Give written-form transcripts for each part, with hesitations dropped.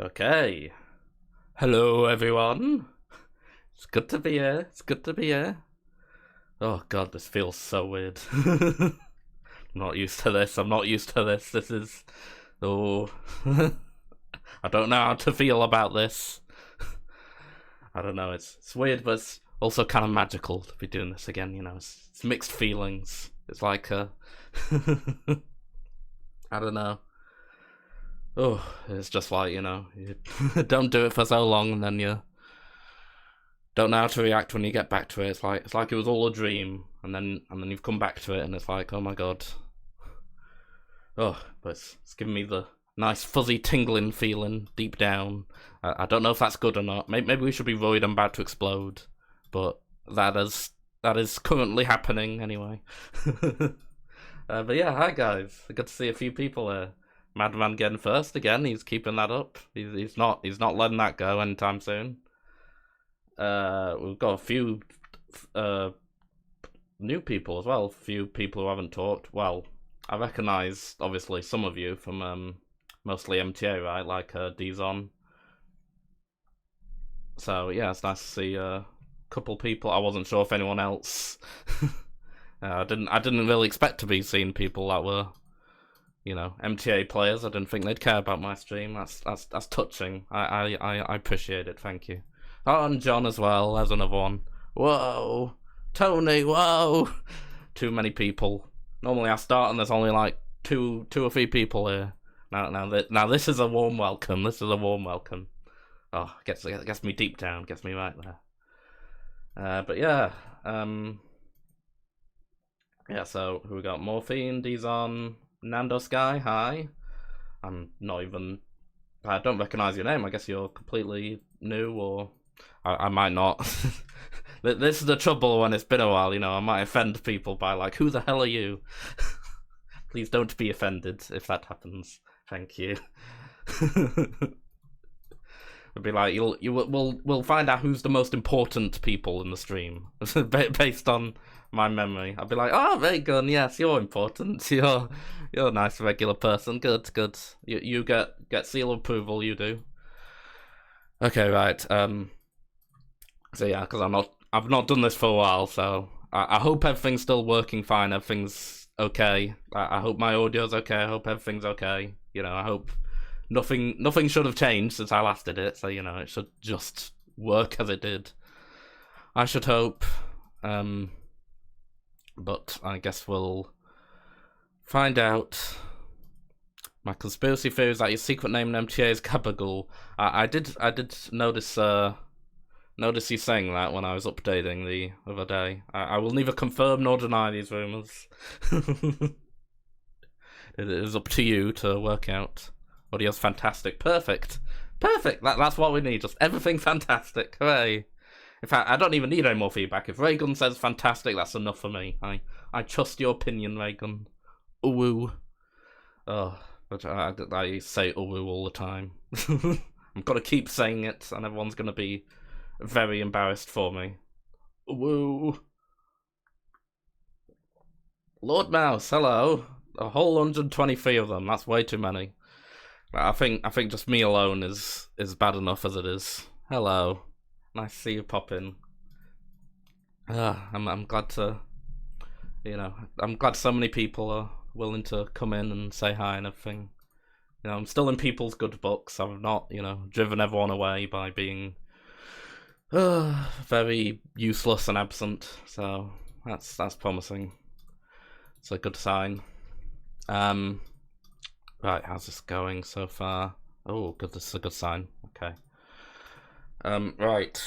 Okay. Hello, everyone. It's good to be here. It's good to be here. Oh, God, this feels so weird. I'm not used to this. I'm not used to this. This is... Oh... I don't know how to feel about this. I don't know. It's weird, but it's also kind of magical to be doing this again, you know. It's mixed feelings. It's like I don't know. Oh, it's just like, you know, you don't do it for so long and then you don't know how to react when you get back to it. It's like it was all a dream, and then you've come back to it and it's like, oh my god. Oh, but it's giving me the nice fuzzy tingling feeling deep down. I don't know if that's good or not. Maybe we should be worried I'm about to explode, but that is currently happening anyway. But yeah, hi guys. Good to see a few people here. Madman getting first again. He's keeping that up. He's not letting that go anytime soon. We've got a few new people as well. A few people who haven't talked. Well, I recognise obviously some of you from mostly MTA, right? Like Dizon. So yeah, it's nice to see a couple people. I wasn't sure if anyone else. I didn't really expect to be seeing people that were, you know, MTA players. I didn't think they'd care about my stream. That's touching. I appreciate it. Thank you. Oh, and John as well. There's another one. Whoa, Tony. Whoa, too many people. Normally I start and there's only like two or three people here. Now this is a warm welcome. This is a warm welcome. Oh, gets me deep down. Gets me right there. But yeah. Yeah. So who we got? Morphine, Dizon. Nando Sky, hi. I'm not even... I don't recognise your name. I guess you're completely new, or... I might not. This is the trouble when it's been a while, you know. I might offend people by like, who the hell are you? Please don't be offended if that happens. Thank you. It'd be like, we'll find out who's the most important people in the stream. Based on my memory. I'd be like, oh, Reagan, yes, you're important. You're a nice regular person. Good. You get seal of approval. You do. Okay, right. So yeah, because I've not done this for a while, so I hope everything's still working fine. Everything's okay. I hope my audio's okay. I hope everything's okay. You know, I hope nothing should have changed since I last did it. So you know, it should just work as it did. I should hope. But I guess we'll find out. My conspiracy theory is that your secret name in MTA is Gabagool. I did notice you saying that when I was updating the other day. I will neither confirm nor deny these rumours. It is up to you to work out. Audio's fantastic. Perfect. That's what we need. Just everything fantastic. Hooray. In fact, I don't even need any more feedback. If Reagan says fantastic, that's enough for me. I trust your opinion, Reagan. Ooh. Oh, but I say ooh all the time. I've got to keep saying it, and everyone's going to be very embarrassed for me. Ooh. Lord Mouse, hello. A whole 123 of them. That's way too many. I think just me alone is bad enough as it is. Hello. Nice to see you pop in. I'm glad to, you know, I'm glad so many people are willing to come in and say hi and everything. You know, I'm still in people's good books. I've not, you know, driven everyone away by being very useless and absent. So that's promising. It's a good sign. Right, how's this going so far? Oh, good. This is a good sign. Okay. Right.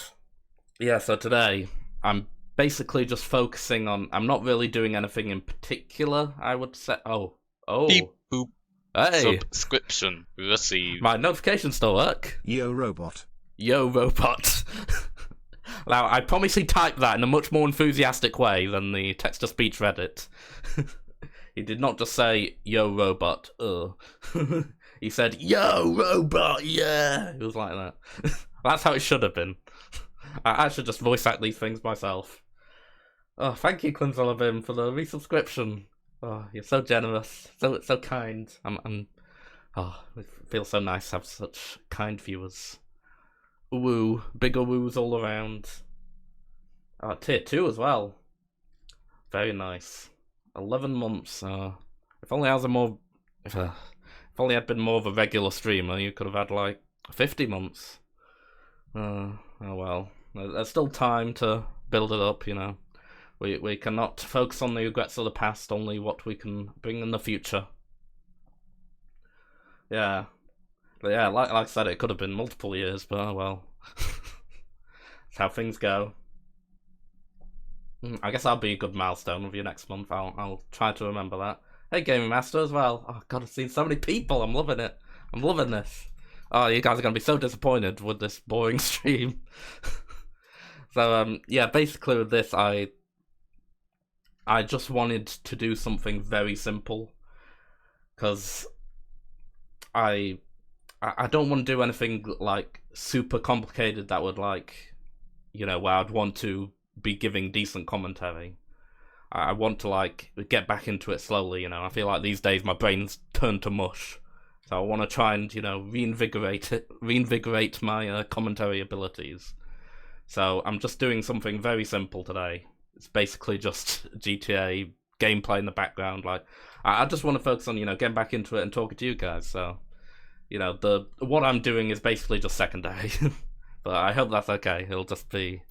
Yeah, so today I'm basically just focusing on... I'm not really doing anything in particular, I would say. Oh. Beep boop. Hey! Subscription received. My notifications still work. Yo robot. Now, I promise he typed that in a much more enthusiastic way than the text-to-speech Reddit. He did not just say, yo robot, He said, yo robot, yeah! It was like that. That's how it should have been. I should just voice act these things myself. Oh, thank you, Clinzolabim, for the resubscription. Oh, you're so generous, so kind. I'm Oh, it feels so nice to have such kind viewers. Woo, bigger woos all around. Oh, tier 2 as well. Very nice. 11 months. If only I was a more... If only I'd been more of a regular streamer, you could have had like 50 months. Oh well. There's still time to build it up, you know. We cannot focus on the regrets of the past, only what we can bring in the future. Yeah. But yeah, like I said, it could have been multiple years, but oh well. That's how things go. I guess I'll be a good milestone with you next month. I'll try to remember that. Hey, Gaming Master as well. Oh god, I've seen so many people. I'm loving it. I'm loving this. Oh, you guys are gonna be so disappointed with this boring stream. So yeah, basically with this, I just wanted to do something very simple, because I don't want to do anything like super complicated that would, like, you know, where I'd want to be giving decent commentary. I want to like get back into it slowly, you know. I feel like these days my brain's turned to mush, so I want to try and, you know, reinvigorate my commentary abilities. So I'm just doing something very simple today. It's basically just GTA gameplay in the background. Like, I just want to focus on, you know, getting back into it and talking to you guys. So, you know, what I'm doing is basically just secondary. But I hope that's okay. It'll just be,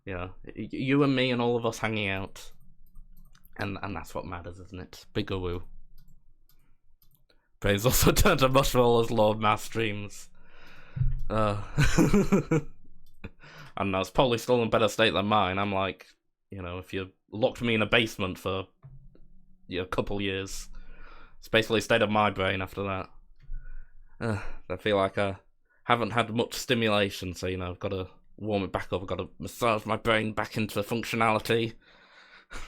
you know, you and me and all of us hanging out. And that's what matters, isn't it? Bigger woo. Brain's also turned to mush for all his Lord Mass streams. I don't know, it's probably still in better state than mine. I'm like, you know, if you locked me in a basement for, you know, a couple years, it's basically the state of my brain after that. I feel like I haven't had much stimulation, so, you know, I've got to warm it back up. I've got to massage my brain back into functionality.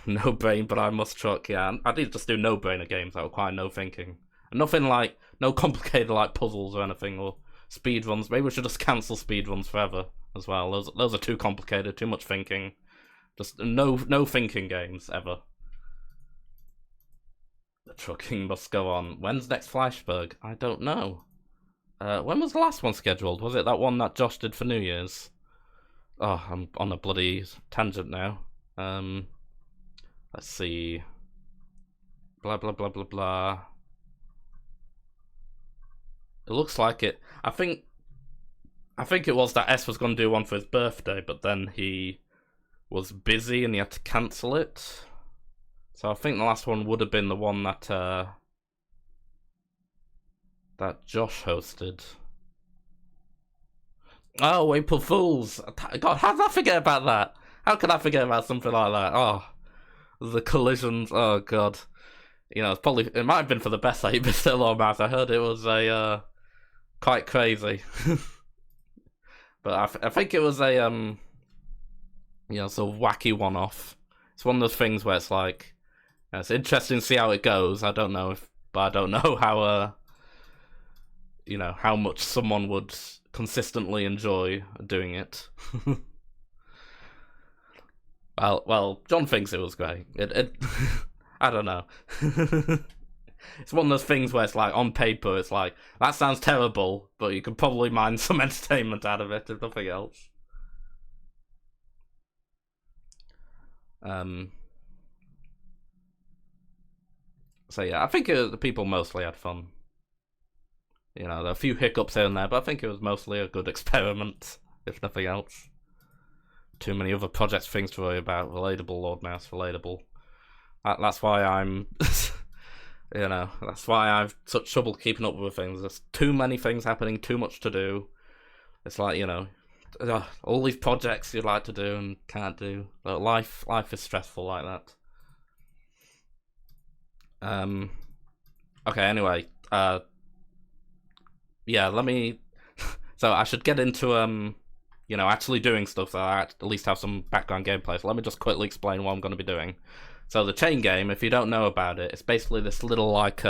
No brain, but I must truck. Yeah, I did just do no brainer games that require no thinking. And nothing like, no complicated like puzzles or anything, or speed runs. Maybe we should just cancel speed runs forever as well. Those are too complicated, too much thinking. Just no thinking games ever. The trucking must go on. When's next Flashberg? I don't know. When was the last one scheduled? Was it that one that Josh did for New Year's? Oh, I'm on a bloody tangent now. Let's see. Blah, blah, blah, blah, blah. It looks like it. I think it was that S was going to do one for his birthday, but then he was busy and he had to cancel it. So I think the last one would have been the one that that Josh hosted. Oh, April Fools! God, how did I forget about that? How could I forget about something like that? Oh, the collisions. Oh god, you know, it might have been for the best that you've still on Mass. I heard it was a quite crazy, but I think it was a you know, sort of wacky one-off. It's one of those things where it's like, you know, it's interesting to see how it goes. I don't know but I don't know how you know, how much someone would consistently enjoy doing it. Well, John thinks it was great. It I don't know. It's one of those things where it's like, on paper, it's like, that sounds terrible, but you could probably mine some entertainment out of it, if nothing else. So yeah, I think the people mostly had fun. You know, there are a few hiccups here and there, but I think it was mostly a good experiment, if nothing else. Too many other project things to worry about. Relatable, Lord Mouse, relatable. That's why I'm... you know, that's why I've such trouble keeping up with things. There's too many things happening, too much to do. It's like, you know, all these projects you'd like to do and can't do. But life is stressful like that. Okay, anyway, yeah, let me... So I should get into, you know, actually doing stuff so I at least have some background gameplay. So let me just quickly explain what I'm going to be doing. So the chain game, if you don't know about it, it's basically this little, like,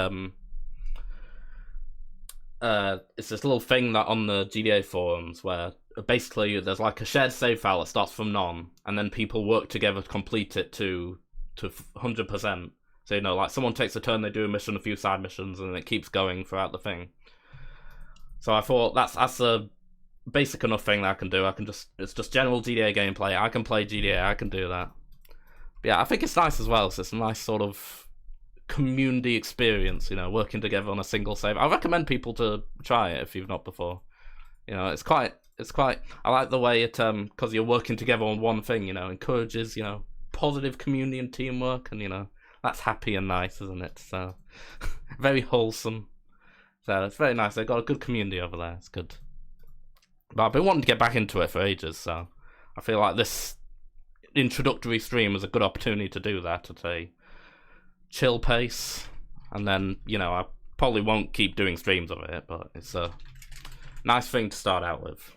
it's this little thing that on the GTA forums where basically there's like a shared save file that starts from none, and then people work together to complete it to 100%. So, you know, like someone takes a turn, they do a mission, a few side missions, and it keeps going throughout the thing. So I thought that's a basic enough thing that I can do. It's just general GTA gameplay. I can play GTA, I can do that. But yeah, I think it's nice as well. So it's a nice sort of community experience, you know, working together on a single save. I recommend people to try it if you've not before. You know, it's quite. I like the way it because you're working together on one thing. You know, encourages, you know, positive community and teamwork, and you know that's happy and nice, isn't it? So very wholesome. So it's very nice. They've got a good community over there. It's good. But I've been wanting to get back into it for ages, so I feel like this introductory stream is a good opportunity to do that at a chill pace. And then, you know, I probably won't keep doing streams of it, but it's a nice thing to start out with.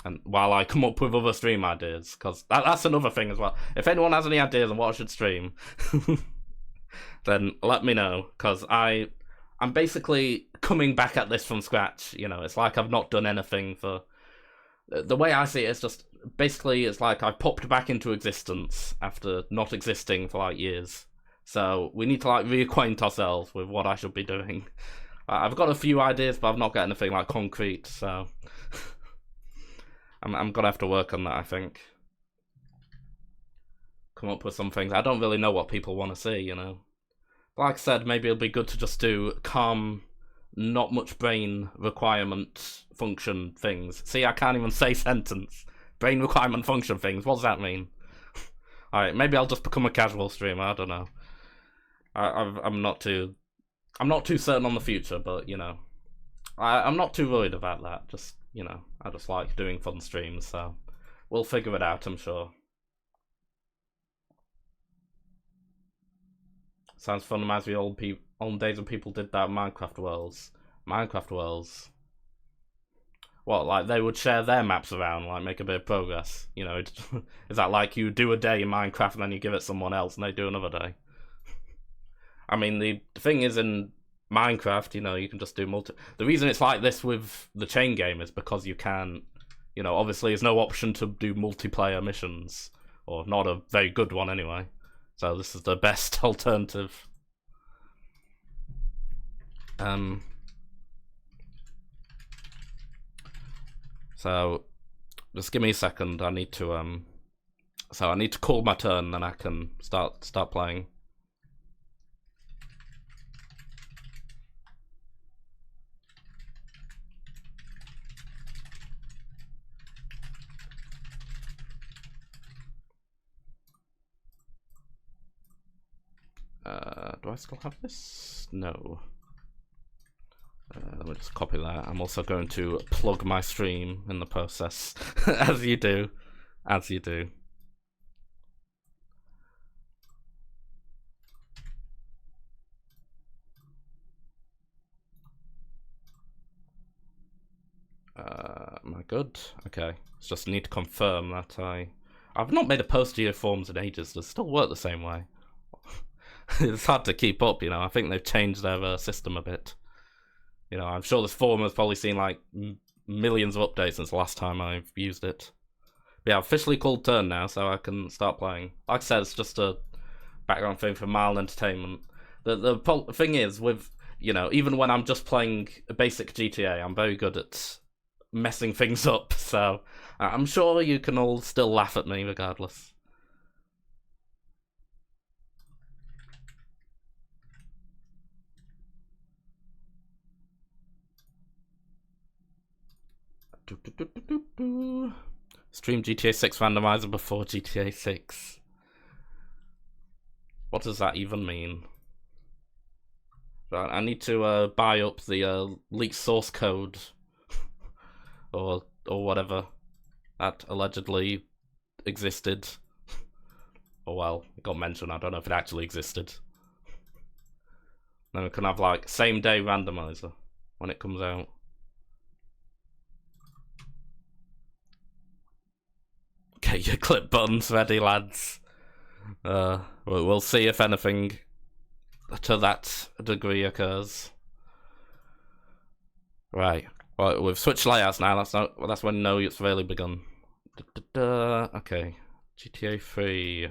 And while I come up with other stream ideas, because that's another thing as well. If anyone has any ideas on what I should stream, then let me know, because I'm basically coming back at this from scratch. You know, it's like I've not done anything for... The way I see it is just, basically, it's like I popped back into existence after not existing for, like, years. So we need to, like, reacquaint ourselves with what I should be doing. I've got a few ideas, but I've not got anything, like, concrete, so... I'm gonna have to work on that, I think. Come up with some things. I don't really know what people want to see, you know. Like I said, maybe it'll be good to just do calm, not much brain requirement function things. See, I can't even say sentence. Brain requirement function things. What does that mean? Alright, maybe I'll just become a casual streamer. I don't know. I'm not too certain on the future, but you know, I'm not too worried about that. Just, you know, I just like doing fun streams, so we'll figure it out, I'm sure. Sounds fun. Reminds me of old days when people did that Minecraft Worlds. Minecraft Worlds. What, like they would share their maps around, like make a bit of progress? You know, is that like you do a day in Minecraft and then you give it someone else and they do another day? I mean, the thing is in Minecraft, you know, you can just do The reason it's like this with the chain game is because you can, you know, obviously there's no option to do multiplayer missions, or not a very good one anyway. So this is the best alternative. So just give me a second. I need to so I need to call my turn, then I can start playing. Do I still have this? No. Let me just copy that. I'm also going to plug my stream in the process, as you do. As you do. Am I good? Okay. Just need to confirm that I've not made a post to your forums in ages. Does it still work the same way? It's hard to keep up, you know. I think they've changed their system a bit. You know, I'm sure this forum has probably seen like millions of updates since the last time I've used it. But yeah, I've officially called turn now, so I can start playing. Like I said, it's just a background thing for mild entertainment. The thing is, with, you know, even when I'm just playing a basic GTA, I'm very good at messing things up. So I'm sure you can all still laugh at me regardless. Stream GTA 6 randomizer before GTA 6. What does that even mean? Right, I need to buy up the leaked source code or whatever that allegedly existed. Or well, it got mentioned. I don't know if it actually existed. Then we can have like same day randomizer when it comes out. Get your clip buttons ready, lads. We'll see if anything to that degree occurs. Right. Well, we've switched layouts now. That's when no it's really begun. Okay. GTA 3.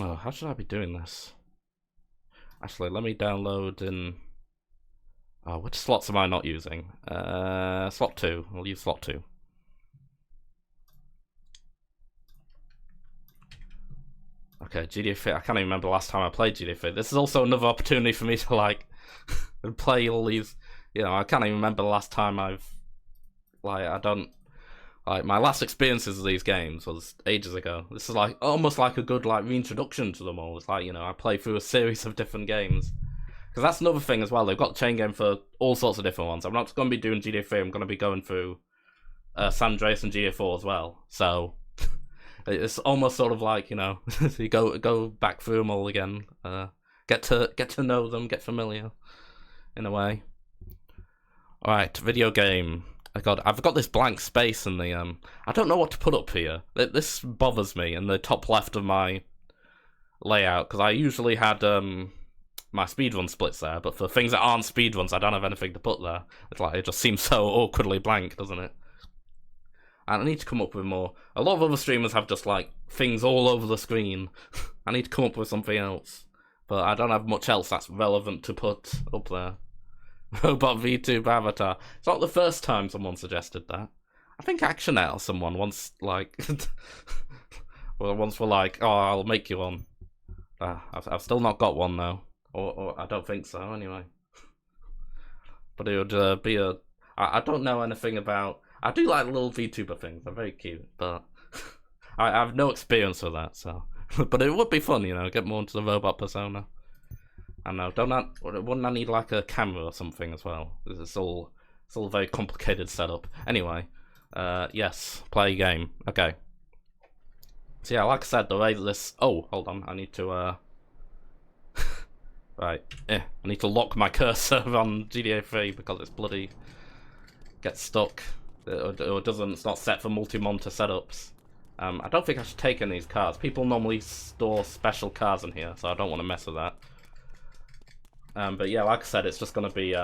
Oh, how should I be doing this? Actually, let me download in... Oh, which slots am I not using? Slot 2. I'll use slot 2. Okay, GTA 3. I can't even remember the last time I played GTA 3. This is also another opportunity for me to, like, play all these... You know, I can't even remember the last time I've... Like, I don't... Like, my last experiences of these games was ages ago. This is, like, almost like a good, like, reintroduction to them all. It's like, you know, I play through a series of different games. Because that's another thing as well. They've got chain game for all sorts of different ones. I'm not going to be doing GTA 3. I'm going to be going through San Andreas and GTA 4 as well. So it's almost sort of like, you know, you go back through them all again. Get to know them, get familiar, in a way. All right, video game. God, I've got this blank space in the I don't know what to put up here. This bothers me in the top left of my layout because I usually had my speedrun splits there, but for things that aren't speedruns, I don't have anything to put there. It's like it just seems so awkwardly blank, doesn't it? And I need to come up with more. A lot of other streamers have just like things all over the screen. I need to come up with something else, but I don't have much else that's relevant to put up there. Robot VTube avatar. It's not the first time someone suggested that. I think ActionNet or someone once like, once were like, "Oh, I'll make you one." I've still not got one though. Or I don't think so, anyway. But it would be a... I don't know anything about... I do like little VTuber things, they're very cute, but... I have no experience with that, so... But it would be fun, you know, get more into the robot persona. I know, wouldn't I need like a camera or something as well? It's all a very complicated setup. Anyway, yes, play a game. Okay. So yeah, like I said, the way that this... Oh, hold on, I need to... Right, I need to lock my cursor on GTA 3 because it's bloody gets stuck. It doesn't. It's not set for multi-monitor setups. I don't think I should take any of these cars. People normally store special cars in here, so I don't want to mess with that. But yeah, like I said, it's just gonna be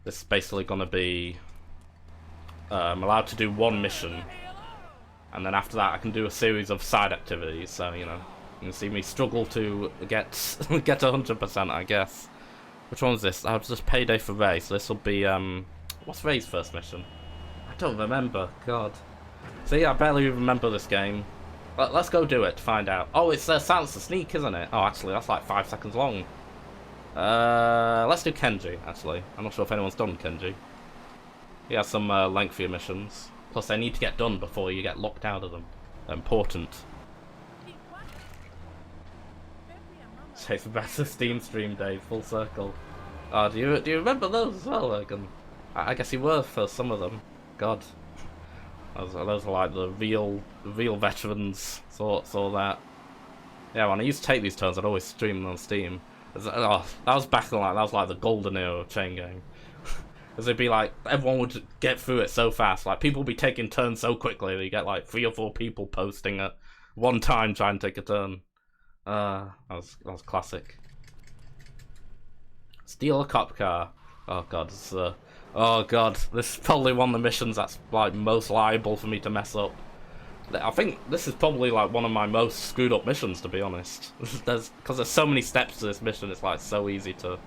this is basically gonna be I'm allowed to do one mission, and then after that I can do a series of side activities. So you know. You can see me struggle to get 100%, I guess. Which one was this? That was just Payday for Ray, so this will be, what's Ray's first mission? I don't remember, God. So yeah, I barely remember this game. Let's go do it to find out. Oh, it's Silence the Sneak, isn't it? Oh, actually, that's like 5 seconds long. Let's do Kenji, actually. I'm not sure if anyone's done Kenji. He has some lengthier missions. Plus, they need to get done before you get locked out of them. They're important. Chase back to Steam stream days, full circle. Oh, do you remember those as well, Logan? I guess you were for some of them. God, those are like the real veterans. Saw that. Yeah, when I used to take these turns, I'd always stream them on Steam. That was back in like that was like the golden era of chain game. Because it'd be like everyone would get through it so fast. Like people would be taking turns so quickly that you get like 3 or 4 people posting at one time trying to take a turn. That was classic. Steal a cop car. Oh god, oh god, this is probably one of the missions that's like most liable for me to mess up. I think this is probably like one of my most screwed up missions, to be honest. Because there's so many steps to this mission, it's like so easy to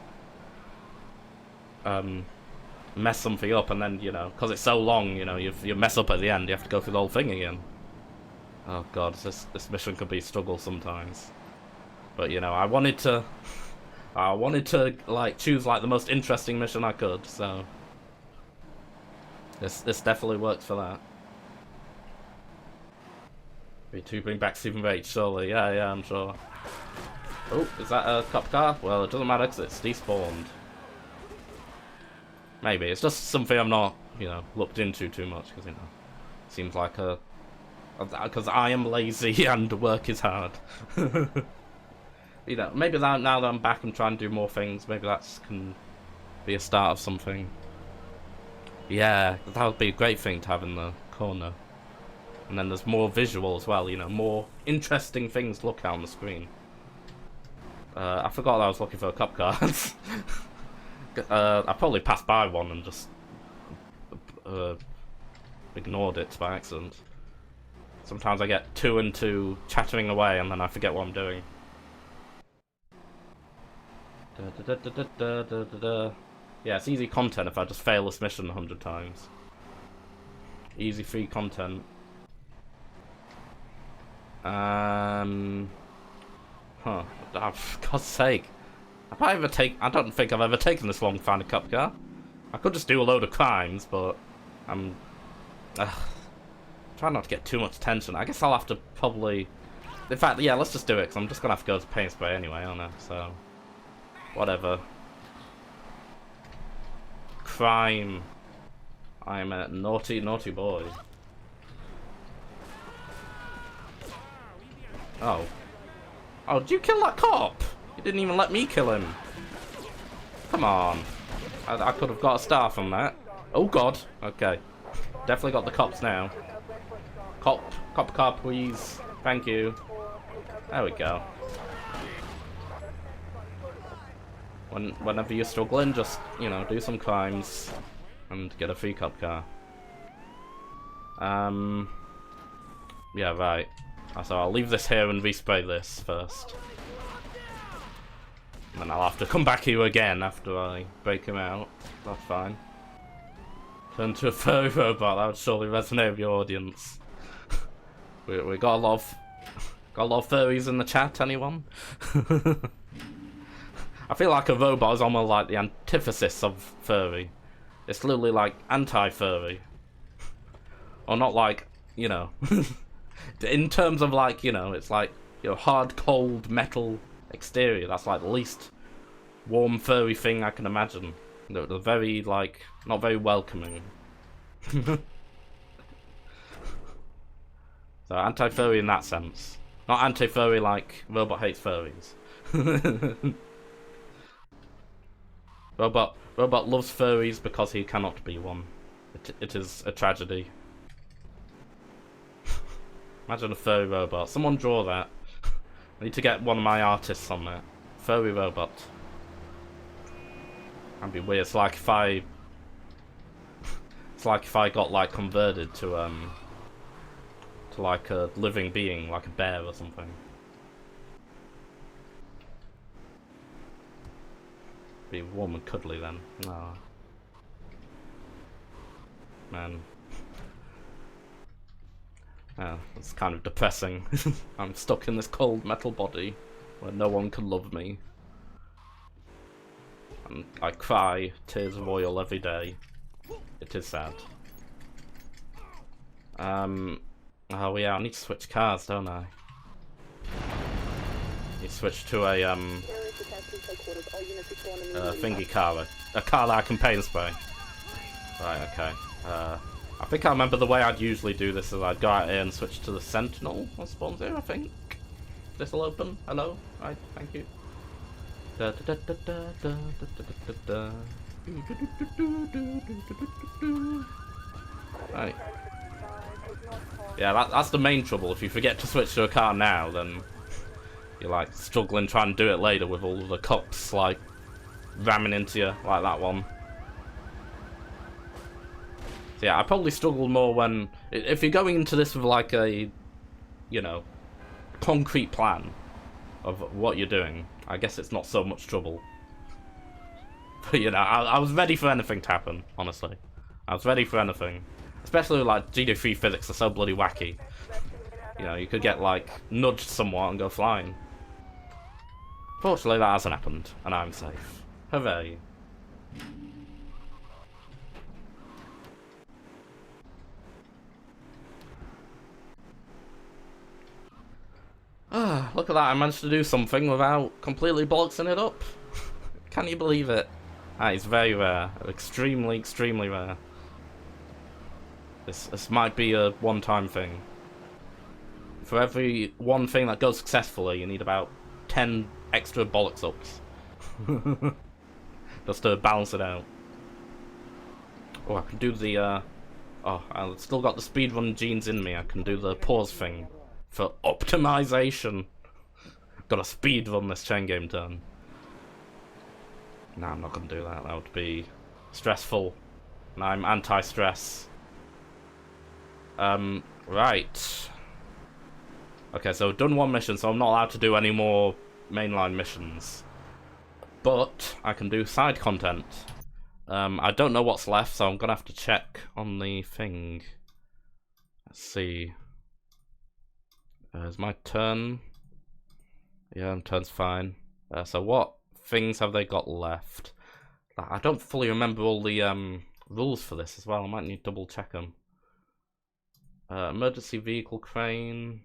mess something up, and then you know, because it's so long, you know, you mess up at the end, you have to go through the whole thing again. Oh god, this mission could be a struggle sometimes. But you know, I wanted to like choose like the most interesting mission I could, so this definitely worked for that. V2 bring back Super 8, surely. Yeah, I'm sure. Oh, is that a cop car? Well, it doesn't matter because it's despawned. Maybe it's just something I'm not, you know, looked into too much because you know, seems like because I am lazy and work is hard. You know, maybe now that I'm back and trying to do more things, maybe that can be a start of something. Yeah, that would be a great thing to have in the corner. And then there's more visual as well, you know, more interesting things to look at on the screen. I forgot that I was looking for cop cars. I probably passed by one and just ignored it by accident. Sometimes I get too into chattering away and then I forget what I'm doing. Yeah, it's easy content if I just fail this mission 100 times. Easy free content. Huh. Oh, for God's sake. I don't think I've ever taken this long to find a cop car. I could just do a load of crimes, but I'm trying not to get too much attention. I guess I'll have to probably... In fact, yeah, let's just do it, because I'm just going to have to go to paint spray anyway, aren't I? So, whatever. Crime. I'm a naughty, naughty boy. Oh. Oh, did you kill that cop? You didn't even let me kill him. Come on. I could have got a star from that. Oh god. Okay. Definitely got the cops now. Cop, please. Thank you. There we go. Whenever you're struggling, just, you know, do some crimes and get a free cop car. Yeah, right. So I'll leave this here and respray this first. And then I'll have to come back here again after I break him out. That's fine. Turn to a furry robot, that would surely resonate with your audience. we got a lot of furries in the chat, anyone? I feel like a robot is almost like the antithesis of furry. It's literally like anti-furry. Or not like, you know... In terms of like, you know, it's like, you know, hard, cold, metal exterior. That's like the least warm, furry thing I can imagine. They're very, like, not very welcoming. So anti-furry in that sense. Not anti-furry like robot hates furries. Robot loves furries because he cannot be one. It is a tragedy. Imagine a furry robot. Someone draw that. I need to get one of my artists on that. Furry robot. That'd be weird. It's like if I got like converted to like a living being, like a bear or something. Be warm and cuddly then. No. Man. Yeah, it's kind of depressing. I'm stuck in this cold metal body where no one can love me. And I cry tears of oil every day. It is sad. Oh yeah, I need to switch cars, don't I? You switch to a thingy car, a car that I can paint spray. Right, okay. I think I remember the way I'd usually do this is I'd go out here and switch to the Sentinel on spawns here, I think. This'll open. Hello? Right, thank you. Right. Yeah, that's the main trouble. If you forget to switch to a car now, then you're like struggling trying to do it later with all the cops like ramming into you, like that one. So yeah, I probably struggle more when if you're going into this with like a, you know, concrete plan of what you're doing. I guess it's not so much trouble. But you know, I was ready for anything to happen. Honestly, I was ready for anything. Especially like GD3 physics are so bloody wacky. You know, you could get like nudged somewhat and go flying. Fortunately, that hasn't happened, and I'm safe. Hooray! Ah, look at that! I managed to do something without completely bollocksing it up. Can you believe it? That is very rare. Extremely, extremely rare. This might be a one-time thing. For every one thing that goes successfully, you need about 10 extra bollocks ups. Just to balance it out. Oh, I can do the, oh, I've still got the speedrun genes in me. I can do the pause thing for optimization. Gotta speedrun this chain game turn. No, I'm not gonna do that. That would be stressful. And I'm anti-stress. Right. Okay, so I've done one mission, so I'm not allowed to do any more mainline missions. But I can do side content. I don't know what's left, so I'm gonna have to check on the thing. Let's see. Is my turn? Yeah, my turn's fine. So what things have they got left? I don't fully remember all the rules for this as well. I might need to double check them. Emergency vehicle crane.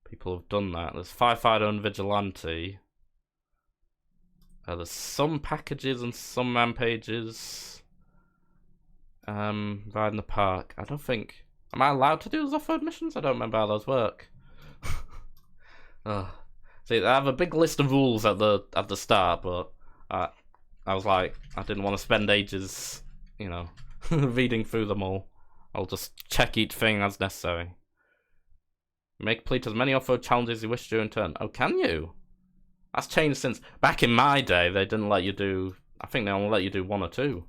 People have done that. There's firefighter and vigilante. There's some packages and some rampages. Ride in the park. I don't think... Am I allowed to do those off-road missions? I don't remember how those work. See, I have a big list of rules at the start, but I was like, I didn't want to spend ages, you know, reading through them all. I'll just check each thing as necessary. Make complete as many off-road challenges as you wish during turn. Oh, can you? That's changed since... Back in my day, they didn't let you do... I think they only let you do 1 or 2.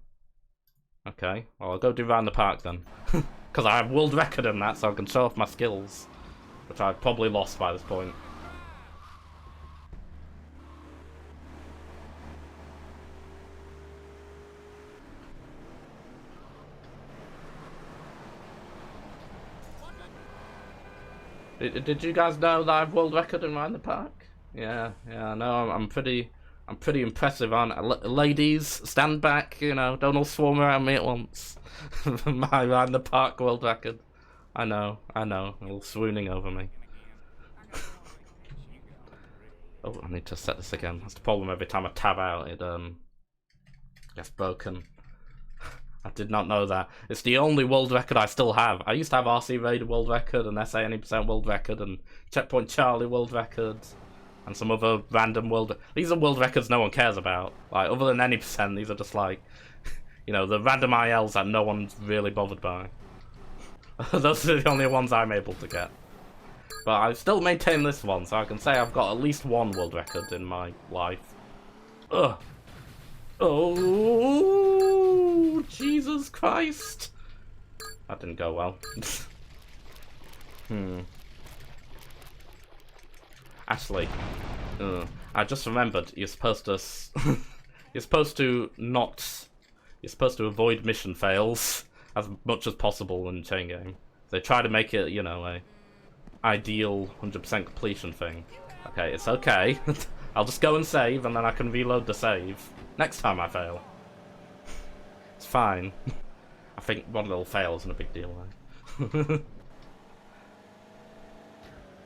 Okay, well, I'll go do Round the Park then. Because I have world record in that, so I can show off my skills. Which I've probably lost by this point. Did you guys know that I have world record in Round the Park? Yeah, I know. I'm pretty impressive, aren't I? Ladies, stand back. You know, don't all swarm around me at once. My Round the Park world record. I know. All swooning over me. Oh, I need to set this again. That's the problem. Every time I tab out, it gets broken. I did not know that. It's the only world record I still have. I used to have RC Raider world record and SA Any Percent world record and Checkpoint Charlie world records and some other random world. These are world records no one cares about. Like, other than Any Percent, these are just like, you know, the random ILs that no one's really bothered by. Those are the only ones I'm able to get. But I still maintain this one, so I can say I've got at least one world record in my life. Ugh. Oh, Jesus Christ. That didn't go well. Actually, I just remembered you're supposed to avoid mission fails as much as possible in chain game. They try to make it, you know, a ideal 100% completion thing. Okay, it's okay. I'll just go and save, and then I can reload the save next time I fail. It's fine. I think one little fail isn't a big deal, right?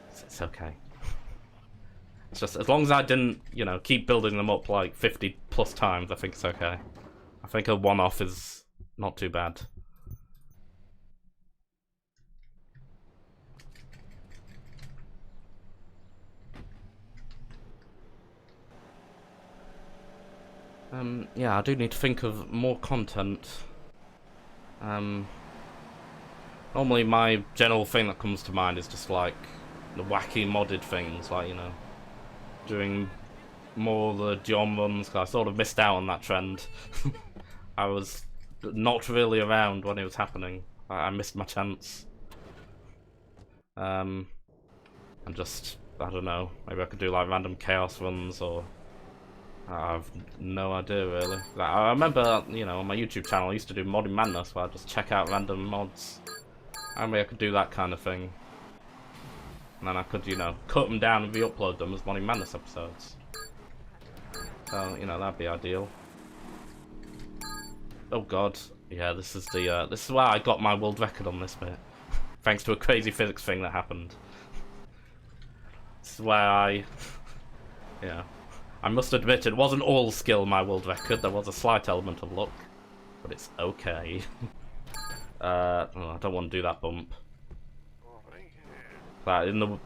It's okay. It's just, as long as I didn't, you know, keep building them up like 50 plus times, I think it's okay. I think a one-off is not too bad. Yeah, I do need to think of more content. Normally my general thing that comes to mind is just like the wacky modded things, like, you know, doing more of the John runs, 'cause I sort of missed out on that trend. I was not really around when it was happening. I missed my chance. And just, I don't know, maybe I could do like random chaos runs, or I've no idea really. Like, I remember, you know, on my YouTube channel I used to do Modding Madness, where I just check out random mods. I mean, I could do that kind of thing. And then I could, you know, cut them down and re-upload them as Modding Madness episodes. So, you know, that'd be ideal. Oh god. Yeah, this is the, this is where I got my world record on this bit. Thanks to a crazy physics thing that happened. This is where I... yeah. I must admit, it wasn't all skill, my world record. There was a slight element of luck. But it's okay. Oh, I don't want to do that bump. Like, in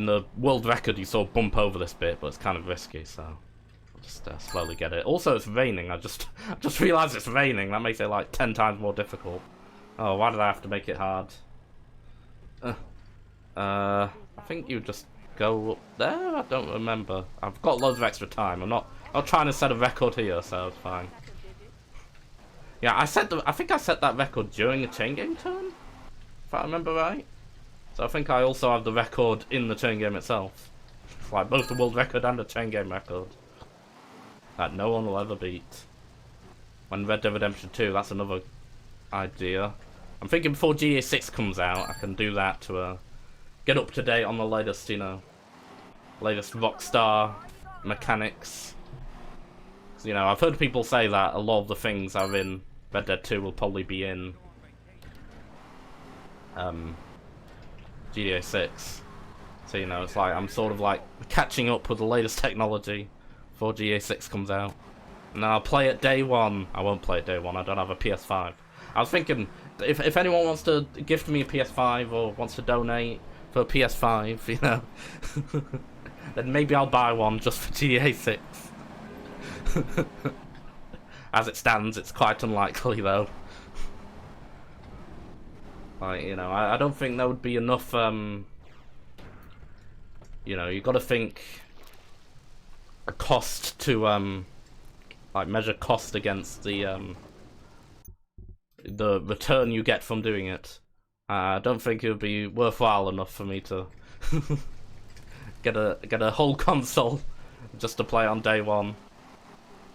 the world record, you sort of bump over this bit, but it's kind of risky, so I'll just slowly get it. Also, it's raining. I just realised it's raining. That makes it like 10 times more difficult. Oh, why did I have to make it hard? I think you just go up there. I don't remember. I've got loads of extra time. I'm not trying to set a record here, so it's fine. Yeah, I think I set that record during a chain game turn, if I remember right. So I think I also have the record in the chain game itself. It's like both the world record and the chain game record. That no one will ever beat. When Red Dead Redemption 2, that's another idea. I'm thinking before GTA 6 comes out, I can do that to get up to date on the latest, you know, latest Rockstar mechanics. So, you know, I've heard people say that a lot of the things are in Red Dead 2 will probably be in GTA 6. So, you know, it's like I'm sort of like catching up with the latest technology before GTA 6 comes out. And I'll play it day one. I won't play it day one, I don't have a PS5. I was thinking, if anyone wants to gift me a PS5 or wants to donate for a PS5, you know, then maybe I'll buy one just for GTA 6. As it stands, it's quite unlikely though. Like, you know, I don't think there would be enough, you know, you've got to think a cost to, like, measure cost against the return you get from doing it. I don't think it would be worthwhile enough for me to get a whole console just to play on day one.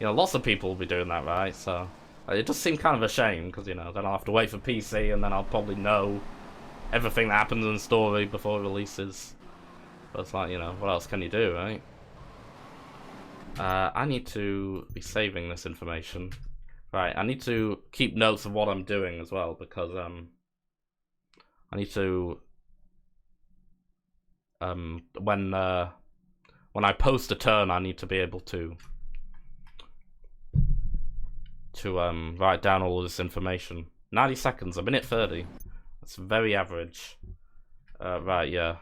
You know, lots of people will be doing that, right? So it does seem kind of a shame, because, you know, then I'll have to wait for PC, and then I'll probably know everything that happens in the story before it releases. But it's like, you know, what else can you do, right? I need to be saving this information. Right, I need to keep notes of what I'm doing as well, because I need to when I post a turn, I need to be able to write down all of this information. 90 seconds, a minute 30. That's very average. Right, yeah.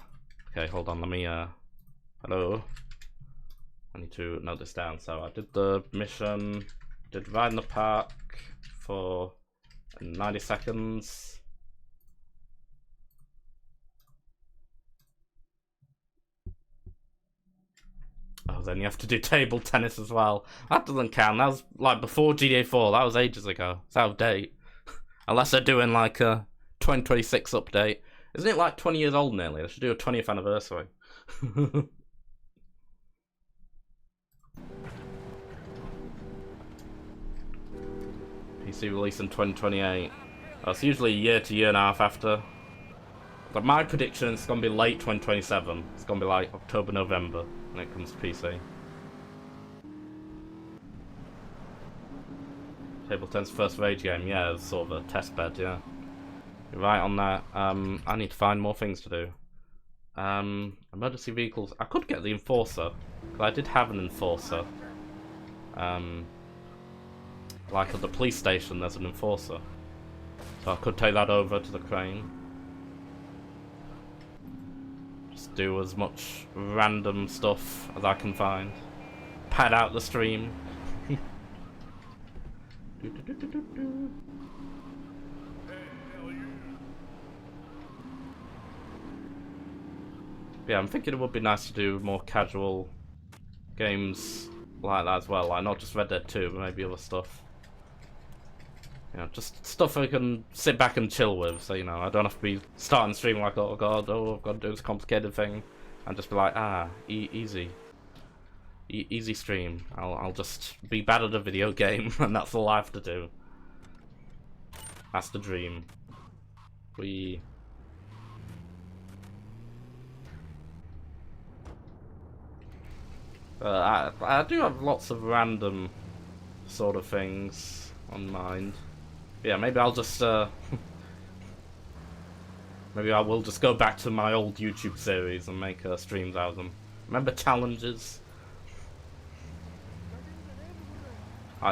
Okay, hold on, let me hello. I need to note this down. So I did the mission, did Ride in the Park for 90 seconds. Oh, then you have to do table tennis as well. That doesn't count. That was like before GTA 4. That was ages ago. It's out of date. Unless they're doing like a 2026 update. Isn't it like 20 years old nearly? They should do a 20th anniversary. PC release in 2028. That's usually a year to year and a half after. But my prediction is going to be late 2027. It's going to be like October, November when it comes to PC. Table tennis first rage game, yeah, it's sort of a test bed, yeah. You're right on that. I need to find more things to do. Emergency vehicles. I could get the Enforcer, because I did have an Enforcer. Like at the police station, there's an Enforcer. So I could take that over to the crane. Just do as much random stuff as I can find. Pad out the stream. Yeah, I'm thinking it would be nice to do more casual games like that as well. Like not just Red Dead 2, but maybe other stuff. You know, just stuff I can sit back and chill with, so, you know, I don't have to be starting stream like, oh god, oh, I've got to do this complicated thing. And just be like, easy. Easy stream. I'll just be bad at a video game, and that's all I have to do. That's the dream. I do have lots of random sort of things on mind. Yeah, maybe I'll just maybe I will just go back to my old YouTube series and make streams out of them. Remember challenges?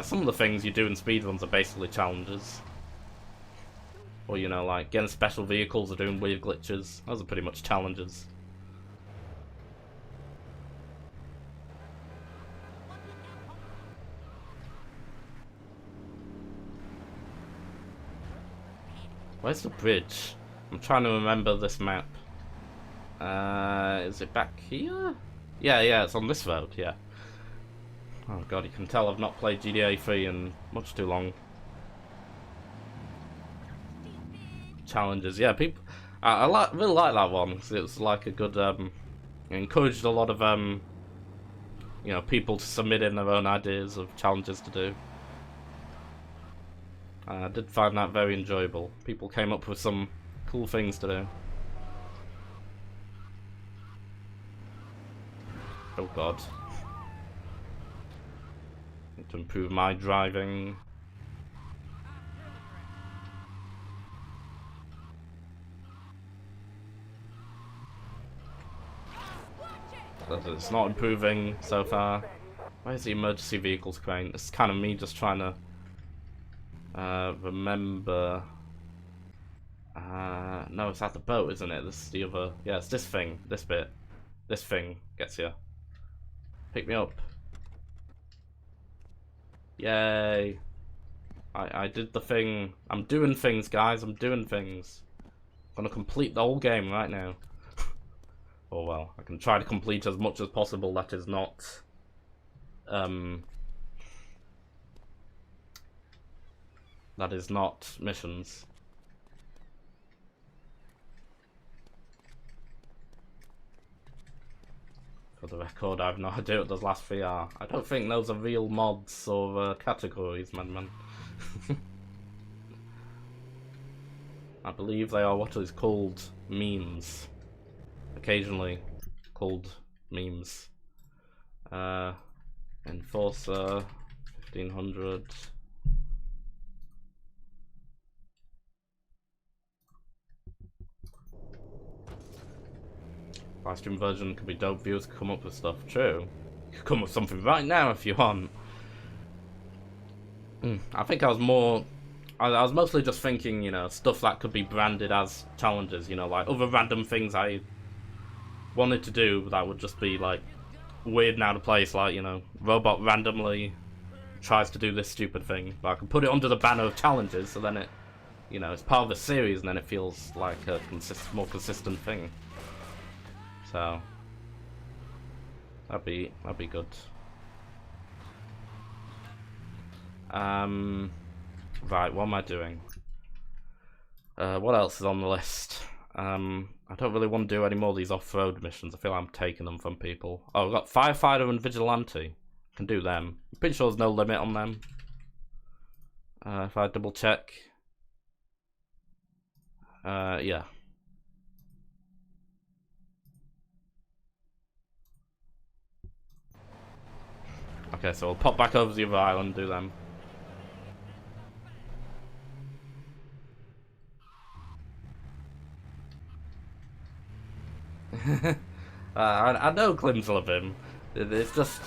Some of the things you do in speedruns are basically challenges. Or, you know, like getting special vehicles or doing weird glitches. Those are pretty much challenges. Where's the bridge? I'm trying to remember this map. Is it back here? Yeah, it's on this road, yeah. Oh god, you can tell I've not played GTA 3 in much too long. Challenges, yeah, people... really like that one, 'cause it was like a good, it encouraged a lot of, you know, people to submit in their own ideas of challenges to do. I did find that very enjoyable. People came up with some cool things to do. Oh god. Need to improve my driving. It's not improving so far. Where's the emergency vehicles crane? It's kind of me just trying to remember. No, it's at the boat, isn't it? This is the other. Yeah, it's this thing. This bit. This thing gets you. Pick me up. Yay. I did the thing. I'm doing things, guys. I'm doing things. I'm gonna complete the whole game right now. Oh well, I can try to complete as much as possible that is not missions. For the record, I have no idea what those last three are. I don't think those are real mods or categories, man. I believe they are what is called memes. Occasionally called memes. Enforcer 1500. Live stream version could be dope. Viewers could come up with stuff. True. You could come up with something right now if you want. I think I was more. I was mostly just thinking, you know, stuff that could be branded as challenges. You know, like other random things I wanted to do that would just be like weird and out of place, like, you know, robot randomly tries to do this stupid thing, but I can put it under the banner of challenges, so then it, you know, it's part of the series and then it feels like a more consistent thing. So that'd be good. Right, what am I doing? What else is on the list? I don't really want to do any more of these off-road missions. I feel like I'm taking them from people. Oh, I've got Firefighter and Vigilante. Can do them. I'm pretty sure there's no limit on them. If I double check. Yeah. Okay, so we'll pop back over to the other island and do them. I know glimpse of him. It's just,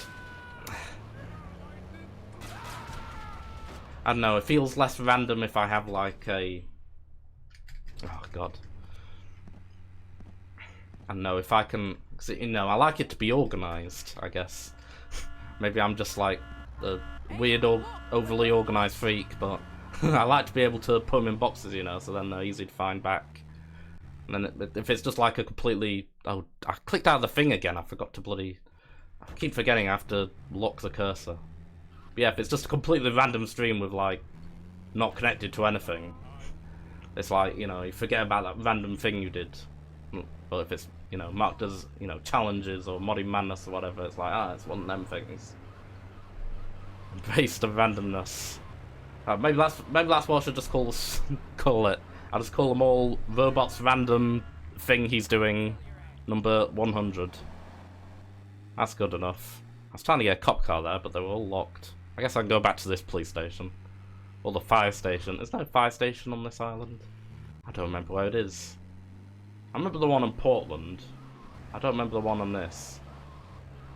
I don't know. It feels less random if I have like a. Oh god. I don't know if I can. You know, I like it to be organized. I guess. Maybe I'm just like a weird or overly organized freak, but I like to be able to put them in boxes, you know, so then they're easy to find back. And then if it's just like a completely... Oh, I clicked out of the thing again. I forgot to bloody... I keep forgetting I have to lock the cursor. But yeah, if it's just a completely random stream with, like, not connected to anything, it's like, you know, you forget about that random thing you did. But if it's, you know, marked as, you know, challenges or modding madness or whatever, it's like, it's one of them things. Embrace the randomness. Maybe that's what I should just call it. I'll just call them all robots random thing he's doing number 100. That's good enough. I was trying to get a cop car there, but they were all locked. I guess I can go back to this police station. Or the fire station. Is there a fire station on this island? I don't remember where it is. I remember the one in Portland. I don't remember the one on this.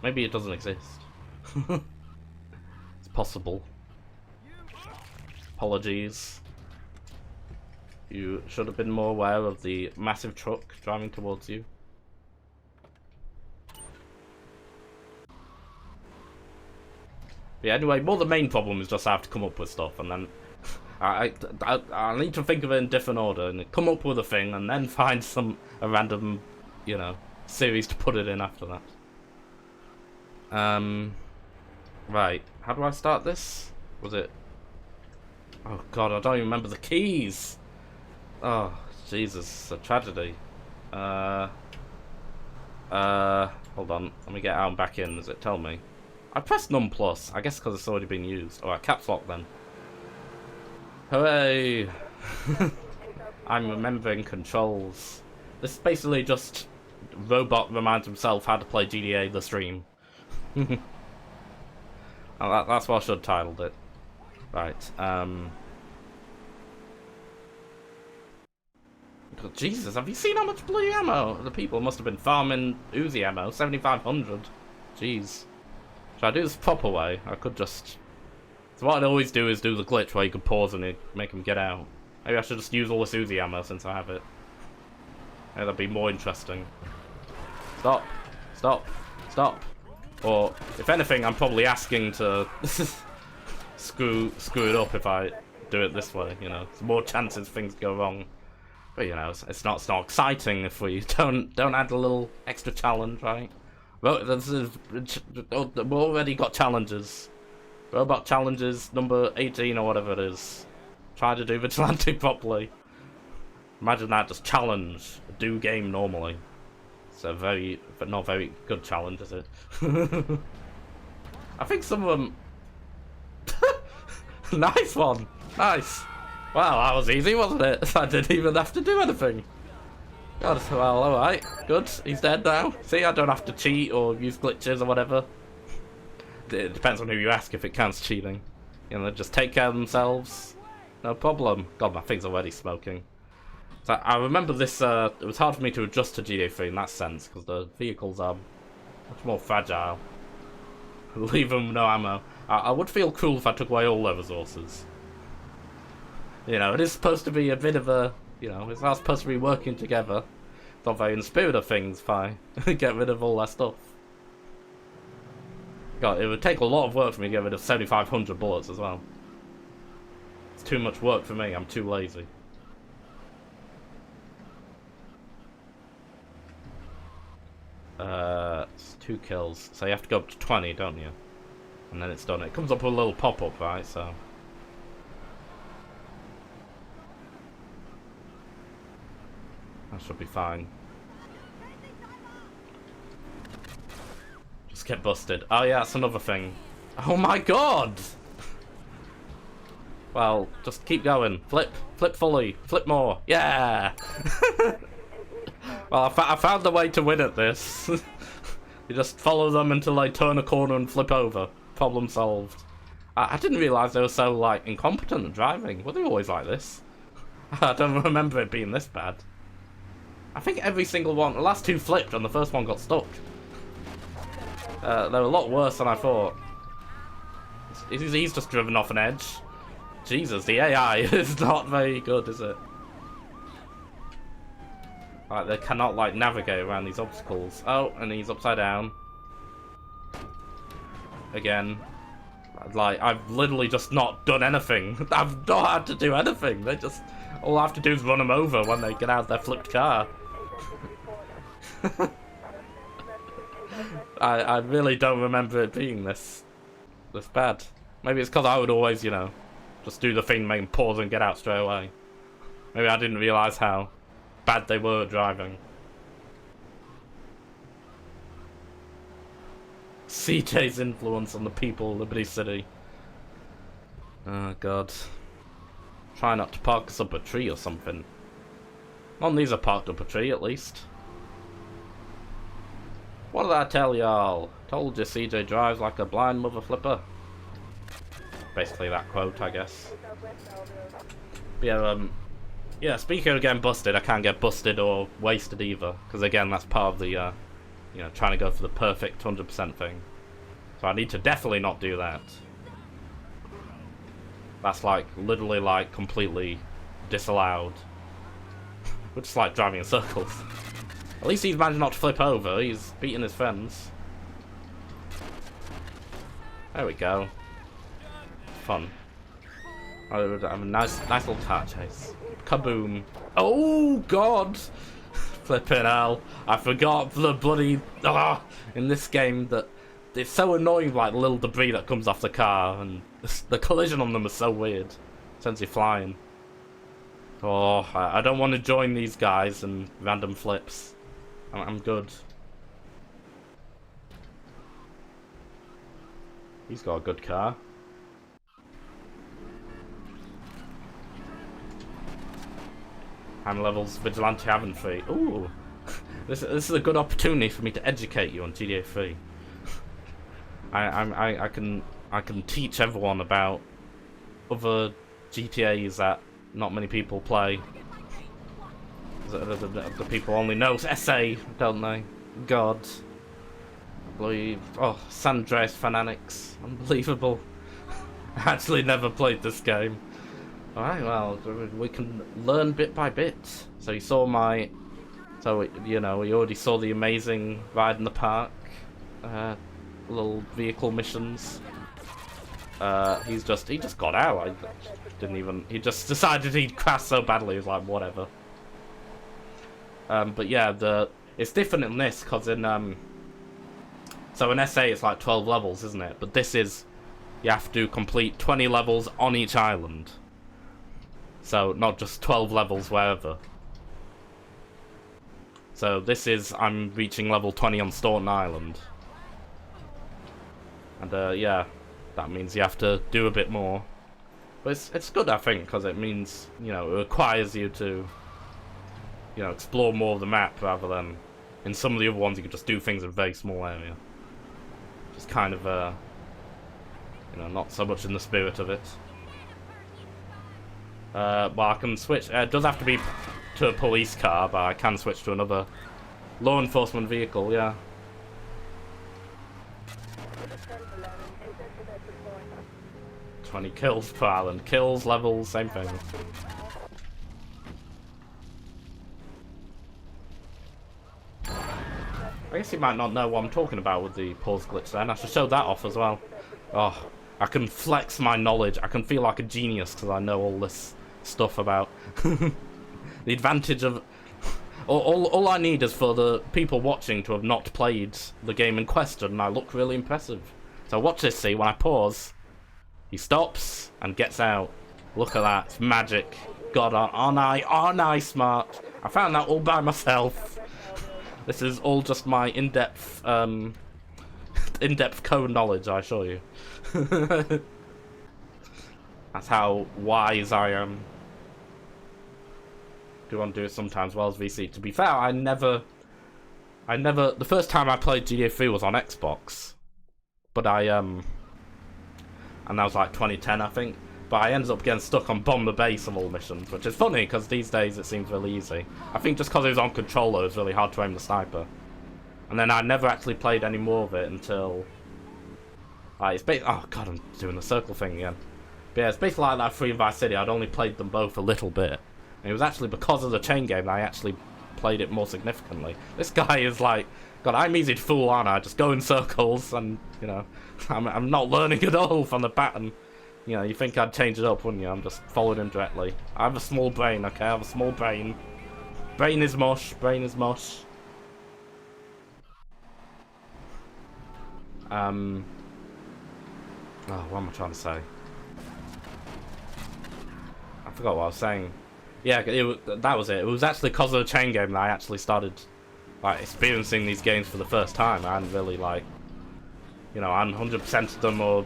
Maybe it doesn't exist. It's possible. Apologies. You should have been more aware of the massive truck driving towards you. But yeah, anyway, more the main problem is just I have to come up with stuff, and then I need to think of it in different order, and come up with a thing, and then find a random, you know, series to put it in after that. Right, how do I start this? Was it... Oh god, I don't even remember the keys! Oh, Jesus, a tragedy. Hold on. Let me get out and back in. Does it tell me? I pressed none plus. I guess because it's already been used. Alright, caps lock then. Hooray! I'm remembering controls. This is basically just Robot reminds himself how to play GTA the stream. Oh, that's what I should have titled it. Right, Jesus, have you seen how much blue ammo? The people must have been farming Uzi ammo, 7,500. Jeez. Should I do this proper way? I could just... So what I'd always do is do the glitch where you could pause and make them get out. Maybe I should just use all this Uzi ammo since I have it. Maybe that'd be more interesting. Stop. Stop. Stop. Or, if anything, I'm probably asking to screw it up if I do it this way, you know. There's more chances things go wrong. But you know, it's not exciting if we don't add a little extra challenge, right? Well, we've already got challenges. Robot challenges number 18 or whatever it is. Try to do Vigilante properly. Imagine that, just challenge. Do game normally. It's a but not very good challenge, is it? I think some of them... Nice one! Nice! Wow, that was easy, wasn't it? I didn't even have to do anything. God, well, alright. Good. He's dead now. See, I don't have to cheat or use glitches or whatever. It depends on who you ask if it counts cheating. You know, just take care of themselves. No problem. God, my thing's already smoking. So I remember this, it was hard for me to adjust to GTA 3 in that sense, because the vehicles are much more fragile. Leave them no ammo. I would feel cool if I took away all their resources. You know, it is supposed to be a bit of a, you know, it's not supposed to be working together. It's not very in the spirit of things if I get rid of all that stuff. God, it would take a lot of work for me to get rid of 7,500 bullets as well. It's too much work for me, I'm too lazy. It's 2 kills, so you have to go up to 20, don't you? And then it's done. It comes up with a little pop-up, right, so... That should be fine. Just get busted. Oh yeah, that's another thing. Oh my god! Well, just keep going. Flip fully. Flip more. Yeah! Well, I found the way to win at this. You just follow them until they turn a corner and flip over. Problem solved. I didn't realise they were so, like, incompetent at driving. Were they always like this? I don't remember it being this bad. I think every single one, the last 2 flipped and the first one got stuck. They were a lot worse than I thought. He's just driven off an edge. Jesus, the AI is not very good, is it? Like, they cannot, like, navigate around these obstacles. Oh, and he's upside down. Again. Like, I've literally just not done anything. I've not had to do anything. They just... All I have to do is run them over when they get out of their flipped car. I really don't remember it being this bad. Maybe it's because I would always, you know, just do the thing, make them pause and get out straight away. Maybe I didn't realise how bad they were at driving. CJ's influence on the people of Liberty City. Oh god. Try not to park us up a tree or something. None of these are parked up a tree, at least. What did I tell y'all? Told you CJ drives like a blind mother flipper. Basically that quote, I guess. But yeah, speaking of getting busted, I can't get busted or wasted either. Because again, that's part of the, you know, trying to go for the perfect 100% thing. So I need to definitely not do that. That's like, literally like, completely disallowed. We're just like driving in circles. At least he's managed not to flip over, he's beating his friends. There we go. Fun. I have a nice little car chase. Kaboom. Oh god! Flipping hell. I forgot the bloody... in this game that... It's so annoying, like, the little debris that comes off the car, and the collision on them is so weird. Sends you flying. Oh, I don't want to join these guys and random flips. I'm good. He's got a good car. How many levels Vigilante Infantry? Ooh, this is a good opportunity for me to educate you on GTA 3. I can teach everyone about other GTAs that not many people play. The people only know SA, don't they? God. I believe. Oh, San Andreas Fanatics. Unbelievable. I actually never played this game. Alright, well, we can learn bit by bit. So you saw my... So, you know, we already saw the amazing ride in the park. Little vehicle missions. He just got out. I didn't even... He just decided he'd crash so badly. He was like, whatever. But yeah, it's different in this, because in... So in SA it's like 12 levels, isn't it? But this is... You have to complete 20 levels on each island. So, not just 12 levels wherever. So, this is... I'm reaching level 20 on Staunton Island. And, yeah. That means you have to do a bit more. But it's good, I think, because it means, you know, it requires you to... You know, explore more of the map, rather than... In some of the other ones, you can just do things in a very small area. Just kind of, you know, not so much in the spirit of it. Well, I can switch. It does have to be to a police car, but I can switch to another law enforcement vehicle, yeah. "20 kills per island." Kills, levels, same thing. I guess you might not know what I'm talking about with the pause glitch then. I should show that off as well. Oh, I can flex my knowledge. I can feel like a genius because I know all this stuff about the advantage of... All I need is for the people watching to have not played the game in question, and I look really impressive. So watch this, see, when I pause, he stops and gets out. Look at that, it's magic. God, aren't I smart? I found that all by myself. This is all just my in-depth code knowledge, I assure you. That's how wise I am. Do want to do it sometimes well as VC. To be fair, I never... The first time I played GTA 3 was on Xbox. But and that was like 2010, I think. But I ended up getting stuck on Bomb the Base of all missions, which is funny, because these days it seems really easy. I think just because it was on controller, it was really hard to aim the sniper. And then I never actually played any more of it until... it's oh god, I'm doing the circle thing again. But yeah, it's basically like that 3 and Vice City. I'd only played them both a little bit. And it was actually because of the chain game that I actually played it more significantly. This guy is like... God, I'm easy to fool, aren't I? Just go in circles and, you know... I'm not learning at all from the pattern. You know, you think I'd change it up, wouldn't you? I'm just following him directly. I have a small brain, okay? I have a small brain. Brain is mush. Brain is mush. Oh, what am I trying to say? I forgot what I was saying. Yeah, that was it. It was actually because of the chain game that I actually started, like, experiencing these games for the first time. I hadn't really, like, you know, I hadn't 100%ed them or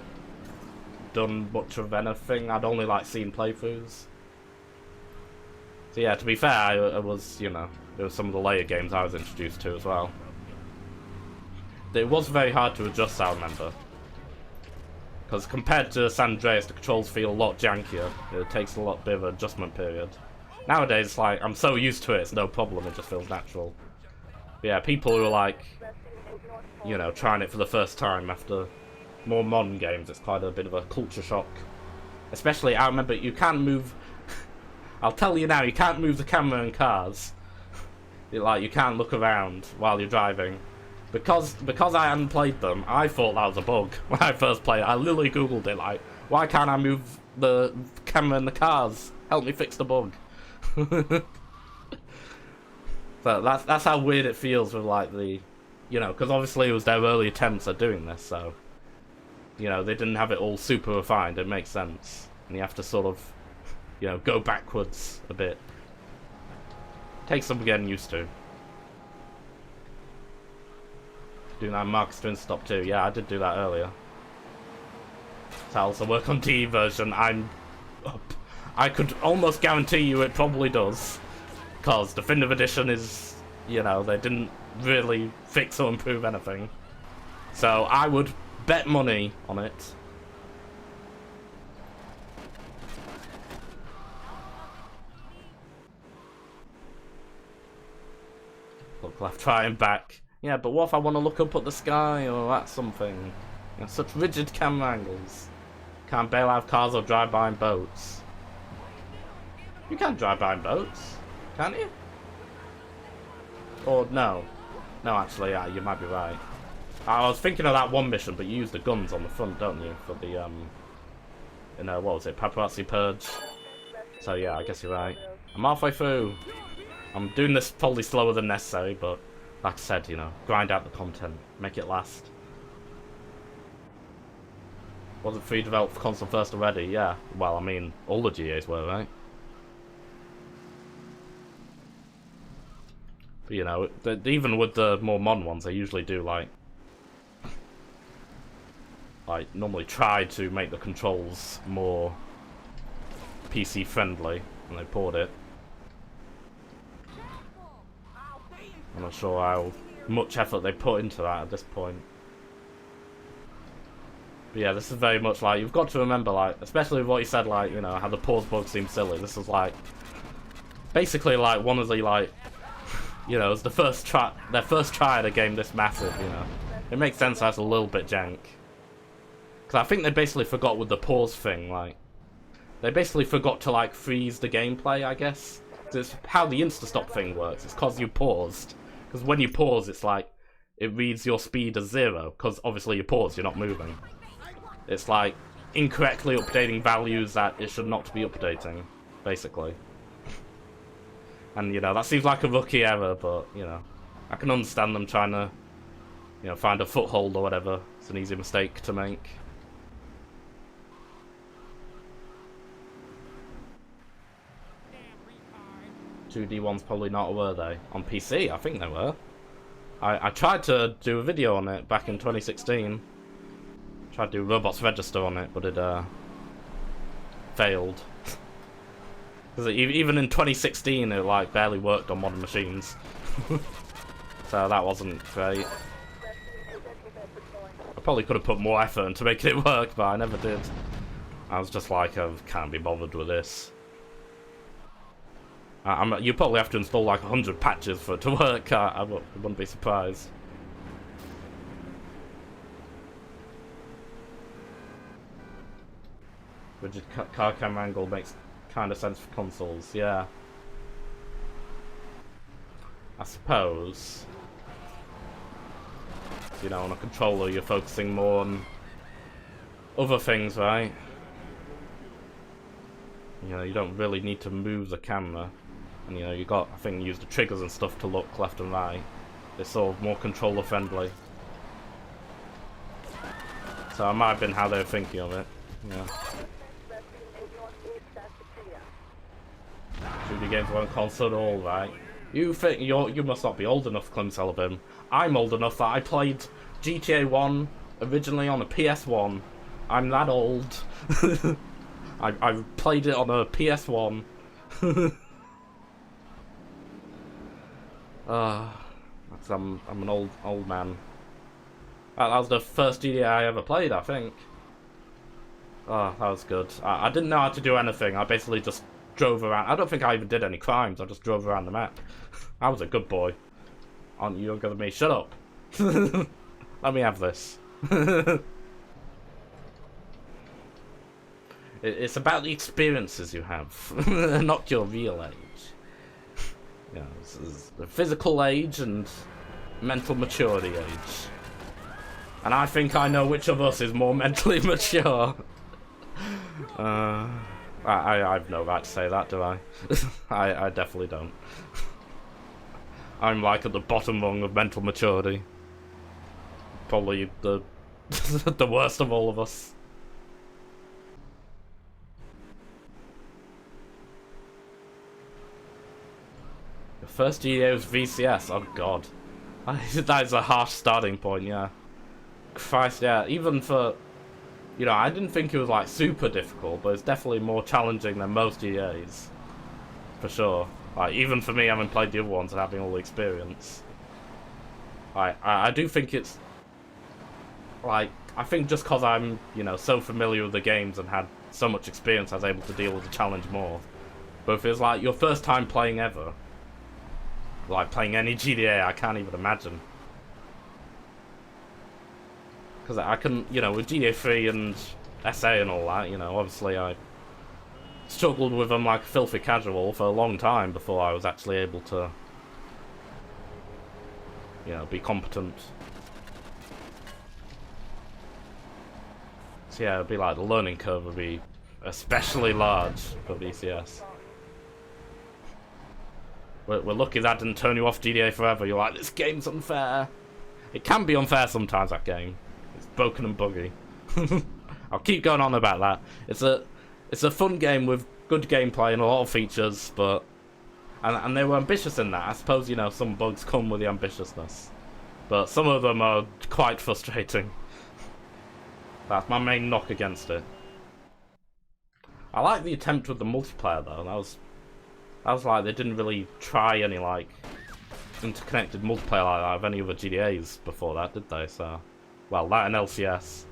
done much of anything. I'd only, like, seen playthroughs. So yeah, to be fair, it was, you know, it was some of the later games I was introduced to as well. It was very hard to adjust, I remember. Because compared to San Andreas, the controls feel a lot jankier. It takes a lot bit of an adjustment period. Nowadays, it's like, I'm so used to it, it's no problem, it just feels natural. But yeah, people who are like, you know, trying it for the first time after more modern games, it's quite a bit of a culture shock. Especially, I remember, you can't move... I'll tell you now, you can't move the camera in cars. Like, you can't look around while you're driving. Because I hadn't played them, I thought that was a bug when I first played it. I literally googled it, like, why can't I move the camera in the cars? Help me fix the bug. So that's how weird it feels with, like, the... You know, because obviously it was their early attempts at doing this, so... You know, they didn't have it all super refined, it makes sense. And you have to sort of you know, go backwards a bit. Takes some getting used to. Doing that Marcus Twin stop too. Yeah, I did do that earlier. So I also work on D version. I could almost guarantee you it probably does. Because Definitive Edition is, you know, they didn't really fix or improve anything. So I would bet money on it. Look left, try and back. Yeah, but what if I want to look up at the sky or at something? You know, such rigid camera angles. Can't bail out of cars or drive by in boats. You can't drive by in boats, can't you? Or no. No, actually, yeah, you might be right. I was thinking of that one mission, but you use the guns on the front, don't you? For the, you know, what was it? Paparazzi Purge? So yeah, I guess you're right. I'm halfway through. I'm doing this probably slower than necessary, but like I said, you know, grind out the content. Make it last. Wasn't free developed for console first already? Yeah. Well, I mean, all the GAs were, right? But, you know, even with the more modern ones, they usually do, like, normally try to make the controls more PC friendly when they port it. I'm not sure how much effort they put into that at this point. But yeah, this is very much like, you've got to remember, like, especially what you said, like, you know, how the pause bug seems silly. This is like, basically like one of the, like, you know, it's the first try, their first try at a game this massive, you know. It makes sense that's a little bit jank. Because I think they basically forgot with the pause thing, like, they basically forgot to, like, freeze the gameplay, I guess. It's how the insta-stop thing works. It's because you paused. Because when you pause, it's like, it reads your speed as 0. Because obviously you pause, you're not moving. It's like, incorrectly updating values that it should not be updating, basically. And, you know, that seems like a rookie error, but, you know, I can understand them trying to, you know, find a foothold or whatever. It's an easy mistake to make. Two D1s probably not, were they? On PC, I think they were. I tried to do a video on it back in 2016. Tried to do Robots Register on it, but it failed. Because even in 2016, it like barely worked on modern machines. So that wasn't great. I probably could have put more effort into making it work, but I never did. I was just like, I can't be bothered with this. You probably have to install like 100 patches for it to work. I wouldn't be surprised. Rigid car camera angle makes kind of sense for consoles, yeah. I suppose, you know, on a controller you're focusing more on other things, right? You know, you don't really need to move the camera. And, you know, you got, I think, use the triggers and stuff to look left and right. It's sort of more controller friendly. So it might have been how they were thinking of it. Yeah. 2D games on console, all right. You think you must not be old enough, Clem Sullivan. I'm old enough that I played GTA 1 originally on a PS1. I'm that old. I played it on a PS1. I'm an old man. That was the first GTA I ever played, I think. Oh, that was good. I didn't know how to do anything. I basically just drove around. I don't think I even did any crimes. I just drove around the map. I was a good boy. Aren't you younger than me? Shut up. Let me have this. It's about the experiences you have, not your real age. You know, this is the physical age and mental maturity age. And I think I know which of us is more mentally mature. I've no right to say that, do I? I definitely don't. I'm like at the bottom rung of mental maturity. Probably the the worst of all of us. First GTA was VCS. Oh god, that is a harsh starting point. Yeah, Christ, yeah. Even for, you know, I didn't think it was like super difficult, but it's definitely more challenging than most GTAs, for sure. Like even for me, having played the other ones and having all the experience, I do think it's like, I think just because I'm, you know, so familiar with the games and had so much experience, I was able to deal with the challenge more. But if it's like your first time playing ever, like playing any GTA, I can't even imagine. Because I can, you know, with GTA 3 and SA and all that, you know, obviously I struggled with them like a filthy casual for a long time before I was actually able to, you know, be competent. So yeah, it'd be like the learning curve would be especially large for VCS. We're lucky that didn't turn you off GTA Forever. You're like, this game's unfair. It can be unfair sometimes, that game. It's broken and buggy. I'll keep going on about that. It's a fun game with good gameplay and a lot of features, but and they were ambitious in that. I suppose, you know, some bugs come with the ambitiousness, but some of them are quite frustrating. That's my main knock against it. I like the attempt with the multiplayer though. That was like, they didn't really try any like interconnected multiplayer like that of any other GTAs before that, did they? So, well, that and LCS.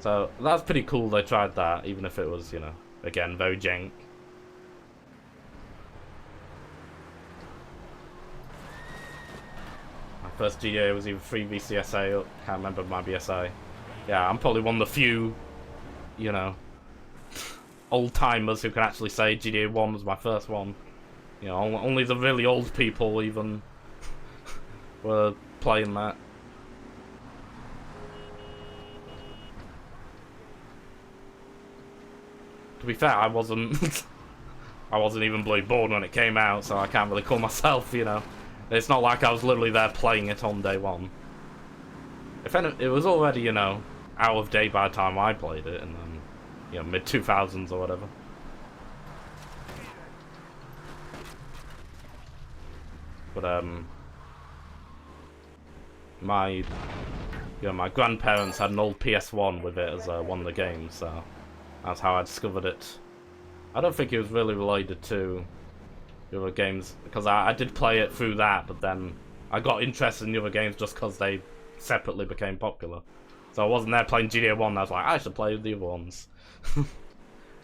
So that's pretty cool they tried that, even if it was, you know, again, very jank. My first GTA was either 3 VCSA, can't remember my BSA. Yeah, I'm probably one of the few, you know, old-timers who can actually say GTA 1 was my first one. You know, only the really old people even were playing that. To be fair, I wasn't even bloody born when it came out, so I can't really call myself, you know. It's not like I was literally there playing it on day one. If any, it was already, you know, out of date by the time I played it, and then, you know, mid-2000s or whatever. But my grandparents had an old PS1 with it as one of the games, so that's how I discovered it. I don't think it was really related to the other games, because I did play it through that, but then I got interested in the other games just because they separately became popular. So I wasn't there playing GTA 1, I was like, I should play the other ones.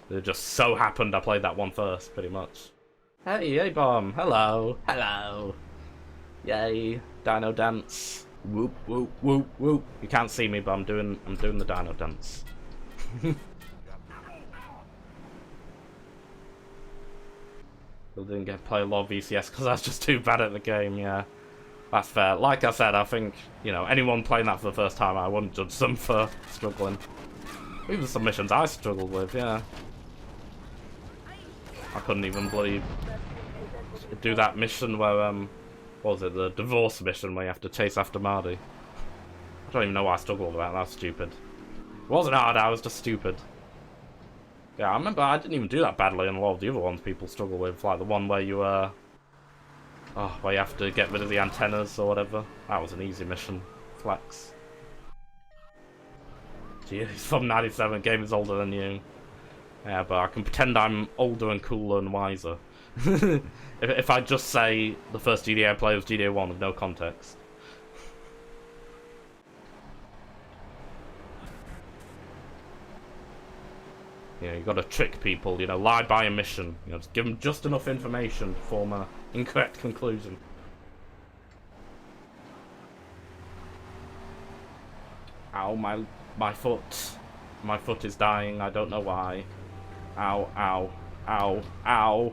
It just so happened I played that one first, pretty much. Hey, Bomb, hello, hello. Yay, Dino Dance. Whoop, whoop, whoop, whoop. You can't see me, but I'm doing the Dino Dance. Still didn't get to play a lot of VCS because I was just too bad at the game, yeah. That's fair. Like I said, I think, you know, anyone playing that for the first time, I wouldn't judge them for struggling. Even some missions I struggled with, yeah. I couldn't even bloody do that mission where, what was it, the divorce mission where you have to chase after Marty. I don't even know why I struggled with that, that's stupid. It wasn't hard, I was just stupid. Yeah, I remember I didn't even do that badly in a lot of the other ones people struggle with, like the one where you, where you have to get rid of the antennas or whatever. That was an easy mission. Flex. Gee, he's from 97, game is older than you. Yeah, but I can pretend I'm older and cooler and wiser. if I just say the first GTA I played was GTA 1 with no context. You know, you gotta trick people, you know, lie by a mission. You know, just give them just enough information to form an incorrect conclusion. Ow, my foot. My foot is dying, I don't know why. Ow, ow, ow, ow.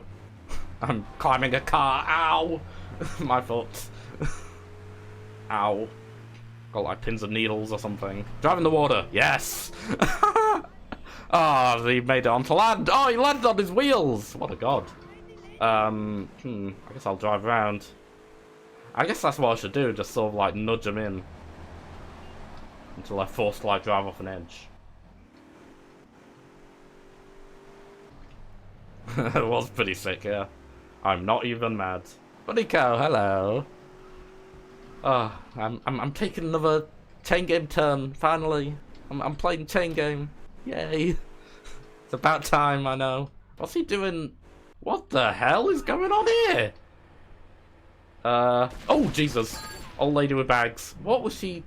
I'm climbing a car, ow! My foot. Ow. Got like pins and needles or something. Driving the water, yes! Oh, he made it onto land. Oh, he landed on his wheels. What a god. I guess I'll drive around. I guess that's what I should do. Just sort of like nudge him in until I forced to like drive off an edge. It was pretty sick, yeah. I'm not even mad. Bunnyco, hello. Oh, I'm taking another chain game turn, finally. I'm playing chain game. Yay. It's about time, I know. What's he doing? What the hell is going on here? Oh, Jesus. Old lady with bags. What was she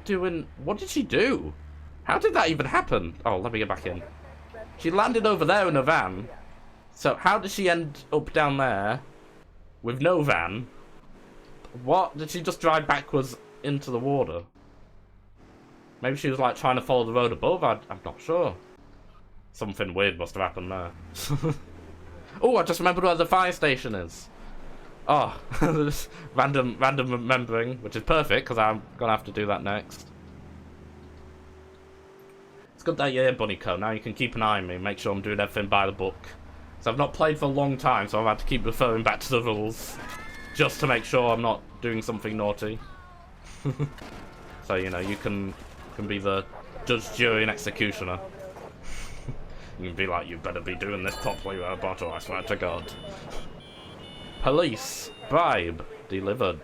doing? What did she do? How did that even happen? Oh, let me get back in. She landed over there in a van. So how did she end up down there with no van? What? Did she just drive backwards into the water? Maybe she was like trying to follow the road above? I'm not sure. Something weird must have happened there. Oh, I just remembered where the fire station is. Oh, this random remembering, which is perfect because I'm gonna have to do that next. It's good that you're here, Bunnyco. Now you can keep an eye on me, make sure I'm doing everything by the book. So I've not played for a long time, so I've had to keep referring back to the rules just to make sure I'm not doing something naughty. So you know, you can be the judge, jury, and executioner. You can be like, you better be doing this properly, Roboto, I swear to God. Police. Bribe. Delivered.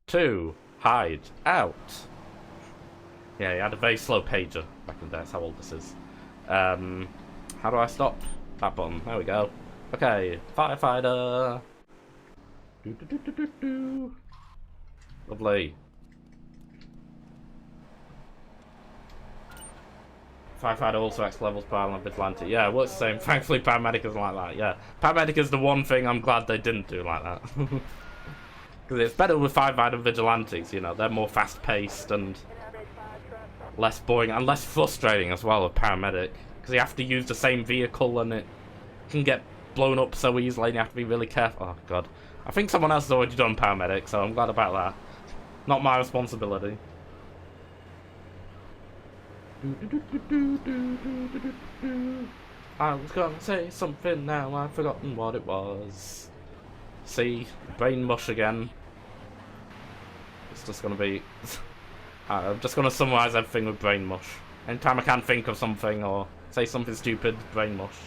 2. Hide. Out. Yeah, he had a very slow pager back in there. That's how old this is. How do I stop? That button. There we go. Okay. Firefighter. Lovely. Firefighter also X levels power and vigilante. Yeah, it works the same. Thankfully, paramedic isn't like that. Yeah, paramedic is the one thing I'm glad they didn't do like that. Because it's better with firefighter and vigilantes. You know, they're more fast-paced and less boring and less frustrating as well with paramedic. Because you have to use the same vehicle and it can get blown up so easily and you have to be really careful. Oh God, I think someone else has already done paramedic, so I'm glad about that. Not my responsibility. I was gonna say something, now I've forgotten what it was. See, brain mush again. It's just gonna be... I'm just gonna summarise everything with brain mush. Anytime I can't think of something or say something stupid, brain mush.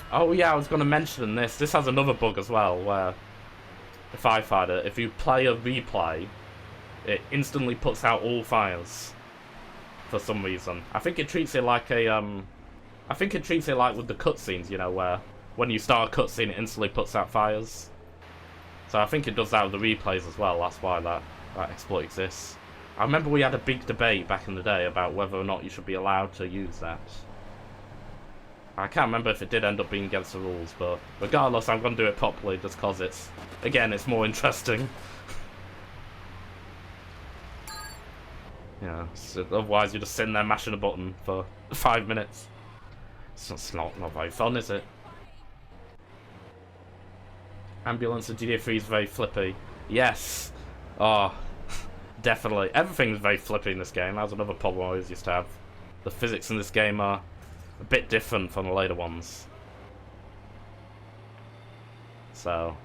Oh yeah, I was gonna mention this. This has another bug as well, where the firefighter, if you play a replay, it instantly puts out all fires for some reason. I think it treats it like a I think it treats it like with the cutscenes, you know, where when you start a cutscene it instantly puts out fires. So I think it does that with the replays as well. That's why that exploit exists. I remember we had a big debate back in the day about whether or not you should be allowed to use that. I can't remember if it did end up being against the rules, but regardless, I'm going to do it properly just because it's, again, it's more interesting. Yeah, so otherwise you're just sitting there mashing a button for 5 minutes. It's not very fun, is it? Ambulance in GTA 3 is very flippy. Yes! Oh, definitely. Everything's very flippy in this game. That was another problem I always used to have. The physics in this game are a bit different from the later ones. So,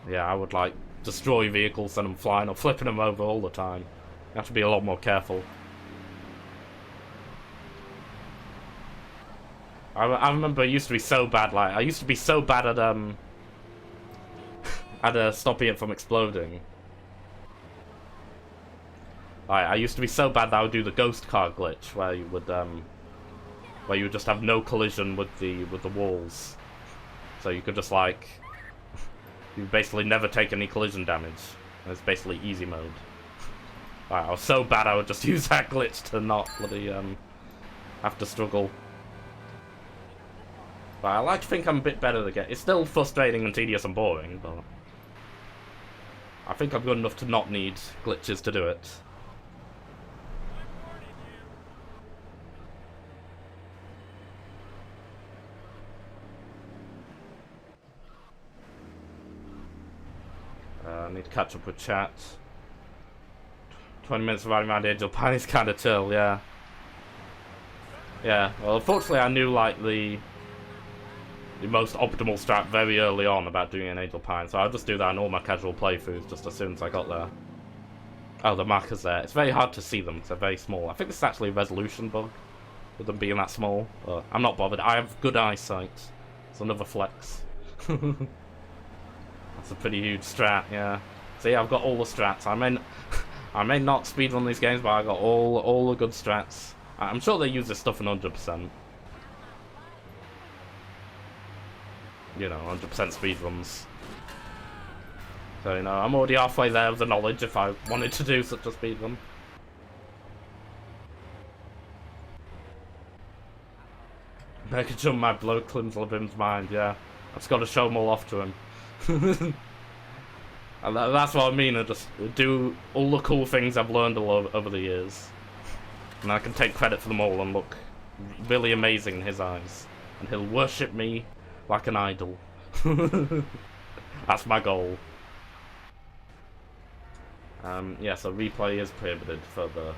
yeah, I would like destroy vehicles, send them flying or flipping them over all the time. You have to be a lot more careful. I remember it used to be so bad, like, I used to be so bad at stopping it from exploding. I used to be so bad that I would do the ghost car glitch, where you would just have no collision with the walls, so you could just like you basically never take any collision damage. It's basically easy mode. I was so bad I would just use that glitch to not bloody have to struggle. But I like to think I'm a bit better at the game. It's still frustrating and tedious and boring, but I think I'm good enough to not need glitches to do it. I need to catch up with chat. 20 minutes of riding around Angel Pine is kind of chill, yeah. Yeah, well, unfortunately I knew, like, the most optimal strat very early on about doing an Angel Pine, so I'll just do that in all my casual playthroughs just as soon as I got there. Oh, the marker's there. It's very hard to see them because they're very small. I think this is actually a resolution bug. with them being that small. But I'm not bothered. I have good eyesight. It's another flex. That's a pretty huge strat, yeah. See, I've got all the strats. I may not speedrun these games, but I got all the good strats. I'm sure they use this stuff in 100%. You know, 100% speedruns. So, you know, I'm already halfway there with the knowledge if I wanted to do such a speedrun. Make a jump my blow Klimslebim's mind, yeah. I've just got to show them all off to him. And that's what I mean, I just do all the cool things I've learned over the years. And I can take credit for them all and look really amazing in his eyes. And he'll worship me like an idol. That's my goal. Yeah, so replay is prohibited for the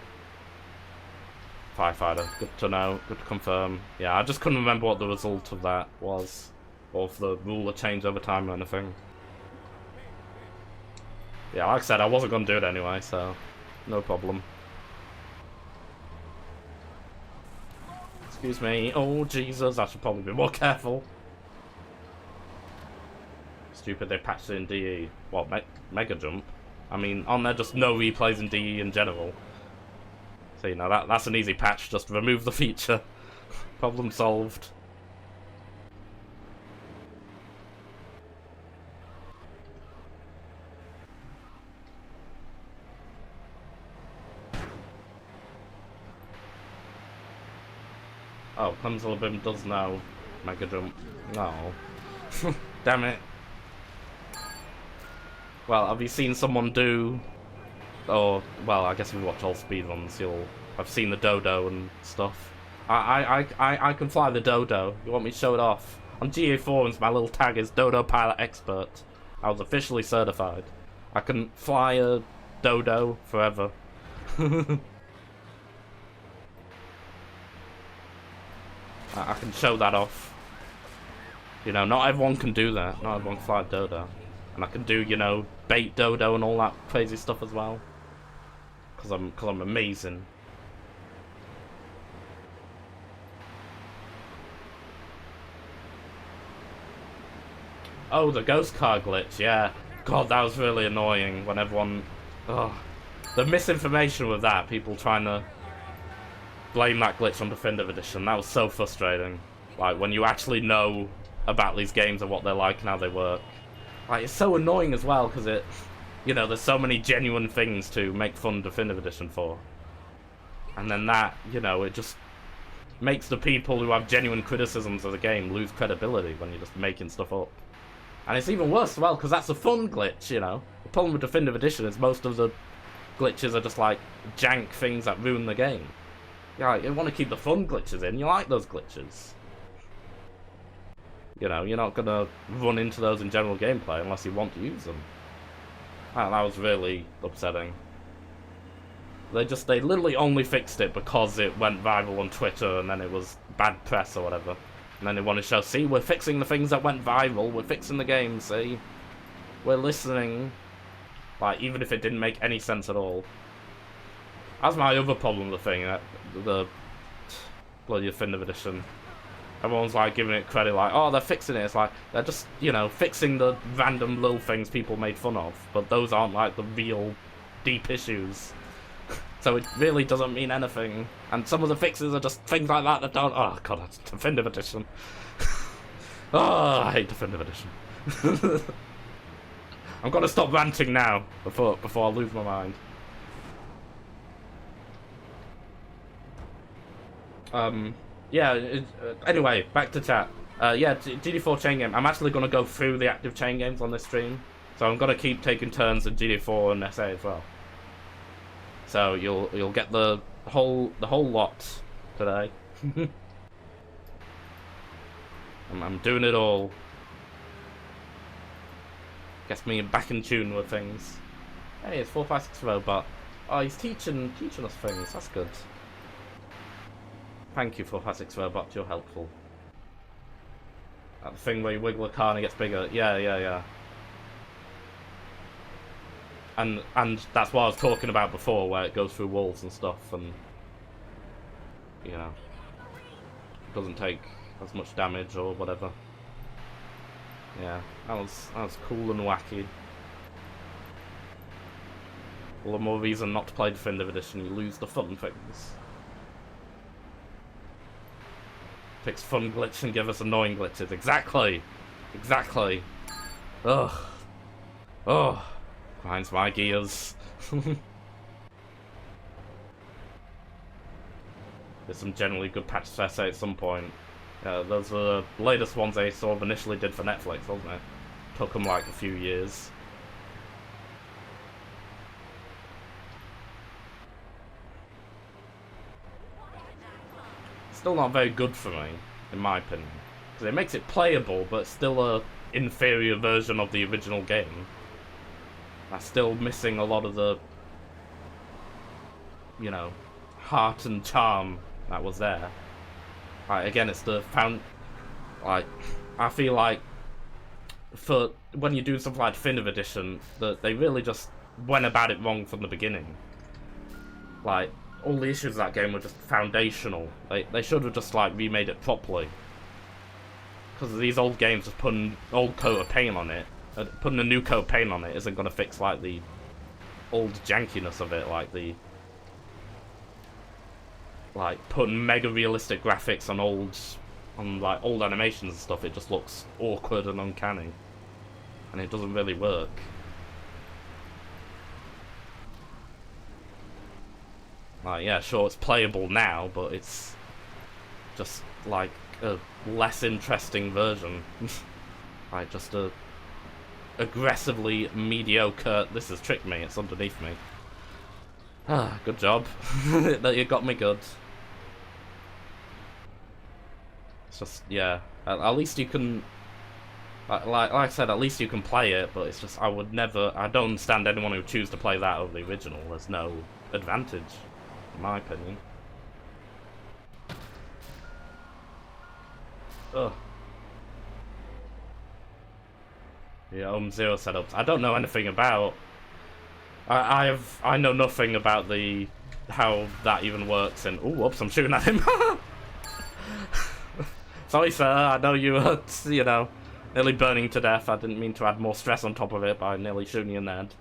firefighter. Good to know, good to confirm. Yeah, I just couldn't remember what the result of that was. Or if the rule had changed over time or anything. Yeah, like I said, I wasn't going to do it anyway, so no problem. Excuse me. Oh, Jesus, I should probably be more careful. Stupid, they patched it in DE. What, Mega Jump? I mean, aren't there just no replays in DE in general? So, you know, that's an easy patch. Just remove the feature. Problem solved. Oh, Klimslebim does know Mega Jump. No. Damn it. Well, have you seen someone do... Or, well, I guess if you watch all speedruns, you'll have seen the dodo and stuff. I can fly the dodo. You want me to show it off? On GA forums, my little tag is Dodo Pilot Expert. I was officially certified. I can fly a dodo forever. I can show that off. You know, not everyone can do that. Not everyone can fly a dodo. And I can do, you know, bait dodo and all that crazy stuff as well. Cause I'm amazing. Oh, the ghost car glitch, yeah. God, that was really annoying when everyone... Ugh. The misinformation with that, people trying to blame that glitch on Definitive Edition, that was so frustrating. Like, when you actually know about these games and what they're like and how they work. Like, it's so annoying as well, because it... You know, there's so many genuine things to make fun Definitive Edition for. And then that, you know, it just makes the people who have genuine criticisms of the game lose credibility when you're just making stuff up. And it's even worse as well, because that's a fun glitch, you know. The problem with Definitive Edition is most of the glitches are just like jank things that ruin the game. Yeah, you want to keep the fun glitches in, you like those glitches. You know, you're not going to run into those in general gameplay unless you want to use them. That was really upsetting. They literally only fixed it because it went viral on Twitter and then it was bad press or whatever. And then they want to show, see, we're fixing the things that went viral, we're fixing the game, see? We're listening. Like, even if it didn't make any sense at all. That's my other problem with the thing, the bloody Definitive Edition. Everyone's like giving it credit, like, oh, they're fixing it. It's like, they're just, you know, fixing the random little things people made fun of. But those aren't like the real deep issues. So it really doesn't mean anything. And some of the fixes are just things like that don't... Oh, God, that's Definitive Edition. Oh, I hate Definitive Edition. I'm gonna stop ranting now before I lose my mind. Yeah, anyway, back to chat. Yeah, GD4 chain game. I'm actually gonna go through the active chain games on this stream. So I'm gonna keep taking turns at GD4 and SA as well. So you'll get the whole lot today. I'm doing it all. Gets me back in tune with things. Hey, it's 456 Robot. Oh, he's teaching us things. That's good. Thank you, 456 Robot. You're helpful. That thing where you wiggle a car and it gets bigger. Yeah. And that's what I was talking about before, where it goes through walls and stuff, and you know. doesn't take as much damage or whatever. Yeah, that was cool and wacky. All the more reason not to play Definitive Edition, you lose the fun things. Fix fun glitch and give us annoying glitches. Exactly! Exactly! Ugh. Ugh. Grinds my gears. There's some generally good patches for SA at some point. Those were the latest ones they sort of initially did for Netflix, wasn't it? Took them like a few years. Still not very good for me, in my opinion. Because it makes it playable, but still a inferior version of the original game. That's still missing a lot of the, you know, heart and charm that was there. Like, again, it's the like, I feel like for when you do something like Definitive Edition, that they really just went about it wrong from the beginning. Like, all the issues of that game were just foundational. They should have just like remade it properly. Because these old games, just putting an old coat of paint on it, putting a new coat of paint on it isn't gonna fix like the old jankiness of it, like the putting mega realistic graphics on old animations and stuff. It just looks awkward and uncanny, and it doesn't really work. Like, yeah, sure, it's playable now, but it's just like a less interesting version. Like, just a aggressively mediocre. This has tricked me. It's underneath me. Ah, good job. That you got me good. It's just, yeah. At least you can. Like I said, at least you can play it, but it's just I don't understand anyone who would choose to play that over the original. There's no advantage, in my opinion. Ugh. Yeah, Zero setups. I don't know anything about. I know nothing about how that even works. And oh, whoops! I'm shooting at him. Sorry, sir. I know you were, you know, nearly burning to death. I didn't mean to add more stress on top of it by nearly shooting you in the head.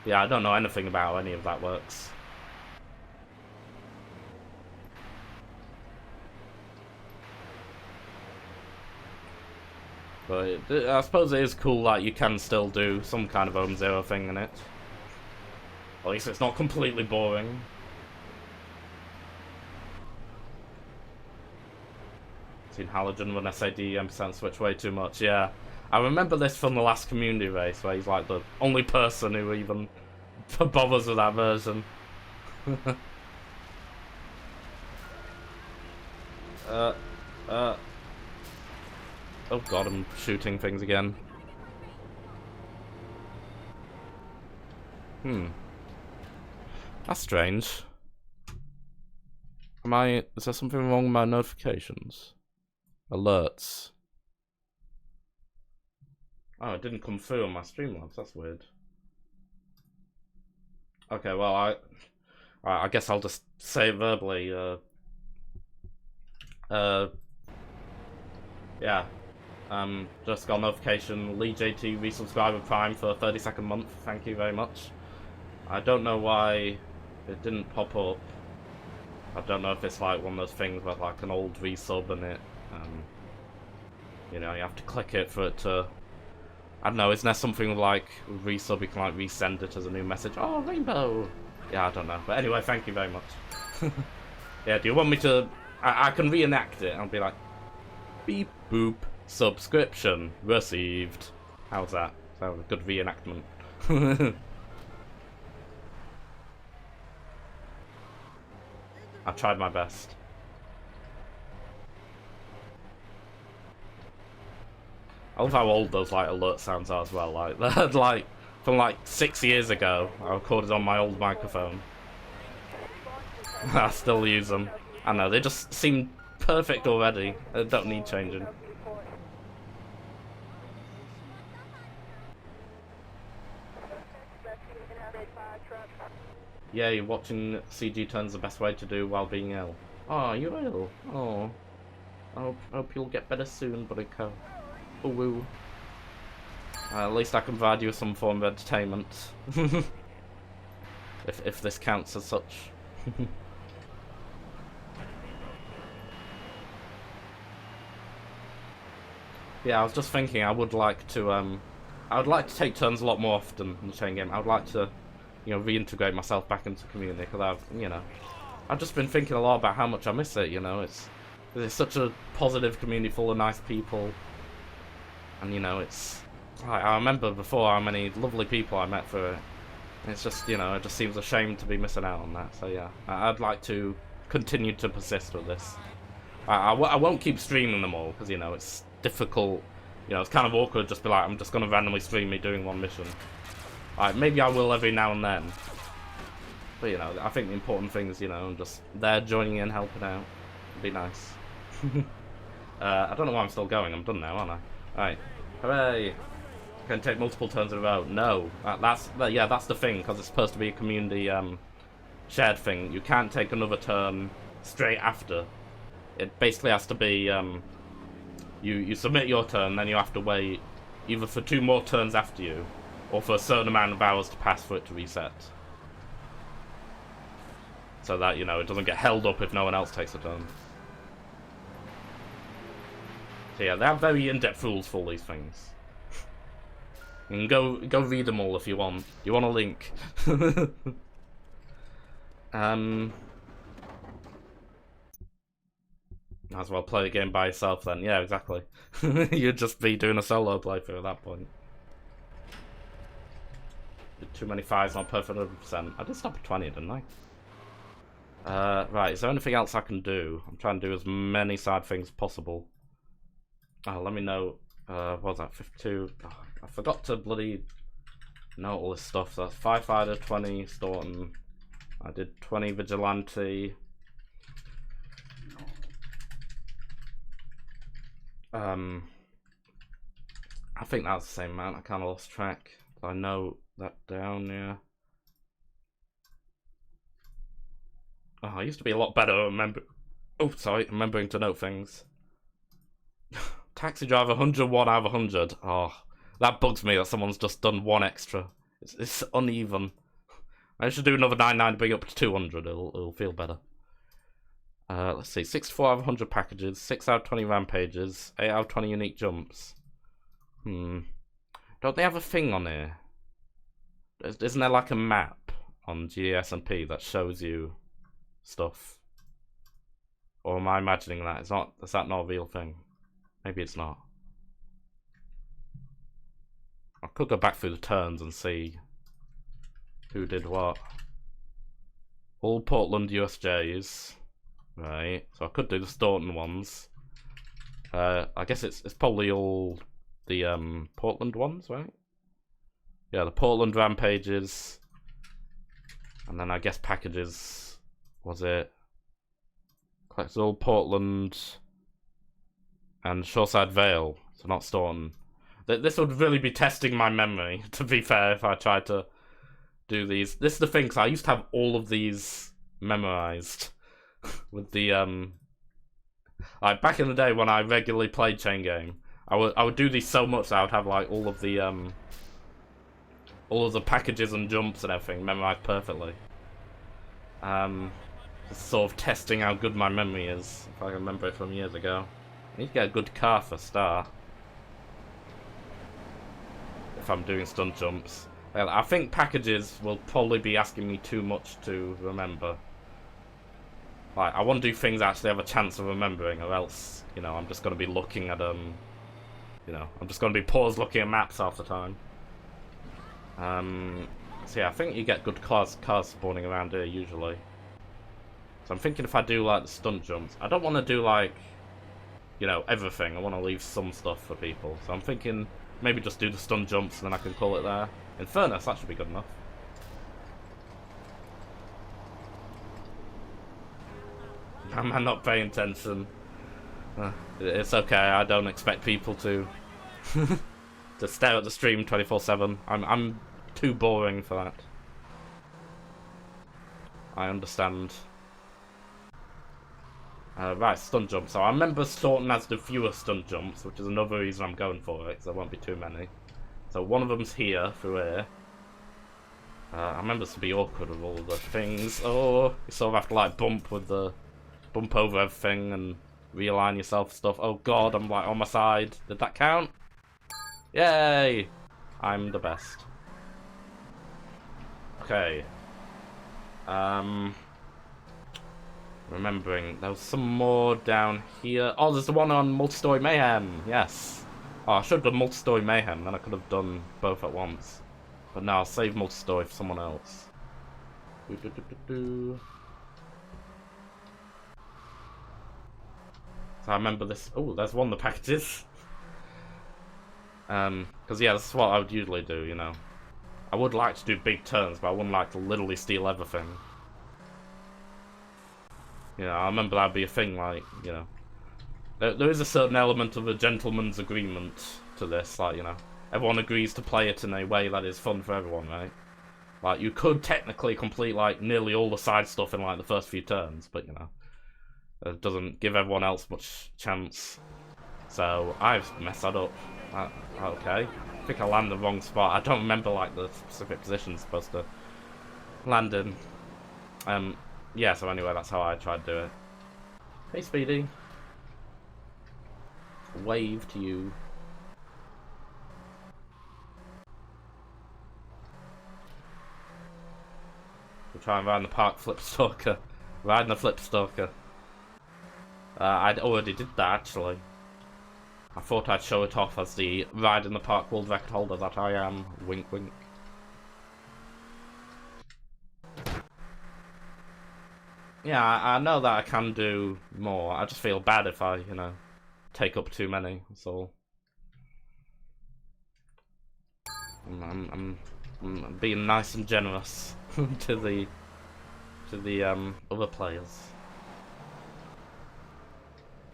Yeah, I don't know anything about how any of that works. But I suppose it is cool that you can still do some kind of Zero thing in it. At least it's not completely boring. Seen Halogen run SAD M% switch way too much, yeah. I remember this from the last community race, where he's like the only person who even bothers with that version. Oh god, I'm shooting things again. That's strange. Is there something wrong with my notifications? Alerts. Oh, it didn't come through on my Streamlabs, that's weird. Okay, well, I guess I'll just say verbally, yeah. Just got a notification, Lee JT resubscriber Prime for a 30-second month. Thank you very much. I don't know why it didn't pop up. I don't know if it's like one of those things with like an old resub in it. You know, you have to click it for it to. I don't know. Isn't there something like resub? You can like resend it as a new message. Oh, Rainbow. Yeah, I don't know. But anyway, thank you very much. Yeah. Do you want me to? I can reenact it. I'll be like, beep boop. Subscription received. How's that? That was a good reenactment. I tried my best. I love how old those like alert sounds are as well. Like they're like from like 6 years ago. I recorded on my old microphone. I still use them. I know they just seem perfect already. They don't need changing. Yeah, watching CG turns the best way to do while being ill. Oh, you will? Oh. I hope you'll get better soon, Buddyco. Ooh woo. At least I can provide you with some form of entertainment. if this counts as such. Yeah, I was just thinking I would like to take turns a lot more often in the chain game. I would like to, you know, reintegrate myself back into the community, because I've just been thinking a lot about how much I miss it, you know. It's such a positive community full of nice people. And, you know, I remember before how many lovely people I met for it. It's just, you know, it just seems a shame to be missing out on that. So, yeah, I'd like to continue to persist with this. I won't keep streaming them all, because, you know, it's difficult. You know, it's kind of awkward just be like, I'm just going to randomly stream me doing one mission. Maybe I will every now and then. But, you know, I think the important thing is, you know, I'm just there joining in, helping out. It'd be nice. I don't know why I'm still going. I'm done now, aren't I? Alright. Hooray! Can take multiple turns in a row. No. That's the thing, because it's supposed to be a community shared thing. You can't take another turn straight after. It basically has to be you submit your turn, then you have to wait either for 2 more turns after you, or for a certain amount of hours to pass for it to reset. So that, you know, it doesn't get held up if no one else takes a turn. So yeah, they have very in-depth rules for all these things. You can go read them all if you want. You want a link. Might as well play the game by yourself then. Yeah, exactly. You'd just be doing a solo playthrough at that point. Too many 5s, not perfect 100%. I did stop at 20, didn't I? Right, is there anything else I can do? I'm trying to do as many side things as possible. Oh, let me know. What was that? 52? Oh, I forgot to bloody note all this stuff. So that's 5 Fighter, 20 Staunton. I did 20 Vigilante. I think that's the same amount. I kind of lost track. I know that down, yeah. Oh, I used to be a lot better at remembering to note things. Taxi driver 101 out of 100. Oh, that bugs me that someone's just done 1 extra. It's uneven. I should do another 99 to bring up to 200. It'll feel better. Let's see, 64 out of 100 packages, 6 out of 20 rampages, 8 out of 20 unique jumps. Don't they have a thing on here? Isn't there like a map on GSMP that shows you stuff? Or am I imagining that? Is that not a real thing? Maybe it's not. I could go back through the turns and see who did what. All Portland USJs. Right, so I could do the Staunton ones. I guess it's probably all the Portland ones, right? Yeah, the Portland rampages. And then I guess packages, was it? Collects all Portland and Shoreside Vale, so not Staunton. This would really be testing my memory, to be fair, if I tried to do these. This is the thing, because I used to have all of these memorized. With the like back in the day when I regularly played Chain Game, I would do these so much that I would have like all of the packages and jumps and everything memorized perfectly. Just sort of testing how good my memory is, if I can remember it from years ago. I need to get a good car for a start. If I'm doing stunt jumps. Well, I think packages will probably be asking me too much to remember. Like, I want to do things I actually have a chance of remembering, or else, you know, I'm just going to be looking at, you know, I'm just going to be paused looking at maps half the time. So yeah, I think you get good cars spawning around here, usually. So I'm thinking if I do, like, the stunt jumps, I don't want to do, like, you know, everything. I want to leave some stuff for people. So I'm thinking maybe just do the stunt jumps and then I can call it there. In fairness, that should be good enough. I'm not paying attention. It's okay. I don't expect people to to stare at the stream 24/7. I'm too boring for that. I understand. Right, stunt jump. So I remember Staunton has the fewer stunt jumps, which is another reason I'm going for it, because there won't be too many. So one of them's here, through here. I remember this to be awkward with all the things. Oh, you sort of have to like bump over everything and realign yourself stuff. Oh god, I'm like on my side. Did that count? Yay! I'm the best. Okay. Remembering, there was some more down here. Oh, there's the one on Multi-Story Mayhem. Yes. Oh, I should have done Multi-Story Mayhem, then I could have done both at once. But no, I'll save Multi-Story for someone else. So I remember this. Oh, there's one of the packages. Because yeah, this is what I would usually do, you know. I would like to do big turns, but I wouldn't like to literally steal everything. You know, I remember that'd be a thing, like, you know. There is a certain element of a gentleman's agreement to this, like, you know. Everyone agrees to play it in a way that is fun for everyone, right? Like, you could technically complete, like, nearly all the side stuff in, like, the first few turns, but, you know. It doesn't give everyone else much chance. So, I've messed that up. Okay. I think I landed the wrong spot. I don't remember, like, the specific position it's supposed to land in. Yeah, so anyway, that's how I tried to do it. Hey, Speedy. Wave to you. We'll try and ride in the park Flip Stalker. Riding the Flip Stalker. I already did that, actually. I thought I'd show it off as the Ride in the Park world record holder that I am. Wink, wink. Yeah, I know that I can do more. I just feel bad if I, you know, take up too many. That's all. I'm being nice and generous to the other players.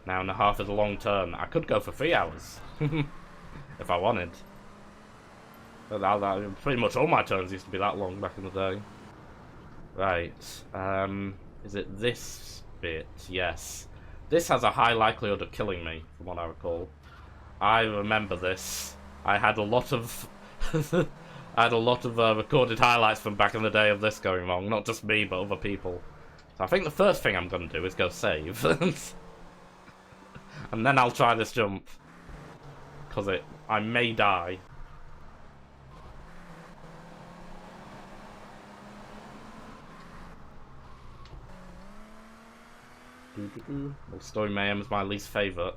Now and a half is a long turn. I could go for 3 hours if I wanted. But that, pretty much all my turns used to be that long back in the day. Right. Is it this bit? Yes. This has a high likelihood of killing me, from what I recall. I remember this. I had a lot of recorded highlights from back in the day of this going wrong. Not just me, but other people. So I think the first thing I'm going to do is go save. And then I'll try this jump. Because I may die. Story Mayhem is my least favourite.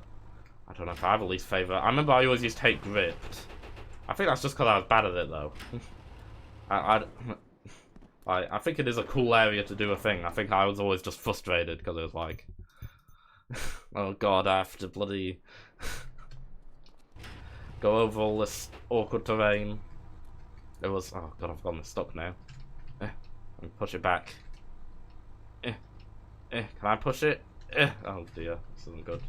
I don't know if I have a least favourite. I remember I always used to hate Gripped. I think that's just because I was bad at it, though. I think it is a cool area to do a thing. I think I was always just frustrated because it was like... oh god, I have to bloody... go over all this awkward terrain. It was... oh god, I've gotten stuck now. Let me push it back. Can I push it? Oh dear, this isn't good.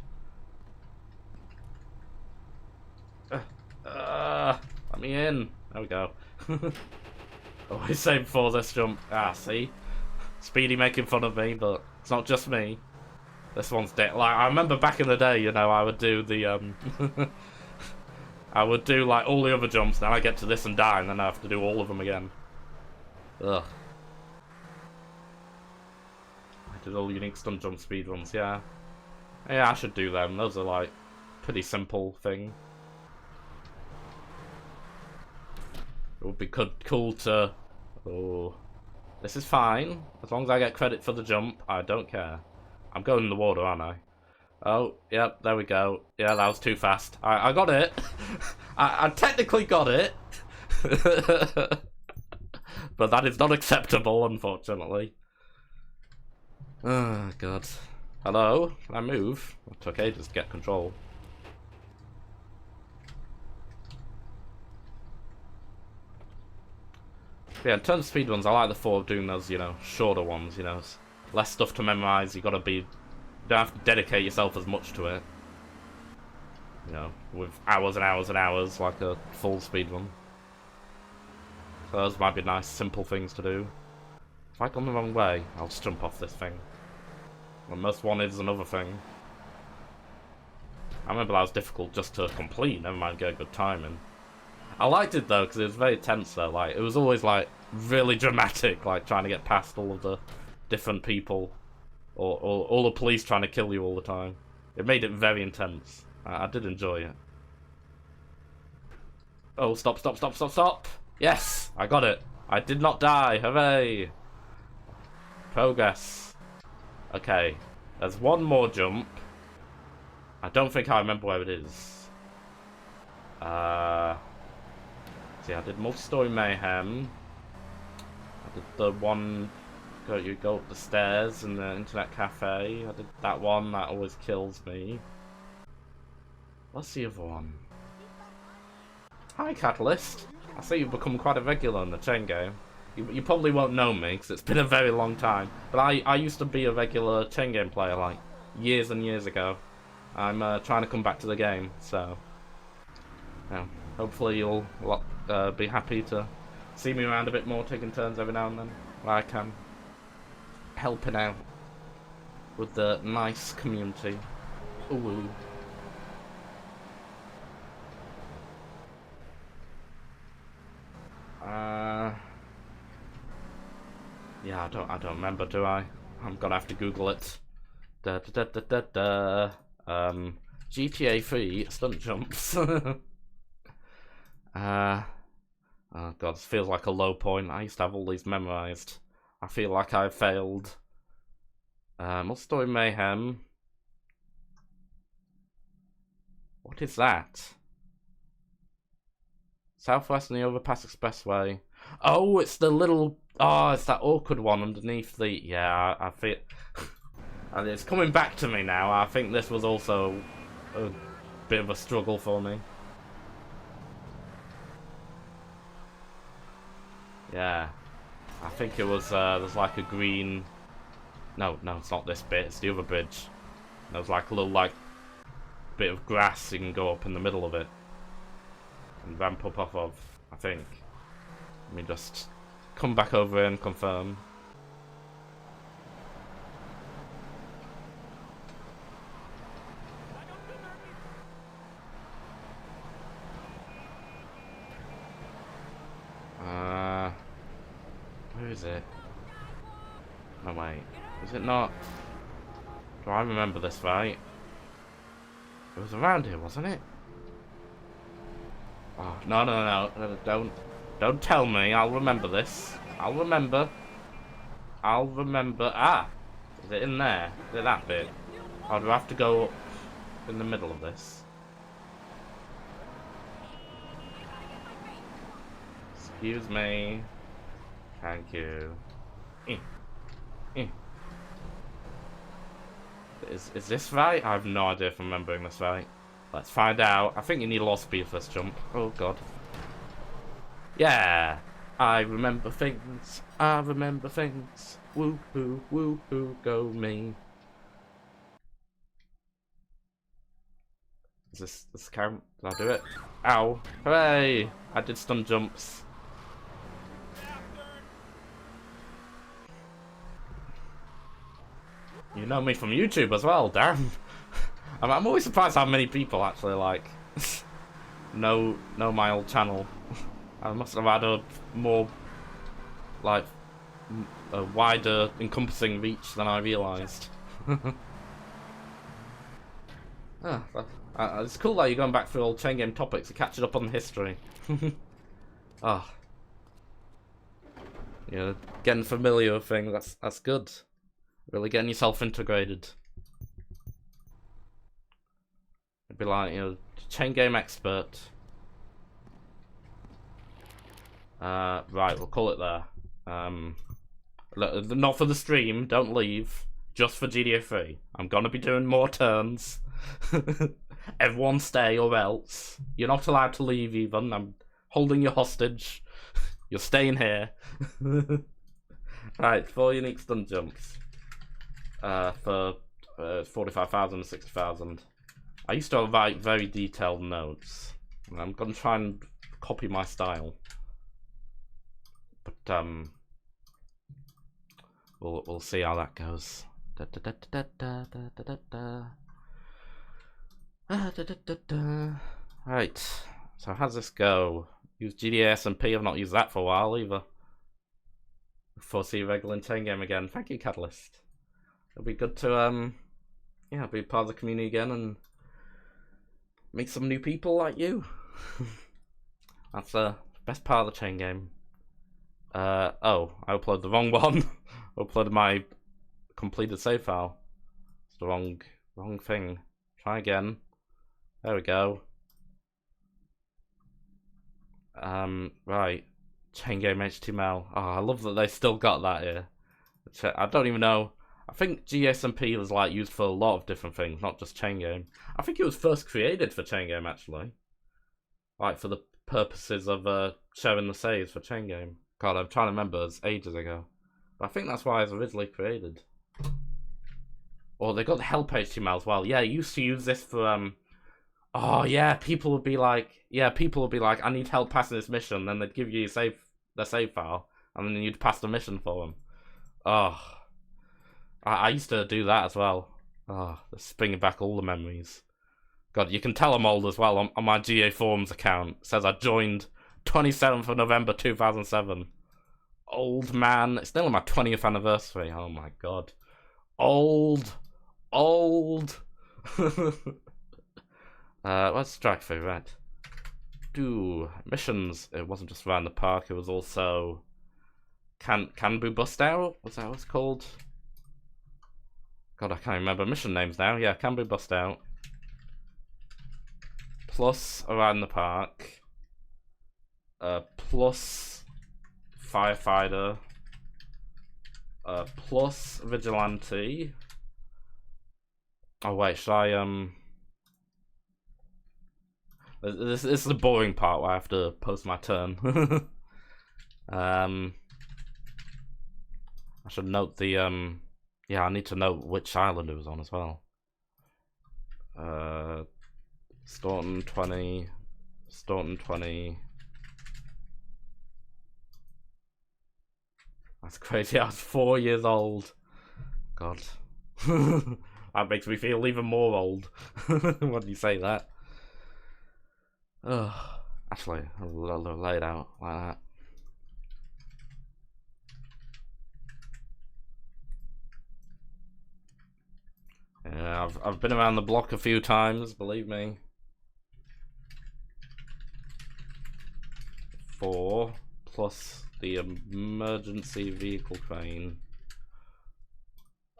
Let me in. There we go. Always say before this jump. Ah, see? Speedy making fun of me, but it's not just me. This one's dead. Like, I remember back in the day, you know, I would do the, I would do, like, all the other jumps, then I get to this and die, and then I have to do all of them again. Ugh. I did all unique stunt jump speedruns, yeah. Yeah, I should do them. Those are, like, pretty simple thing. It would be cool to... oh. This is fine. As long as I get credit for the jump, I don't care. I'm going in the water, aren't I? Oh, yep, there we go. Yeah, that was too fast. I got it. I technically got it. But that is not acceptable, unfortunately. Oh, God. Hello? Can I move? It took ages to get control. Yeah, in terms of speedruns, I like the thought of doing those, you know, shorter ones, you know. Less stuff to memorize, you gotta be... you don't have to dedicate yourself as much to it. You know, with hours and hours and hours, like a full speedrun. So those might be nice, simple things to do. If I go the wrong way, I'll just jump off this thing. And Most Wanted is another thing. I remember that was difficult just to complete, never mind get a good time in. I liked it though, because it was very tense though, like, it was always like, really dramatic, like trying to get past all of the different people. Or all the police trying to kill you all the time. It made it very intense. I did enjoy it. Oh, stop, stop, stop, stop, stop! Yes! I got it! I did not die! Hooray! Progress. Okay. There's one more jump. I don't think I remember where it is. See, I did Multi-Story Mayhem. I did the one... You go up the stairs in the internet cafe. I did that one, that always kills me. What's the other one? Hi, Catalyst. I see you've become quite a regular in the chain game. You probably won't know me, because it's been a very long time. But I used to be a regular chain game player, like, years and years ago. I'm trying to come back to the game, so... Yeah, hopefully you'll be happy to see me around a bit more, taking turns every now and then, where I can. Helping out with the nice community. Ooh. Yeah, I don't remember, do I? I'm gonna have to Google it. GTA 3 stunt jumps. Oh god, this feels like a low point. I used to have all these memorized. I feel like I failed. Multi-Story Mayhem. What is that? Southwest and the Overpass Expressway. Oh, it's the little... Oh, it's that awkward one underneath the... Yeah, I feel... And it's coming back to me now. I think this was also a bit of a struggle for me. Yeah. I think it was, there's like a green... No, it's not this bit, it's the other bridge. There's like a little, like, bit of grass you can go up in the middle of it. And ramp up off of, I think. Let me just come back over and confirm. Where is it? Oh wait, is it not? Do I remember this right? It was around here, wasn't it? Oh, no, don't tell me. I'll remember this. I'll remember. Ah, is it in there? Is it that bit? Or do I have to go up in the middle of this? Excuse me. Thank you. Is this right? I have no idea if I'm remembering this right. Let's find out. I think you need a lot of speed for this jump. Oh god. Yeah! I remember things. I remember things. Woohoo, woohoo, go me. Is this count? Did I do it? Ow. Hooray! I did stun jumps. You know me from YouTube as well, damn. I'm always surprised how many people actually like know my old channel. I must have had a more like a wider encompassing reach than I realised. It's cool that you're going back through old chain game topics to catch it up on the history. Ah, yeah, getting familiar with things. That's good. Really getting yourself integrated. It'd be like, you know, chain game expert. Right, we'll call it there. Not for the stream, don't leave. Just for GTA 3. I'm gonna be doing more turns. Everyone stay or else. You're not allowed to leave even. I'm holding you hostage. You're staying here. Right, 4 unique stun jumps. For 45,000 and 60,000. I used to write very detailed notes. I'm gonna try and copy my style. But we'll see how that goes. Right, so how's this go? Use GDA SMP, I've not used that for a while either. Foresee regular in 10 game again. Thank you, Catalyst. It'll be good to yeah, be part of the community again and meet some new people like you. That's the best part of the chain game. Oh, I uploaded the wrong one. I uploaded my completed save file. It's the wrong thing. Try again. There we go. Right. Chain game HTML. Oh, I love that they still got that here. I don't even know. I think GSMP was like used for a lot of different things, not just chain game. I think it was first created for chain game actually. Like for the purposes of sharing the saves for chain game. God, I'm trying to remember, it's ages ago. But I think that's why it was originally created. Or they got the help HTML as well. Yeah, I used to use this for oh yeah, people would be like, I need help passing this mission. Then they'd give you their save file, and then you'd pass the mission for them. Oh, I used to do that as well. Oh, it's bringing back all the memories. God, you can tell I'm old as well on my GA Forums account. It says I joined 27th of November 2007. Old man, it's nearly my 20th anniversary. Oh my god, old. Let's strike through, right. Do missions. It wasn't just around the park, it was also Kanbu Bust Out? Was that what it's called? God, I can't remember mission names now. Yeah, Kanbu Bust Out. Plus around the park. Plus Firefighter. Plus Vigilante. Oh wait, should I This is the boring part where I have to post my turn. I should note the yeah, I need to note which island it was on as well. Staunton 20. That's crazy. I was 4 years old. God. That makes me feel even more old when you say that. Actually, I'll lay it out like that. Yeah, I've been around the block a few times, believe me. 4 plus the emergency vehicle train.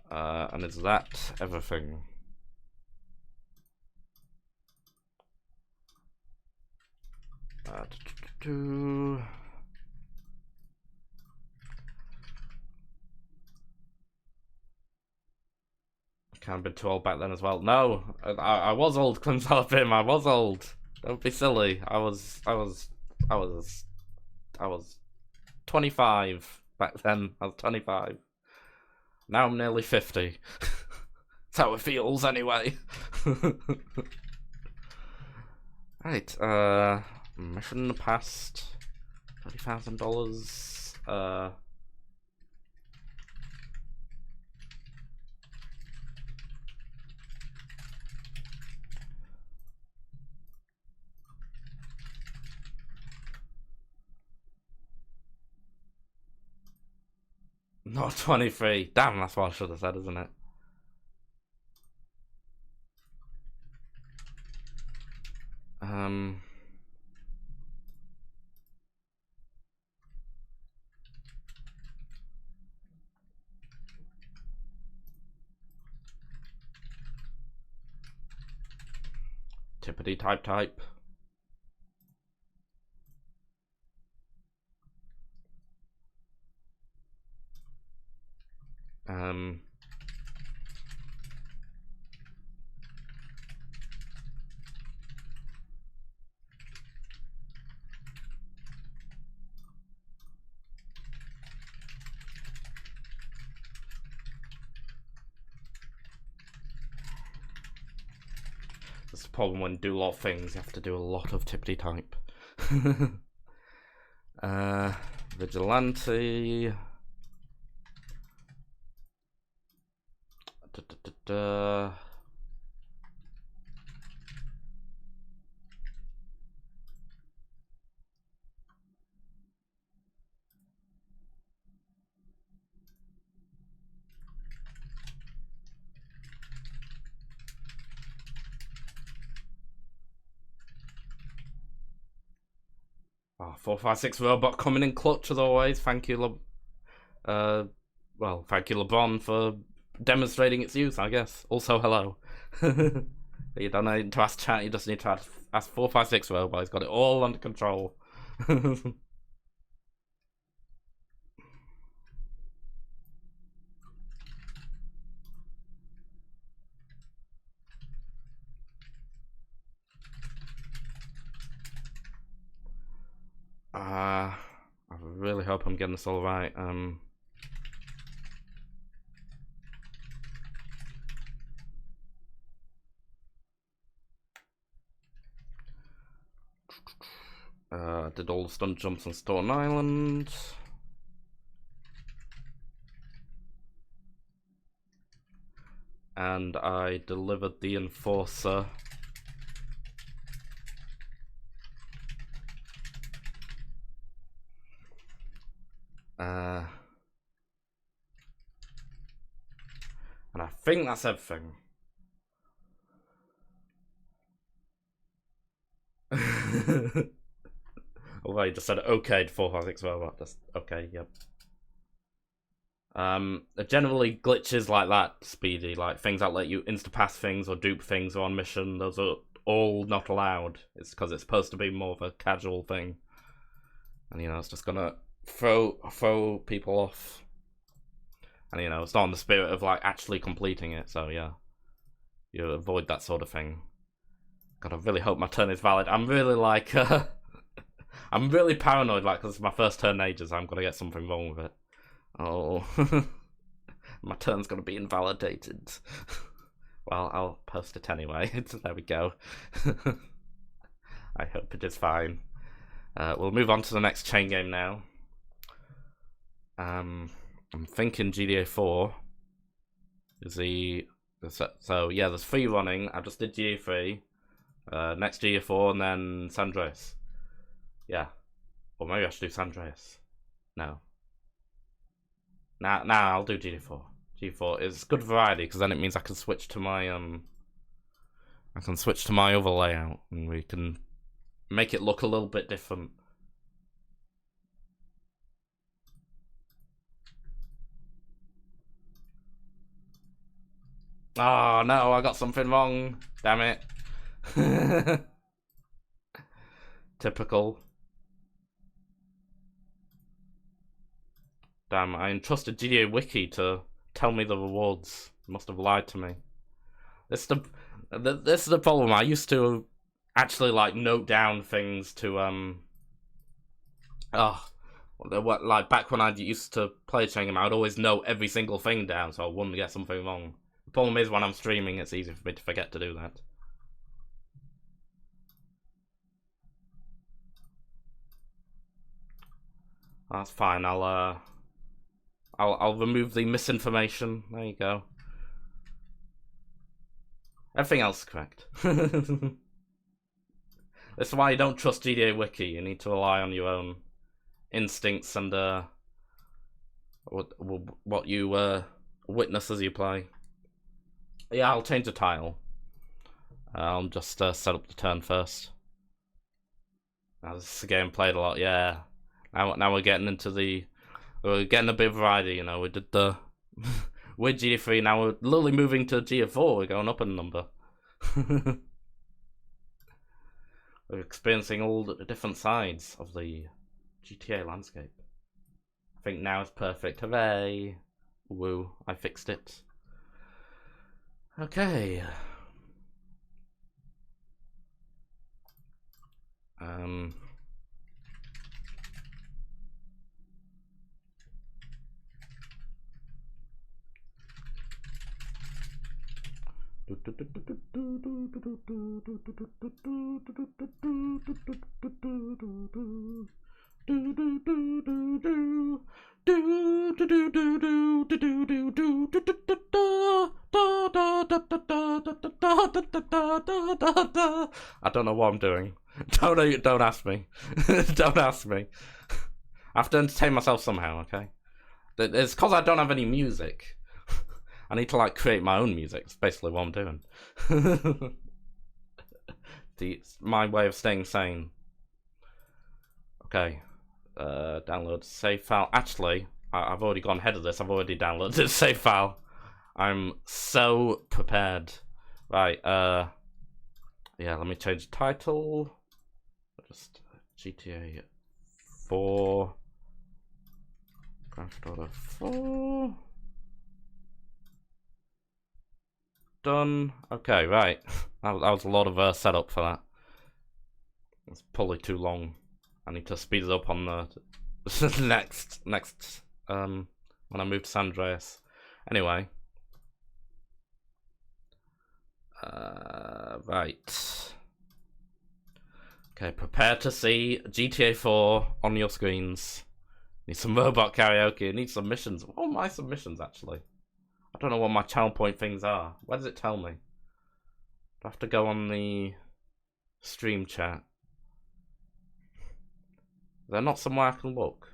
And is that everything? Can't have been too old back then as well. No, I was old, Clem Salapim. I was old. Don't be silly. I was 25 back then. I was 25. Now I'm nearly 50. That's how it feels anyway. Right, mission passed. $30,000. Not 23. Damn, that's what I should have said, isn't it? Tippity type. That's the problem when you do a lot of things, you have to do a lot of tippity type. Vigilante. Oh, 456 robot coming in clutch as always. Thank you, thank you, LeBron, for demonstrating its use, I guess. Also, hello. You don't need to ask chat, you just need to ask 456 robot. He's got it all under control. I really hope I'm getting this all right. Did all the stun jumps on Stone Island. And I delivered the Enforcer. And I think that's everything. Although you just said okay to 456 robot, that's okay, yep. Generally glitches like that, Speedy, like things that let you insta-pass things or dupe things or on mission, those are all not allowed. It's because it's supposed to be more of a casual thing. And, it's just gonna throw people off. And, it's not in the spirit of, like, actually completing it, so, yeah. You avoid that sort of thing. God, I really hope my turn is valid. I'm really, like, I'm really paranoid, like, because it's my first turn in ages, I'm gonna get something wrong with it. Oh. My turn's gonna be invalidated. Well, I'll post it anyway. There we go. I hope it is fine. We'll move on to the next chain game now. I'm thinking GDA 4 is so yeah, there's 3 running. I just did GDA 3, next GDA 4, and then San Andreas. Yeah, or maybe I should do San Andreas. No. Nah, I'll do GDA 4. GDA 4 is good variety because then it means I can switch to my other layout and we can make it look a little bit different. Oh no, I got something wrong. Damn it. Typical. Damn, I entrusted GDA Wiki to tell me the rewards. Must have lied to me. This is the problem. I used to actually like note down things to like back when I used to play chain game, I would always note every single thing down so I wouldn't get something wrong. The problem is when I'm streaming, it's easy for me to forget to do that. That's fine. I'll remove the misinformation. There you go. Everything else is correct. That's why you don't trust GDA Wiki. You need to rely on your own instincts and what you witness as you play. Yeah, I'll change the tile. I'll just set up the turn first. Now this is a game played a lot. Yeah. Now we're getting into we're getting a bit of variety. We did the with GDA3. Now we're literally moving to GDA4. We're going up in number. We're experiencing all the different sides of the GTA landscape. I think now it's perfect. Hooray! Woo! I fixed it. Okay. don't know what I'm doing. Don't ask me. Don't ask me. I have to entertain myself somehow, okay? It's because I don't have any music. I need to, like, create my own music. It's basically what I'm doing. It's my way of staying sane. Okay. Download save file. Actually, I've already gone ahead of this. I've already downloaded a save file. I'm so prepared. Right, yeah, let me change the title. Just GTA 4. Grand Theft Auto 4. Done. Okay, right. That was a lot of setup for that. It's probably too long. I need to speed it up on the next when I move to San Andreas. Anyway. Right. Okay, prepare to see GTA 4 on your screens. Need some robot karaoke. Need some missions. What are my submissions actually? I don't know what my channel point things are. Where does it tell me? Do I have to go on the stream chat? Is there not somewhere I can look?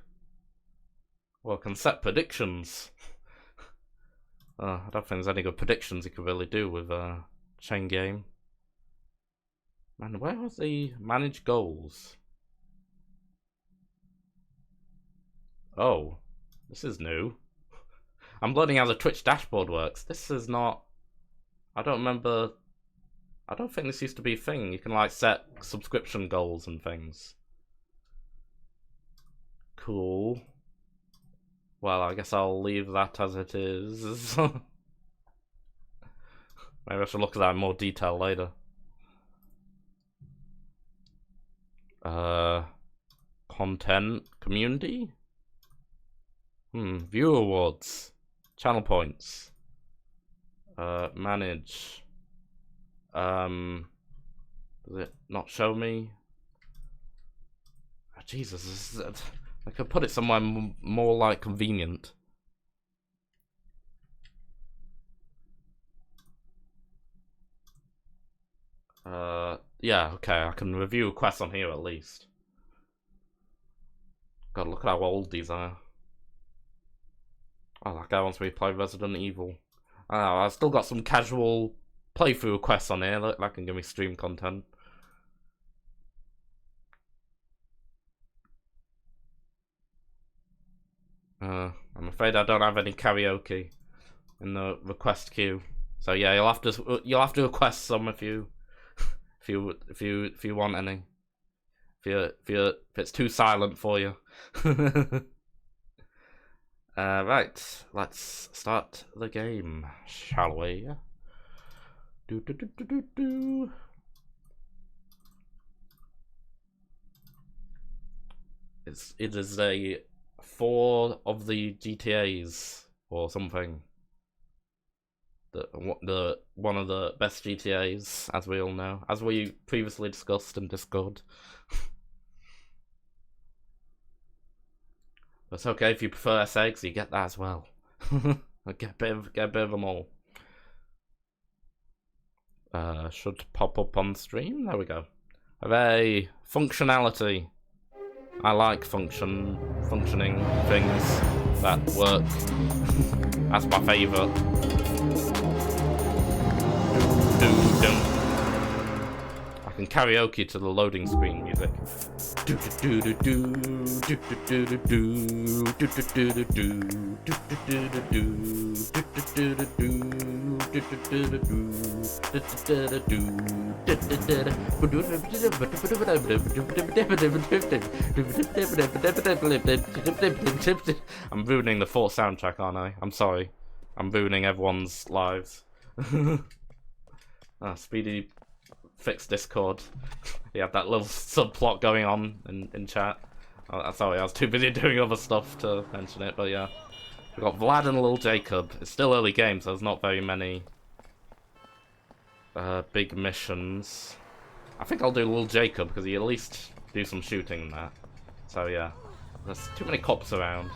Well, I can set predictions. I don't think there's any good predictions you could really do with Chain Game. Man, where was the manage goals? Oh, this is new. I'm learning how the Twitch dashboard works. This is not... I don't remember... I don't think this used to be a thing. You can, like, set subscription goals and things. Cool. Well, I guess I'll leave that as it is. Maybe I should look at that in more detail later. Content, community? View awards, channel points, manage. Does it not show me? Oh, Jesus, I could put it somewhere more like convenient. Yeah, okay, I can review quests on here at least. God, look at how old these are. Oh, that guy wants me to play Resident Evil. I've still got some casual playthrough requests on here that can give me stream content. I'm afraid I don't have any karaoke in the request queue. So yeah, you'll have to request some if you want any. If it's too silent for you. Right, let's start the game, shall we? It is a 4 of the GTAs or something. The one of the best GTAs, as we all know, as we previously discussed in Discord. It's okay if you prefer SA, because you get that as well. get a bit of them all. Should pop up on stream. There we go. Hooray! Functionality. I like functioning things that work. That's my favourite. I can karaoke to the loading screen music. I'm ruining the Fort soundtrack, aren't I? I'm sorry. I'm ruining everyone's lives. Speedy fixed Discord. He had that little subplot going on in chat. Sorry, I was too busy doing other stuff to mention it, but yeah. We've got Vlad and Little Jacob. It's still early game, so there's not very many big missions. I think I'll do Little Jacob, because he at least do some shooting in that. So yeah, there's too many cops around.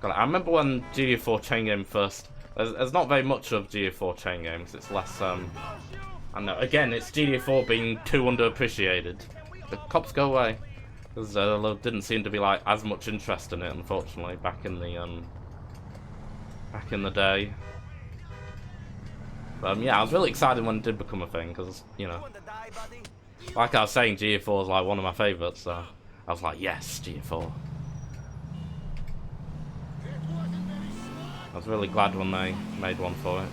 God, I remember when GTA 4 Chain Game first... There's not very much of GTA 4 Chain Games. It's less, I And again, it's GTA4 being too underappreciated. The cops go away. Because there didn't seem to be like as much interest in it, unfortunately, back in the day. But yeah, I was really excited when it did become a thing, because, you know, like I was saying, GTA4 is like one of my favourites, so I was like, yes, GTA4. I was really glad when they made one for it.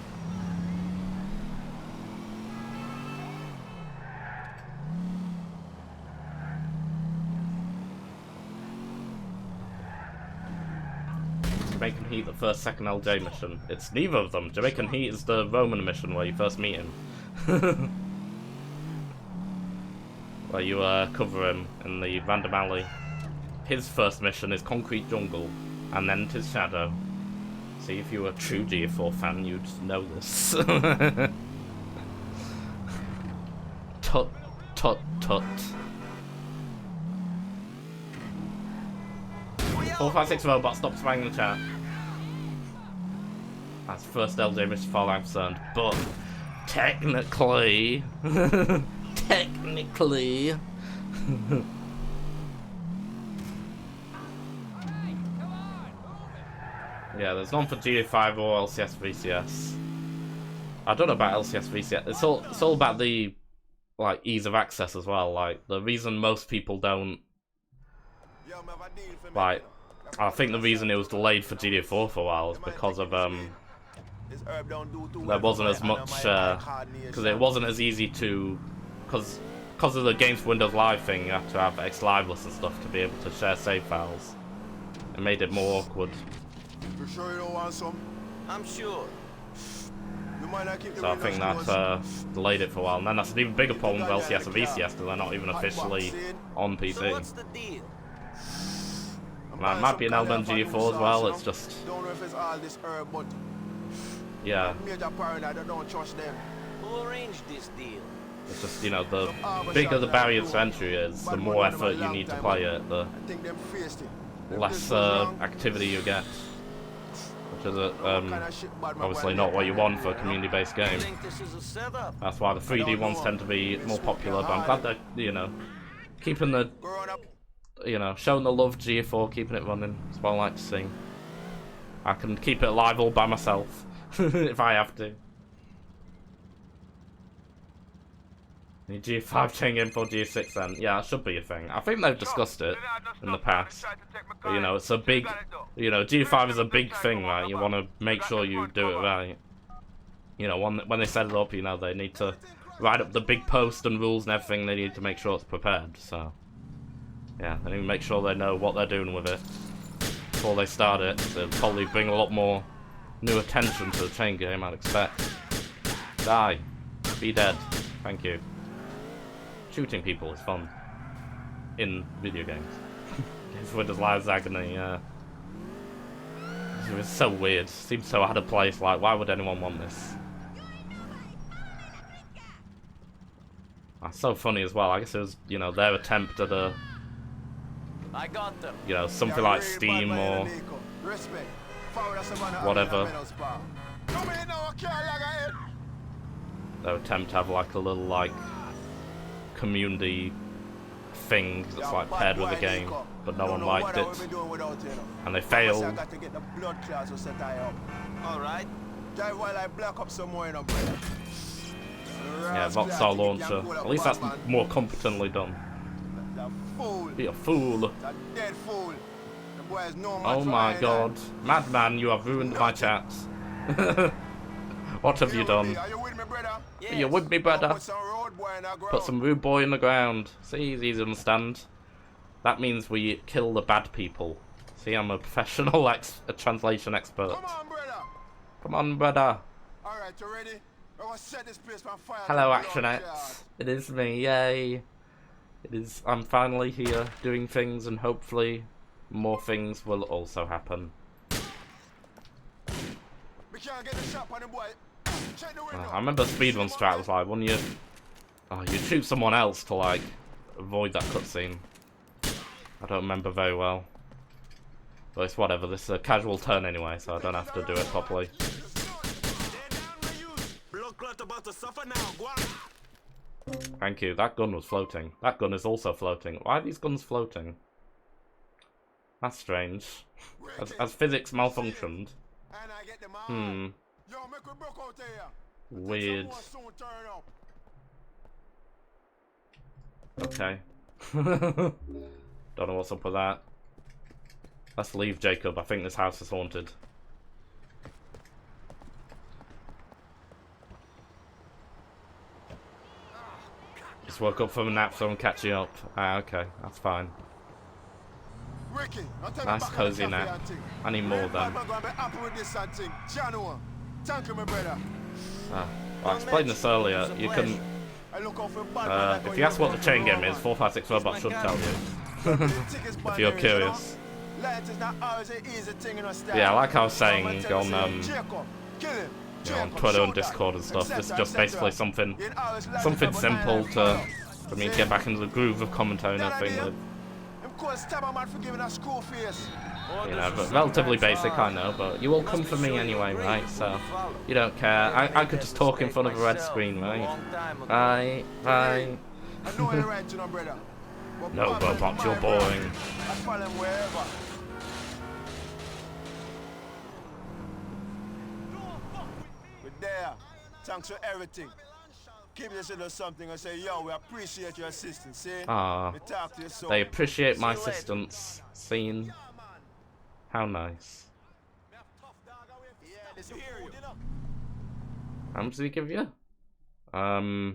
Jamaican Heat, the first, second LJ mission. It's neither of them. Jamaican Heat is the Roman mission where you first meet him. Where you cover him in the random alley. His first mission is Concrete Jungle, and then his Shadow. See, if you were a true GTA4 fan, you'd know this. Tut, tut, tut. 456 Robot, stop spamming the chat. That's first LJ mission far I'm concerned, but technically, yeah, there's none for GTA5 or LCS VCS. I don't know about LCS VCS. It's all about the like ease of access as well. Like the reason most people don't like. I think the reason it was delayed for GTA4 for a while is because of there wasn't as much because it wasn't as easy to because of the Games for Windows Live thing. You have to have Xlive lists and stuff to be able to share save files. It made it more awkward. You sure you don't want some? I'm sure. You might not keep the So I think that delayed it for a while, and then that's an even bigger problem with LCS and VCS because they're not even officially on PC. So what's the deal? That might be an element GTA4 as well. It's just don't know if it's all this herb, but yeah. major paranoid, I don't trust them. Who arranged this deal? It's just, you know, the bigger the barrier to entry is, the more effort you need to play it, the less activity you get. Which is obviously not what you want for a community-based game. That's why the 3D ones tend to be more popular, but I'm glad they're, you know, keeping the, you know, showing the love GTA4, keeping it running. That's what I like to see. I can keep it alive all by myself, if I have to. Need G5 chain in for G6 then? Yeah, it should be a thing. I think they've discussed it in the past. But, you know, it's a big, you know, G5 is a big thing, right? You want to make sure you do it right. You know, when they set it up, you know, they need to write up the big post and rules and everything. They need to make sure it's prepared, so. Yeah, they need to make sure they know what they're doing with it before they start it. They'll probably bring a lot more new attention to the chain game, I'd expect. Die. Be dead. Thank you. Shooting people is fun in video games. It's Windows Live's agony, yeah. It's so weird. Seems so out of place. Like, why would anyone want this? That's so funny as well. I guess it was, you know, their attempt at a, you know, something like Steam or whatever. Their attempt to have like a little like community thing that's like paired with the game, but no one liked it, and they failed. Yeah, Rockstar Launcher. At least that's more competently done. Be a fool. Oh my god. Madman, you have ruined my chat. What have you done? Are you with me, brother? Put some rude boy in the ground. See, it's easy to understand. That means we kill the bad people. See, I'm a professional a translation expert. Come on, brother. Alright, you ready? Set this place on fire. Hello, Actionettes. It is me, yay. It is. I'm finally here doing things, and hopefully more things will also happen. I remember speedrun strat was like when you shoot someone else to like avoid that cutscene. I don't remember very well, but it's whatever. This is a casual turn anyway, so I don't have to do it properly. Thank you. That gun was floating. That gun is also floating. Why are these guns floating? That's strange. Has physics malfunctioned? Hmm. Weird. Okay. Don't know what's up with that. Let's leave, Jacob. I think this house is haunted. Just woke up from a nap, so I'm catching up. Ah, okay. That's fine. Nice cozy nap. I need more then. Well, I explained this earlier. You can... if you ask what the chain game is, 456 Robots should tell you. If you're curious. Yeah, like I was saying on on Twitter and Discord and stuff, this is just basically something simple for me to get back into the groove of commentating and everything with. You know, but relatively basic, I know, but you all come for me anyway, right? So, you don't care. I could just talk in front of a red screen, right? Right. No, Robot, you're boring. There. Thanks for everything. Keep this little something and say, yo, we appreciate your assistance, see? They appreciate my assistance. Scene. How nice. How much did he give you? I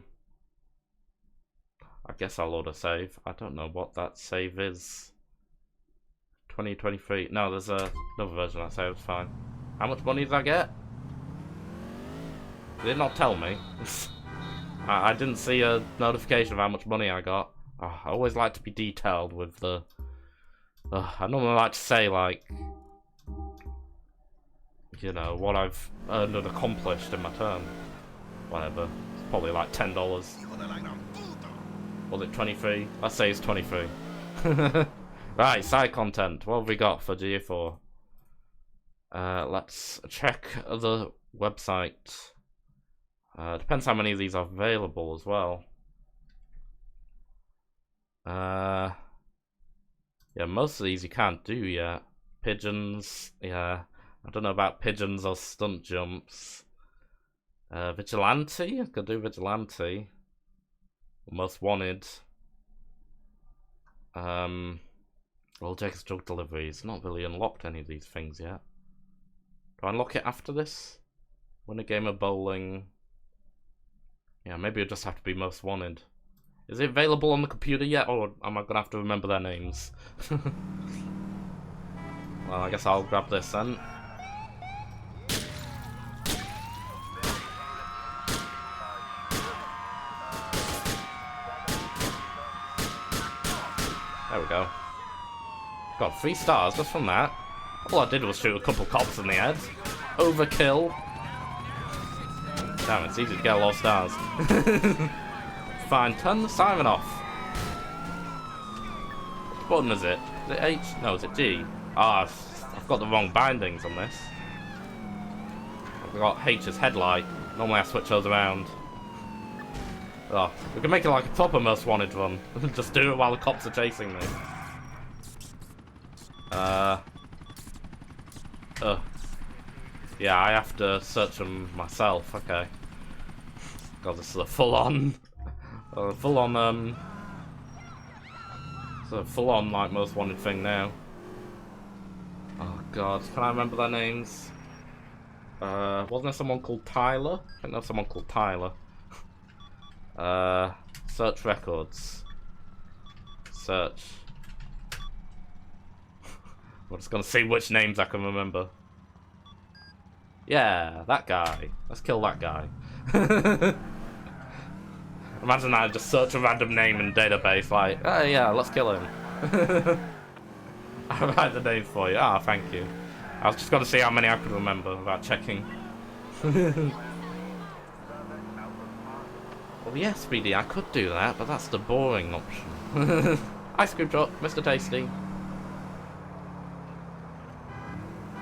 guess I'll order save. I don't know what that save is. 2023. No, there's another version I saved. It's fine. How much money did I get? Did it not tell me? I didn't see a notification of how much money I got. Oh, I always like to be detailed with the... I normally like to say, like... You know, what I've earned and accomplished in my turn. Whatever. It's probably like $10. Was it 23? Let's say it's 23. Right, side content. What have we got for GA4? Let's check the website. Depends how many of these are available as well. Yeah, most of these you can't do yet. Pigeons, yeah. I don't know about pigeons or stunt jumps. Vigilante? I could do Vigilante. Most Wanted. Well, Jake's Drug Deliveries. Not really unlocked any of these things yet. Do I unlock it after this? Win a game of bowling. Yeah, maybe it'll just have to be Most Wanted. Is it available on the computer yet, or am I gonna have to remember their names? Well, I guess I'll grab this then. There we go. Got 3 stars just from that. All I did was shoot a couple cops in the head. Overkill. Damn, it's easy to get a lot of stars. Fine, turn the siren off. What button is it? Is it H? No, is it G? Ah, I've got the wrong bindings on this. I've got H as headlight. Normally I switch those around. Oh, we can make it like a proper Most Wanted run. Just do it while the cops are chasing me. Yeah, I have to search them myself. Okay. God, this is a full-on, it's a full-on like Most Wanted thing now. Oh God, can I remember their names? Wasn't there someone called Tyler? I think there was someone called Tyler. Search records. Search. I'm just gonna see which names I can remember. Yeah, that guy. Let's kill that guy. Imagine I just search a random name in database like, oh yeah, let's kill him. I'll write the name for you. Ah, thank you. I was just gonna see how many I could remember without checking. Well, yes, BD, I could do that, but that's the boring option. Ice cream truck, Mr. Tasty.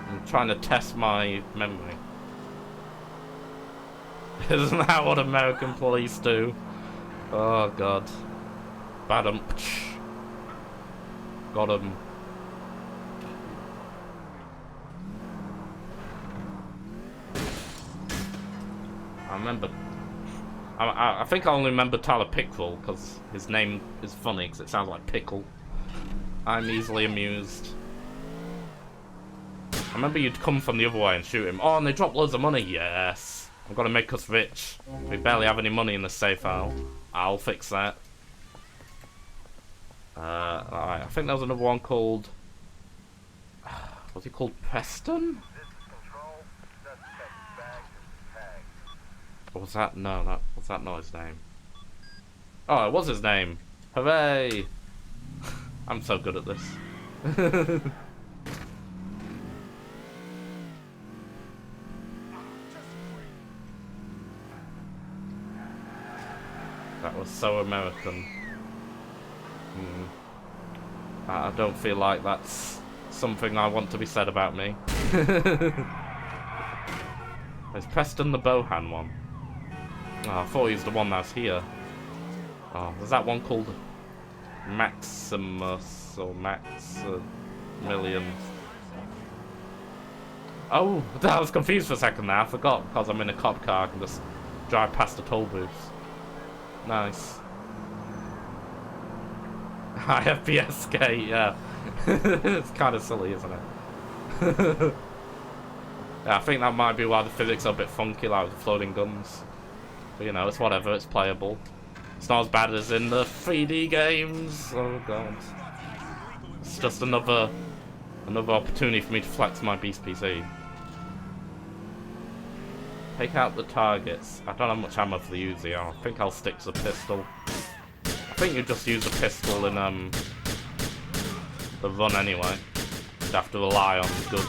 I'm trying to test my memory. Isn't that what American police do? Oh god. Badum. Got him. I remember. I think I only remember Tyler Pickle because his name is funny because it sounds like pickle. I'm easily amused. I remember you'd come from the other way and shoot him. Oh, and they dropped loads of money. Yes. I'm gonna make us rich. We barely have any money in the safe file. I'll fix that. Alright, I think there was another one called... Was he called Preston? Or was that... No, that was that not his name. Oh, it was his name. Hooray! I'm so good at this. That was so American. I don't feel like that's something I want to be said about me. There's Preston the Bohan one. Oh, I thought he was the one that's here. Oh, there's that one called Maximus or Maximilian. Oh, I was confused for a second there. I forgot because I'm in a cop car. I can just drive past the toll booths. Nice. High FPS gate, yeah. It's kind of silly, isn't it? Yeah, I think that might be why the physics are a bit funky, like with the floating guns. But you know, it's whatever, it's playable. It's not as bad as in the 3D games. Oh god. It's just another opportunity for me to flex my beast PC. Take out the targets. I don't have much ammo for the Uzi. I think I'll stick to the pistol. I think you just use the pistol in the run anyway. You'd have to rely on good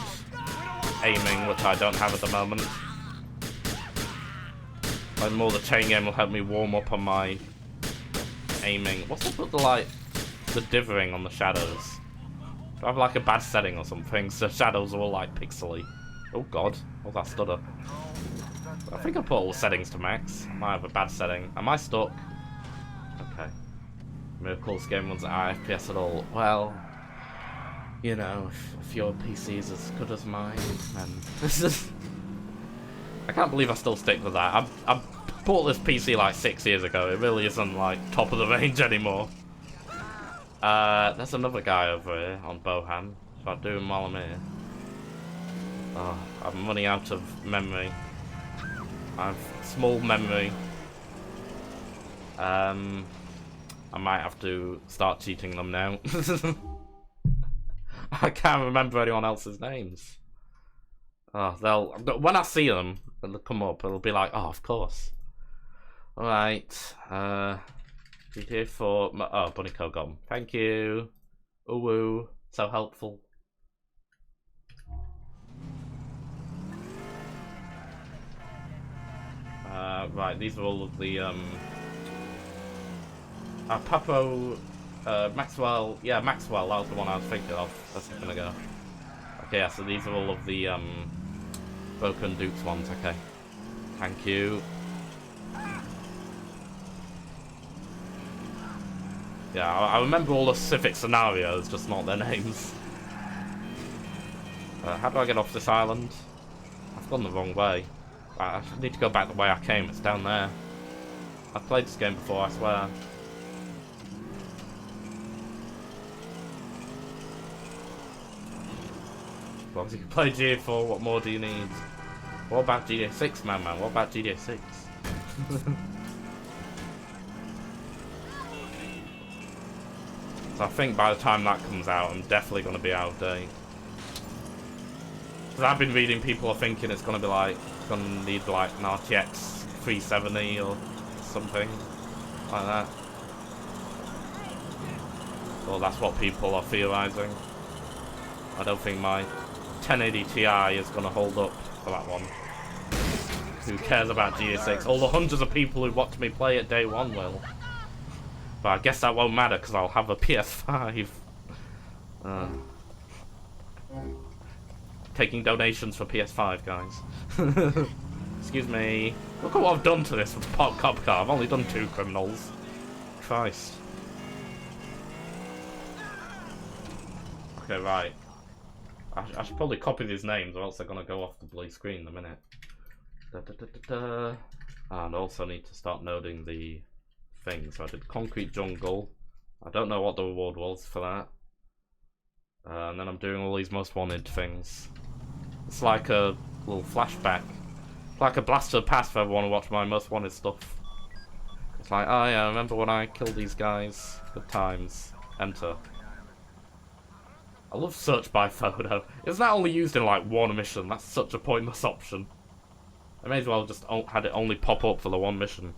aiming, which I don't have at the moment. Like more the chain game will help me warm up on my aiming. What's up with the dithering on the shadows? Do I have like a bad setting or something? So shadows are all like pixely. Oh god, what's that stutter? I think I put all the settings to max. I might have a bad setting. Am I stuck? Okay. Miracle's game runs at FPS at all. Well, you know, if your PC is as good as mine, then this is... I can't believe I still stick with that. I bought this PC like 6 years ago. It really isn't like top of the range anymore. There's another guy over here on Bohan. So I'll do him while I'm here. Oh, I'm running out of memory. I have small memory. I might have to start cheating them now. I can't remember anyone else's names. Oh, when I see them, they'll come up. It'll be like, oh, of course. All right. GTA 4. Oh, Bunny Code got 'em. Thank you. Ooh, so helpful. Right, these are all of the Papo, Maxwell. Yeah, Maxwell. That was the one I was thinking of. That's gonna go. Okay, yeah. So these are all of the Broken Dukes ones. Okay. Thank you. Yeah, I remember all the specific scenarios, just not their names. How do I get off this island? I've gone the wrong way. I need to go back the way I came. It's down there. I've played this game before, I swear. Well, if you can play GTA4, what more do you need? What about GTA 6, man? What about GTA 6? So I think by the time that comes out, I'm definitely going to be out of date. Because I've been reading people are thinking it's going to be like, it's going to need like an RTX 370 or something like that. Well, that's what people are theorizing. I don't think my 1080 Ti is going to hold up for that one. Who cares about GTA 6? All the hundreds of people who watched me play it day one will. But I guess that won't matter because I'll have a PS5. Taking donations for PS5, guys. Excuse me. Look at what I've done to this cop car. I've only done 2 criminals. Christ. Okay, right. I should probably copy these names or else they're gonna go off the blue screen in a minute. And also need to start noting the things. So I did Concrete Jungle. I don't know what the reward was for that. And then I'm doing all these most wanted things. It's like a little flashback. It's like a blast to the past for everyone to watch my most wanted stuff. It's like, oh yeah, I remember when I killed these guys. Good times. Enter. I love search by photo. Isn't that only used in like one mission? That's such a pointless option. I may as well just had it only pop up for the one mission.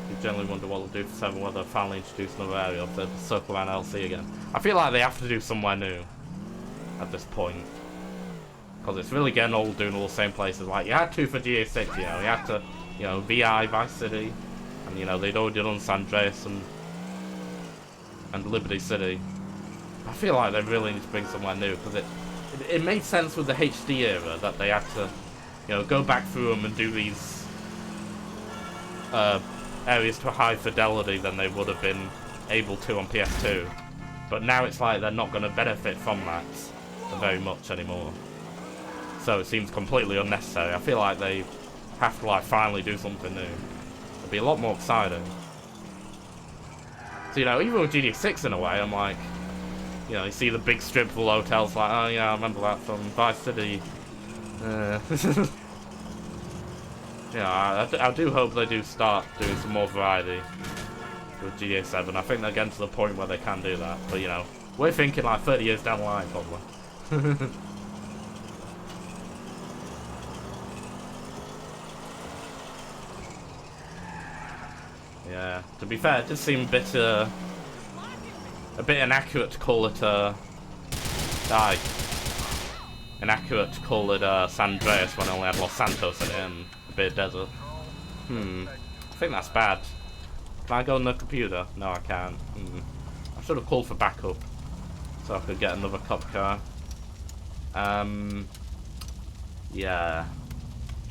You generally wonder what they'll do for 7, whether they finally introduce another area of the circle around LC again. I feel like they have to do somewhere new at this point. Because it's really getting old doing all the same places. Like, you had to for GA6, you know. You had to, you know, VI, Vice City. And, you know, they'd already done San Andreas and Liberty City. I feel like they really need to bring somewhere new. Because it made sense with the HD era that they had to, you know, go back through them and do these areas to a high fidelity than they would have been able to on PS2. But now it's like they're not going to benefit from that very much anymore. So it seems completely unnecessary. I feel like they have to like finally do something new. It'd be a lot more exciting. So, you know, even with GD6 in a way, I'm like, you know, you see the big strip full hotels, like, oh yeah, I remember that from Vice City. Yeah, I do hope they do start doing some more variety with GTA 7. I think they're getting to the point where they can do that. But, you know, we're thinking like 30 years down the line, probably. Yeah, to be fair, it does seem a bit inaccurate to call it, inaccurate to call it, San Andreas when it only had Los Santos in it and a bit of desert. I think that's bad. Can I go on the computer? No, I can't. I should have called for backup so I could get another cop car. Yeah.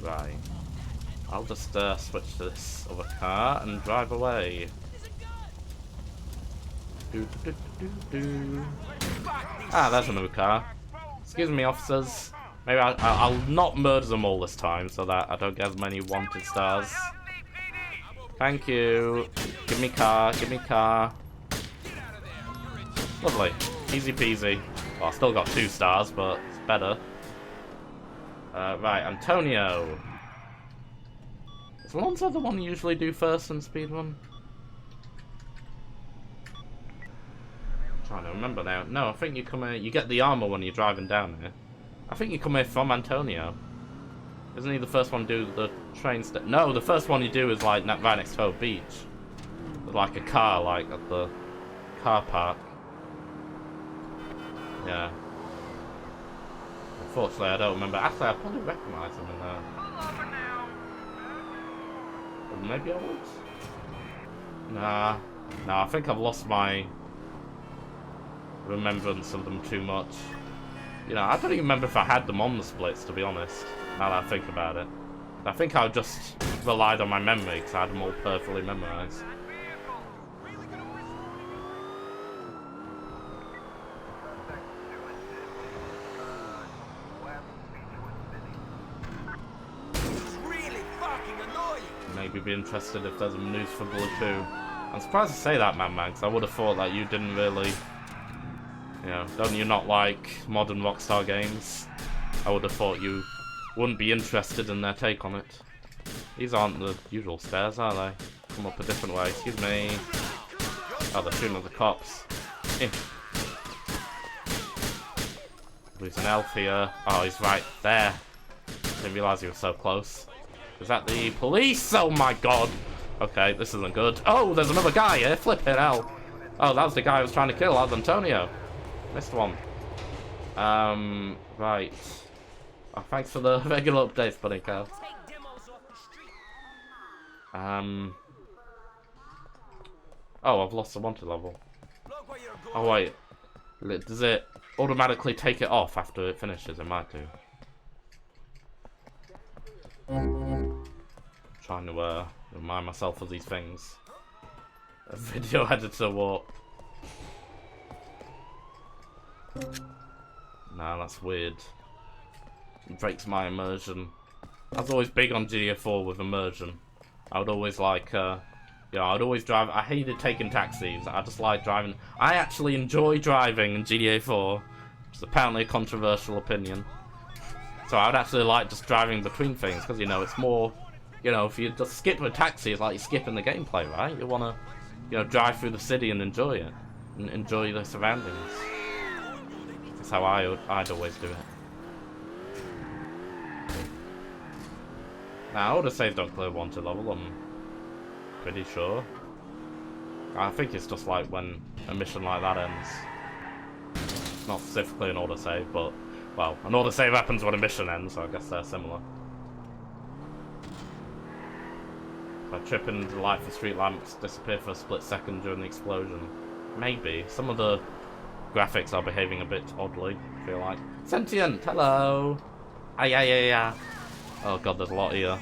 Right. I'll just switch to this other car and drive away. Ah, there's another car. Excuse me, officers. Maybe I'll not murder them all this time so that I don't get as many wanted stars. Thank you. Give me car, give me car. Lovely. Easy peasy. Well, I still got 2 stars, but it's better. Right, Antonio. Is Alonso the one you usually do first in speedrun? I'm trying to remember now. No, I think you come here. You get the armor when you're driving down here. I think you come here from Antonio. Isn't he the first one to do the train step? No, the first one you do is like right next to Hope Beach. With like a car, like at the car park. Yeah. Unfortunately, I don't remember. Actually, I probably recognise him in there. Or maybe I would. Nah, I think I've lost my remembrance of them too much. You know, I don't even remember if I had them on the splits, to be honest, now that I think about it. I think I just relied on my memory, because I had them all perfectly memorized. Maybe be interested if there's some news for Blue 2. I'm surprised to say that, man, because I would have thought that you didn't really... You know, don't you not like modern Rockstar games? I would have thought you wouldn't be interested in their take on it. These aren't the usual stairs, are they? Come up a different way. Excuse me. Oh, they're shooting at the cops. There's an elf here. Oh, he's right there. Didn't realise he was so close. Is that the police? Oh my god. Okay, this isn't good. Oh, there's another guy here. Flipping hell. Oh, that was the guy I was trying to kill. That was Antonio. Missed one. Right. Oh, thanks for the regular updates, buddy, Carl. Oh, I've lost the wanted level. Oh, wait. Does it automatically take it off after it finishes? It might do. Trying to remind myself of these things. A video editor warp. Nah, that's weird. It breaks my immersion. I was always big on GTA 4 with immersion. I would always like, I'd always drive. I hated taking taxis. I just like driving. I actually enjoy driving in GTA 4. It's apparently a controversial opinion. So I would actually like just driving between things, because, you know, it's more, you know, if you just skip a taxi, it's like you're skipping the gameplay, right? You want to, you know, drive through the city and enjoy it. And enjoy the surroundings. That's how I'd always do it. Now, I would have saved on clear wanted level, I'm pretty sure. I think it's just like when a mission like that ends. Not specifically an autosave, but, well, an autosave happens when a mission ends, so I guess they're similar. If I trip into the light, the street lamps disappear for a split second during the explosion. Maybe. Some of the graphics are behaving a bit oddly, I feel like. Sentient, hello! Ah. Oh god, there's a lot here.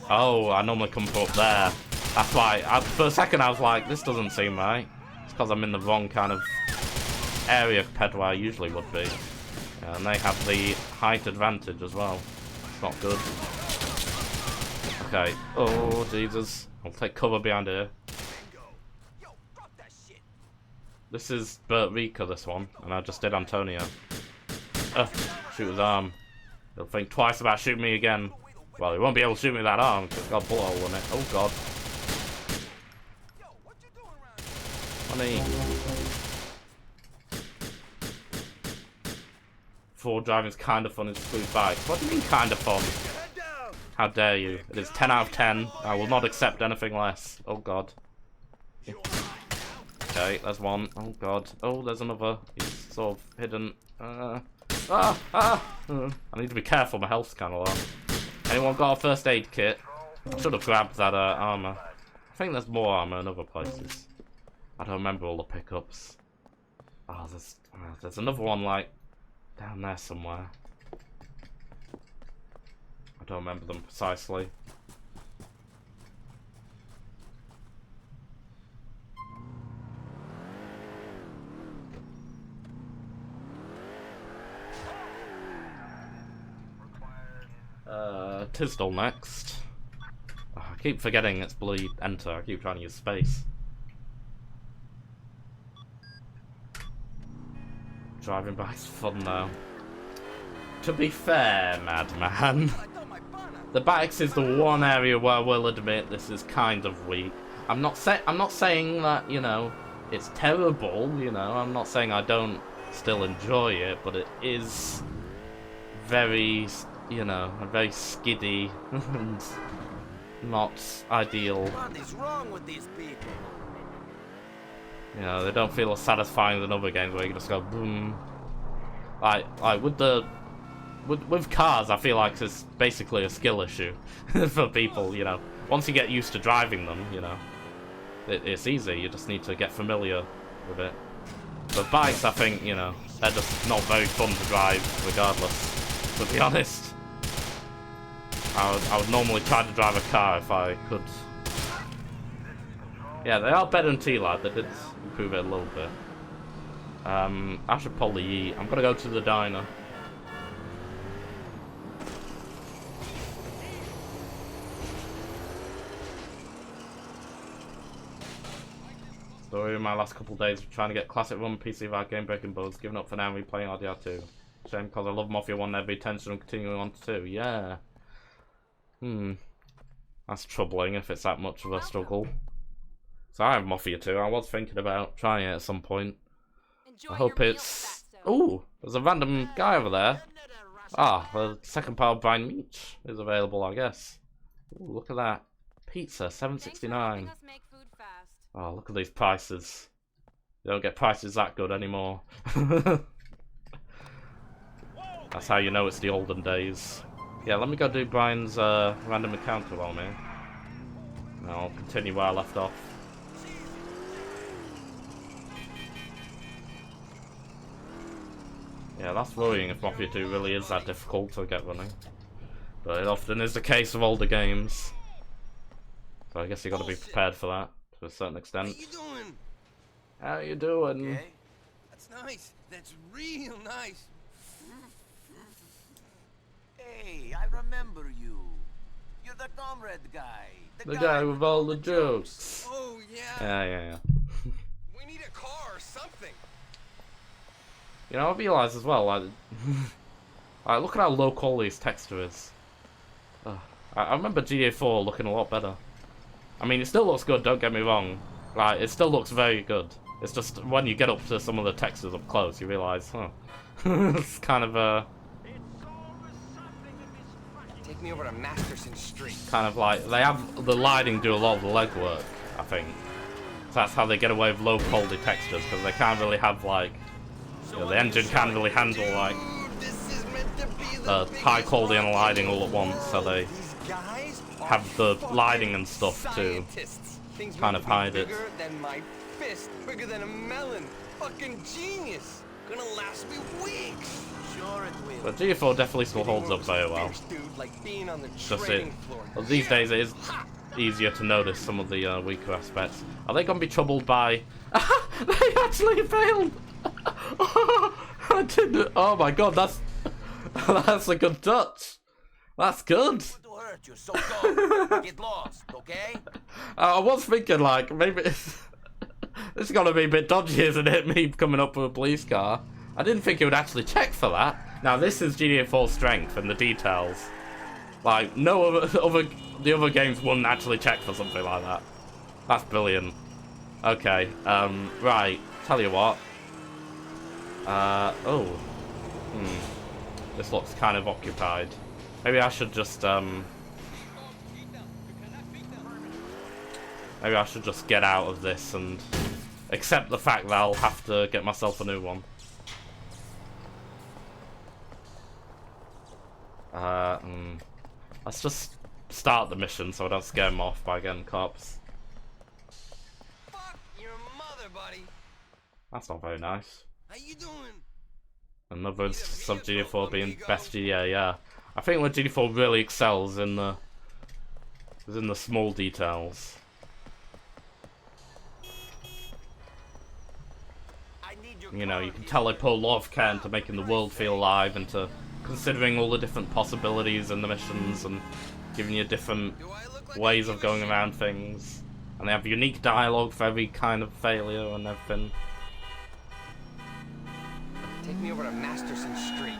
Oh, I normally come from up there. That's why, for a second I was like, this doesn't seem right. It's because I'm in the wrong kind of area compared to where I usually would be. And they have the height advantage as well. It's not good. Okay. Oh, Jesus. I'll take cover behind here. This is Burt Rika, this one. And I just did Antonio. Shoot his arm. He'll think twice about shooting me again. Well, he won't be able to shoot me with that arm because it's got a bullet hole in it. Oh, God. Honey. 4 driving's kind of fun, it's smooth bikes. What do you mean kind of fun? How dare you? It is 10 out of 10. I will not accept anything less. Oh, God. Okay, there's one. Oh, God. Oh, there's another. He's sort of hidden. I need to be careful, my health's kind of low. Anyone got a first aid kit? I should have grabbed that armor. I think there's more armor in other places. I don't remember all the pickups. Oh, there's another one, like, down there somewhere. I don't remember them precisely. Tisdall next. Oh, I keep forgetting it's bloody enter. I keep trying to use space. Driving back's fun though. To be fair, madman, the bikes is the one area where I will admit this is kind of weak. I'm not saying that, you know, it's terrible, you know, I'm not saying I don't still enjoy it, but it is very, you know, very skiddy and not ideal. What is wrong with these people? You know, they don't feel as satisfying as other games where you can just go boom. Like with cars, I feel like it's basically a skill issue for people. You know, once you get used to driving them, you know, it's easy. You just need to get familiar with it. But bikes, I think, you know, they're just not very fun to drive, regardless. To be honest. I would normally try to drive a car if I could. Yeah, they are better than T-Lad. They did improve it a little bit. I should probably eat. I'm gonna go to the diner. Story in my last couple of days trying to get classic run PC without game breaking bugs. Giving up for now and replaying RDR2. Shame because I love Mafia 1 every tension and continuing on to 2. Yeah. That's troubling if it's that much of a struggle. So I have Mafia 2. I was thinking about trying it at some point. I hope it's... Ooh, there's a random guy over there. Ah, the second part of Brian Meach is available, I guess. Ooh, look at that. Pizza, $7.69. Oh, look at these prices. You don't get prices that good anymore. That's how you know it's the olden days. Yeah, let me go do Brian's random encounter while I'm here. And I'll continue where I left off. Yeah, that's worrying if Mafia 2 really is that difficult to get running. But it often is the case of older games. So I guess you got to be prepared for that to a certain extent. How you doing? How you doing? Okay? That's nice. That's real nice. Hey, I remember you. You're the comrade guy. The guy with all the jokes. Oh yeah. Yeah. We need a car or something. You know, I realise as well, like, like, look at how low quality this texture is. I remember GTA 4 looking a lot better. I mean, it still looks good, don't get me wrong. Like, it still looks very good. It's just when you get up to some of the textures up close, you realise, huh. It's kind of, Take me over to Masterson Street. kind of like, they have the lighting do a lot of the legwork, I think. So that's how they get away with low quality textures, because they can't really have, like, you know, the engine can't really handle, like, Dude, this is meant to be the high quality and lighting all at once, so they These guys are have the fucking lighting and stuff to scientists. Things kind meant of to be hide it. Bigger than my fist, bigger than a melon. Fucking genius. Gonna last me weeks. Sure it will. But GA4 definitely still holds up very well. Dude, like being on the Just it. trading floor. Well, these days it is easier to notice some of the weaker aspects. Are they going to be troubled by... They actually failed! I didn't... Oh my god, that's... That's a good touch. That's good. To hurt you, so go. Get lost, okay? I was thinking, like, maybe... This is going to be a bit dodgy, isn't it? Me coming up with a police car. I didn't think it would actually check for that. Now, this is GTA 4's strength and the details. Like, no the other games wouldn't actually check for something like that. That's brilliant. Okay, right. Tell you what. This looks kind of occupied. Maybe I should just, maybe I should just get out of this and accept the fact that I'll have to get myself a new one. Let's just start the mission so I don't scare them off by getting cops. Fuck your mother, buddy. That's not very nice. How you doing? Another instance of GTA4 being best GTA, yeah. I think where GTA4 really excels is in the small details. You know, you can tell they put a lot of care into making the world feel alive and to considering all the different possibilities and the missions and giving you different Do I look like ways I of give a going shit? around things. And they have unique dialogue for every kind of failure and everything. Take me over to Masterson Street.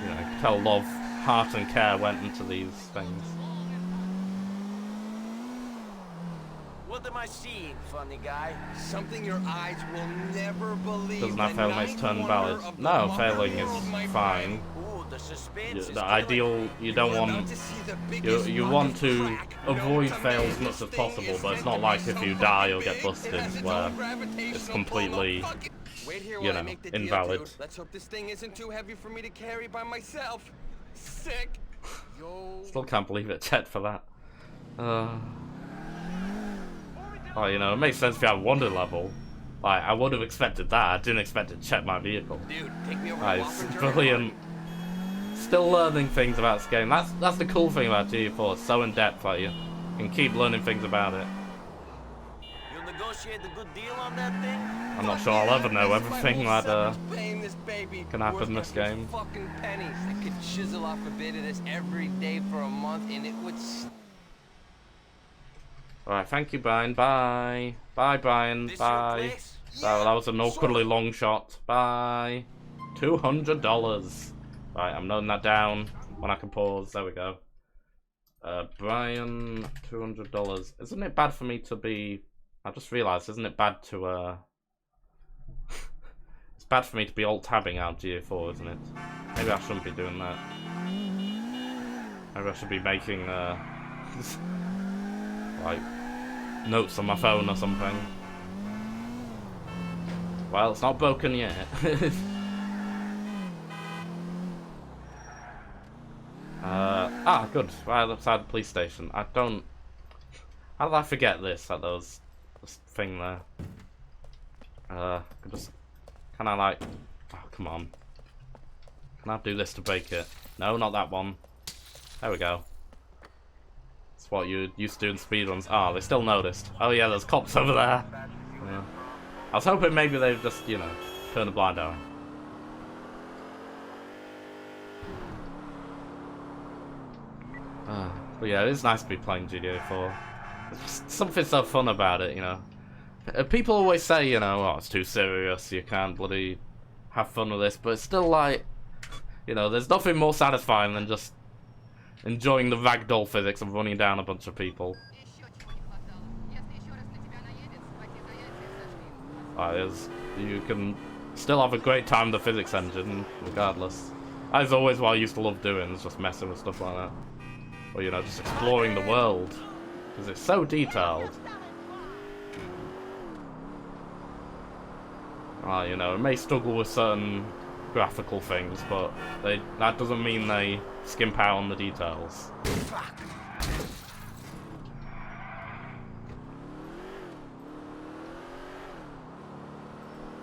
You know, you can tell a lot of heart and care went into these things. What am I seeing, funny guy? Something your eyes will never believe. Doesn't that The fail makes ninth turn wonder valid? of the No, modern failing world, is my fine. friend. Ooh, the suspense is The killing. ideal, you don't You're want, about to see the biggest you rock want of to crack avoid known to fail man. as much as This thing possible, is but it's meant not to like be if so you die or fucking get big, busted it has its where own gravitational it's pull, completely, fuck it. Wait here you while I know, make the deal, invalid. dude. Let's hope this thing isn't too heavy for me to carry by myself. Sick. Yo. Still can't believe it checked for that. Oh, you know, it makes sense if you have wonder level. Like, I would have expected that. I didn't expect it to check my vehicle. Dude, take me over That to is Whopper Journey. brilliant. Still learning things about this game. That's the cool thing about GTA4. It's so in depth, like you can keep learning things about it. You negotiate a good deal on that thing? I'm not sure I'll ever know everything that can happen in this game. Fucking pennies. I could chisel off a bit of this every day for a month, and it would. Alright, thank you, Brian. Bye. Bye, Brian. This your Bye. place? So that was an awkwardly long shot. Bye. $200. Right, I'm noting that down when I can pause. There we go. Brian, $200. Isn't it bad for me to be... I just realised, isn't it bad to, It's bad for me to be alt-tabbing out GA4, isn't it? Maybe I shouldn't be doing that. Maybe I should be making, like, notes on my phone or something. Well, it's not broken yet. Good. Right outside the police station. I don't... How did I forget this? That there was this thing there. Can I like... Oh, come on. Can I do this to break it? No, not that one. There we go. Let's what you used to do in speedruns. Oh, they still noticed. Oh yeah, there's cops over there. Yeah. I was hoping maybe they'd just, you know, turn a blind eye. But yeah, it is nice to be playing GTA 4. There's just something so fun about it, you know. People always say, you know, oh, it's too serious, you can't bloody have fun with this, but it's still like, you know, there's nothing more satisfying than just enjoying the ragdoll physics of running down a bunch of people. You can still have a great time with the physics engine, regardless. As always, what I used to love doing is just messing with stuff like that. Or, you know, just exploring the world. Because it's so detailed. You know, it may struggle with certain graphical things, but that doesn't mean they skimp out on the details.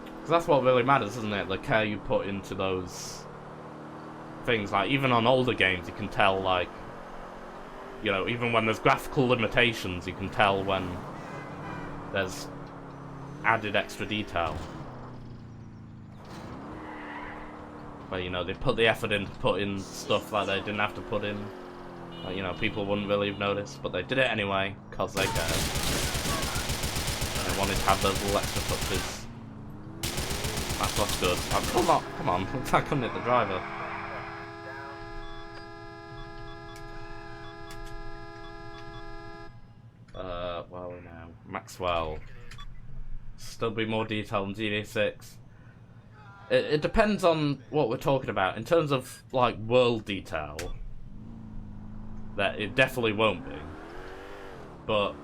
Because that's what really matters, isn't it? The care you put into those things. Like, even on older games, you can tell, like, you know, even when there's graphical limitations, you can tell when there's added extra detail. Where, you know, they put the effort in to put in stuff that they didn't have to put in. Like, you know, people wouldn't really have noticed, but they did it anyway, because they cared. And they wanted to have those little extra touches. That's what's good. Come on, I couldn't hit the driver. Where are we now? Maxwell. Still be more detail in GTA 6. It depends on what we're talking about. In terms of, like, world detail, that it definitely won't be. But,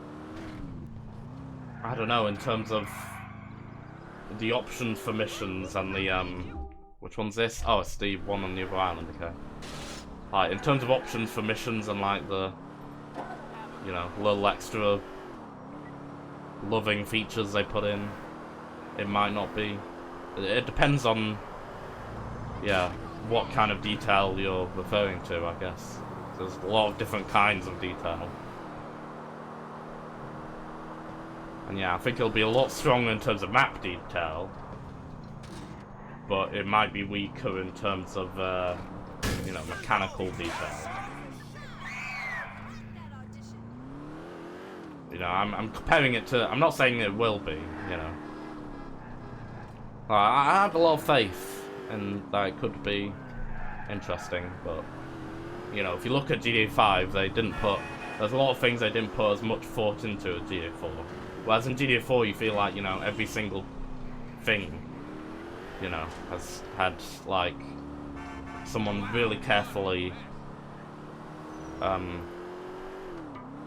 I don't know, in terms of the options for missions and the, which one's this? Oh, it's the one on the other island, okay. Like, in terms of options for missions and, like, the, you know, little extra loving features they put in, it might not be. It depends on, yeah, what kind of detail you're referring to, I guess. There's a lot of different kinds of detail. And yeah, I think it'll be a lot stronger in terms of map detail, but it might be weaker in terms of, you know, mechanical detail. You know, I'm comparing it to, I'm not saying it will be, you know. I have a lot of faith in that it could be interesting, but, you know, if you look at GTA 5, they didn't put, there's a lot of things they didn't put as much thought into as GTA 4. Whereas in GTA 4, you feel like, you know, every single thing, you know, has had, like, someone really carefully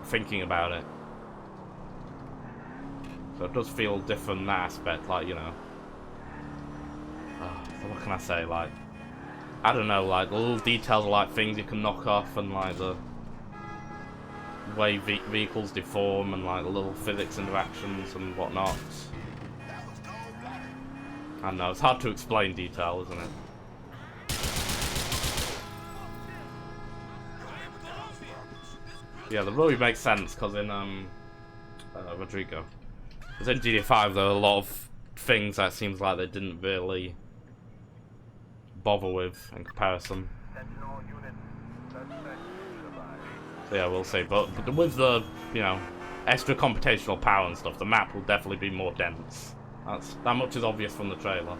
thinking about it. So it does feel different in that aspect, like, you know. So what can I say, like, I don't know, like, the little details are like things you can knock off, and like the way vehicles deform, and like the little physics interactions and whatnot. I don't know, it's hard to explain detail, isn't it? Yeah, the really makes sense, because in Rodrigo, because in GTA 5 there are a lot of things that seems like they didn't really bother with in comparison. So yeah, we'll see. But with the, you know, extra computational power and stuff, the map will definitely be more dense. That much is obvious from the trailer.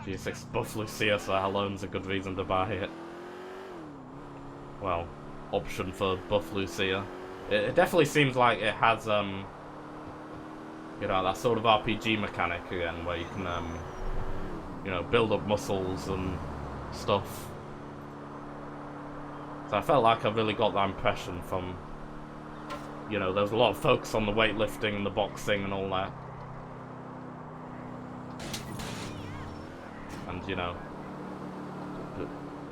G6 buff Lucia, so alone's a good reason to buy it. Well, option for buff Lucia. It definitely seems like it has, you know, that sort of RPG mechanic again, where you can, you know, build up muscles and stuff. So I felt like I really got that impression from, you know, there was a lot of focus on the weightlifting and the boxing and all that. And, you know,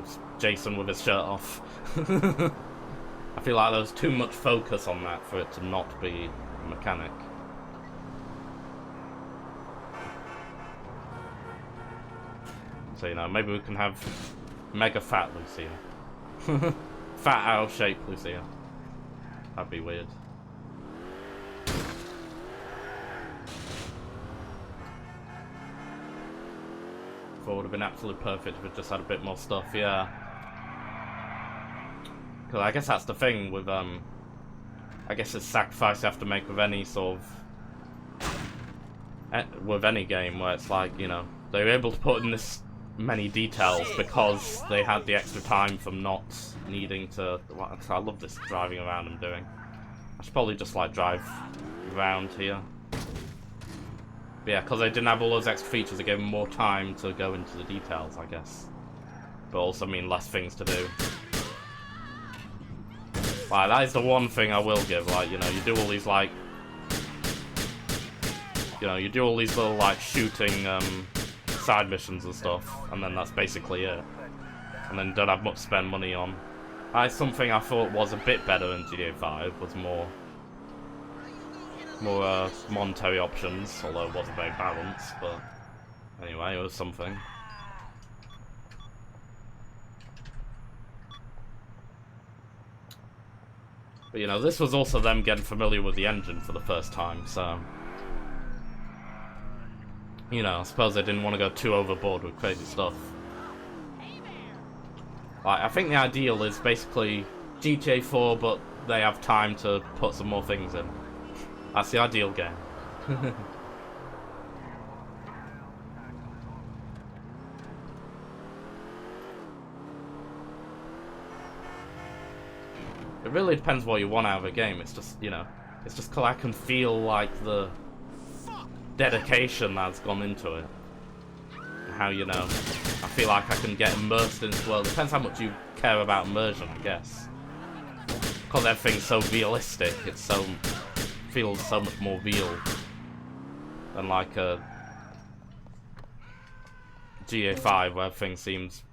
it's Jason with his shirt off. I feel like there was too much focus on that for it to not be a mechanic. So, you know, maybe we can have Mega fat Lucia. Fat out of shape Lucia. That'd be weird. It would have been absolutely perfect if it just had a bit more stuff, yeah. Because I guess that's the thing with, I guess it's a sacrifice you have to make with any sort of, with any game where it's like, you know, they were able to put in this many details because they had the extra time from not needing to, I love this driving around I'm doing. I should probably just like drive around here. But yeah, because they didn't have all those extra features, it gave them more time to go into the details, I guess. But also mean less things to do. Like, that is the one thing I will give, like, you know, you do all these, like... You know, you do all these little, like, shooting, side missions and stuff, and then that's basically it. And then don't have much to spend money on. Something I thought was a bit better in GTA 5 was more monetary options, although it wasn't very balanced, but anyway, it was something. But you know, this was also them getting familiar with the engine for the first time, so... You know, I suppose they didn't want to go too overboard with crazy stuff. Like, I think the ideal is basically GTA 4, but they have time to put some more things in. That's the ideal game. It really depends what you want out of a game. It's just, you know, it's just 'cause I can feel like the dedication that's gone into it. How, you know, I feel like I can get immersed in this world. It depends how much you care about immersion, I guess. Because everything's so realistic, it's so... feels so much more real than like a GTA 5 where everything seems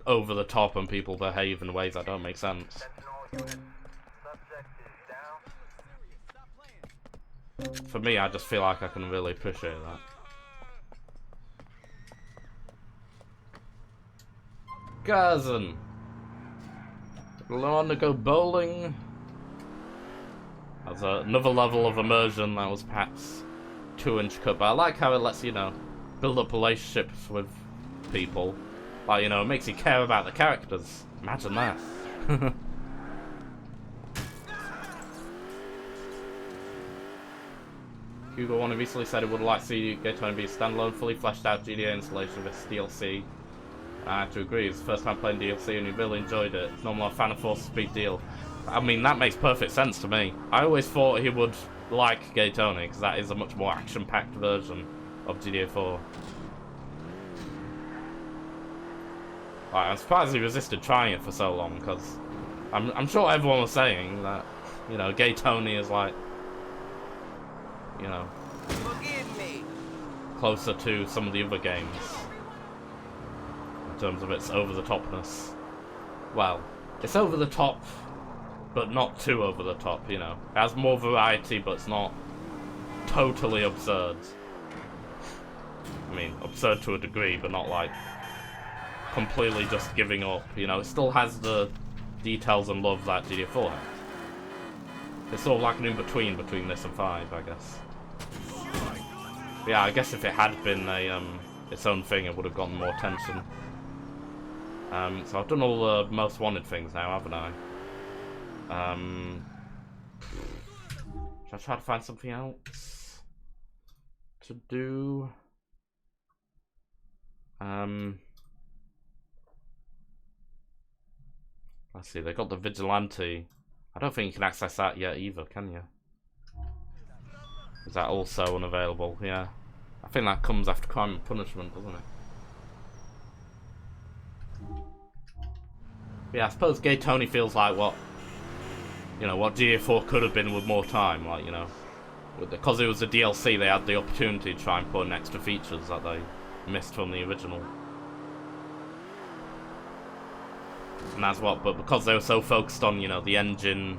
over the top and people behave in ways that don't make sense. For me, I just feel like I can really appreciate that. Cousin! Want to go bowling? That's another level of immersion that was perhaps too intricate, but I like how it lets you know, build up relationships with people. Like, you know, it makes you care about the characters. Imagine that. Hugo One recently said it would like to see Gaytoni be a standalone, fully fleshed out GTA installation with this DLC. I have to agree, it's the first time playing DLC and you really enjoyed it. It's normally a fan of Force Speed deal. I mean, that makes perfect sense to me. I always thought he would like Gaytoni, because that is a much more action-packed version of GTA 4. Like, I'm surprised he resisted trying it for so long, because I'm sure everyone was saying that, you know, Gaytoni is like, you know, closer to some of the other games in terms of its over-the-topness. Well, it's over the top, but not too over the top, you know. It has more variety, but it's not totally absurd. I mean, absurd to a degree, but not like completely just giving up, you know. It still has the details and love that GTA 4 had. It's sort of like an in-between between this and 5, I guess. But yeah, I guess if it had been a its own thing, it would have gotten more attention. So I've done all the most wanted things now, haven't I? Should I try to find something else to do? Let's see, they got the Vigilante. I don't think you can access that yet either, can you? Is that also unavailable? Yeah. I think that comes after Crime and Punishment, doesn't it? Yeah, I suppose Gaytoni feels like what, you know, what GTA 4 could have been with more time, like, you know. Because it was a DLC, they had the opportunity to try and put in extra features that they missed from the original. And that's what, but because they were so focused on, you know, the engine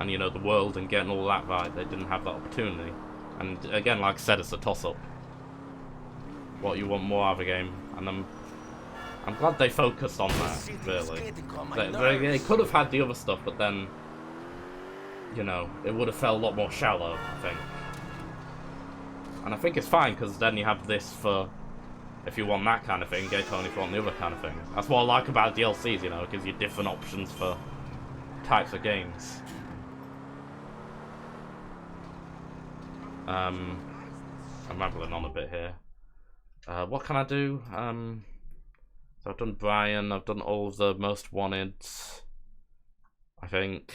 and, you know, the world and getting all that right, they didn't have that opportunity. And again, like I said, it's a toss-up. What you want more out of a game. And I'm glad they focused on that, really. They could have had the other stuff, but then, you know, it would have felt a lot more shallow, I think. And I think it's fine, because then you have this for, if you want that kind of thing, Gaytona if you want the other kind of thing. That's what I like about DLCs, you know, it gives you different options for types of games. I'm rambling on a bit here. What can I do? So I've done Brian, I've done all of the most wanted, I think.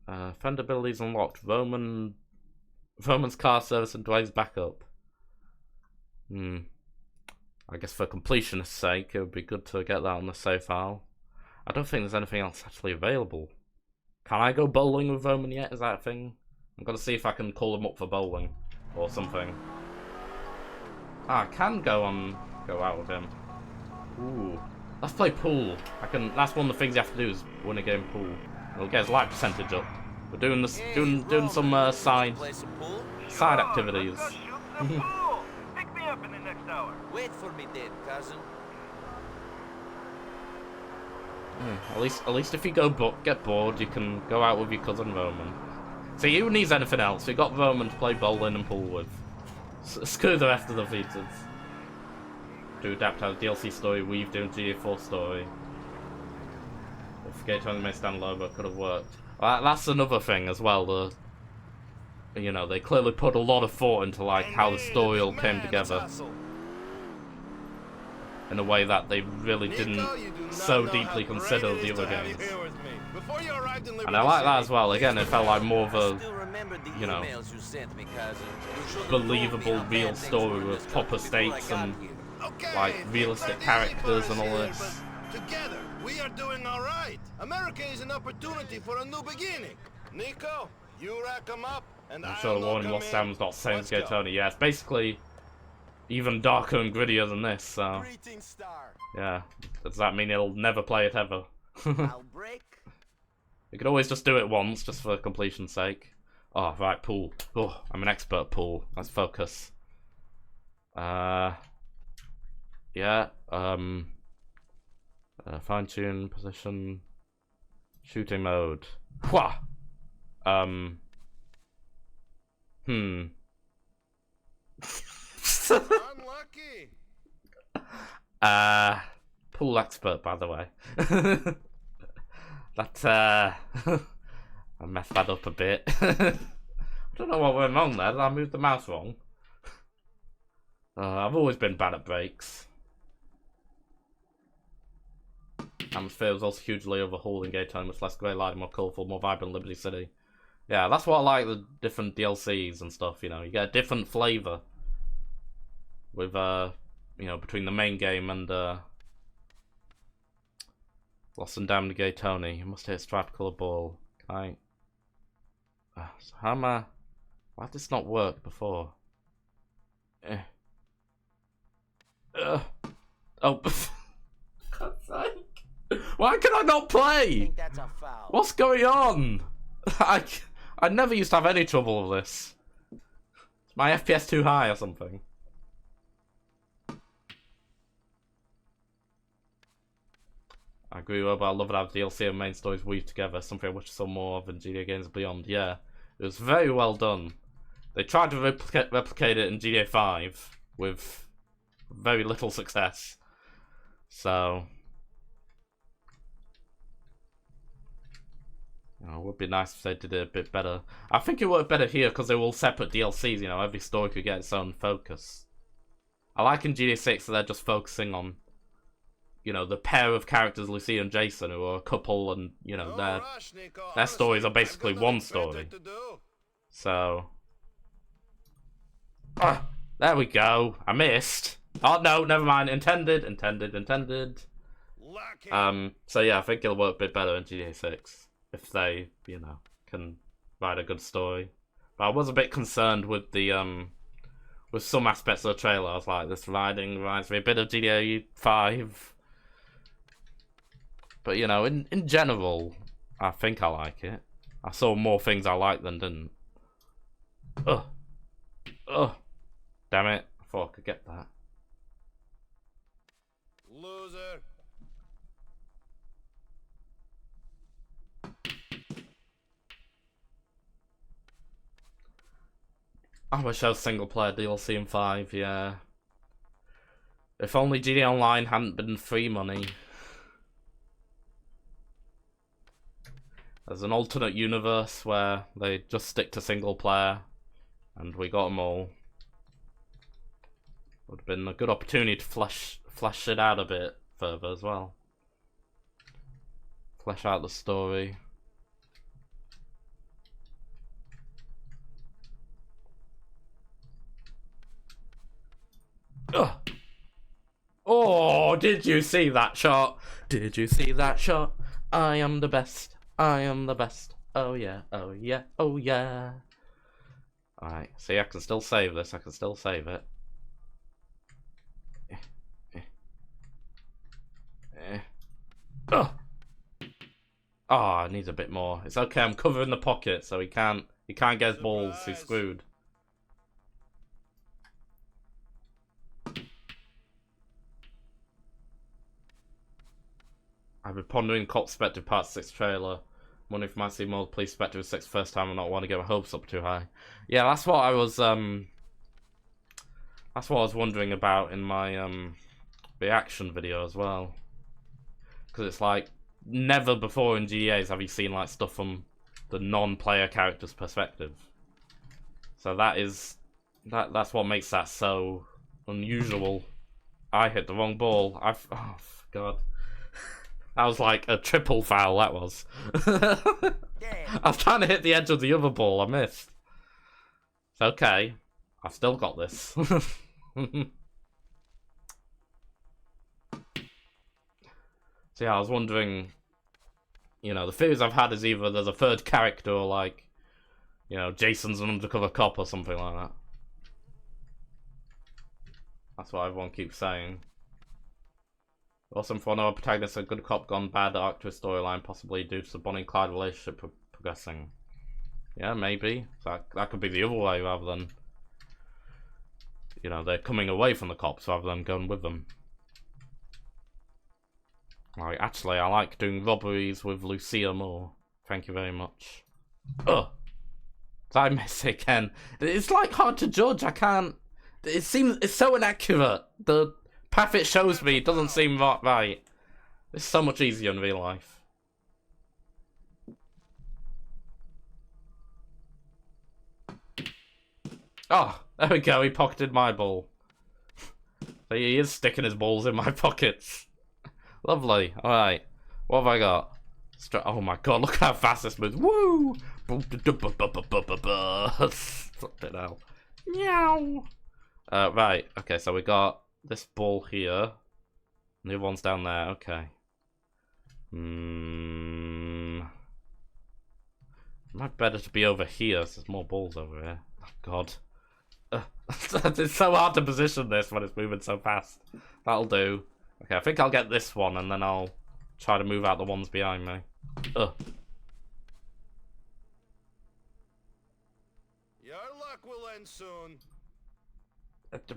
Friend abilities unlocked. Roman's car service and Dwayne's backup. I guess for completion's sake, it would be good to get that on the save file. I don't think there's anything else actually available. Can I go bowling with Roman yet? Is that a thing? I'm gonna see if I can call him up for bowling or something. I can go out with him. Ooh, let's play pool. That's one of the things you have to do is win a game of pool. It'll get his life percentage up. We're doing this, doing some side activities. Pick me up in the next hour. Wait for me then, cousin. At least if you get bored, you can go out with your cousin Roman. See, who needs anything else? We got Roman to play bowling and pool with. Screw the rest of the features. To adapt our DLC story, we've done GA4 story. If Gaytona may stand low, but could have worked. That's another thing as well. You know, they clearly put a lot of thought into like how the story all came together. In a way that they really didn't so deeply consider the other games. And I like that as well. Again, it felt like more of a, you know, believable real story with proper stakes and like realistic characters and all this. Together, we are doing all right. America is an opportunity for a new beginning. Nico, you rack 'em up, and I'm sure the Warning Lost Sam's not the same as Gaytona. Yeah, it's basically even darker and grittier than this, so yeah. Does that mean he'll never play it ever? I'll break. You could always just do it once, just for completion's sake. Oh, right, pool. Oh, I'm an expert at pool. Let's focus. Yeah, fine-tune, position, shooting mode. Wha! Unlucky. Pool expert, by the way. I messed that up a bit. I don't know what went wrong there. Did I move the mouse wrong? I've always been bad at brakes. Atmosphere was also hugely overhauled in Gaytona, much less grey lighting, more colourful, more vibrant Liberty City. Yeah, that's what I like, the different DLCs and stuff, you know. You get a different flavour with, you know, between the main game and, Lost and Damned Gaytona. You must hit a striped coloured ball. Can I... so how am I... Why did this not work before? Oh, God's sake. Why can I not play? That's a foul. What's going on? I never used to have any trouble with this. Is my FPS too high or something? I agree with, but I love it how DLC and main stories weave together, something I wish I saw more of in GTA Games Beyond. Yeah, it was very well done. They tried to replicate it in GTA 5 with very little success. So, you know, it would be nice if they did it a bit better. I think it worked better here because they were all separate DLCs, you know, every story could get its own focus. I like in GTA 6 that they're just focusing on, you know, the pair of characters, Lucia and Jason, who are a couple, and, you know, their stories are basically one story. So, there we go. I missed. Oh, no, never mind. Intended. So yeah, I think it'll work a bit better in GTA 6 if they, you know, can write a good story. But I was a bit concerned with the, with some aspects of the trailer. I was like, this riding reminds me a bit of GTA 5. But, you know, in general, I think I like it. I saw more things I liked than didn't. Ugh. Damn it. I thought I could get that. Loser. I wish there was single player DLC in 5, yeah. If only GTA Online hadn't been free money. There's an alternate universe where they just stick to single player, and we got them all. Would have been a good opportunity to flesh it out a bit further as well. Flesh out the story. Ugh. Oh, did you see that shot? Did you see that shot? I am the best. I am the best. Oh yeah, oh yeah, oh yeah. Alright, see, I can still save this. I can still save it. Oh, it needs a bit more. It's okay, I'm covering the pocket so he can't get his balls. He's screwed. I've been pondering Cop Spectre Part 6 trailer. Wondering if I might see more Police Spectre 6 first time and not want to get my hopes up too high. Yeah, that's what I was wondering about in my reaction video as well. Because it's like, never before in GTAs have you seen like stuff from the non-player character's perspective. So that's what makes that so unusual. I hit the wrong ball. Oh god. That was like a triple foul, that was. I was trying to hit the edge of the other ball, I missed. It's okay. I've still got this. So yeah, I was wondering, you know, the theories I've had is either there's a third character or like, you know, Jason's an undercover cop or something like that. That's what everyone keeps saying. Awesome for another protagonist, a good cop gone bad arc to a storyline, possibly due to the Bonnie and Clyde relationship progressing. Yeah, maybe. So that could be the other way rather than, you know, they're coming away from the cops rather than going with them. Like, actually, I like doing robberies with Lucia more. Thank you very much. Ugh! Did I miss it again? It's like hard to judge, I can't... It seems... It's so inaccurate. The path it shows me doesn't seem right. It's so much easier in real life. Oh, there we go, he pocketed my ball. So he is sticking his balls in my pockets. Lovely, alright. What have I got? Oh my god, look how fast this moves. Woo! Flipping out. Meow! Right, okay, so we got this ball here. And the other one's down there, okay. Might better to be over here, so there's more balls over here. Oh god. It's so hard to position this when it's moving so fast. That'll do. Okay, I think I'll get this one and then I'll try to move out the ones behind me. Your luck will end soon.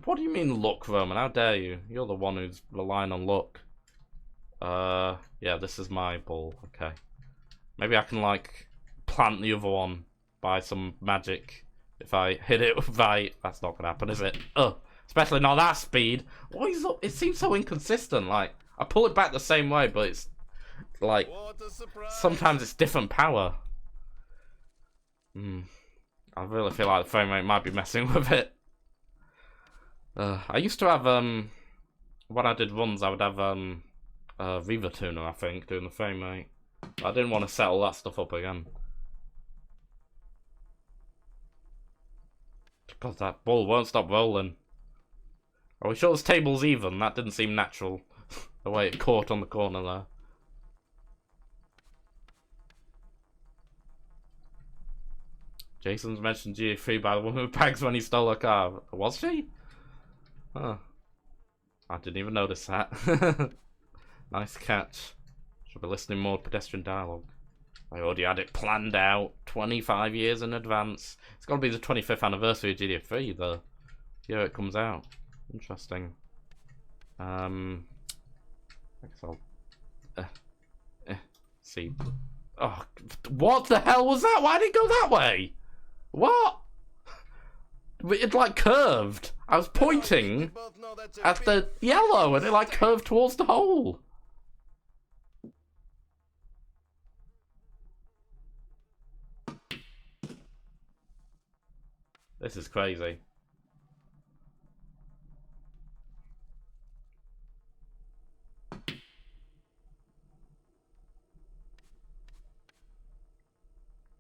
What do you mean luck, Roman? How dare you? You're the one who's relying on luck. Yeah, this is my ball. Okay. Maybe I can, like, plant the other one by some magic. If I hit it right, that's not gonna happen, is it? Especially not that speed. What is up? It seems so inconsistent. Like, I pull it back the same way, but it's like sometimes it's different power. I really feel like the frame rate might be messing with it. I used to have when I did runs, I would have Reaver Tuner, I think, doing the frame rate. But I didn't want to set all that stuff up again. Because that ball won't stop rolling. Are we sure this table's even? That didn't seem natural. The way it caught on the corner there. Jason's mentioned GA3 by the woman with bags when he stole her car. Was she? Huh. I didn't even notice that. Nice catch. Should be listening more to pedestrian dialogue. I already had it planned out 25 years in advance. It's got to be the 25th anniversary of GTA 3, though. The year it comes out. Interesting. I guess I'll see. Oh, what the hell was that? Why did it go that way? What? It like curved. I was pointing Both know that's a at the big yellow and it like curved towards the hole. This is crazy.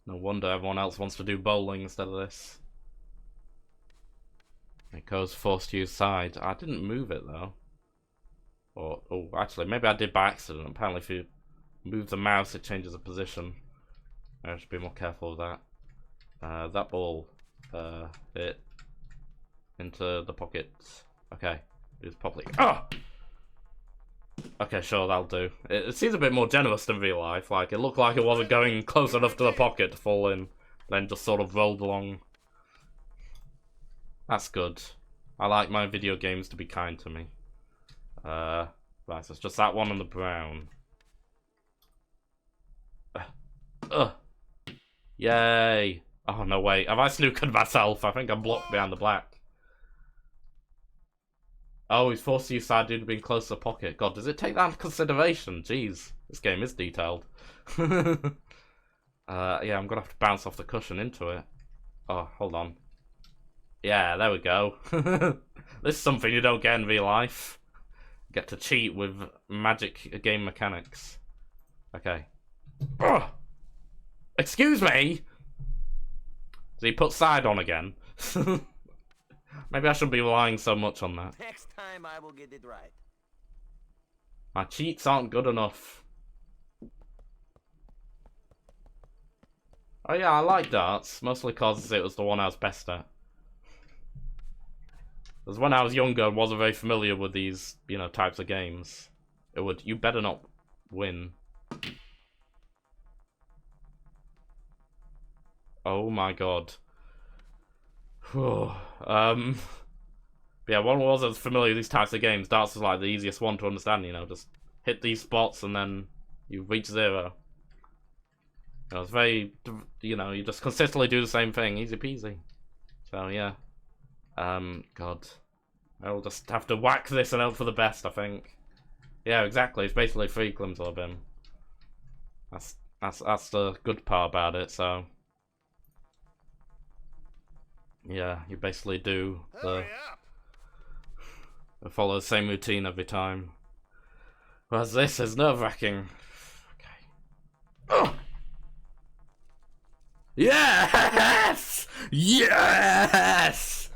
No wonder everyone else wants to do bowling instead of this. It goes forced to use side. I didn't move it though. Or, oh, actually, maybe I did by accident. Apparently, if you move the mouse, it changes the position. I should be more careful with that. That ball, it into the pocket. Okay, it's probably. Oh! Okay, sure, that'll do. It seems a bit more generous than real life. Like, it looked like it wasn't going close enough to the pocket to fall in. Then just sort of rolled along. That's good. I like my video games to be kind to me. Right, so it's just that one and the brown. Yay! Oh, no, wait. Have I snookered myself? I think I'm blocked behind the black. Oh, he's forced to use side due to being close to the pocket. God, does it take that into consideration? Jeez, this game is detailed. Yeah, I'm gonna have to bounce off the cushion into it. Oh, hold on. Yeah, there we go. This is something you don't get in real life. Get to cheat with magic game mechanics. Okay. Ugh. Excuse me? So he put side on again. Maybe I shouldn't be relying so much on that. Next time I will get it right. My cheats aren't good enough. Oh yeah, I like darts. Mostly because it was the one I was best at. Because when I was younger, I wasn't very familiar with these, you know, types of games. It would, you better not win. Oh my god. Yeah, one wasn't familiar with these types of games. Darts was like the easiest one to understand, you know, just hit these spots and then you reach zero. You know, it's very, you know, you just consistently do the same thing, easy peasy. So yeah. God. I'll just have to whack this and hope for the best, I think. Yeah, exactly. It's basically free Klimzor. That's the good part about it, so. Yeah, you basically do follow the same routine every time. Whereas this is nerve-wracking. Okay. Oh! Yes! Yes!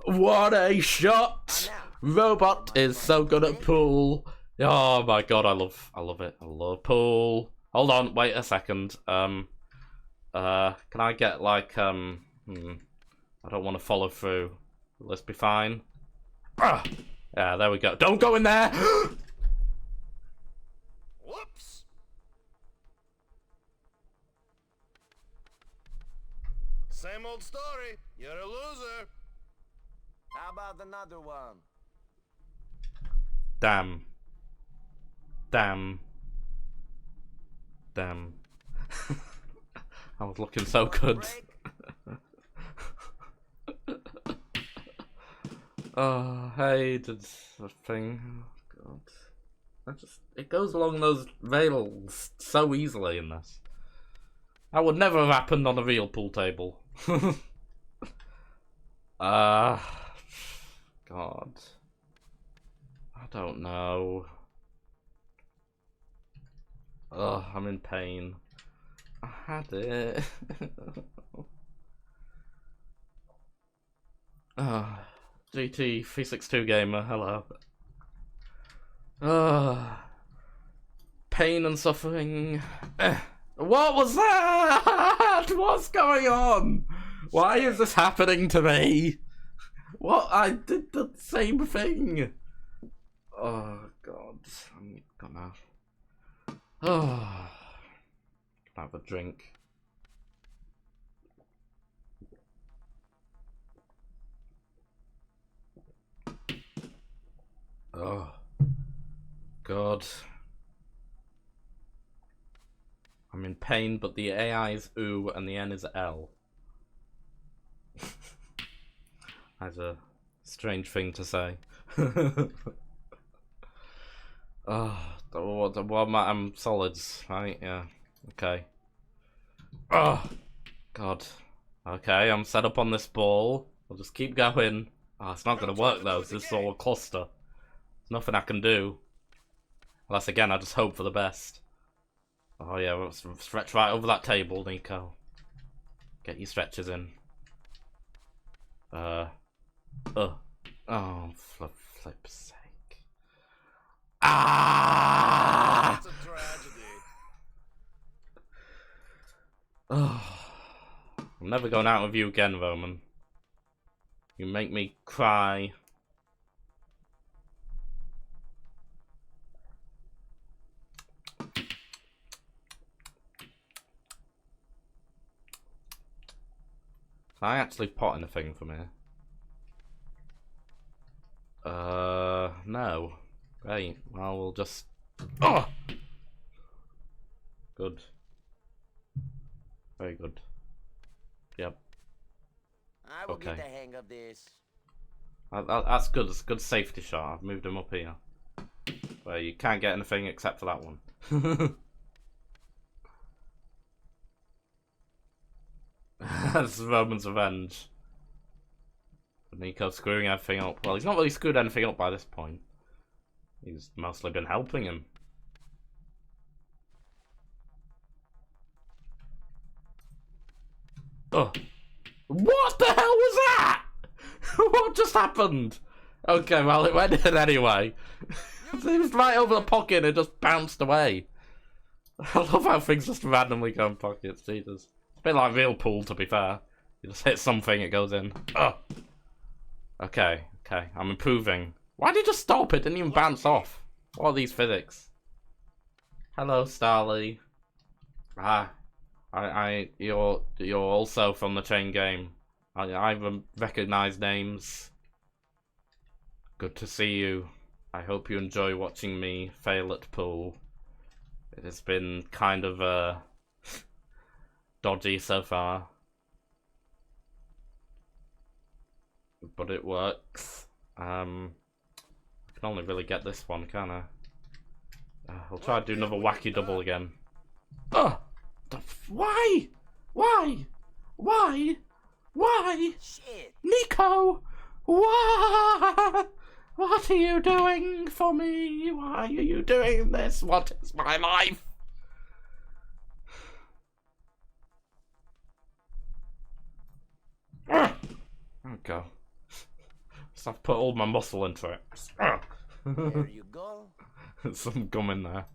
What a shot! Robot is so good at pool. Oh my god, I love it. I love pool. Hold on, wait a second. Can I get like I don't want to follow through. Let's be fine. Yeah, there we go. Don't go in there! Whoops! Same old story. You're a loser. How about another one? Damn. Damn. Damn. I was looking so good. Oh, hey, did the thing. Oh, God. It goes along those rails so easily in this. That would never have happened on a real pool table. God. I don't know. Ugh, I'm in pain. I had it. GT 362 gamer, hello. Pain and suffering. What was that? What's going on? Why is this happening to me? What? I did the same thing. Oh god, I'm gonna. Oh, have a drink. Oh. God. I'm in pain, but the AI is ooh and the N is L. That's a strange thing to say. Oh, what am I? I'm solids, right? Yeah. Okay. Oh, God. Okay, I'm set up on this ball. I'll just keep going. Oh, it's not gonna work though. This is all a cluster. There's nothing I can do. Unless again, I just hope for the best. Oh yeah, we'll stretch right over that table, Nico. Get your stretches in. Oh, flip's sake. Ah! It's a tragedy. Oh, I'm never going out with you again, Roman. You make me cry. Can I actually pot anything from here? No. Great. Well, we'll just... Oh! Good. Very good. Yep. I will get Okay. the hang of this. That's good. It's a good safety shot. I've moved him up here. Where you can't get anything except for that one. That's Roman's revenge. Nico screwing everything up. Well, he's not really screwed anything up by this point. He's mostly been helping him. Oh. What the hell was that? What just happened? Okay, well, it went in anyway. It was right over the pocket and it just bounced away. I love how things just randomly go in pockets, Jesus. It's a bit like real pool, to be fair. You just hit something, it goes in. Oh. Okay, I'm improving. Why did it just stop? It didn't even bounce off. What are these physics? Hello, Starly. You're also from the chain game. I recognize names. Good to see you. I hope you enjoy watching me fail at pool. It has been kind of dodgy so far. But it works. I can only really get this one, can't I? I'll try to do another wacky double again. Oh! Why? Why? Shit. Nico! Why? What are you doing for me? Why are you doing this? What is my life? Okay. So I've put all my muscle into it. There you go. Some gum in there.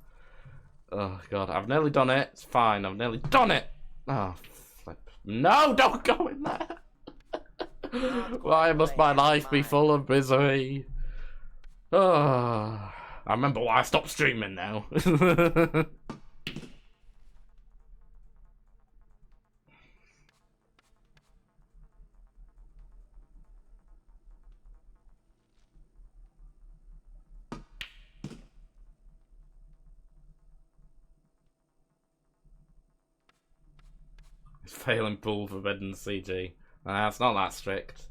Oh god, I've nearly done it. It's fine, I've nearly done it. Oh, flip. No, don't go in there. Why must my life be full of misery? Oh, I remember why I stopped streaming now. Failing pool forbidden CG. Nah, it's not that strict.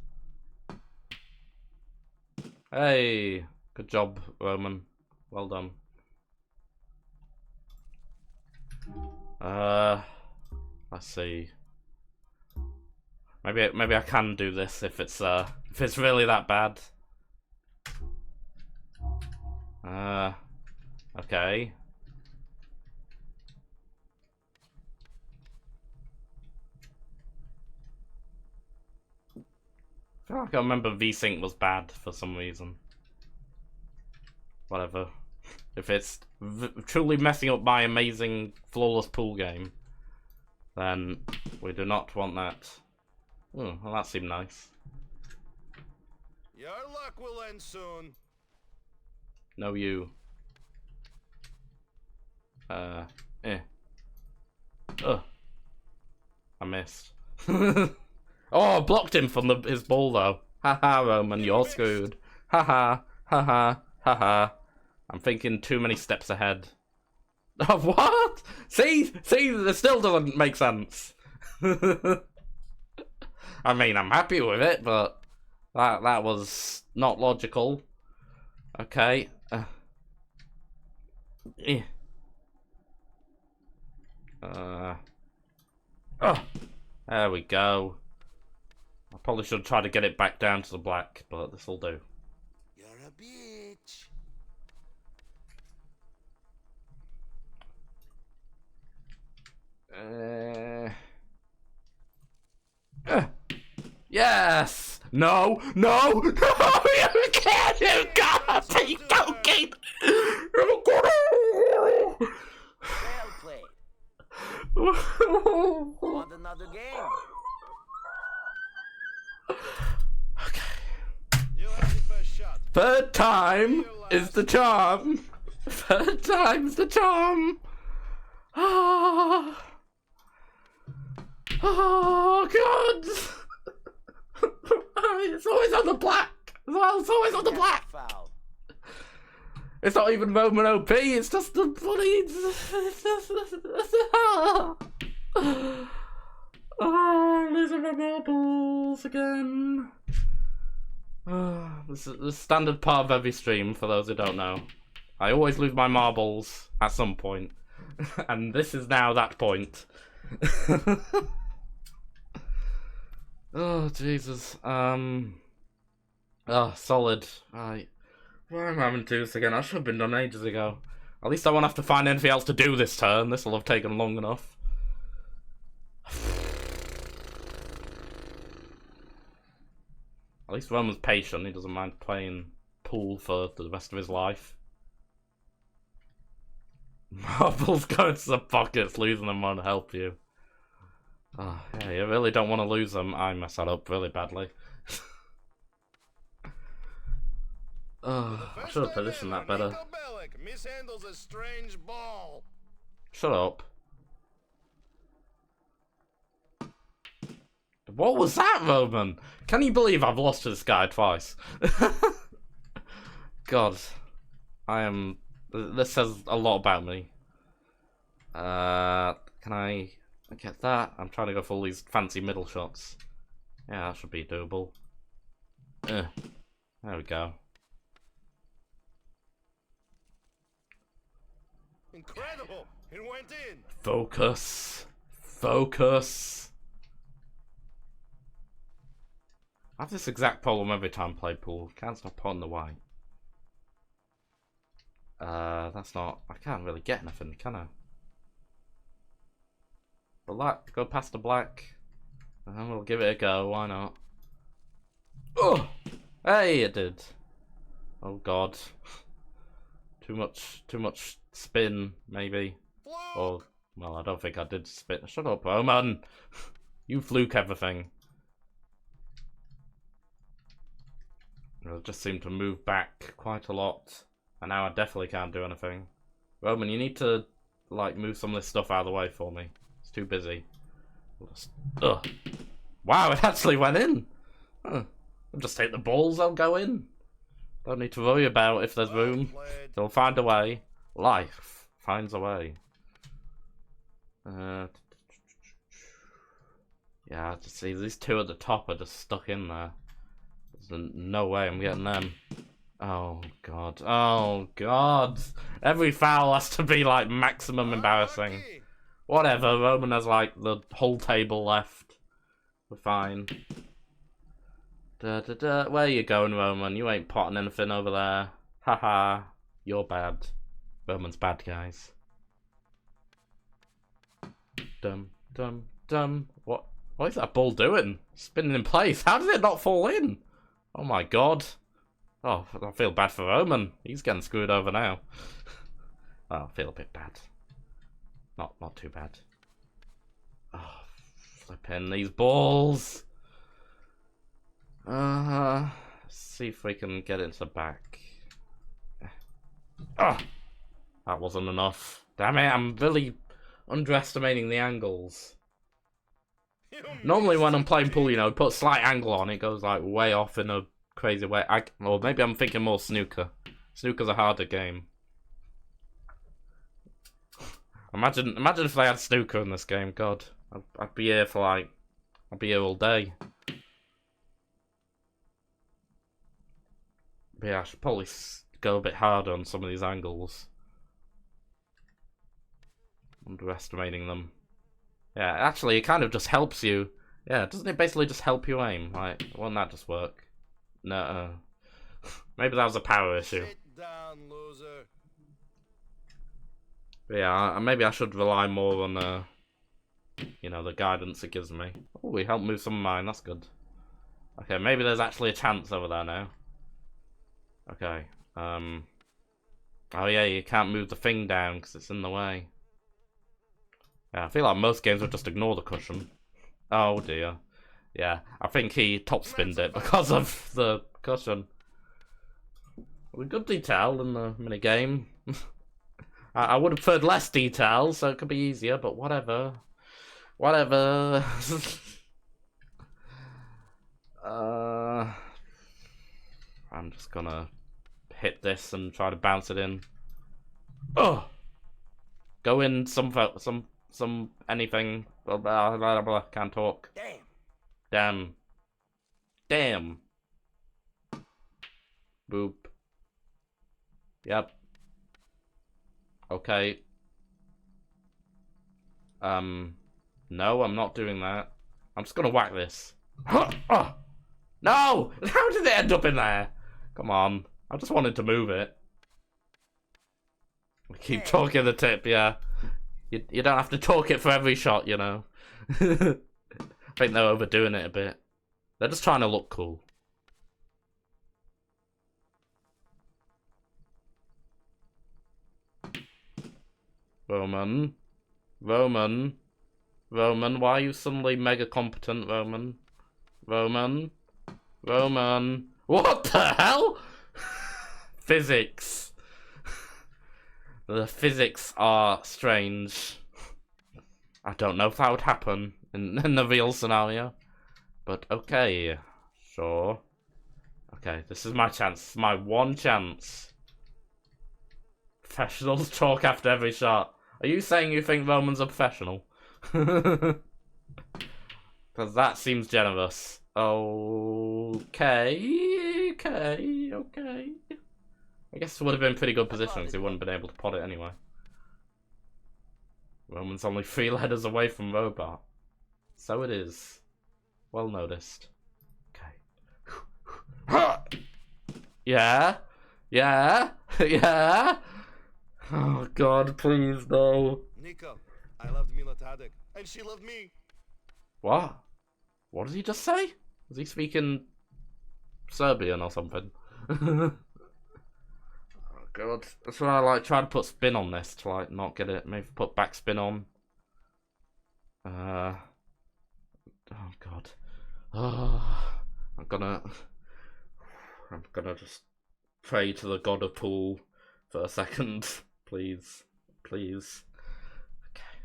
Hey, good job, Roman. Well done. Let's see. Maybe I can do this if it's really that bad. Okay. I feel like I remember VSync was bad for some reason. Whatever. If it's truly messing up my amazing flawless pool game, then we do not want that. Oh, well that seemed nice. Your luck will end soon. No you. I missed. Oh, I blocked him from his ball though. Haha, Roman, you're screwed. Haha, haha, Haha. I'm thinking too many steps ahead. Oh, what? See, this still doesn't make sense. I mean, I'm happy with it, but that was not logical. Okay. There we go. I probably should try to get it back down to the black, but this'll do. You're a bitch. Yes! No! No! No! You can't! You gotta be joking! You gotta... Well played. Want another game? You have the first shot. Third time is the charm. Third time's the charm. Ah. Oh, God. It's always on the black. It's always on the black. Foul. It's not even Roman OP. It's just the bloody. Oh, losing my marbles again. This is the standard part of every stream, for those who don't know. I always lose my marbles at some point. And this is now that point. Oh, Jesus. Oh, solid. Right. Why am I having to do this again? I should have been done ages ago. At least I won't have to find anything else to do this turn. This will have taken long enough. At least Roman's patient. He doesn't mind playing pool for the rest of his life. Marbles going to the pockets. Losing them won't help you. Oh, yeah, you really don't want to lose them. I messed that up really badly. Oh, I should have positioned that better. Nico Bellic mishandles a strange ball. Shut up. What was that, Roman? Can you believe I've lost to this guy twice? God. I am... This says a lot about me. Can I get that? I'm trying to go for all these fancy middle shots. Yeah, that should be doable. There we go. Incredible! It went in. Focus. Focus. I have this exact problem every time I play pool. Can't stop putting the white. That's not... I can't really get anything, can I? Black. Go past the black. And we'll give it a go. Why not? Oh! Hey, it did. Oh, God. Too much spin, maybe. Or, well, I don't think I did spin. Shut up, Roman! You fluke everything. It just seemed to move back quite a lot. And now I definitely can't do anything. Roman, you need to, like, move some of this stuff out of the way for me. It's too busy. Ugh. Wow, it actually went in! Huh. I'll just take the balls, they'll go in. Don't need to worry about if there's room. They'll find a way. Life finds a way. Yeah, just see, these two at the top are just stuck in there. There's no way I'm getting them. Oh, God. Oh, God. Every foul has to be, like, maximum embarrassing. Whatever, Roman has, like, the whole table left. We're fine. Where you going, Roman? You ain't potting anything over there. Haha. You're bad. Roman's bad, guys. Dum, dum, dum. What is that ball doing? Spinning in place. How did it not fall in? Oh, my God. Oh, I feel bad for Roman. He's getting screwed over now. Oh, I feel a bit bad. Not too bad. Oh, flipping these balls. Let's see if we can get into the back. Oh, that wasn't enough. Damn it, I'm really underestimating the angles. Normally when I'm playing pool, you know, put a slight angle on, it goes like way off in a crazy way. Or maybe I'm thinking more snooker. Snooker's a harder game. Imagine if they had snooker in this game. God, I'd be here for like, I'd be here all day. But yeah, I should probably go a bit harder on some of these angles. Underestimating them. Yeah, actually, it kind of just helps you. Yeah, doesn't it basically just help you aim? Like, won't that just work? No. Maybe that was a power issue. Sit down, loser. But yeah, maybe I should rely more on, you know, the guidance it gives me. Oh, we helped move some of mine. That's good. Okay, maybe there's actually a chance over there now. Okay. Oh yeah, you can't move the thing down because it's in the way. Yeah, I feel like most games would just ignore the cushion. Oh dear. Yeah, I think he topspinned it because of the cushion. Well, good detail in the minigame. I would have preferred less detail, so it could be easier, but whatever. Whatever. I'm just gonna hit this and try to bounce it in. Oh! Go in some anything. Blah, blah, blah, blah. Can't talk. Damn. Damn. Boop. Yep. Okay. No, I'm not doing that. I'm just gonna whack this. Oh! No! How did it end up in there? Come on. I just wanted to move it. Keep talking the tip, yeah. You don't have to talk it for every shot, you know. I think they're overdoing it a bit. They're just trying to look cool. Roman, why are you suddenly mega competent, Roman? Roman, what the hell? Physics. The physics are strange. I don't know if that would happen in the real scenario, but okay, sure. Okay, this is my chance, my one chance. Professionals talk after every shot. Are you saying you think Roman's a professional? Because that seems generous. Okay. I guess it would have been pretty good position because he wouldn't have been able to pot it anyway. Roman's only 3 letters away from robot. So it is. Well noticed. Okay. Yeah. Oh God, please no. Nico, I loved Mila Tadek, and she loved me. What? What did he just say? Was he speaking Serbian or something? Oh God. That's why I like try to put spin on this to like not get it. Maybe put backspin on. Oh God. Oh, I'm gonna just pray to the god of pool for a second. Please. Okay.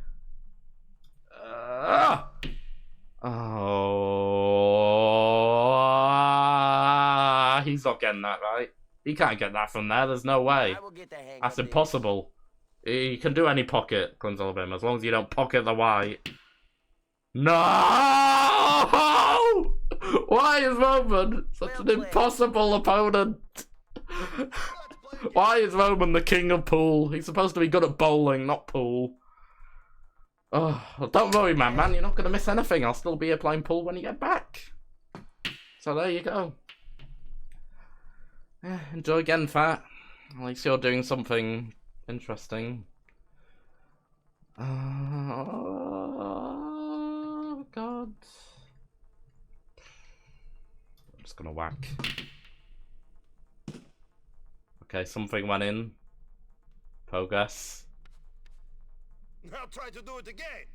Oh, he's not getting that right. He can't get that from there. There's no way. I will get the hang That's of impossible. He can do any pocket, Gonzalvim, as long as you don't pocket the white. No! Why is Roman such an impossible opponent? Why is Roman the king of pool? He's supposed to be good at bowling, not pool. Oh, well, don't worry, man. You're not going to miss anything. I'll still be here playing pool when you get back. So there you go. Yeah, enjoy getting fat. At least you're doing something interesting. Oh, God. I'm just going to whack. Okay, something went in. Progress. Now try to do it again.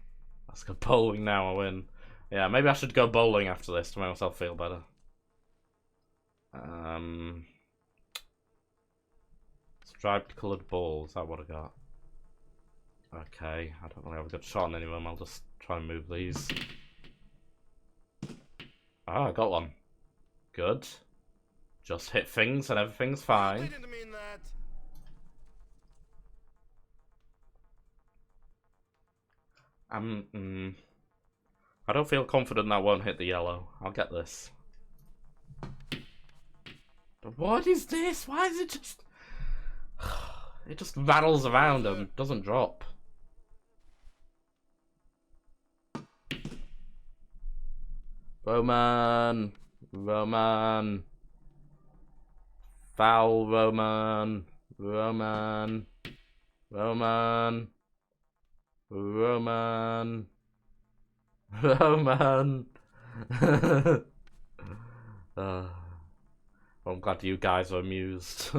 Let's go bowling now, I win. Yeah, maybe I should go bowling after this to make myself feel better. Striped coloured ball, is that what I got? Okay, I don't really have a good shot on any of them, I'll just try and move these. Ah, I got one. Good. Just hit things and everything's I fine. didn't mean that. I don't feel confident that won't hit the yellow. I'll get this. But what is this? Why is it just... It just rattles around and doesn't drop. Roman! Roman! Foul, Roman! Roman! Roman! Roman! Roman! I'm glad you guys are amused.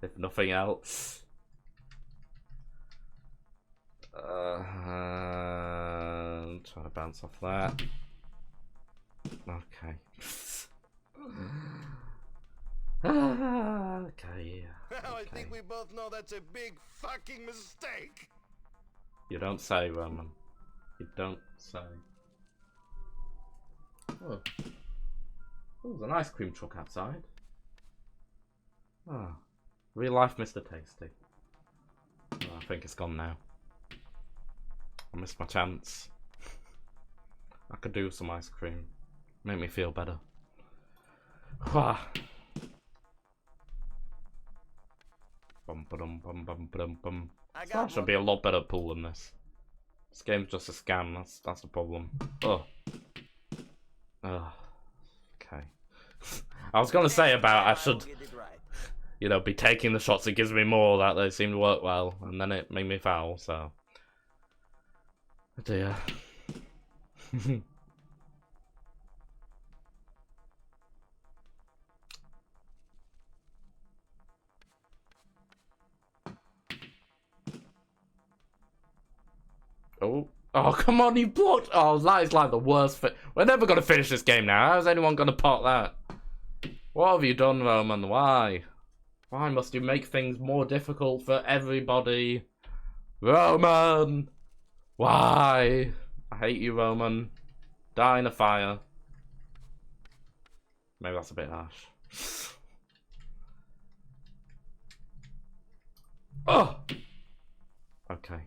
If nothing else. I'm trying to bounce off that. Okay. Okay. Now I think we both know that's a big fucking mistake. You don't say, Roman. You don't say. Oh. Oh, there's an ice cream truck outside. Oh. Real life Mr. Tasty. Oh, I think it's gone now. I missed my chance. I could do some ice cream. Make me feel better. Bum, ba-dum, bum, bum, ba-dum, bum. I should be a lot better at pool than this. This game's just a scam, that's the problem. Oh. Oh. Okay. I was gonna say about I should, you know, be taking the shots. It gives me more that they seem to work well, and then it made me foul, so. Oh dear. Oh, come on, you blocked. Oh, that is like the worst. We're never going to finish this game now. How's anyone going to pot that? What have you done, Roman? Why? Why must you make things more difficult for everybody? Roman! Why? I hate you, Roman. Die in a fire. Maybe that's a bit harsh. Oh! Okay.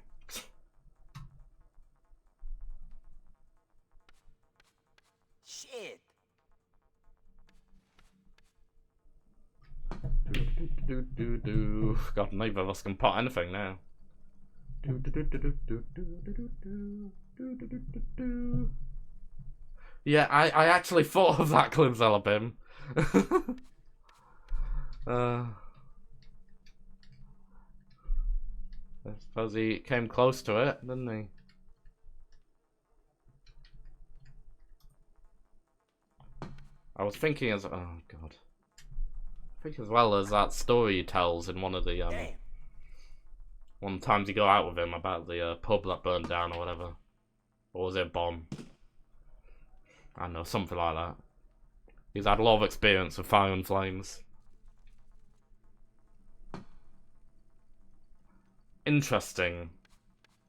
Shit. God, neither of us can pot anything now. Yeah, I actually thought of that Klimzalabim. I suppose he came close to it, didn't he? I was thinking as oh god. I think as well as that story he tells in one of the one of the times you go out with him about the pub that burned down or whatever. Or was it a bomb? I don't know, something like that. He's had a lot of experience with fire and flames. Interesting.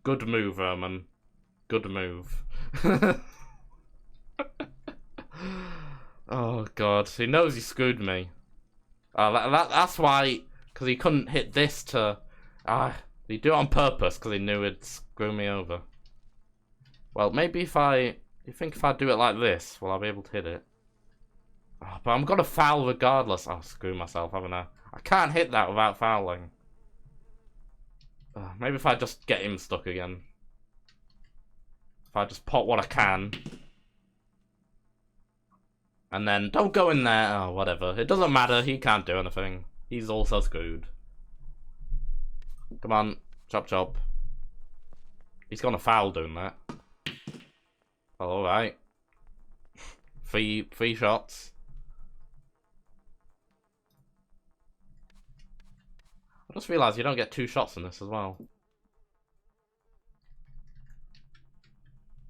Good move, Roman. Good move. Oh god, he knows he screwed me. That's why, because he couldn't hit this to... he do it on purpose because he knew it'd screw me over. Well, maybe if I... You think if I do it like this, will I be able to hit it? Oh, but I'm gonna foul regardless. Oh, screw myself, haven't I? I can't hit that without fouling. Maybe if I just get him stuck again. If I just pot what I can. And then, don't go in there. Oh, whatever. It doesn't matter. He can't do anything. He's also screwed. Come on. Chop chop. He's gonna foul doing that. Oh, alright. Three shots. I just realised you don't get 2 shots in this as well.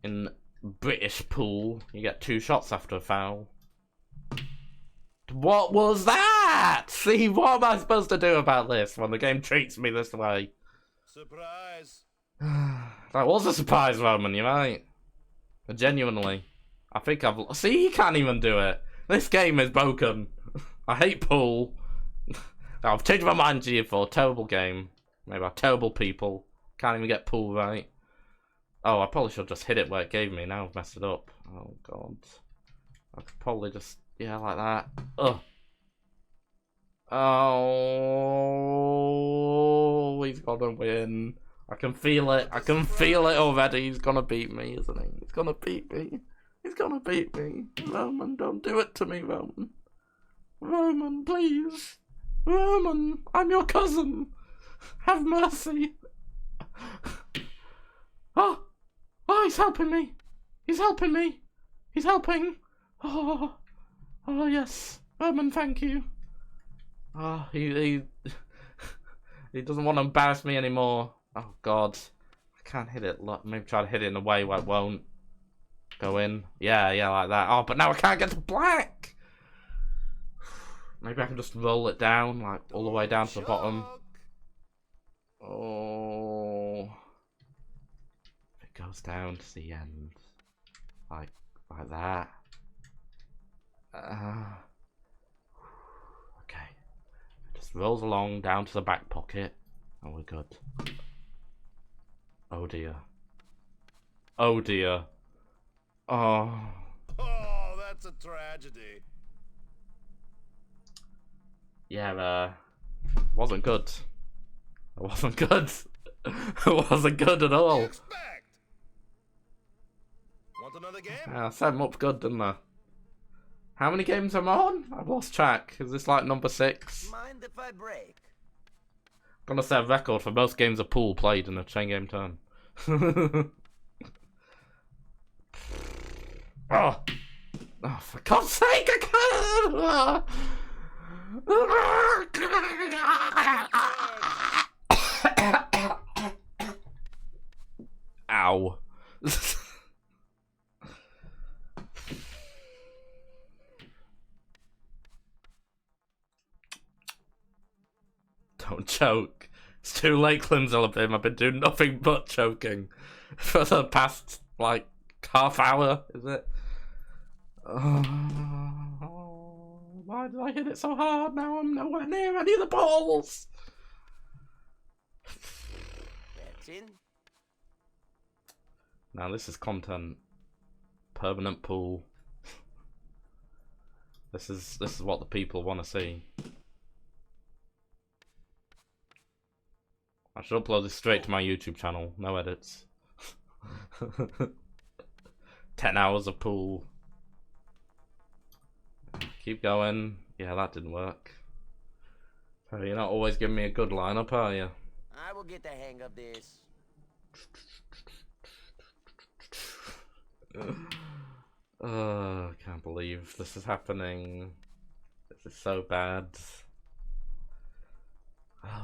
In British pool, you get 2 shots after a foul. What was that? See, what am I supposed to do about this when the game treats me this way? Surprise. That was a surprise, Roman, you're right. Genuinely. I think I've... See, he can't even do it. This game is broken. I hate pool. I've changed my mind, GF4. Terrible game. Maybe terrible people. Can't even get pool right. Oh, I probably should have just hit it where it gave me. Now I've messed it up. Oh, God. I could probably just... Yeah, like that. Ugh. Oh, he's gonna win. I can feel it. I can feel it already. He's gonna beat me, isn't he? He's gonna beat me. He's gonna beat me. Roman, don't do it to me, Roman. Roman, please. Roman, I'm your cousin. Have mercy. Oh, he's helping me. He's helping me. He's helping. Oh, yes. Roman, thank you. Oh, he doesn't want to embarrass me anymore. Oh, God. I can't hit it. Look, maybe try to hit it in a way where it won't go in. Yeah, like that. Oh, but now I can't get to black. Maybe I can just roll it down, like, all the way down to the bottom. Oh. If it goes down to the end. Like that. Okay. Just rolls along down to the back pocket. And we're good. Oh dear. Oh dear. Oh. Oh, that's a tragedy. Yeah, wasn't good. It wasn't good. It wasn't good at all. Expect. Want another game? I set him up good, didn't I? How many games am I on? I've lost track. Is this like number 6? Mind if I break? I'm gonna set a record for most games of pool played in a chain game turn. Oh, for God's sake, I can't! Ow. Don't choke. It's too late, Climsalabim. I've been doing nothing but choking for the past, like, half hour, is it? Why did I hit it so hard? Now I'm nowhere near any of the balls. That's in. Now this is content. Permanent pool. This is what the people want to see. I should upload this straight to my YouTube channel. No edits. 10 hours of pool. Keep going. Yeah, that didn't work. So you're not always giving me a good lineup, are you? I will get the hang of this. I can't believe this is happening. This is so bad.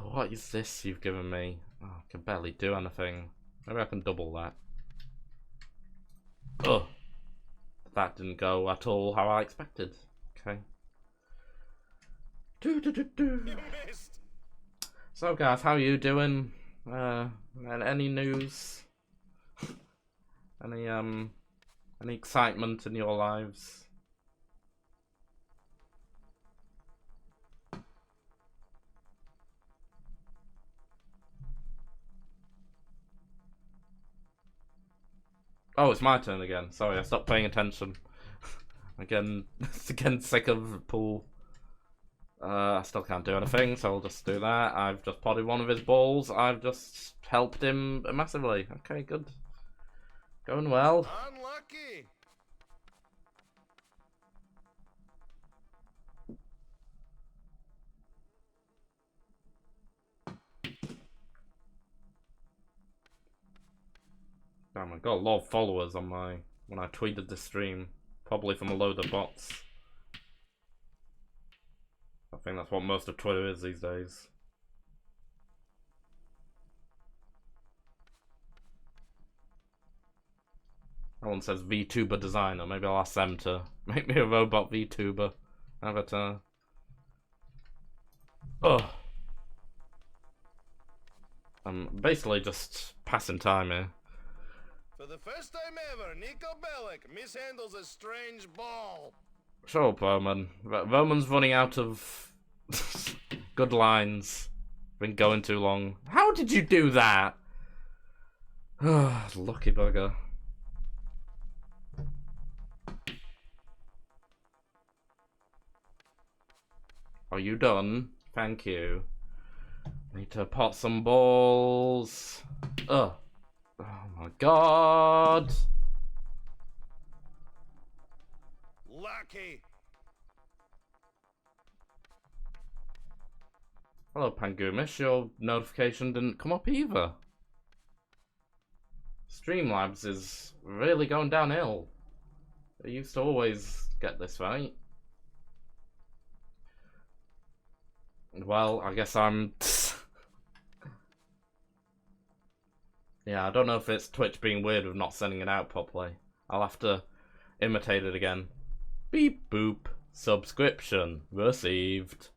What is this you've given me? Oh, I can barely do anything. Maybe I can double that. Ugh. That didn't go at all how I expected. Okay. You missed. So guys, how are you doing? Any news? Any excitement in your lives? Oh, it's my turn again. Sorry, I stopped paying attention. Again sick of pool. I still can't do anything, so I'll just do that. I've just potted one of his balls. I've just helped him massively. Okay, good. Going well. Unlucky. Damn, I got a lot of followers on when I tweeted the stream. Probably from a load of bots. I think that's what most of Twitter is these days. That one says VTuber designer. Maybe I'll ask them to make me a robot VTuber avatar. Ugh. I'm basically just passing time here. For the first time ever, Nico Bellic mishandles a strange ball. Shut up, Roman. Roman's running out of good lines. Been going too long. How did you do that? Lucky bugger. Are you done? Thank you. Need to pot some balls. Ugh. Oh my god. Lucky. Hello, Pangumish. Your notification didn't come up either. Streamlabs is really going downhill. I used to always get this right. Well, I guess I'm... Yeah, I don't know if it's Twitch being weird with not sending it out properly. I'll have to imitate it again. Beep boop. Subscription received.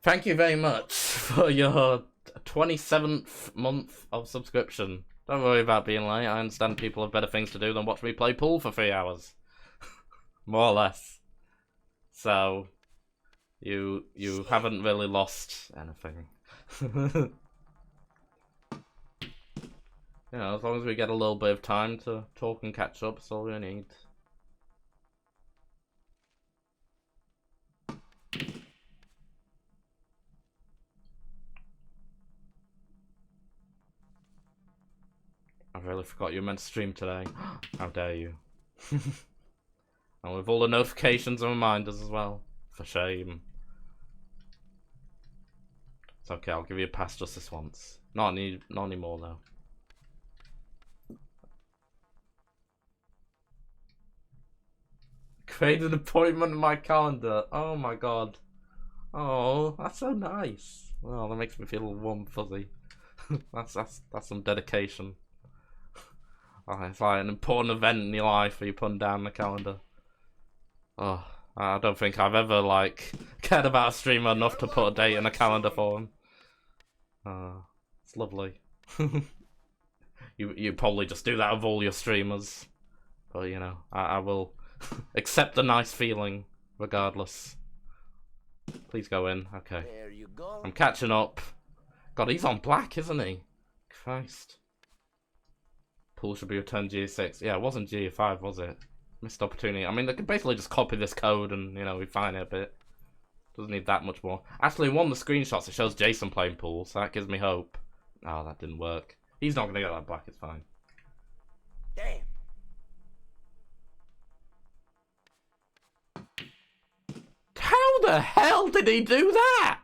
Thank you very much for your 27th month of subscription. Don't worry about being late. I understand people have better things to do than watch me play pool for 3 hours. More or less. So, you haven't really lost anything. You know, as long as we get a little bit of time to talk and catch up, that's all we need. I really forgot you were meant to stream today. How dare you. And with all the notifications and reminders as well. For shame. It's okay, I'll give you a pass just this once. Not anymore though. Create an appointment in my calendar. Oh my god. Oh, that's so nice. Well, that makes me feel warm and fuzzy. that's some dedication. Oh, it's like an important event in your life where you put down the calendar. Oh, I don't think I've ever like cared about a streamer enough to put a date in a calendar for him. It's lovely. You probably just do that with all your streamers, but you know, I will accept the nice feeling regardless. Please go in. Okay. There you go. I'm catching up. God, he's on black, isn't he? Christ. Pool should be returned G6. Yeah, it wasn't G5, was it? Missed opportunity. I mean, they could basically just copy this code and, you know, refine it a bit. Doesn't need that much more. Actually, one of the screenshots, it shows Jason playing pool, so that gives me hope. Oh, that didn't work. He's not going to get that black, it's fine. Damn. How the hell did he do that?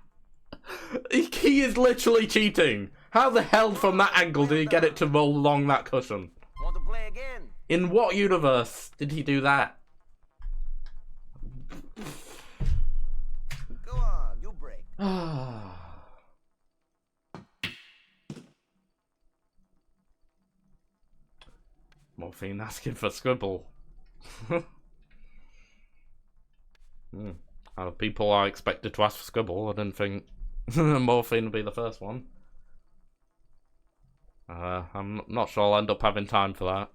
He is literally cheating. How the hell from that angle did he get it to roll along that cushion? Want to play again? In what universe did he do that? Go on, you break. Morphine asking for scribble. People are expected to ask for scribble. I didn't think Morphine would be the first one. I'm not sure I'll end up having time for that.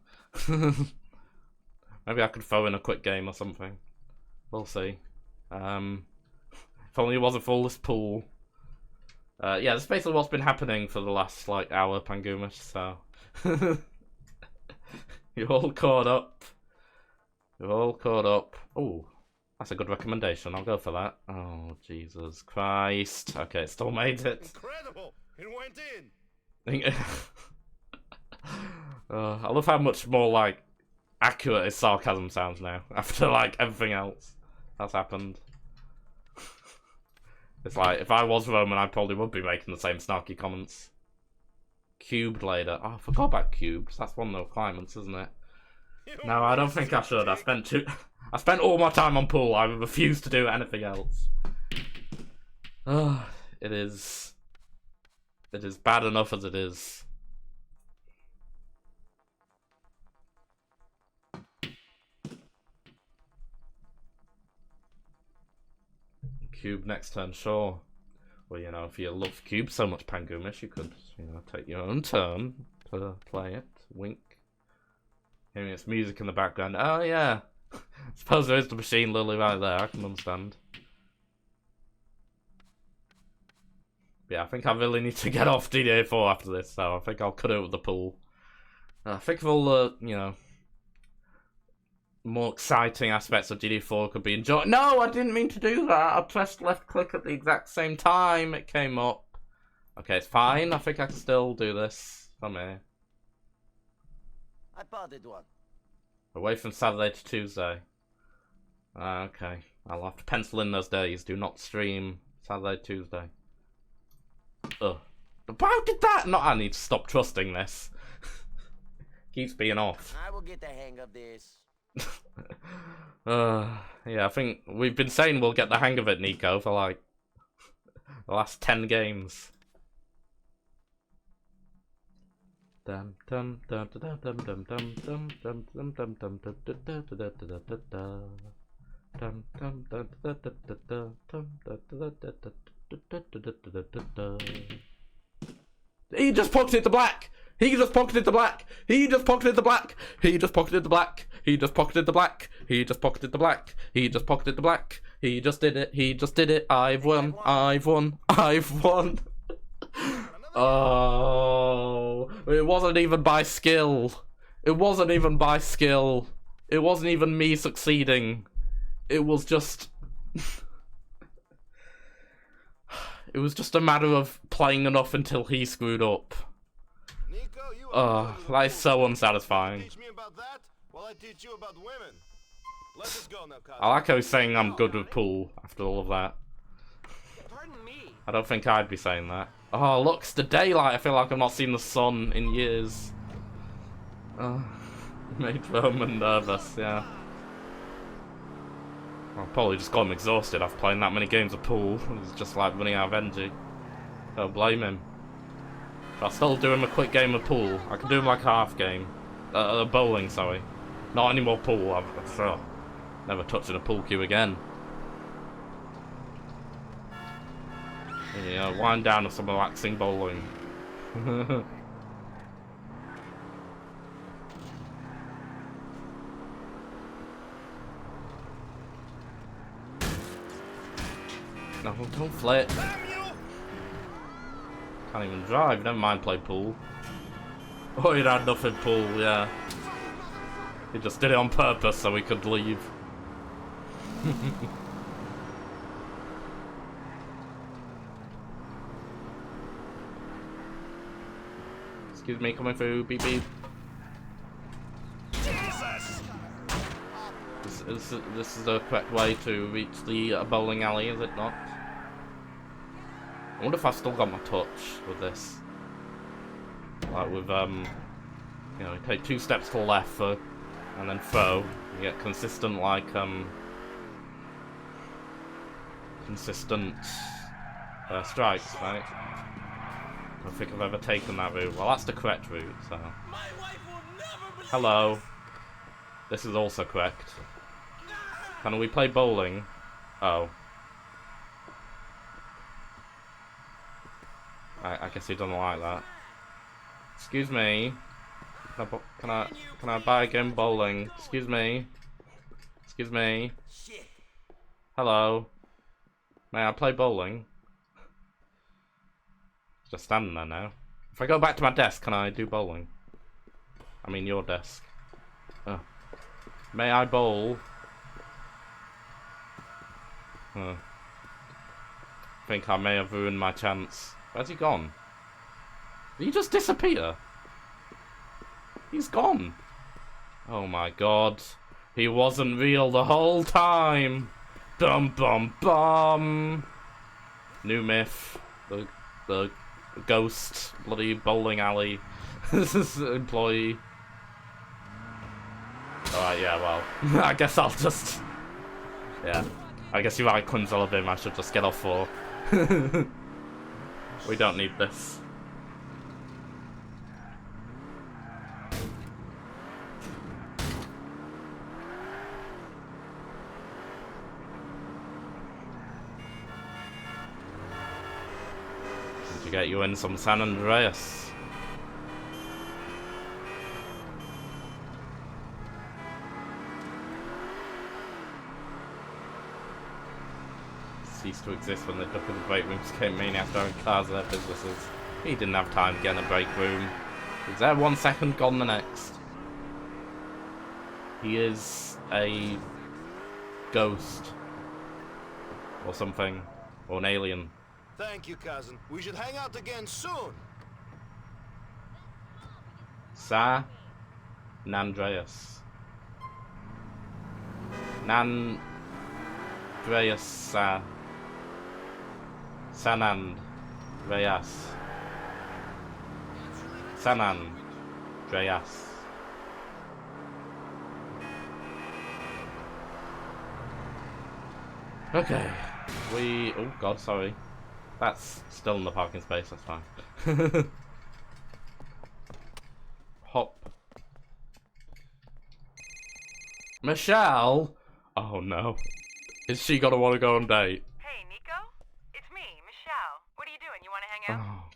Maybe I could throw in a quick game or something. We'll see. If only it wasn't for all this pool. Yeah, that's basically what's been happening for the last, like, hour, Pangumish, so... You're all caught up. You're all caught up. Ooh, that's a good recommendation. I'll go for that. Oh, Jesus Christ. Okay, it still made it. Incredible! It went in! I love how much more, like, accurate his sarcasm sounds now. After, like, everything else that's happened. It's like, if I was Roman, I probably would be making the same snarky comments. Cubed later. Oh, I forgot about cubes. That's one of the requirements, isn't it? No, I don't think I should. I spent all my time on pool. I refuse to do anything else. It is bad enough as it is. Cube next turn, sure. Well, you know, if you love Cube so much, Pangumish, you could, you know, take your own turn to play it. Wink. Hearing its music in the background. Oh, yeah. Suppose there is the machine lily right there, I can understand. Yeah, I think I really need to get off GTA 4 after this, so I think I'll cut it with the pool. I think of all the, you know, more exciting aspects of GTA 4 could be enjoyed. No, I didn't mean to do that. I pressed left click at the exact same time it came up. Okay, it's fine. I think I can still do this from here. I spotted one. Away from Saturday to Tuesday. Okay, I'll have to pencil in those days. Do not stream Saturday, Tuesday. Ugh. How did that not? I need to stop trusting this. Keeps being off. I will get the hang of this. Yeah, I think we've been saying we'll get the hang of it, Nico, for like the last 10 games. Dum dum dum dum dum dum dum dum dum dum dum dum dum. He just pocketed the black. He just pocketed the black. He just pocketed the black. He just pocketed the black. He just pocketed the black. He just pocketed the black. He just pocketed the black. He just did it. He just did it. I've won. I've won. I've won. Oh, it wasn't even by skill. It wasn't even by skill. It wasn't even me succeeding. It was just... It was just a matter of playing enough until he screwed up. Nico, you That is so unsatisfying. Teach me about that while I teach you about women. Let us go now, cousin. I like how he's saying I'm good with pool after all of that. Pardon me. I don't think I'd be saying that. Oh, look, it's the daylight. I feel like I've not seen the sun in years. Made Roman nervous, yeah. I probably just got him exhausted after playing that many games of pool. He's just like running out of energy. Don't blame him. But I'll still do him a quick game of pool. I can do him like a half game. Bowling, sorry. Not any more pool. I've never touching a pool cue again. Yeah, wind down with some relaxing bowling. No, don't flip. Can't even drive, never mind play pool. Oh, he had nothing pool, yeah. He just did it on purpose so we could leave. Excuse me, coming through, beep beep. This is the correct way to reach the bowling alley, is it not? I wonder if I've still got my touch with this. Like with, you know, you take 2 steps to the left and then throw. You get consistent, like, consistent strikes, right? I don't think I've ever taken that route. Well, that's the correct route, so... Hello. This is also correct. Can we play bowling? Oh. I guess he doesn't like that. Excuse me. Can I buy a game of bowling? Excuse me. Excuse me. Hello. May I play bowling? Just standing there now. If I go back to my desk, can I do bowling? I mean your desk. Oh. May I bowl? I think I may have ruined my chance. Where's he gone? Did he just disappear? He's gone. Oh my god. He wasn't real the whole time. Dum bum bum. New myth. The ghost bloody bowling alley employee. Alright, yeah, well. I guess I'll just... Yeah. I guess you're right, Quinzelabim, I should just get off 4. We don't need this. Need to get you in some San Andreas. ceased to exist when the duck in the break rooms became maniacs throwing cars at their businesses. He didn't have time to get in a break room. He's there 1 second, gone the next. He is a ghost. Or something. Or an alien. Thank you, cousin. We should hang out again soon. San Andreas. San Andreas. San Andreas. Okay. Oh god, sorry. That's still in the parking space, that's fine. Hop. Michelle? Oh no. Is she gonna want to go on date? Hey, Nico? It's me, Michelle. What are you doing? You want to hang out? Oh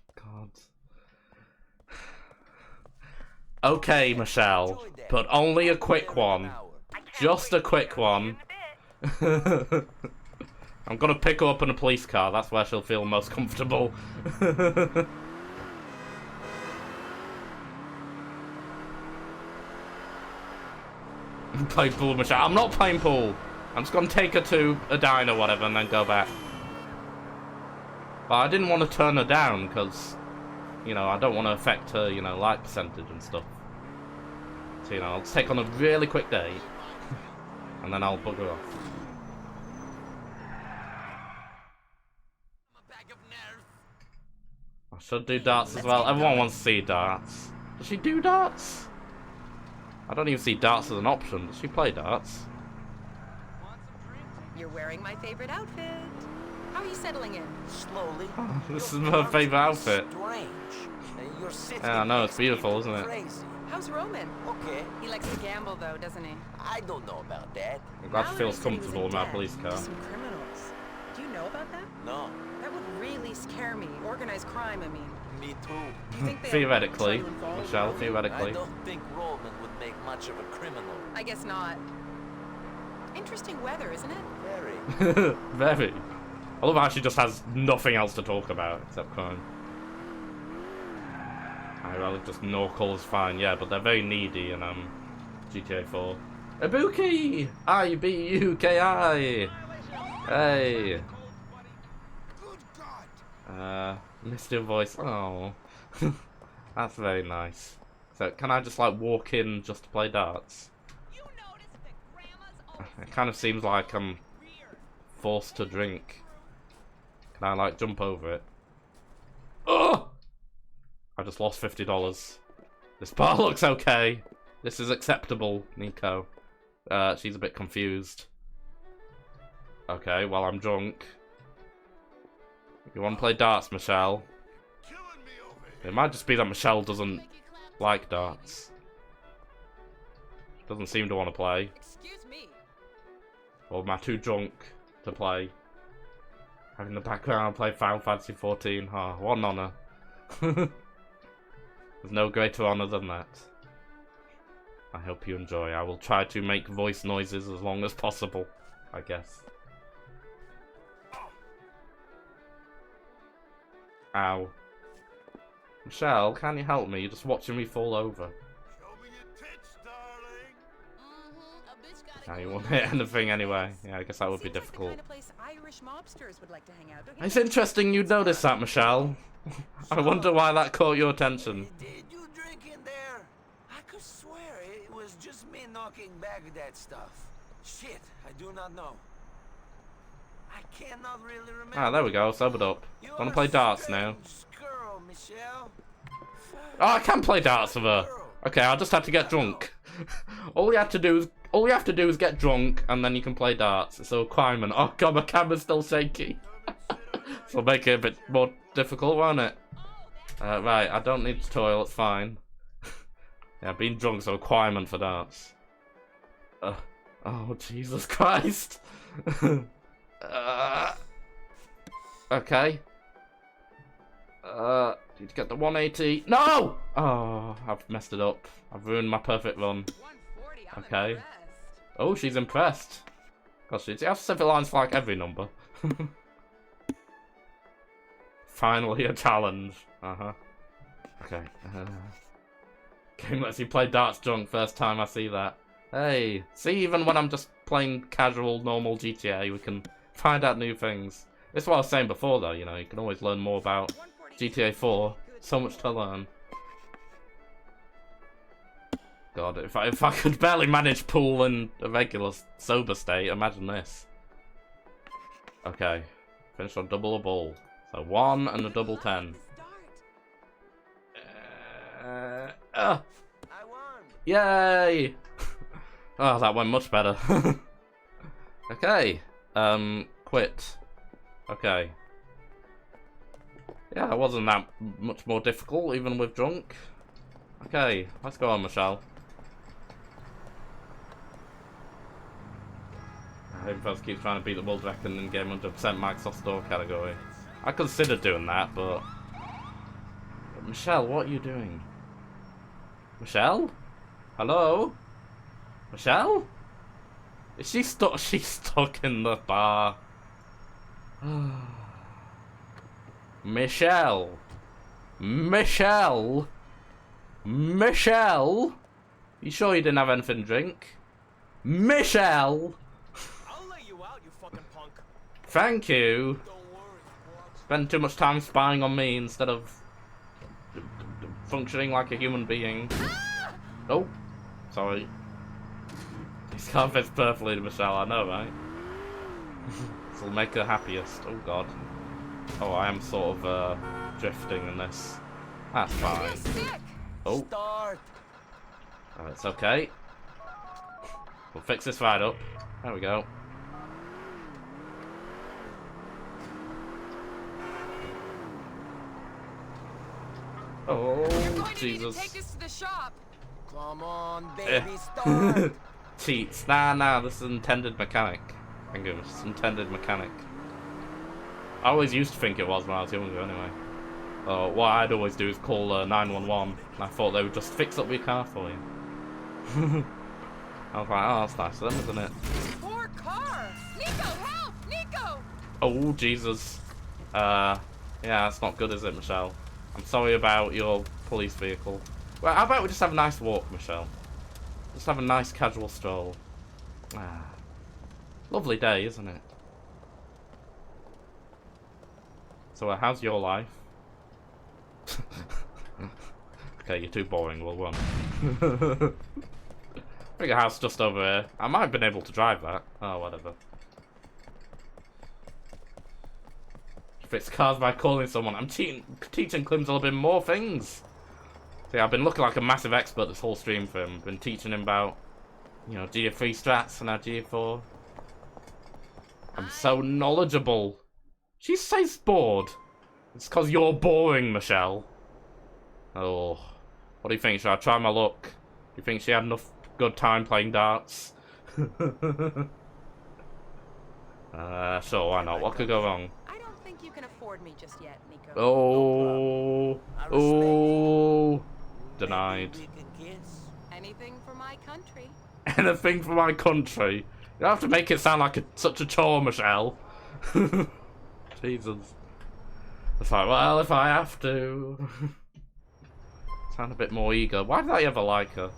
god. Okay, Michelle. But only a quick one. Just a quick one. I'm gonna pick her up in a police car. That's where she'll feel most comfortable. Play pool, Michelle. I'm not playing pool. I'm just gonna take her to a diner or whatever and then go back. But I didn't want to turn her down because, you know, I don't want to affect her, you know, like percentage and stuff. So, you know, I'll take on a really quick date and then I'll bugger off. I should do darts as well. Everyone wants to see darts. Does she do darts? I don't even see darts as an option. Does she play darts? You're wearing my favorite outfit. How are you settling in? Slowly. Oh, this is my favorite outfit. Strange. You're sitting Yeah, I know, it's next beautiful, to isn't it? crazy. How's Roman? Okay. He likes to gamble though, doesn't he? I don't know about that. I'm glad she Mallory feels said he was comfortable in my debt police to car. some criminals. Do you know about that? No. That would really scare me. Organized crime, I mean. Me too. Do you think they Theoretically, try to involve Michelle, Roman? I theoretically. don't think Roman would make much of a criminal. I guess not. Interesting weather, isn't it? Very. Very. I love how she just has nothing else to talk about except crime. I really just Norcal is fine, yeah, but they're very needy in GTA 4. Ibuki! I-B-U-K-I! Hey! Mr. Voice. Oh. That's very nice. So, can I just, like, walk in just to play darts? It kind of seems like I'm forced to drink. Can I, like, jump over it? Oh! I just lost $50. This bar looks okay. This is acceptable, Nico. She's a bit confused. Okay, well, I'm drunk. You want to play darts, Michelle? It might just be that Michelle doesn't like darts. Doesn't seem to want to play. Excuse me. Or am I too drunk to play? Having the background play Final Fantasy 14. Oh, what an honour. There's no greater honour than that. I hope you enjoy. I will try to make voice noises as long as possible, I guess. Ow. Michelle, can you help me? You're just watching me fall over. Show me your tits, darling. Now you won't hit anything anyway. Yeah, I guess that would be Seems like difficult. the kind of place Irish mobsters would like to hang out. Don't you It's think? interesting you'd notice that, Michelle. I wonder why that caught your attention. Did you drink in there? I could swear it was just me knocking back that stuff. Shit, I do not know. I cannot really remember. Ah, there we go. Sobered up. You're Wanna play a darts now? strange girl, Michelle. Oh, I can play darts with her. Okay, I'll just have to get drunk. all you have to do is get drunk, and then you can play darts. It's a requirement. Oh god, my camera's still shaky. So make it a bit more difficult, won't it? Right, I don't need to toil. It's fine. Yeah, being drunk's a requirement for darts. Oh Jesus Christ. Okay. Did you get the 180? No! Oh, I've messed it up. I've ruined my perfect run. 140, I'm Okay. impressed. Oh, she's impressed. Gosh, she has civil lines for like every number. Finally a challenge. Okay. Game lets you play darts drunk. First time I see that. Hey, see, even when I'm just playing casual, normal GTA, we can find out new things. This is what I was saying before, though. You know, you can always learn more about GTA 4. So much to learn. God, if I could barely manage pool in a regular sober state, imagine this. Okay, finish on double a ball. So 1 and a double 10. I won. Yay! Oh, that went much better. Okay, quit. Okay. Yeah, it wasn't that much more difficult, even with drunk. Okay, let's go on, Michelle. Infos keeps trying to beat the world record and get 100% Microsoft Store category. I considered doing that, but Michelle, what are you doing? Michelle? Hello? Michelle? Is she stuck? She's stuck in the bar. Michelle? Michelle? Michelle? You sure you didn't have anything to drink? Michelle? I'll lay you out, you fucking punk. Thank you. Don't worry. Spend too much time spying on me instead of functioning like a human being. Oh, sorry. This car fits perfectly to Michelle, I know, right? This will make her happiest. Oh god. Oh, I am sort of drifting in this. That's fine. Oh, Start. it's okay. We'll fix this right up. There we go. Oh, Jesus. Take this to the shop. Come on, baby, start. Cheats. Nah, this is intended mechanic. Thank goodness, it's intended mechanic. I always used to think it was when I was younger, anyway. What I'd always do is call 911, and I thought they would just fix up your car for you. I was like, oh, that's nice of them, isn't it? Poor car. Nico, help! Nico! Oh, Jesus. Yeah, that's not good, is it, Michelle? I'm sorry about your police vehicle. Well, how about we just have a nice walk, Michelle? Just have a nice casual stroll. Ah. Lovely day, isn't it? So, how's your life? Okay, you're too boring, we'll run. I think a house just over here. I might have been able to drive that. Oh, whatever. Fix cars by calling someone. I'm teaching Klims a little bit more things. See, I've been looking like a massive expert this whole stream for him. Been teaching him about, you know, GA3 strats and our GA4. I'm so knowledgeable. She says bored. It's because you're boring, Michelle. Oh. What do you think? Should I try my luck? Do you think she had enough good time playing darts? Sure, why not? What could go wrong? I don't think you can afford me just yet, Nico. Oh. Oh. Denied. Maybe we can kiss. Anything for my country. Anything for my country. You don't have to make it sound like such a chore, Michelle. Jesus. It's like, well, if I have to. Sound a bit more eager. Why did I ever like her?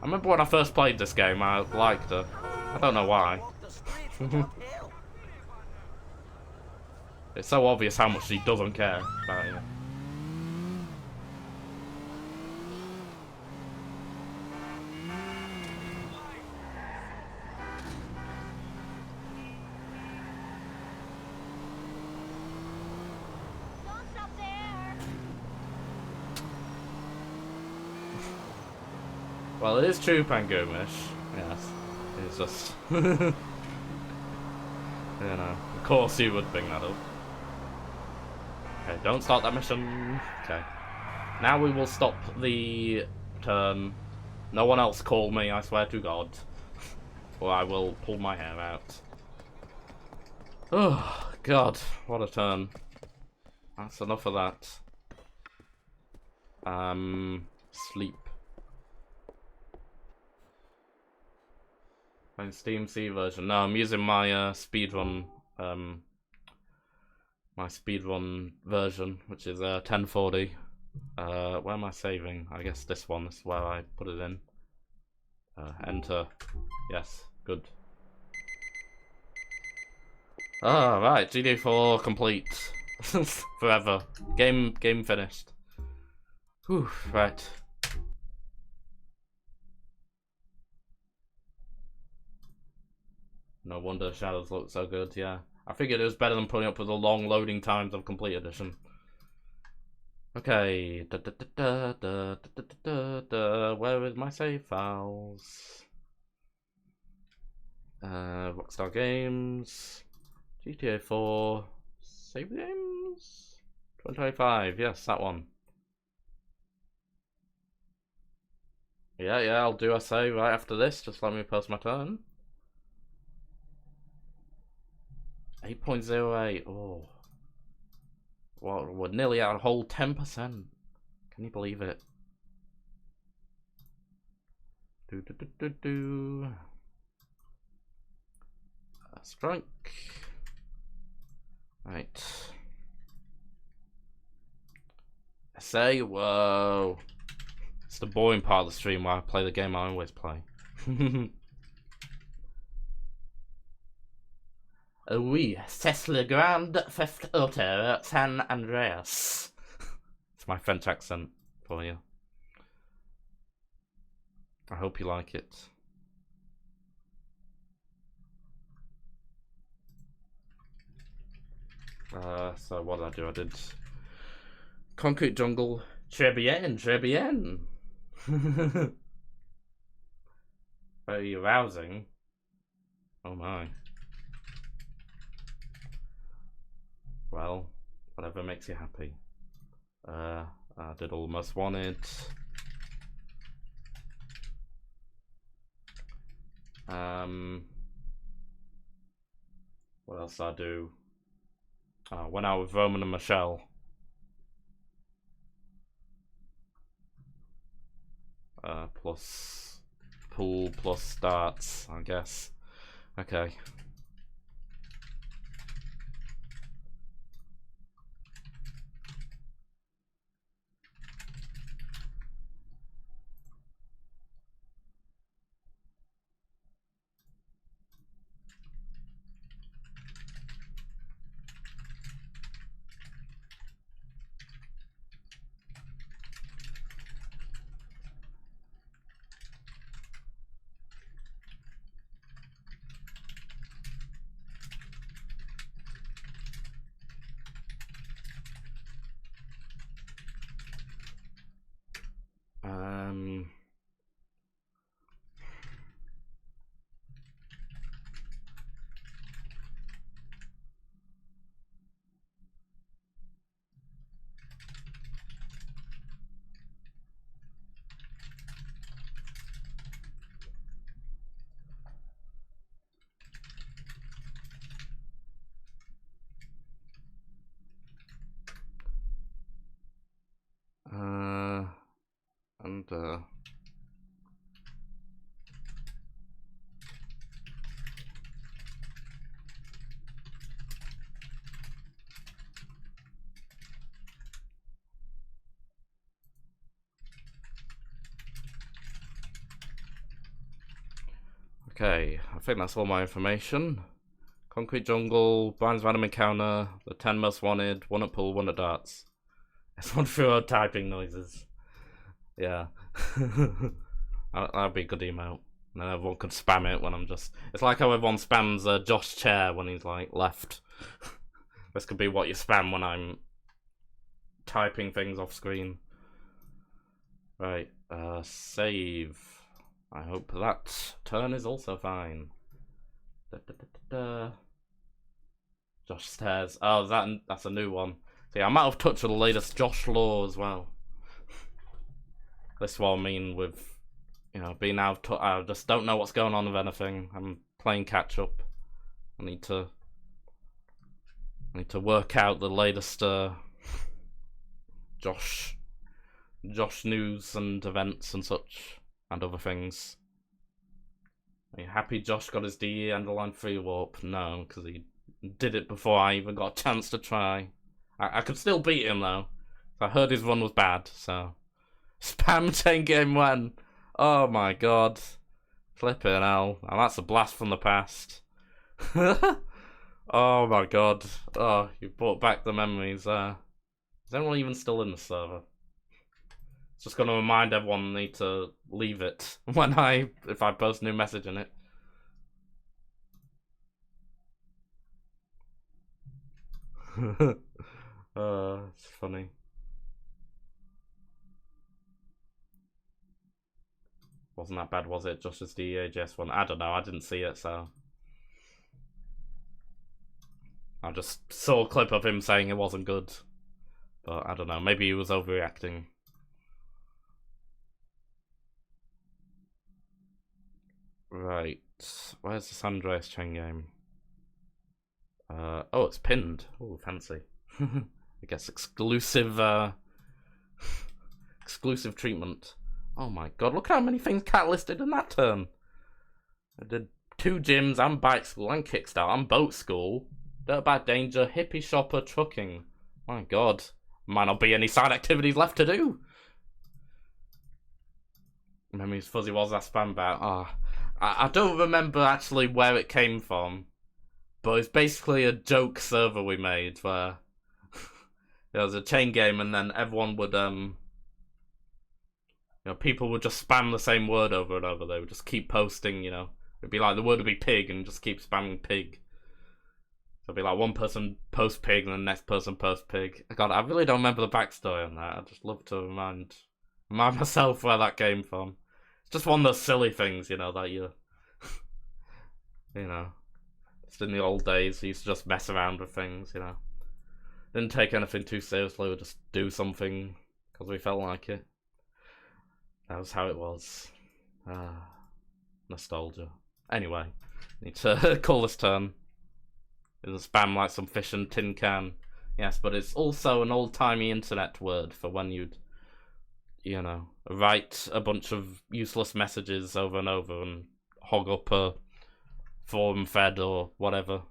I remember when I first played this game, I liked her. I don't know why. Walk the streets without help. It's so obvious how much she doesn't care about you. Well, it is true, Pangumish. Yes. It's just... you know, of course you would bring that up. Okay, don't start that mission. Okay. Now we will stop the turn. No one else call me, I swear to God. Or I will pull my hair out. Oh, God. What a turn. That's enough of that. Sleep. My Steam C version. No, I'm using my speedrun my speedrun version, which is 1040. Where am I saving? I guess this one is where I put it in. Enter. Yes, good. Ah, right, GD4 complete. Forever. Game finished. Whew, right. No wonder Shadows look so good, yeah. I figured it was better than putting up with the long loading times of Complete Edition. Okay. Where is my save files? Rockstar Games. GTA 4. Save games? 2025, yes, that one. Yeah, I'll do a save right after this. Just let me post my turn. 8.08. Oh. Well, we're nearly at a whole 10%. Can you believe it? Strike. Right. Say, whoa. It's the boring part of the stream where I play the game I always play. Oui, c'est le Grand Theft Auto San Andreas. It's my French accent for you. I hope you like it. So what did I do? I did Concrete Jungle. Très bien, très bien. Very arousing. Oh my. Well, whatever makes you happy. I did All Most Wanted. What else did I do? Went out with Roman and Michelle. Plus pool plus starts, I guess. Okay. Okay, I think that's all my information. Concrete Jungle, Brian's Random Encounter, the 10 Most Wanted, one at pool, one at darts. It's one through typing noises. Yeah. That'd be a good emote. And then everyone could spam it when I'm just... It's like how everyone spams Josh Chair when he's like left. This could be what you spam when I'm typing things off screen. Right, save. I hope that turn is also fine. Josh Stairs. Oh, that's a new one. See, I'm out of touch with the latest Josh Law as well. This is what I mean with, you know, being out of touch. I just don't know what's going on with anything. I'm playing catch up. I need to work out the latest Josh news and events and such. And other things. Are you happy Josh got his DE underline free warp? No, because he Did it before I even got a chance to try. I could still beat him though. I heard his run was bad, so. Spam chain game when? Oh my god. Flippin' hell. Now that's a blast from the past. Oh my god. Oh, you brought back the memories. Is anyone even still in the server? It's just gonna remind everyone need to leave it when if I post a new message in it. It's funny. Wasn't that bad, was it? Just as the EAGS one. I don't know, I didn't see it, so I just saw a clip of him saying it wasn't good. But I don't know, maybe he was overreacting. Right. Where's the San Andreas chain game? Oh, it's pinned. Oh, fancy. I guess exclusive exclusive treatment. Oh my god, look how many things Cat listed in that turn. I did 2 gyms, and bike school, and kickstart, and boat school, dirt bike danger, hippie shopper, trucking. My god, might not be any side activities left to do. Memories fuzzy, was that spam about? I don't remember actually where it came from, but it's basically a joke server we made where there was a chain game and then everyone would you know, people would just spam the same word over and over. They would just keep posting, you know. It'd be like the word would be pig and just keep spamming pig. So it'd be like one person post pig and the next person post pig. God, I really don't remember the backstory on that. I just love to remind myself where that came from. It's just one of those silly things, you know, that you know, just in the old days, we used to just mess around with things, you know. Didn't take anything too seriously, we'd just do something because we felt like it. That was how it was. Nostalgia. Anyway, need to call this turn. It'll spam like some fish and tin can. Yes, but it's also an old-timey internet word for when you'd, you know, write a bunch of useless messages over and over and hog up a forum thread or whatever.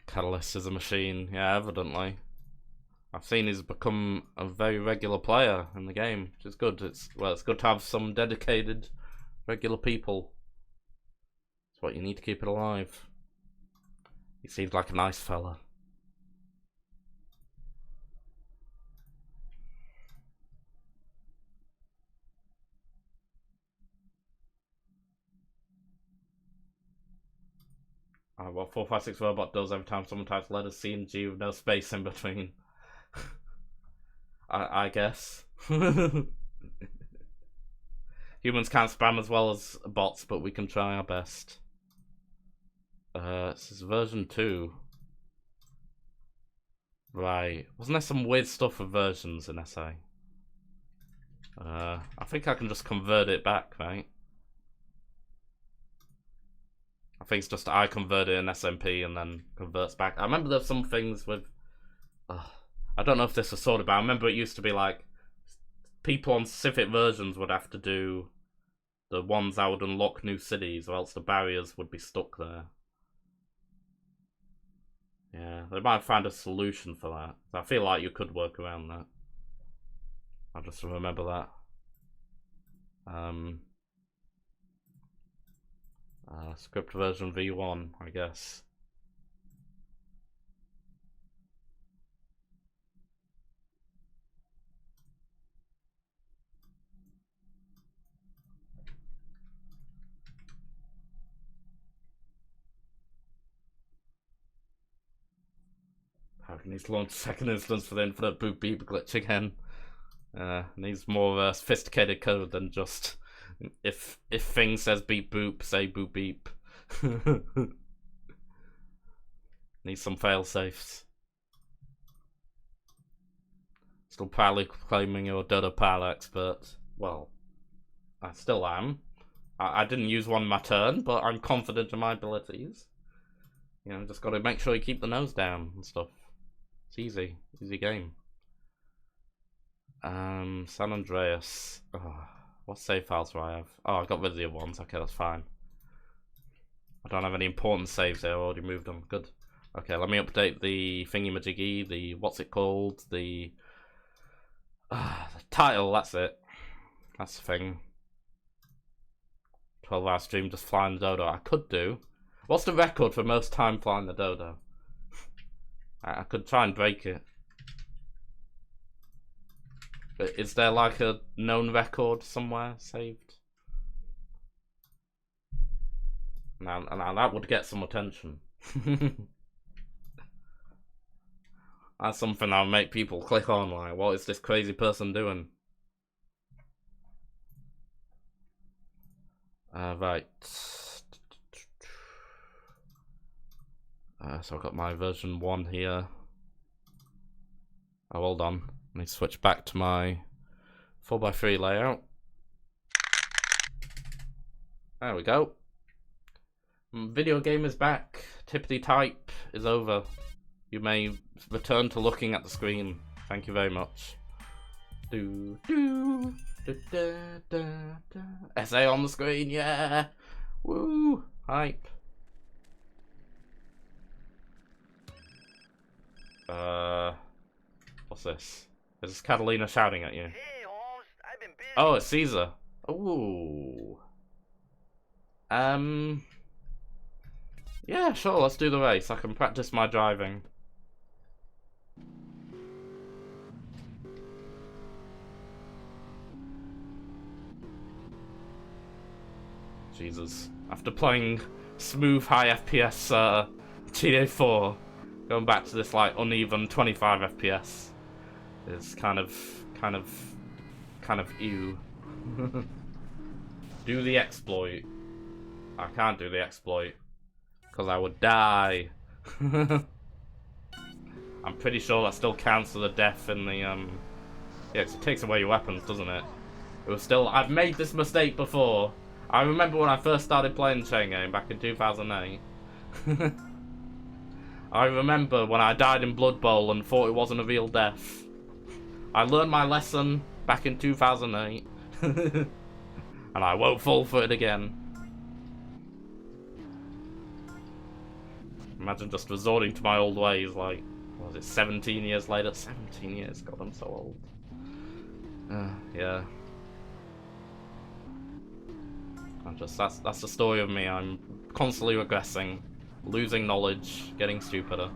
Catalyst is a machine, yeah, evidently. I've seen he's become a very regular player in the game, which is good. It's good to have some dedicated, regular people. It's what you need to keep it alive. He seems like a nice fella. What 456 robot does every time someone types letters C and G with no space in between. I guess. Humans can't spam as well as bots, but we can try our best. This is version 2. Right. Wasn't there some weird stuff with versions in SA? I think I can just convert it back, right? I think it's just I convert it in SMP and then converts back. I remember there's some things with... I don't know if this was sorted, but I remember it used to be like... people on specific versions would have to do the ones that would unlock new cities, or else the barriers would be stuck there. Yeah, they might find a solution for that. I feel like you could work around that. I just remember that. Script version V1, I guess. How can he launch second instance for the infinite boop beep glitch again? Needs more sophisticated code than just if thing says beep boop, say boop beep. Needs some fail safes. Still proudly claiming you're a Dota PAL expert. Well, I still am. I didn't use one my turn, but I'm confident in my abilities. You know, just got to make sure you keep the nose down and stuff. It's easy game. San Andreas. Oh, what save files do I have? Oh, I got rid of the other ones. Okay, that's fine. I don't have any important saves there. I already moved them. Good. Okay, let me update the thingy-majiggy, the what's it called? The title. That's it. That's the thing. 12-hour stream just flying the dodo. I could do. What's the record for most time flying the dodo? I could try and break it. But is there like a known record somewhere saved? Now that would get some attention. That's something that'll make people click on, like, what is this crazy person doing? Right. So I've got my version 1 here. Oh, hold on. Let me switch back to my 4x3 layout. There we go. Video game is back. Tippity type is over. You may return to looking at the screen. Thank you very much. Essay on the screen, yeah! Woo! Hype. What's this? Is this Catalina shouting at you? Hey, Holmes, I've been busy. Oh, it's Caesar. Ooh. Yeah, sure, let's do the race. I can practice my driving. Jesus. After playing smooth high FPS GTA4, going back to this like uneven 25 FPS is kind of ew. Do the exploit. I can't do the exploit because I would die. I'm pretty sure that still counts as a death in the yeah, 'cause it takes away your weapons, doesn't it? It was still. I've made this mistake before. I remember when I first started playing Chain Game back in 2008. I remember when I died in Blood Bowl and thought it wasn't a real death. I learned my lesson back in 2008. And I won't fall for it again. Imagine just resorting to my old ways, like, what was it, 17 years later? 17 years, God, I'm so old. Yeah. That's the story of me. I'm constantly regressing, losing knowledge, getting stupider.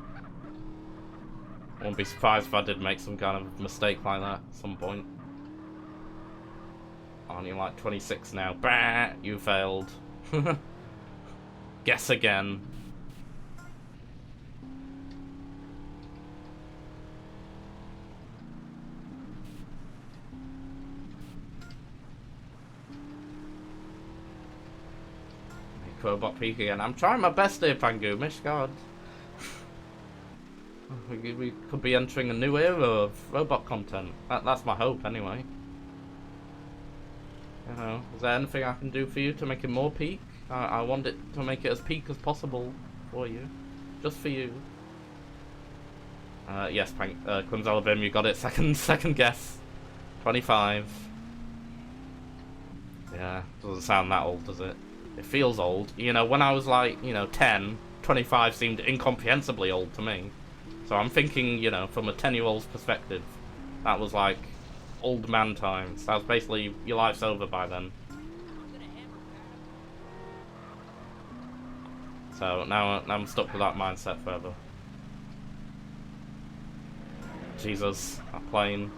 I wouldn't be surprised if I did make some kind of mistake like that at some point. Aren't you like 26 now? Bah! You failed. Guess again. Robot peak again. I'm trying my best here, Pangumish, God. We could be entering a new era of robot content. That's my hope, anyway. You know, is there anything I can do for you to make it more peak? I want it to make it as peak as possible for you. Just for you. Yes, Quinzella Bim, you got it. Second guess. 25. Yeah, doesn't sound that old, does it? It feels old. You know, when I was like, 10, 25 seemed incomprehensibly old to me. So I'm thinking, from a 10-year-old's perspective, that was like old man times. That was basically, your life's over by then. So now I'm stuck with that mindset forever. Jesus, that plane.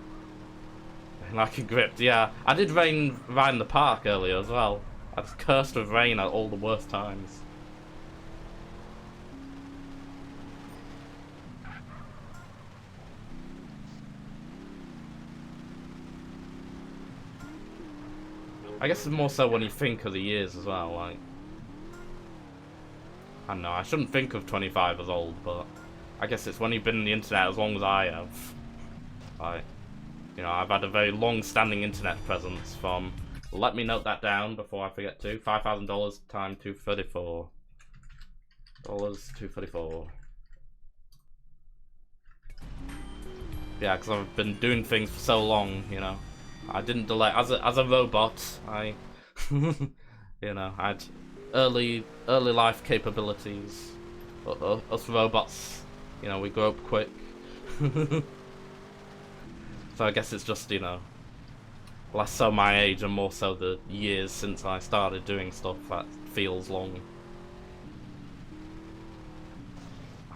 Like a gripped, yeah. I did ride in the park earlier as well. I was cursed with rain at all the worst times. I guess it's more so when you think of the years as well, like... I don't know, I shouldn't think of 25 as old, but... I guess it's when you've been on the internet as long as I have. Like... You know, I've had a very long-standing internet presence from, let me note that down before I forget to, $5,000 times 234. $234. Yeah, because I've been doing things for so long, you know. I didn't delay, as a robot, I, you know, I had early life capabilities. Us robots, you know, we grow up quick. So I guess it's just, you know, less so my age and more so the years since I started doing stuff that feels long.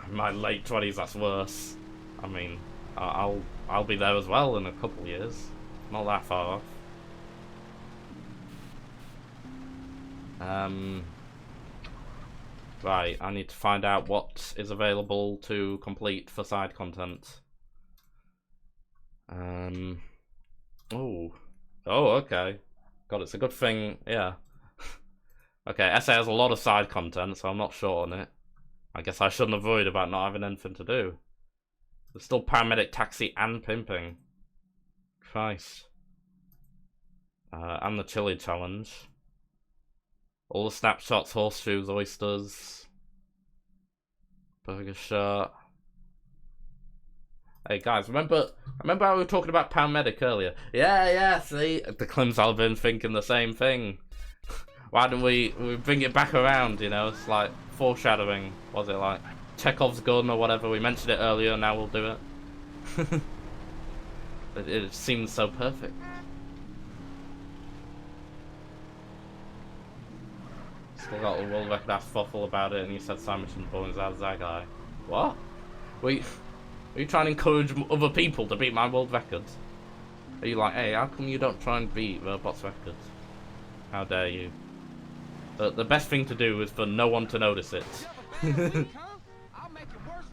In my late 20s, that's worse. I mean, I'll be there as well in a couple years. Not that far off. Right, I need to find out what is available to complete for side content. Oh, okay. God, it's a good thing, yeah. Okay, SA has a lot of side content, so I'm not sure on it. I guess I shouldn't have worried about not having anything to do. There's still paramedic, taxi, and pimping. Christ. And the chili challenge. All the snapshots, horseshoes, oysters. Burger shirt. Hey guys, remember how we were talking about paramedic earlier? Yeah, see? The Klims have been thinking the same thing. Why don't we bring it back around, you know? It's like foreshadowing. Was it like Chekhov's gun or whatever? We mentioned it earlier, now we'll do it. It seems so perfect. Still got a world record ass fuffle about it, and you said Simon Bones as that guy. What? Are you trying to encourage other people to beat my world record? Are you like, hey, how come you don't try and beat Robot's record? How dare you? The best thing to do is for no one to notice it.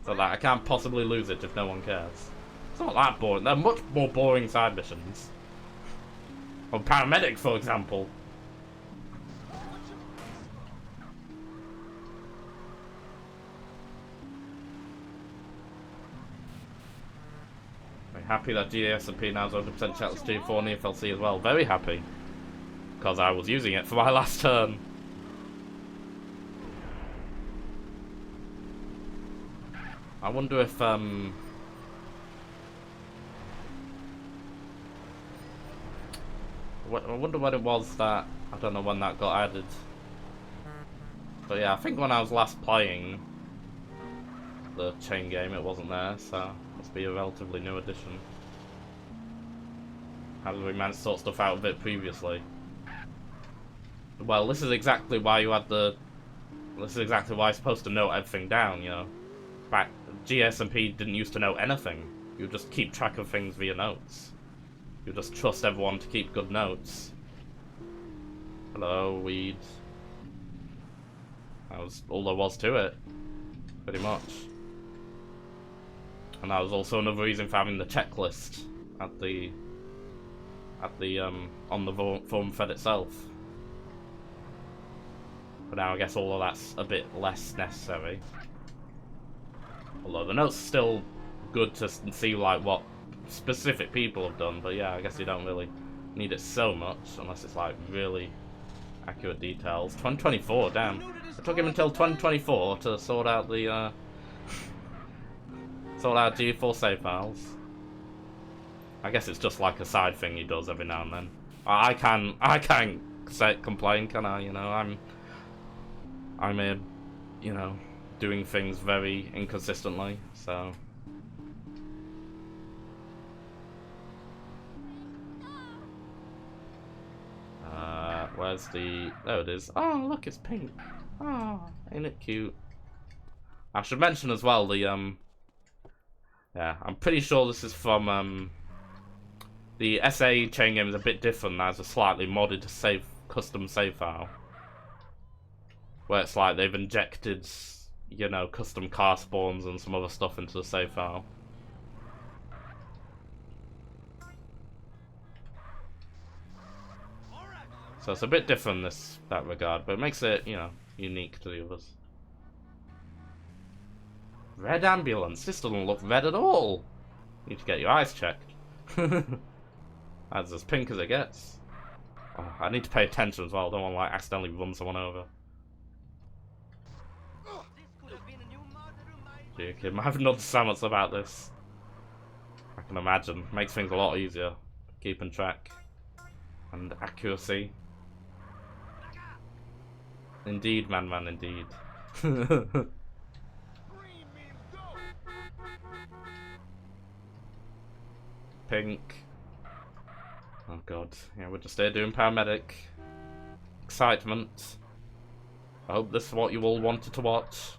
So that I can't possibly lose it if no one cares. It's not that boring. They're much more boring side missions. Or paramedic, for example. Very happy that GSP now has 100% chance to do 4 in FLC as well. Very happy. Because I was using it for my last turn. I wonder if I wonder what it was that, I don't know when that got added. But yeah, I think when I was last playing the chain game it wasn't there, so it must be a relatively new addition. How did we manage to sort stuff out of it previously? Well, this is exactly why you had the... This is exactly why you're supposed to note everything down, you know. Back, GSMP didn't used to know anything. You just keep track of things via notes. You just trust everyone to keep good notes. Hello, weed. That was all there was to it. Pretty much. And that was also another reason for having the checklist at the on the forum thread itself. But now I guess all of that's a bit less necessary. Although the notes are still good to see like what specific people have done, but yeah, I guess you don't really need it so much unless it's like really accurate details. 2024, damn. It took him until 2024 to sort out the sort out G4 save files. I guess it's just like a side thing he does every now and then. I can't complain, can I? You know, I'm a, you know, doing things very inconsistently, so. Where's the... There it is. Oh, look, it's pink. Oh, ain't it cute? I should mention as well the, yeah, I'm pretty sure this is from, the SA chain game is a bit different. There's a slightly modded custom save file. Where it's like they've injected, you know, custom car spawns and some other stuff into the save file. So it's a bit different in that regard, but it makes it, you know, unique to the others. Red ambulance. This doesn't look red at all. Need to get your eyes checked. That's as pink as it gets. Oh, I need to pay attention as well. I don't want to like accidentally run someone over. Gee, kid, I have not so much about this. I can imagine. Makes things a lot easier. Keeping track. And accuracy. Indeed, man, indeed. Pink. Oh god. Yeah, we're just here doing paramedic. Excitement. I hope this is what you all wanted to watch.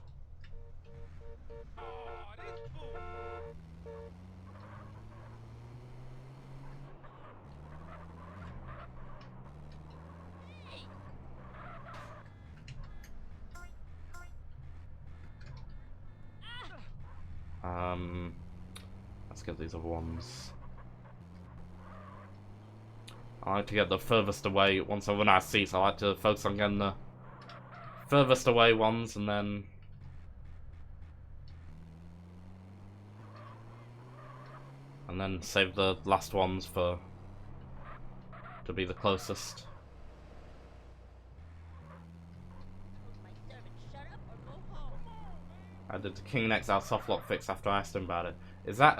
Let's get these other ones. I like to get the furthest away. Once I run out of seats, I like to focus on getting the furthest away ones, and then save the last ones to be the closest. I did the King XL softlock fix after I asked him about it. Is that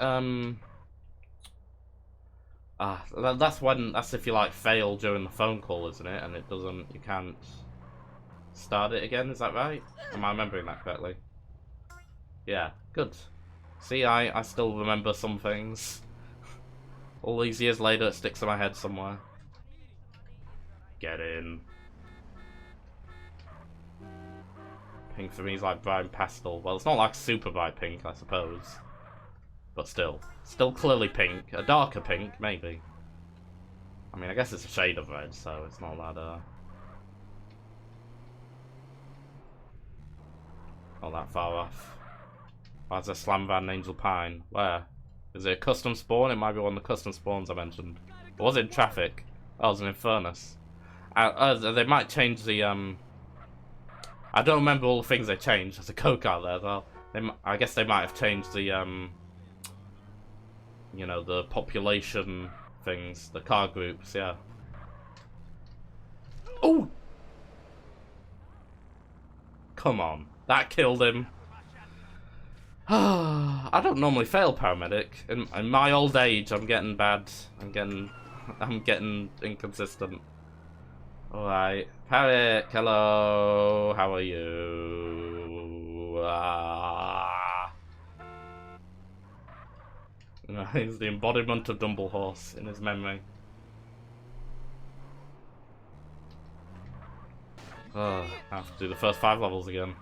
that's if you like fail during the phone call, isn't it? And it doesn't, you can't start it again, is that right? Am I remembering that correctly? Yeah, good. See, I still remember some things. All these years later, it sticks in my head somewhere. Get in. Pink for me is like bright pastel. Well, it's not like super bright pink, I suppose. But still. Still clearly pink. A darker pink, maybe. I mean, I guess it's a shade of red, so it's not that, not that far off. Why is there Slam Van Angel Pine? Where? Is it a custom spawn? It might be one of the custom spawns I mentioned. Or was it in Traffic? Oh, it was in Infernus. They might change the, I don't remember all the things they changed. There's a go-kart there as well. I guess they might have changed the, you know, the population things, the car groups, yeah. Oh! Come on. That killed him. I don't normally fail paramedic. In my old age, I'm getting bad. I'm getting inconsistent. Alright. Parrot, hello. How are you? He's the embodiment of Dumblehorse in his memory. I have to do the first 5 levels again.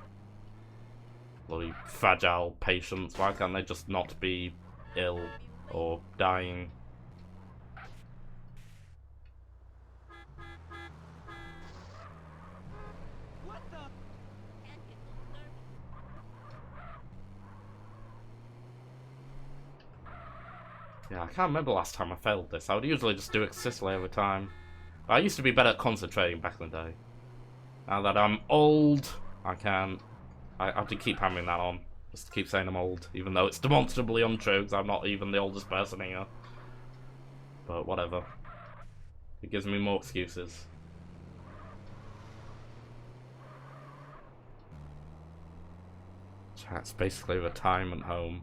Bloody fragile patients. Why can't they just not be ill or dying? Yeah, I can't remember last time I failed this. I would usually just do it consistently every time. I used to be better at concentrating back in the day. Now that I'm old, I can't. I have to keep hammering that on. Just to keep saying I'm old, even though it's demonstrably untrue, because I'm not even the oldest person here. But whatever. It gives me more excuses. Chat's basically a retirement home.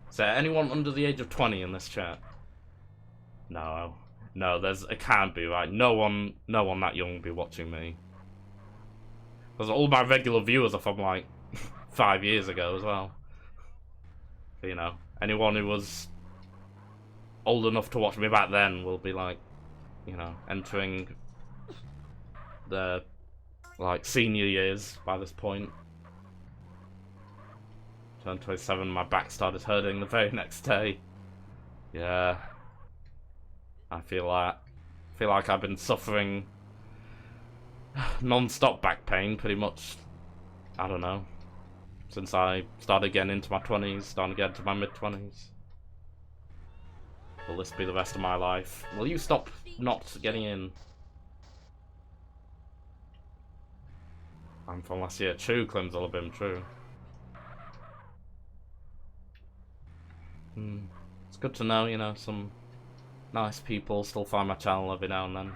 Is there anyone under the age of 20 in this chat? No. No, it can't be, right? No one that young will be watching me. Because all my regular viewers are from, like, 5 years ago as well. But, you know, anyone who was old enough to watch me back then will be, like, you know, entering their, like, senior years by this point. Turned 27, my back started hurting the very next day. Yeah. I feel like I've been suffering non-stop back pain pretty much, I don't know, since I started getting into my 20s, starting to get into my mid-20s. Will this be the rest of my life? Will you stop not getting in? I'm from last year. True, Clemsolabim, true. It's good to know, you know, some nice people still find my channel every now and then.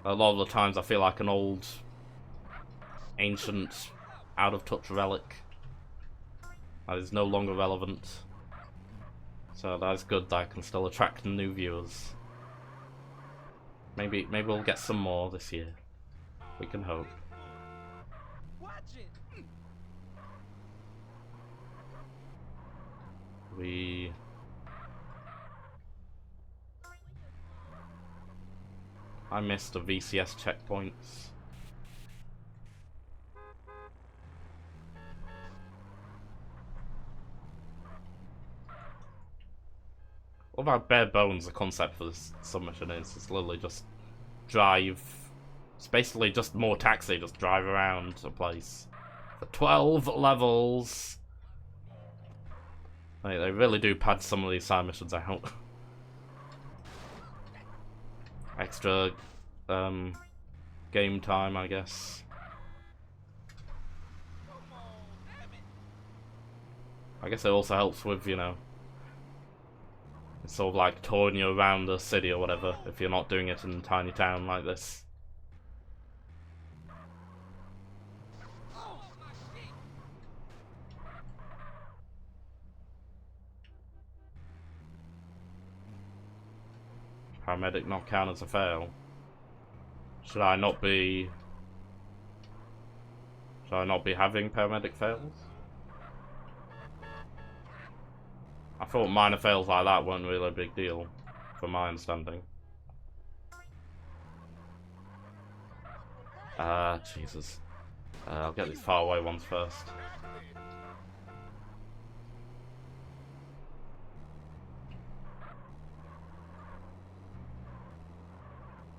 A lot of the times I feel like an old, ancient, out-of-touch relic that is no longer relevant. So that's good that I can still attract new viewers. Maybe we'll get some more this year. We can hope. I missed the VCS checkpoints. What about bare bones? The concept for this submission is it's literally just drive. It's basically just more taxi, just drive around a place for 12 levels. They really do pad some of these side missions out. Extra game time, I guess. I guess it also helps with, you know, it's sort of like touring you around the city or whatever, if you're not doing it in a tiny town like this. Paramedic not count as a fail. Should I not be having paramedic fails? I thought minor fails like that weren't really a big deal, from my understanding. Jesus. I'll get these far away ones first.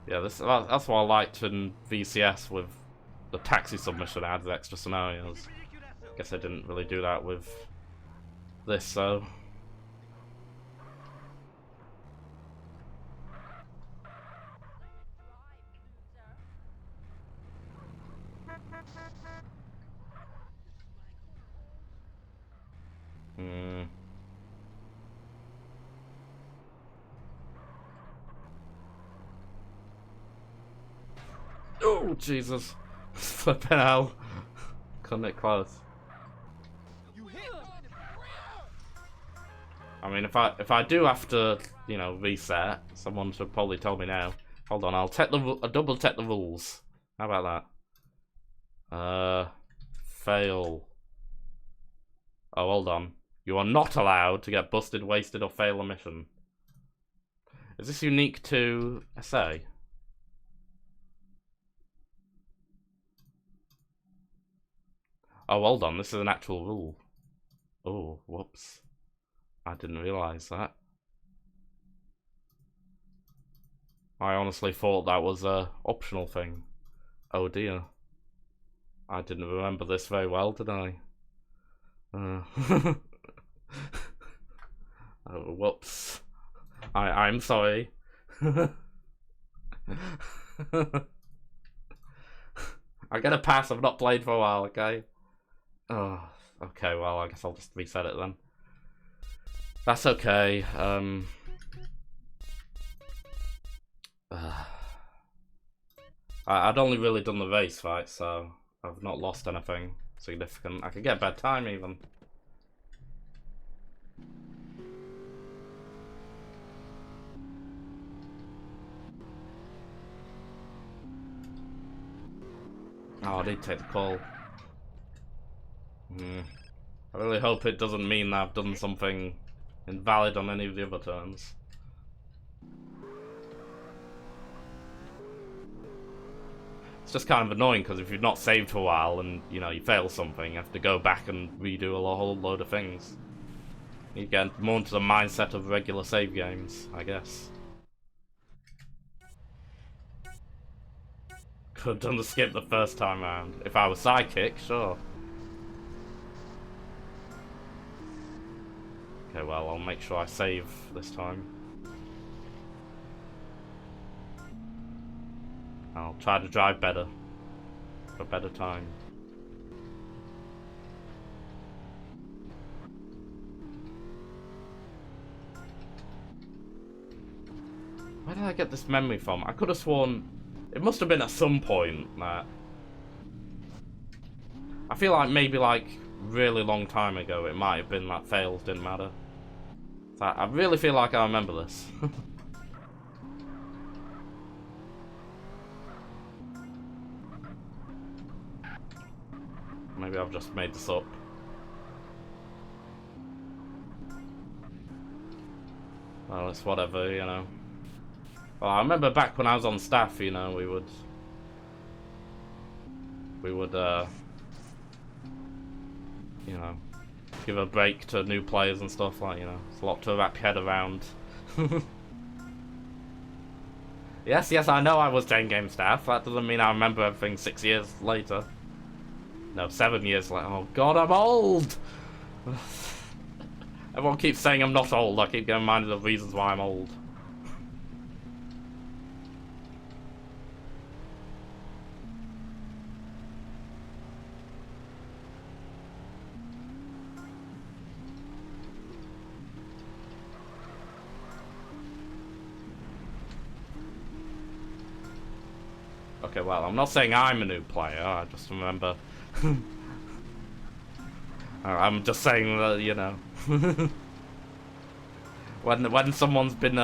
Yeah, that's what I liked in VCS with the taxi submission. It adds extra scenarios. Guess I didn't really do that with this, so. Oh, Jesus. Flipping hell. Couldn't it close. I mean, if I do have to, you know, reset, someone should probably tell me now. Hold on, I'll double check the rules. How about that? Fail. Oh, hold on. You are not allowed to get busted, wasted, or fail a mission. Is this unique to SA? Oh, hold on, this is an actual rule. Oh, whoops. I didn't realise that. I honestly thought that was a optional thing. Oh dear. I didn't remember this very well, did I? Oh, whoops. I'm sorry. I get a pass, I've not played for a while, okay? Oh, okay, well, I guess I'll just reset it then. That's okay. I'd only really done the race, right, so I've not lost anything significant. I could get a bad time, even. Oh, I did take the call. I really hope it doesn't mean that I've done something invalid on any of the other turns. It's just kind of annoying because if you've not saved for a while and, you know, you fail something, you have to go back and redo a whole load of things. You get more into the mindset of regular save games, I guess. Could have done the skip the first time around. If I was sidekick, sure. Okay, well, I'll make sure I save this time. I'll try to drive better. For better time. Where did I get this memory from? I could have sworn it must have been at some point that I feel like maybe like really long time ago it might have been that fails didn't matter. So I really feel like I remember this. Maybe I've just made this up. Well, it's whatever, you know. Well, I remember back when I was on staff, you know, we would you know, give a break to new players and stuff, like, you know, it's a lot to wrap your head around. Yes, I know I was 10 game staff, that doesn't mean I remember everything 6 years later. No, 7 years later. Oh god, I'm old! Everyone keeps saying I'm not old, I keep getting reminded of reasons why I'm old. Okay, well, I'm not saying I'm a new player, I just remember... I'm just saying that, you know... when someone's been,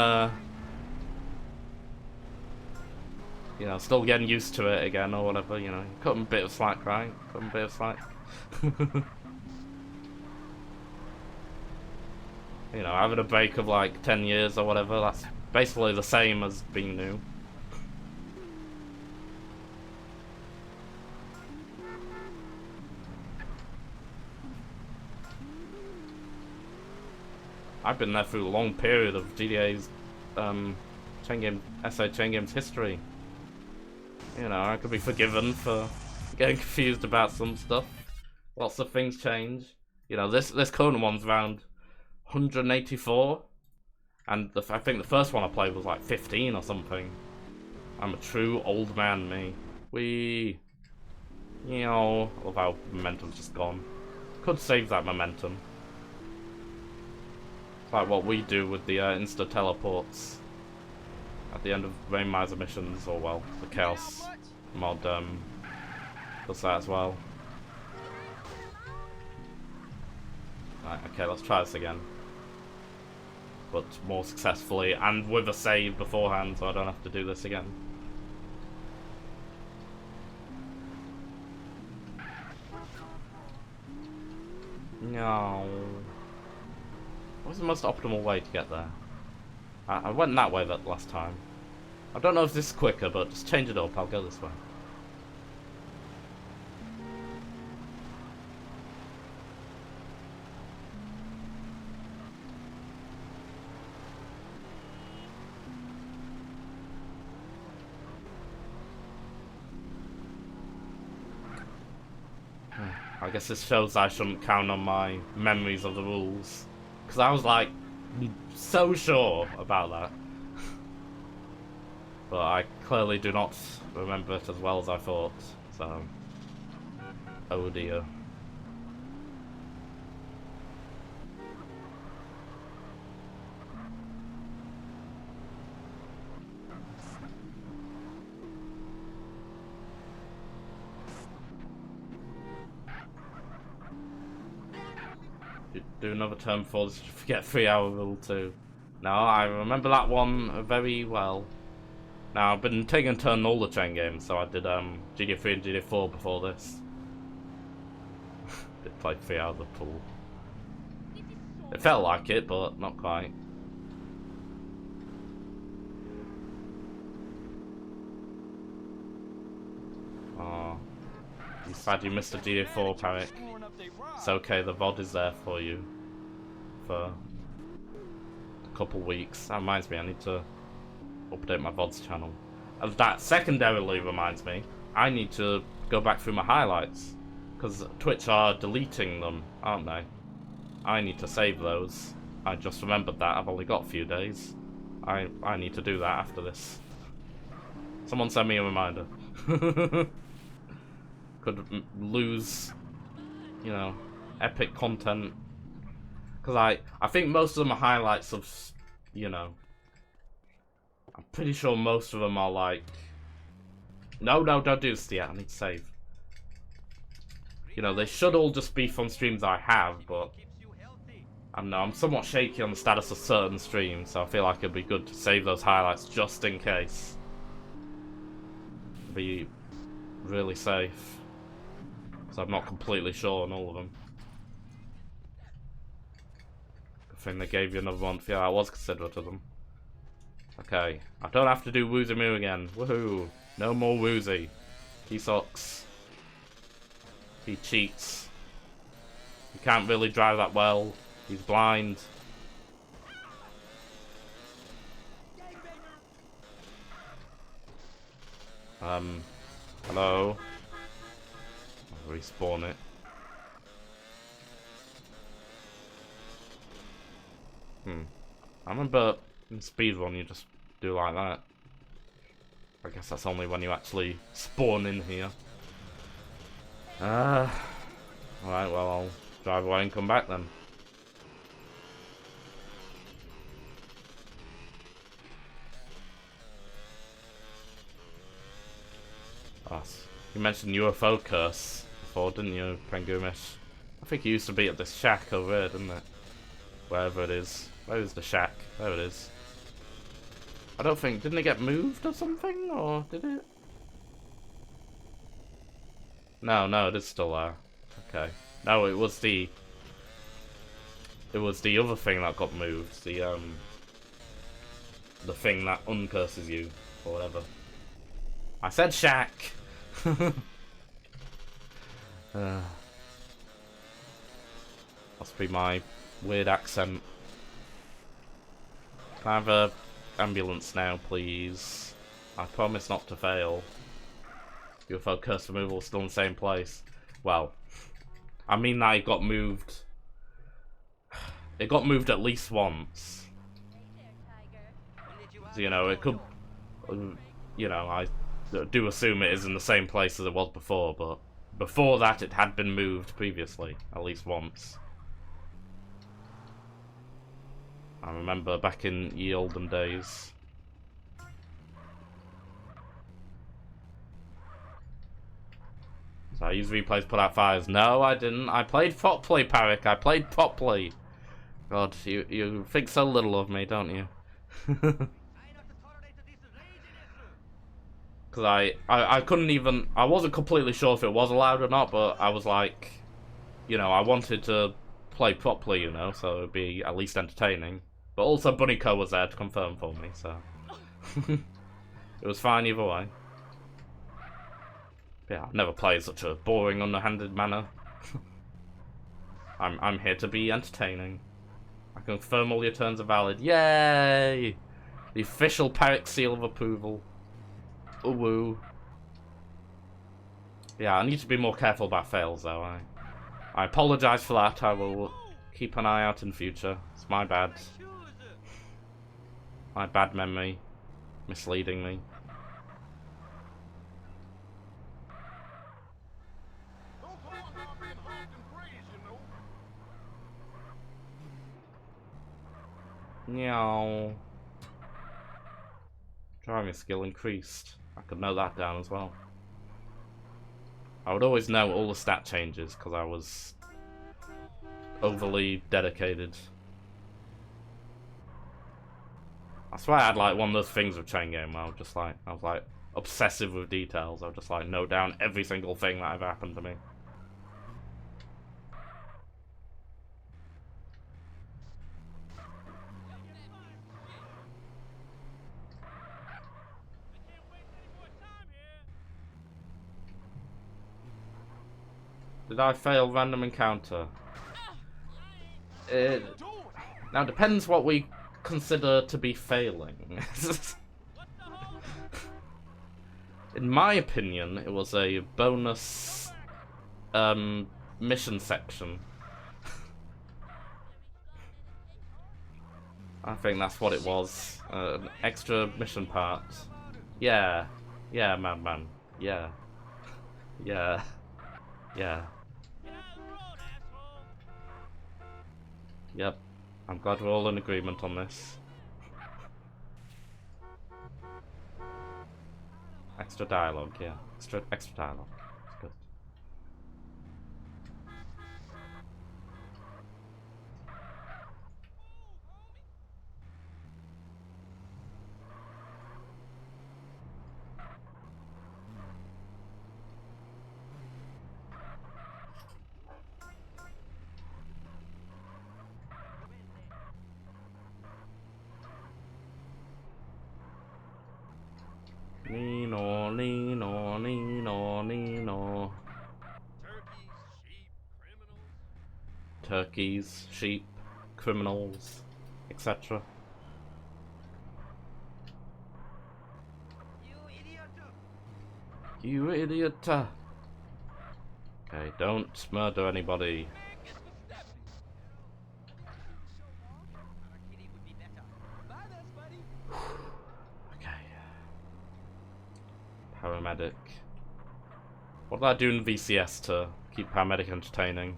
you know, still getting used to it again or whatever, you know, cut them a bit of slack, right? Cut them a bit of slack. You know, having a break of like 10 years or whatever, that's basically the same as being new. I've been there through a long period of GDA's SA Chain Games history. You know, I could be forgiven for getting confused about some stuff. Lots of things change. You know, this current one's around 184, and I think the first one I played was like 15 or something. I'm a true old man, me. You know, I love how momentum's just gone. Could save that momentum. Like what we do with the insta teleports at the end of Rain Miser missions, or well, the Chaos mod does that as well. Right, okay, let's try this again, but more successfully and with a save beforehand, so I don't have to do this again. No. What was the most optimal way to get there? I went that way that last time. I don't know if this is quicker, but just change it up, I'll go this way. I guess this shows I shouldn't count on my memories of the rules. Because I was like, so sure about that. But I clearly do not remember it as well as I thought, so... Oh dear. Do another turn before this, forget 3-hour rule too. No, I remember that one very well. Now, I've been taking a turn in all the chain games, so I did GDA 3 and GDA 4 before this. Did play 3 hours of pool. It felt like it, but not quite. Oh, you sad you missed a GDA 4, Parrick. It's okay, the VOD is there for you for a couple weeks. That reminds me, I need to update my VODs channel. And that secondarily reminds me, I need to go back through my highlights, because Twitch are deleting them, aren't they? I need to save those. I just remembered that, I've only got a few days. I need to do that after this. Someone send me a reminder. Could lose, you know, epic content, because I think most of them are highlights of, you know, I'm pretty sure most of them are like... No, don't do this yet. I need to save. You know, they should all just be from streams I have, but... I don't know, I'm somewhat shaky on the status of certain streams, so I feel like it'd be good to save those highlights just in case. Be really safe. So I'm not completely sure on all of them. Good thing they gave you another month. Yeah, I was considerate of them. Okay, I don't have to do Woozy Moo again. Woohoo! No more Woozy. He sucks. He cheats. He can't really drive that well. He's blind. Hello? I'll respawn it. I remember in speedrun you just do like that. I guess that's only when you actually spawn in here. Alright, well I'll drive away and come back then. You mentioned UFO curse before, didn't you, Pengumish? I think it used to be at this shack over here, didn't it? Wherever it is. Where is the shack? There it is. I don't think... Didn't it get moved or something? Or did it? No, it is still there. Okay. No, it was the... It was the other thing that got moved. The thing that uncurses you. Or whatever. I said shack! Must be my weird accent. Can I have a ambulance now, please? I promise not to fail. UFO curse removal still in the same place. Well, I mean that it got moved. It got moved at least once. So, you know, it could... You know, I do assume it is in the same place as it was before, but before that it had been moved previously, at least once. I remember back in ye olden days. So I use replays, put out fires. No, I didn't. I played properly, Parik. I played properly. God, you think so little of me, don't you? Because I couldn't even... I wasn't completely sure if it was allowed or not, but I was like... You know, I wanted to play properly, you know, so it would be at least entertaining. But also Bunnyco was there to confirm for me, so... It was fine either way. Yeah, I've never played such a boring, underhanded manner. I'm here to be entertaining. I confirm all your turns are valid. Yay! The official Parik seal of approval. Ooh woo. Yeah, I need to be more careful about fails though. I apologise for that. I will keep an eye out in future. It's my bad. My bad memory. Misleading me. Meow. Driving skill increased. I could note that down as well. I would always know all the stat changes because I was overly dedicated. I swear I had like one of those things with Chain Game where I was like obsessive with details. I would just like note down every single thing that ever happened to me. Did I fail random encounter? Now depends what we consider to be failing. In my opinion, it was a bonus mission section. I think that's what it was. An extra mission part. Yeah. Yeah, man. Yeah. Yeah. Yeah. Yep. I'm glad we're all in agreement on this. Extra dialogue, yeah. Extra dialogue. It's good. Nino, Nino, Nino, Nino. Turkeys, sheep, criminals, etc. You idiot! Okay, don't murder anybody. Paramedic. What did I do in VCS to keep paramedic entertaining?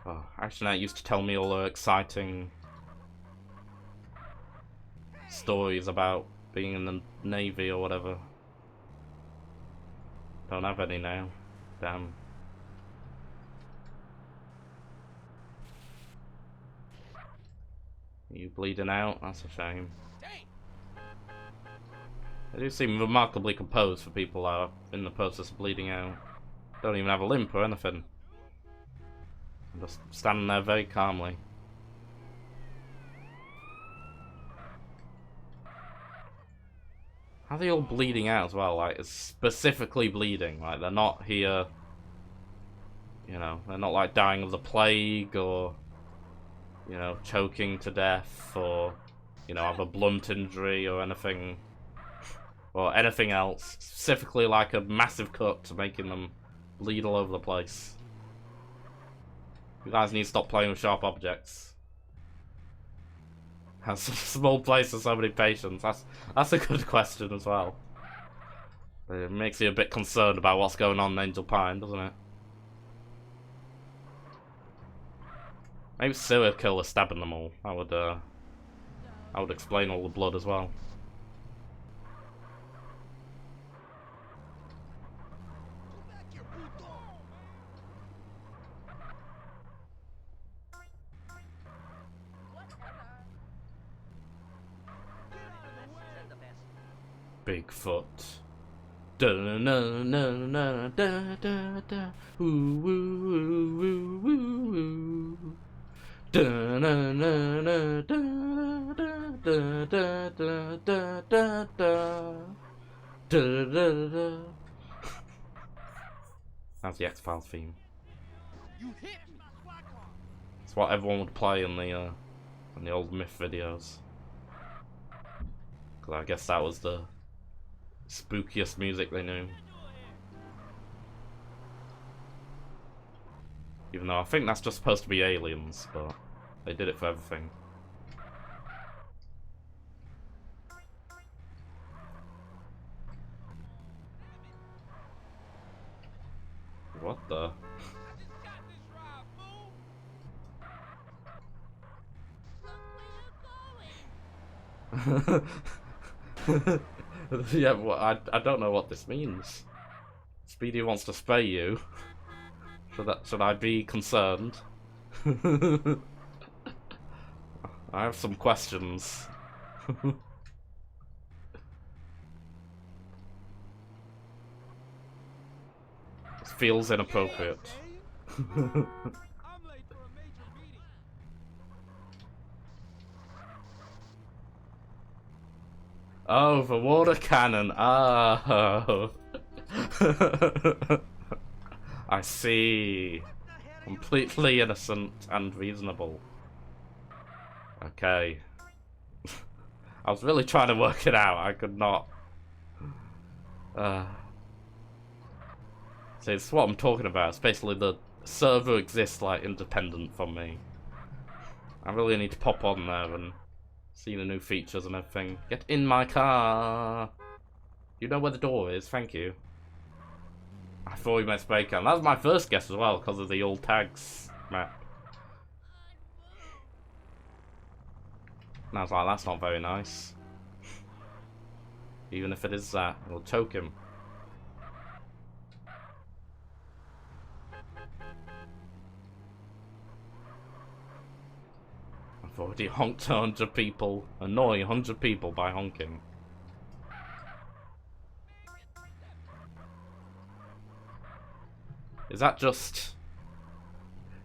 Oh, actually, that used to tell me all the exciting stories about being in the Navy or whatever. Don't have any now. Damn. Are you bleeding out? That's a shame. They do seem remarkably composed for people that are in the process of bleeding out. Don't even have a limp or anything. Just standing there very calmly. How are they all bleeding out as well? Like, it's specifically bleeding. Like, they're not here, you know, they're not like dying of the plague or, you know, choking to death or, you know, have a blunt injury or anything. Or anything else. Specifically like a massive cut, making them bleed all over the place. You guys need to stop playing with sharp objects. Has a small place with so many patients. That's a good question as well. It makes you a bit concerned about what's going on in Angel Pine, doesn't it? Maybe serial killer stabbing them all. That would explain all the blood as well. Bigfoot. Da na na na na da da da. Woo woo woo woo woo. Da na na na da da da da da da da da. Da da da. That's the X-Files theme. It's what everyone would play in the old Myth videos. Cause I guess that was the spookiest music they knew. Even though I think that's just supposed to be aliens, but they did it for everything. What the? Yeah, well, I don't know what this means. Speedy wants to spay you. Should I be concerned? I have some questions. This feels inappropriate. Oh, the water cannon. Oh. I see. Completely innocent and reasonable. Okay. I was really trying to work it out. I could not. So it's what I'm talking about. It's basically the server exists like independent from me. I really need to pop on there and see the new features and everything. Get in my car. You know where the door is. Thank you. I thought we meant spray can. That was my first guess as well because of the old tags map. And I was like, that's not very nice. Even if it is that, it'll choke him. I've already honked 100 people. Annoy 100 people by honking. Is that just...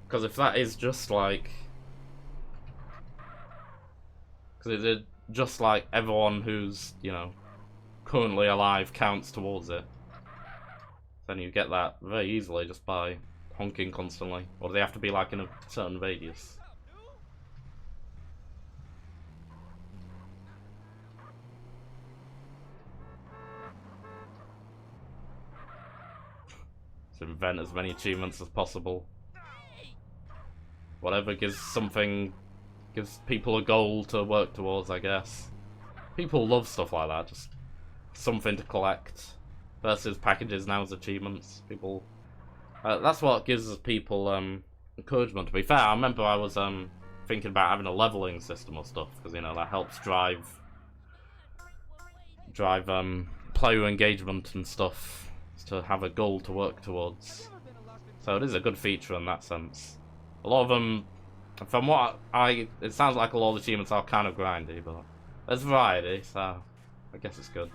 Because if that is just like... Because it just like everyone who's, you know, currently alive counts towards it. Then you get that very easily just by honking constantly. Or do they have to be like in a certain radius? To invent as many achievements as possible. Whatever gives people a goal to work towards, I guess. People love stuff like that, just something to collect. Versus packages now as achievements. People, that's what gives people encouragement. To be fair, I remember I was thinking about having a leveling system or stuff, because you know that helps drive player engagement and stuff. To have a goal to work towards. So it is a good feature in that sense. A lot of them, from what it sounds like a lot of the achievements are kind of grindy, but there's variety, so I guess it's good.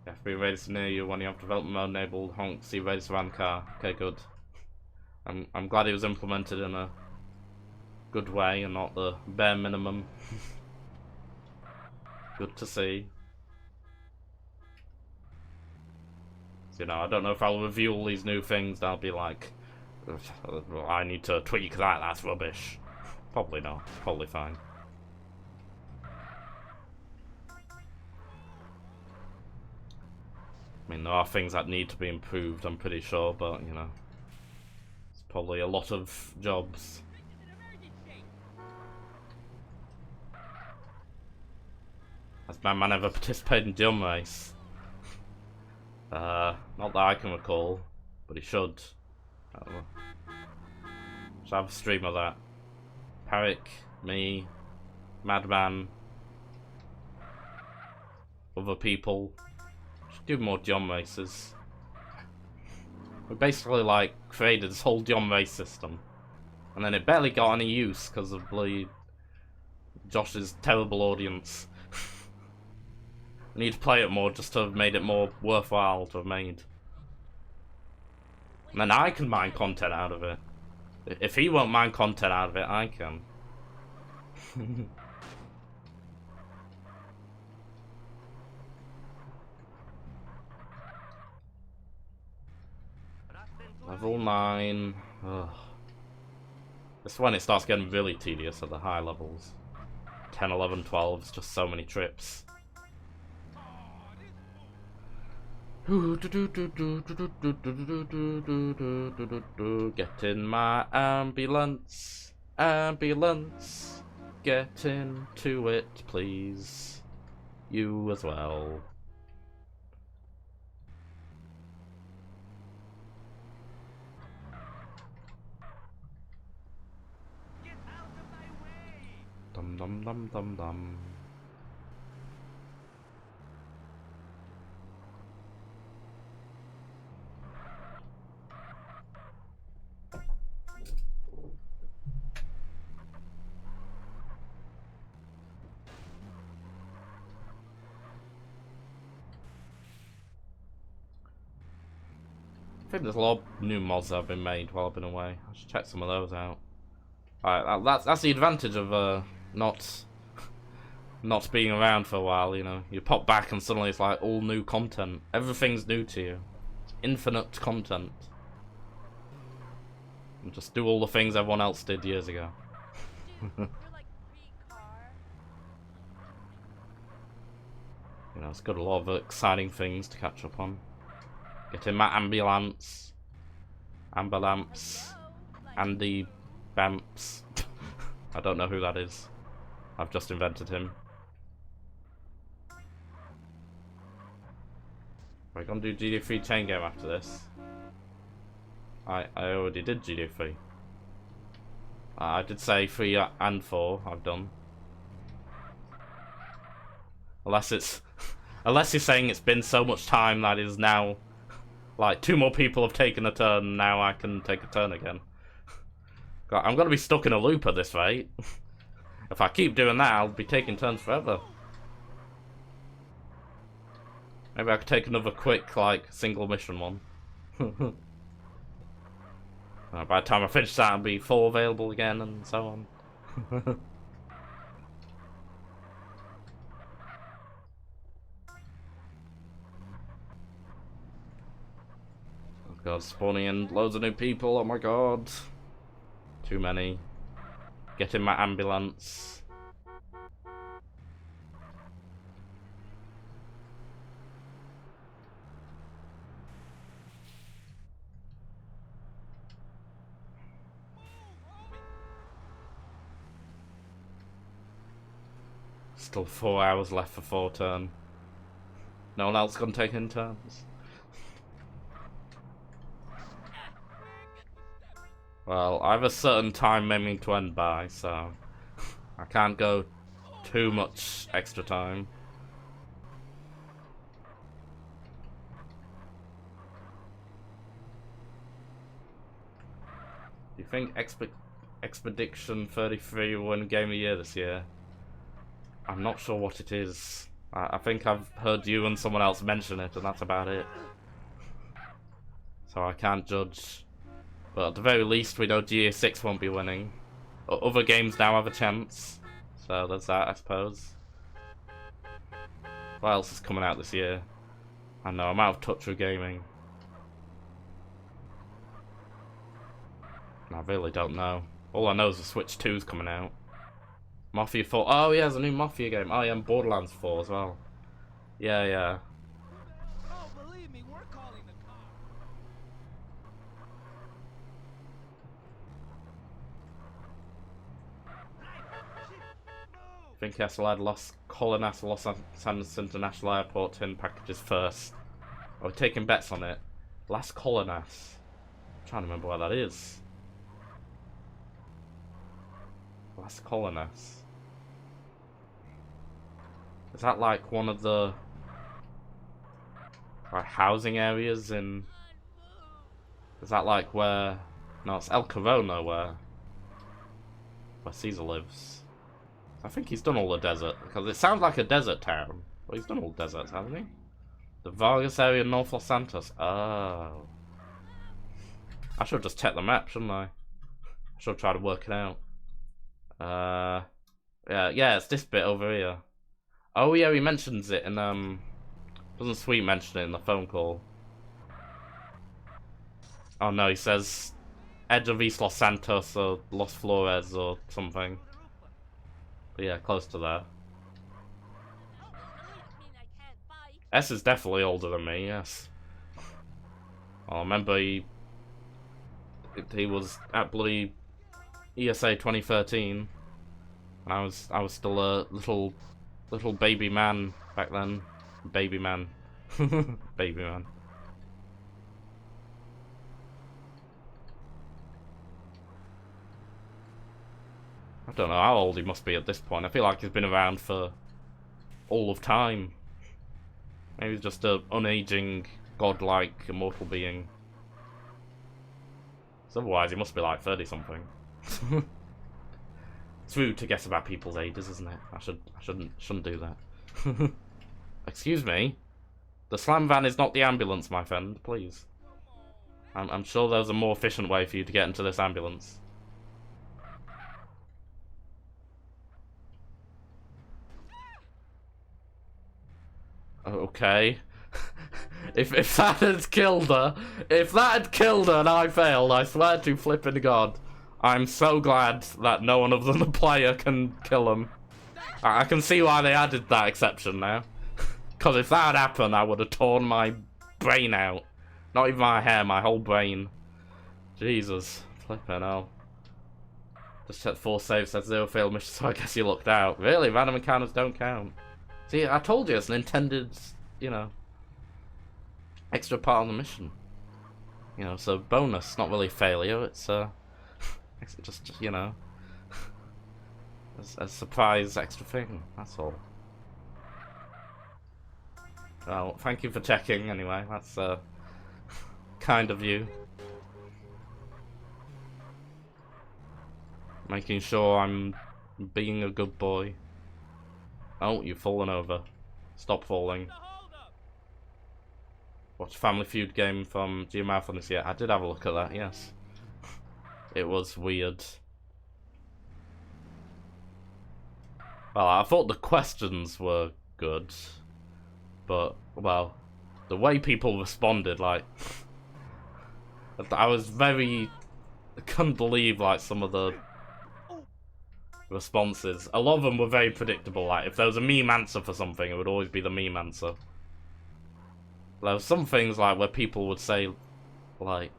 You have to be ready to near you when you have development mode enabled. Honk, see race around the car. Okay, good. I'm glad it was implemented in a good way and not the bare minimum. Good to see. So, you know, I don't know if I'll review all these new things. I'll be like, I need to tweak that. That's rubbish. Probably not. Probably fine. I mean, there are things that need to be improved, I'm pretty sure, but, you know, it's probably a lot of jobs. Has my man ever participated in Jump Race? Not that I can recall, but he should. Should have a stream of that. Parrick, me, Madman, other people. Should do more Jump Races. We basically like created this whole Jump Race system, and then it barely got any use because of Josh's terrible audience. I need to play it more just to have made it more worthwhile to have made. And then I can mine content out of it. If he won't mine content out of it, I can. Level 9. Ugh. This is when it starts getting really tedious at the high levels. 10, 11, 12, it's just so many trips. Get in my ambulance, ambulance. Get into it, please. You as well. Dum dum dum dum dum. I think there's a lot of new mods that have been made while I've been away. I should check some of those out. Alright, that's the advantage of not being around for a while, you know. You pop back and suddenly it's like all new content. Everything's new to you. Infinite content. And just do all the things everyone else did years ago. You know, it's got a lot of exciting things to catch up on. Get in my ambulance. Ambulance. Andy Bamps. I don't know who that is. I've just invented him. We're gonna do GD3 chain game after this. I already did GD3. I did say 3 and 4 I've done. Unless it's... Unless you're saying it's been so much time that is now... Like, 2 more people have taken a turn, and now I can take a turn again. God, I'm gonna be stuck in a loop at this rate. If I keep doing that, I'll be taking turns forever. Maybe I could take another quick, like, single mission one. By the time I finish that, I'll be full available again, and so on. Oh god, spawning in loads of new people, oh my god. Too many. Get in my ambulance. Still 4 hours left for 4 turn. No one else gonna take in turns. Well, I have a certain time aiming to end by, so I can't go too much extra time. Do you think Expedition 33 will win Game of the Year this year? I'm not sure what it is. I think I've heard you and someone else mention it, and that's about it. So I can't judge. But at the very least, we know GA6 won't be winning. Other games now have a chance. So there's that, I suppose. What else is coming out this year? I know, I'm out of touch with gaming. I really don't know. All I know is the Switch 2's coming out. Mafia 4. Oh yeah, there's a new Mafia game. Oh yeah, and Borderlands 4 as well. Yeah, yeah. Oh, believe me, we're calling the cops. I think I'll add Los Colinas Los Angeles International Airport tin packages first. Oh, we're taking bets on it. Las Colinas. I'm trying to remember where that is. Las Colinas. Is that like one of the housing areas in... Is that like where... No, it's El Corona where Caesar lives. I think he's done all the desert, because it sounds like a desert town. Well, he's done all the deserts, hasn't he? The Vargas area, North Los Santos. Oh. I should just check the map, shouldn't I? I should try to work it out. Yeah, it's this bit over here. Oh yeah, he mentions it in, doesn't Sweet mention it in the phone call? Oh no, he says edge of East Los Santos or Los Flores or something. But yeah, close to there. S is definitely older than me, yes. I remember he was at bloody ESA 2013, and I was still a little baby man back then. Baby man. Baby man. I don't know how old he must be at this point. I feel like he's been around for all of time. Maybe he's just a unaging, godlike, immortal being. So otherwise he must be like 30-something. It's rude to guess about people's ages, isn't it? I shouldn't do that. Excuse me. The slam van is not the ambulance, my friend. Please. I'm sure there's a more efficient way for you to get into this ambulance. Okay. If that had killed her, and I failed, I swear to flipping God, I'm so glad that no one other than the player can kill him. I can see why they added that exception now. Because if that had happened, I would have torn my brain out. Not even my hair, my whole brain. Jesus. Flipping hell. Just checked 4 saves, said 0 failed missions, so I guess you looked out. Really? Random encounters don't count. See, I told you it's an intended, you know, extra part of the mission. You know, it's a bonus, not really failure. It's just you know, a surprise extra thing, that's all. Well, thank you for checking anyway, that's kind of you. Making sure I'm being a good boy. Oh, you've fallen over. Stop falling. Watch Family Feud game from GMouth on this year. I did have a look at that, yes. It was weird. Well, I thought the questions were good. But, well, the way people responded, like... I was very... I couldn't believe, like, some of the responses. A lot of them were very predictable, like, if there was a meme answer for something, it would always be the meme answer. There were some things, like, where people would say, like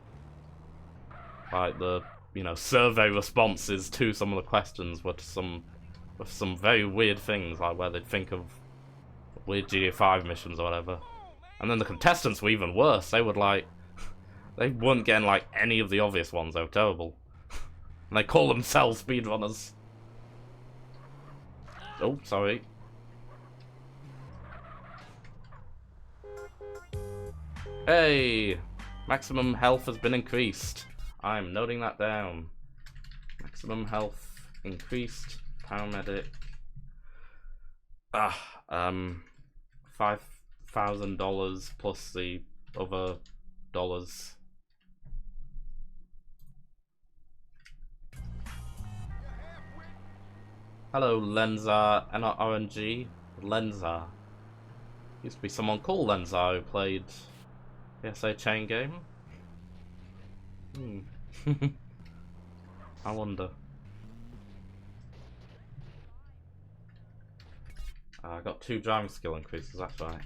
the, you know, survey responses to some of the questions were with some very weird things, like where they'd think of weird GTA 5 missions or whatever. And then the contestants were even worse. They would, like, they weren't getting, like, any of the obvious ones. They were terrible. And they call themselves speedrunners. Oh, sorry. Hey! Maximum health has been increased. I'm noting that down. Maximum health increased. Paramedic. $5,000 plus the other dollars. Hello, Lenzar, and not RNG. Lenzar. Used to be someone called Lenzar who played the SA Chain game. I wonder. I got 2 driving skill increases, that's right.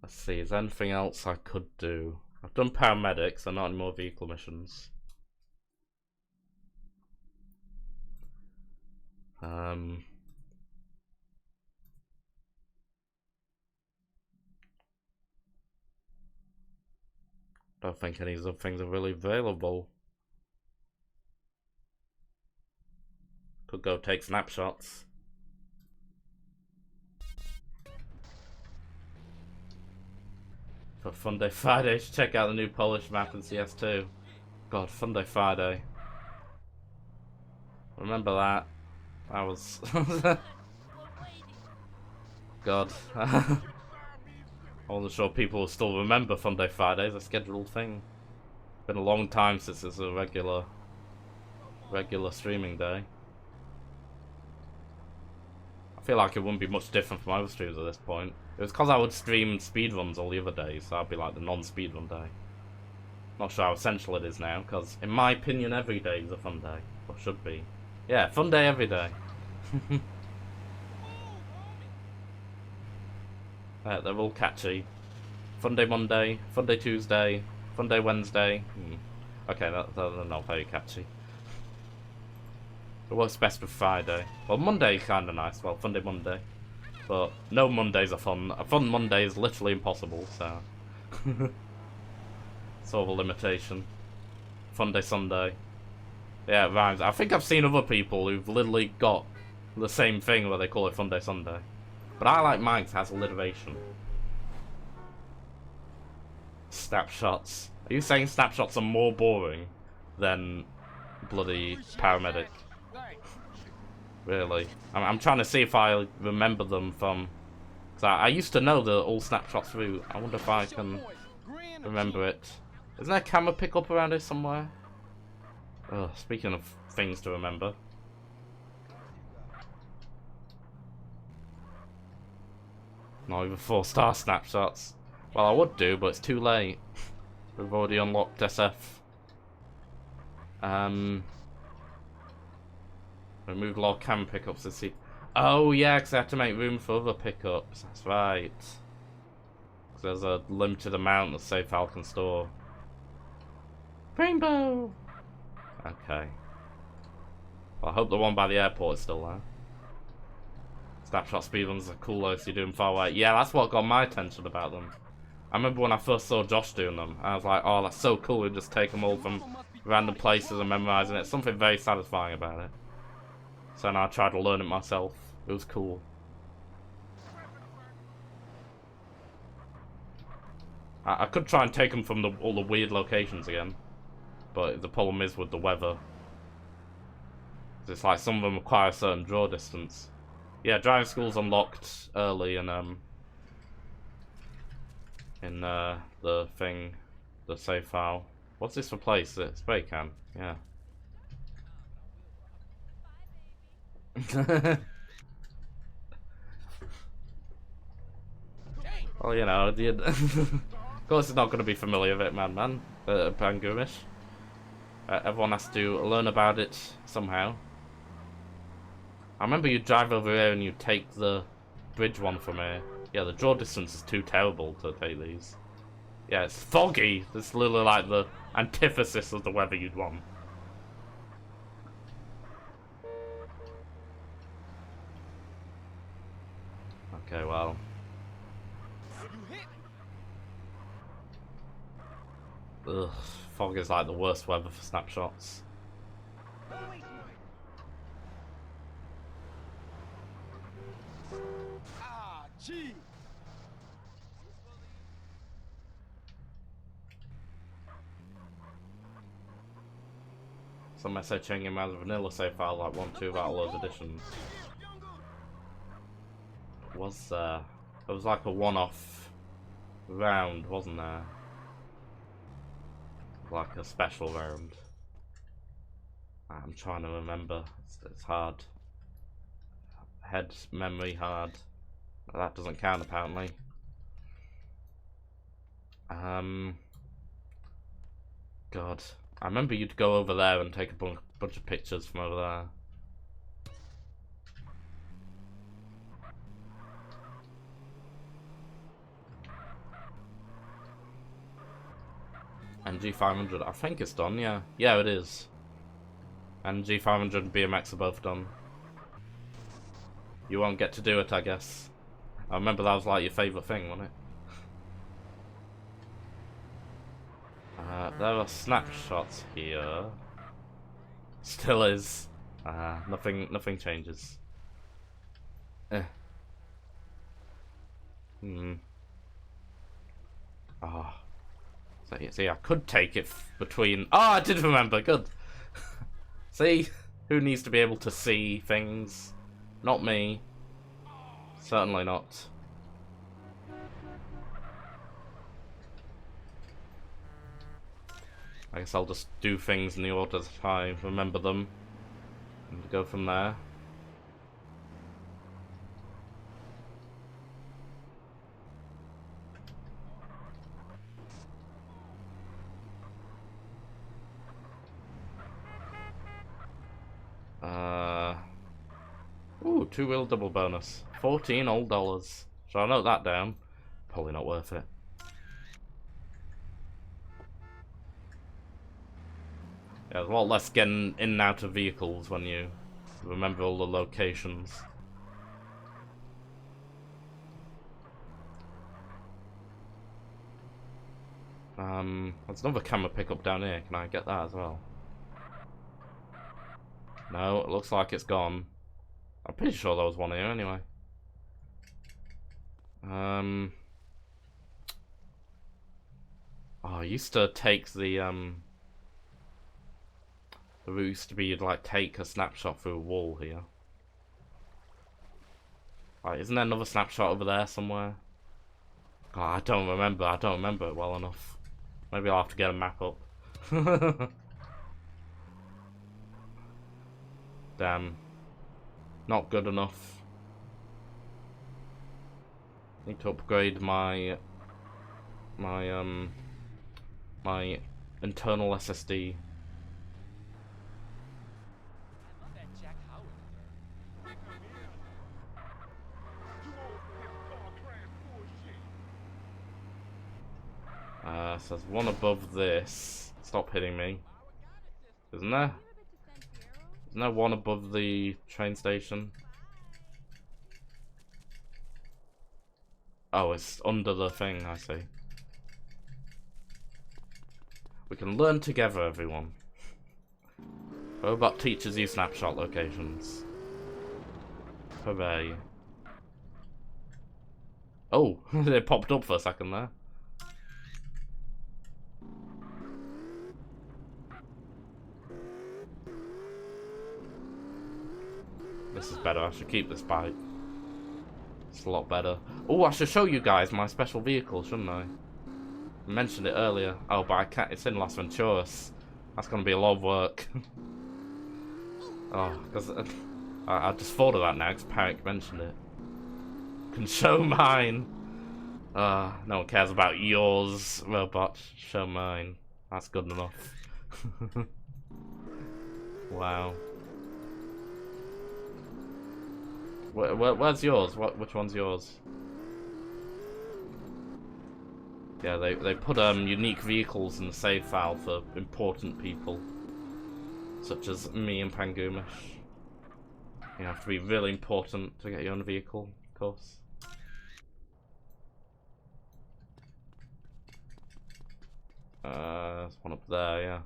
Let's see, is there anything else I could do? I've done paramedics, and not any more vehicle missions. Don't think any of those things are really available. Could go take snapshots. For Fun Day Friday, check out the new Polish map in CS2. God, Fun Day Friday. Remember that? That was... God. I wasn't sure people will still remember Fun Day Friday as a scheduled thing. Been a long time since it's a regular streaming day. I feel like it wouldn't be much different from other streams at this point. It was because I would stream speedruns all the other days, so I'd be like the non-speedrun day. Not sure how essential it is now, because in my opinion every day is a fun day. Or should be. Yeah, fun day every day. They're all catchy. Fun Day Monday, Fun Day Tuesday, Fun Day Wednesday. Okay, they're not very catchy. It works best with Friday. Well, Monday kind of nice. Well, Fun Day Monday. But no Mondays are fun. A fun Monday is literally impossible, so... sort of a limitation. Fun Day Sunday. Yeah, it rhymes. I think I've seen other people who've literally got the same thing where they call it Fun Day Sunday. But I like mine 'cause it has alliteration. Snapshots. Are you saying snapshots are more boring than bloody paramedic? Really? I'm trying to see if I remember them from... Cause I used to know the all snapshots route. I wonder if I can remember it. Isn't there a camera pickup around here somewhere? Oh, speaking of things to remember. Not even 4-star snapshots. Well, I would do, but it's too late. We've already unlocked SF. Remove log camera pickups to see. Oh yeah, because I have to make room for other pickups. That's right. Because there's a limited amount that Safe File can store. Rainbow. Okay. Well, I hope the one by the airport is still there. Snapshot speedruns are cool though, so you do them far away. Yeah, that's what got my attention about them. I remember when I first saw Josh doing them, I was like, oh, that's so cool, you just take them all from random places and memorizing it. Something very satisfying about it. So now I tried to learn it myself. It was cool. I could try and take them from all the weird locations again, but the problem is with the weather. It's like some of them require a certain draw distance. Yeah, driving school's unlocked early and in the thing, the save file. What's this for place? It's spray can. Yeah. Well, you know, of course it's not going to be familiar with it, man. Bangumish. Everyone has to learn about it somehow. I remember you drive over here and you take the bridge one from here. Yeah, the draw distance is too terrible to take these. Yeah, it's foggy. It's literally like the antithesis of the weather you'd want. Okay, well. Ugh, fog is like the worst weather for snapshots. Some message changing out of vanilla save file like 1-2 of Outlaws editions. It was like a one-off round, wasn't there? Like a special round. I'm trying to remember. It's hard. Head memory hard. That doesn't count apparently. God. I remember you'd go over there and take a bunch of pictures from over there. And G500, I think it's done, yeah. Yeah, it is. And G500 and BMX are both done. You won't get to do it, I guess. I remember that was like your favourite thing, wasn't it? There are snapshots here. Still is. Nothing changes. Ah. See, I could take it between... Oh, I did remember, good. See? Who needs to be able to see things? Not me. Certainly not. I guess I'll just do things in the order that I remember them. And go from there. Ooh, 2-wheel double bonus. 14 old dollars. Shall I note that down? Probably not worth it. Yeah, there's a lot less getting in and out of vehicles when you remember all the locations. There's another camera pickup down here. Can I get that as well? No, it looks like it's gone. I'm pretty sure there was one here anyway. Oh, I used to take the route used to be you'd like take a snapshot through a wall here. Right, isn't there another snapshot over there somewhere? God, I don't remember it well enough. Maybe I'll have to get a map up. Damn. Not good enough. Need to upgrade my internal SSD. So there's one above this. Stop hitting me. Isn't there? Isn't there one above the train station? Oh, it's under the thing, I see. We can learn together, everyone. Robot teaches you snapshot locations. Hooray. Oh, they popped up for a second there. This is better. I should keep this bike. It's a lot better. Oh, I should show you guys my special vehicle, shouldn't I? I mentioned it earlier. Oh, but I can't. It's in Las Venturas. That's going to be a lot of work. Oh, because I just thought of that now because Parrick mentioned it. Can show mine. No one cares about yours, robot. Show mine. That's good enough. Wow. Where's yours? Which one's yours? Yeah, they put unique vehicles in the save file for important people, such as me and Pangumish. You have to be really important to get your own vehicle, of course. There's one up there, yeah.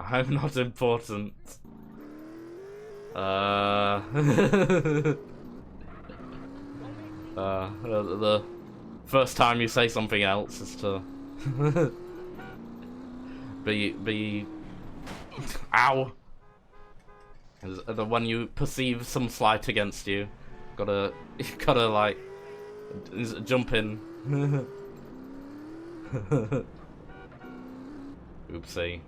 I'm not important. The first time you say something else is to be ow. The when you perceive some slight against you, you gotta like jump in. Oopsie.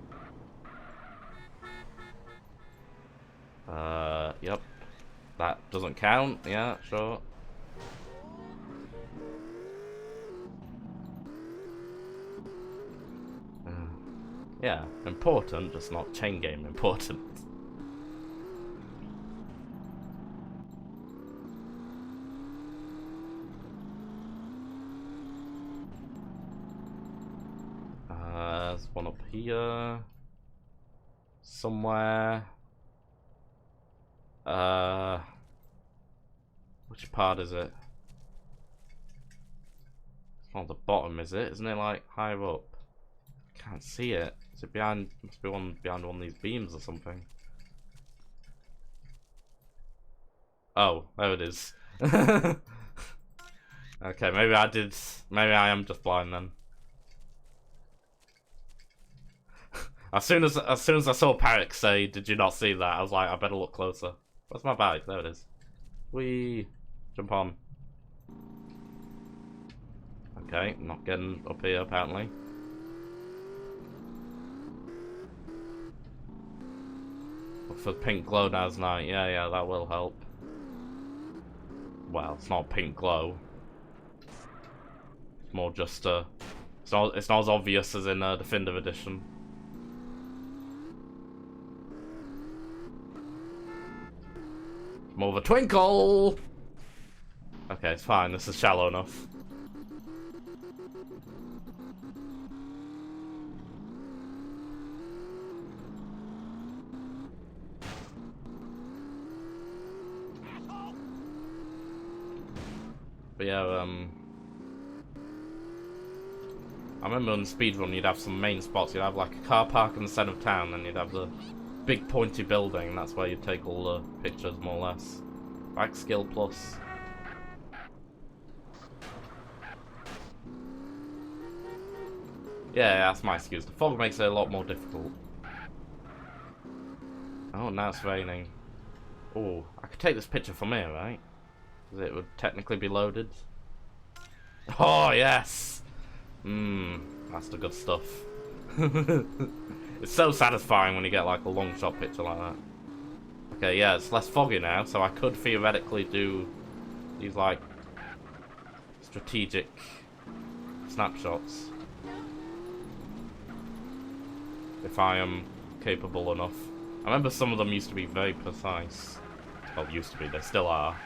Yep. That doesn't count. Yeah, sure. Yeah, important, just not chain game important. There's one up here. Somewhere. Which part is it? It's not the bottom, is it? Isn't it like higher up? Can't see it. Is it behind? Must be one behind one of these beams or something. Oh, there it is. Okay, maybe I did. Maybe I am just blind then. As soon as I saw Parrick say, "Did you not see that?" I was like, I better look closer. Where's my bike? There it is. Whee! Jump on. Okay, not getting up here apparently. Look for pink glow now's night. Yeah, that will help. Well, it's not pink glow. It's more just it's not as obvious as in Definitive Edition. More of a twinkle! Okay, it's fine. This is shallow enough. But yeah, I remember on speedrun you'd have some main spots. You'd have like a car park in the centre of town, then you'd have the big pointy building, and that's where you take all the pictures, more or less. Back skill plus. Yeah, that's my excuse. The fog makes it a lot more difficult. Oh, now it's raining. Oh, I could take this picture from here, right? Because it would technically be loaded. Oh, yes! That's the good stuff. It's so satisfying when you get like a long shot picture like that. Okay, yeah, it's less foggy now, so I could theoretically do these like strategic snapshots if I am capable enough. I remember some of them used to be very precise. Well, used to be, they still are.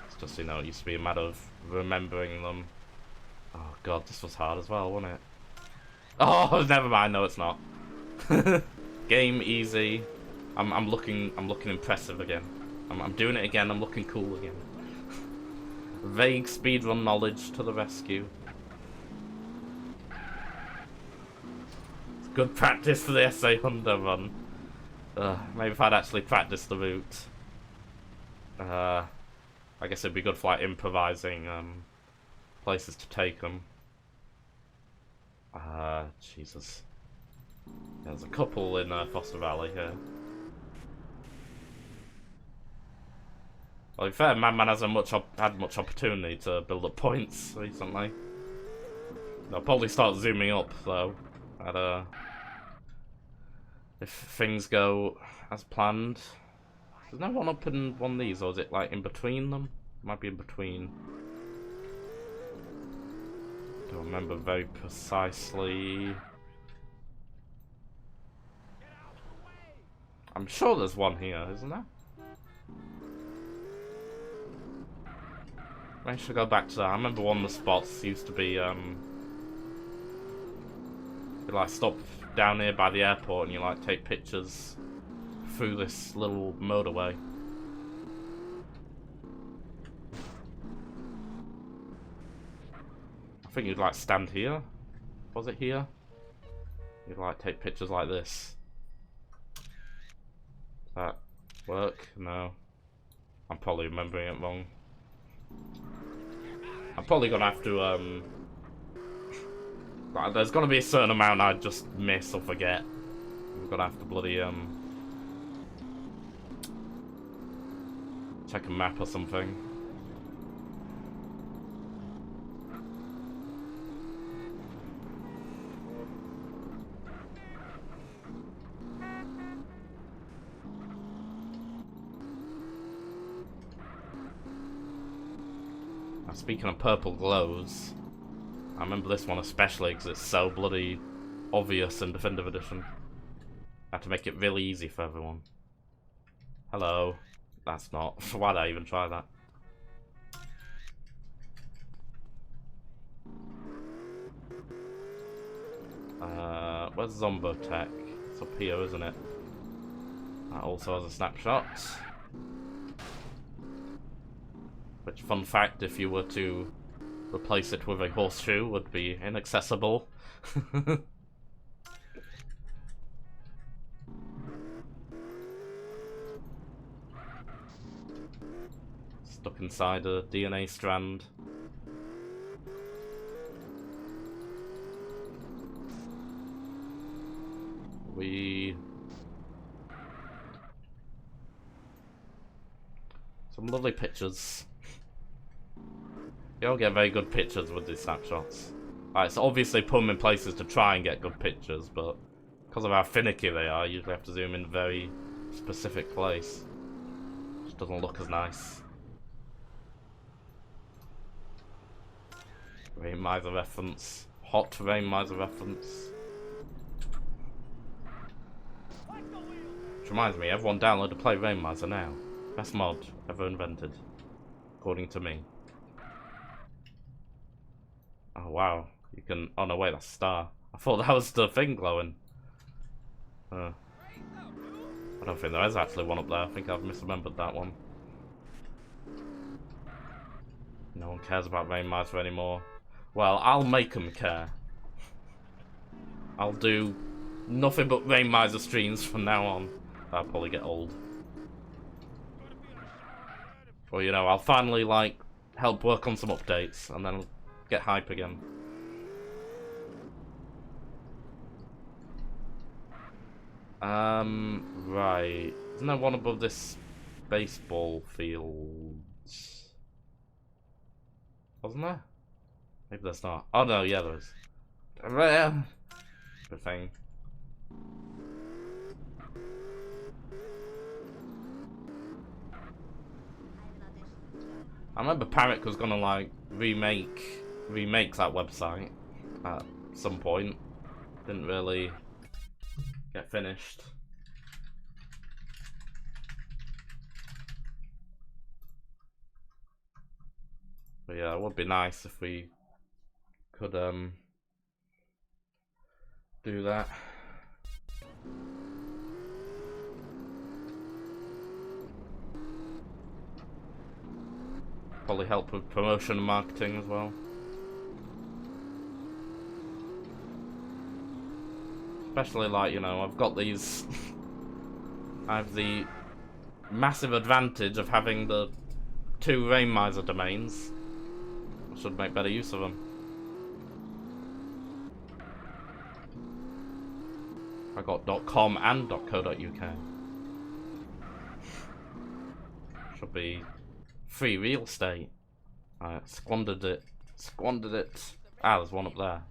It's just, you know, it used to be a matter of remembering them. Oh god, this was hard as well, wasn't it? Oh, never mind, no it's not. Game easy. I'm looking impressive again. I'm doing it again. I'm looking cool again. Vague speedrun knowledge to the rescue. Good practice for the SA Honda run. Maybe if I'd actually practiced the route. I guess it'd be good for like improvising places to take them. Jesus. There's a couple in Foster Valley here. Well, in fair, Madman hasn't had much opportunity to build up points recently. I'll probably start zooming up though. If things go as planned. There's no one up in one of these, or is it like in between them? Might be in between. Don't remember very precisely. I'm sure there's one here, isn't there? I should go back to that. I remember one of the spots used to be you like stop down here by the airport and you like take pictures through this little motorway. I think you'd like stand here. Was it here? You'd like take pictures like this. Does that work? No. I'm probably remembering it wrong. I'm probably gonna have to there's gonna be a certain amount I just miss or forget. I'm gonna have to bloody check a map or something. Now, speaking of purple glows, I remember this one especially because it's so bloody obvious in Definitive Edition. I had to make it really easy for everyone. Hello. That's not. Why'd I even try that? Where's Zombotech? It's up here, isn't it? That also has a snapshot. Which, fun fact, if you were to replace it with a horseshoe, would be inaccessible. Stuck inside a DNA strand. Some lovely pictures. You don't get very good pictures with these snapshots. It's obviously put them in places to try and get good pictures, but because of how finicky they are, you usually have to zoom in a very specific place. Which doesn't look as nice. Rain Miser reference. Hot Rain Miser reference. Which reminds me, everyone download to play Rain Miser now. Best mod ever invented. According to me. Oh wow, you can... Oh no, wait, that's a star. I thought that was the thing glowing. I don't think there is actually one up there. I think I've misremembered that one. No one cares about Rain Miser anymore. Well, I'll make them care. I'll do nothing but Rain Miser streams from now on. That'll probably get old. Or, you know, I'll finally, like, help work on some updates, and then I'll get hype again. Right. Isn't there one above this baseball field? Wasn't there? Maybe there's not. Oh no, yeah there is. Good thing. I remember Parrot was gonna like remake that website at some point. Didn't really get finished. But yeah, it would be nice if we could do that. Probably help with promotion and marketing as well. Especially, like, you know, I've got these... I have the massive advantage of having the 2 Rain Miser domains. I should make better use of them. I got .com and .co.uk. Should be free real estate. I squandered it. Squandered it. Ah, there's one up there.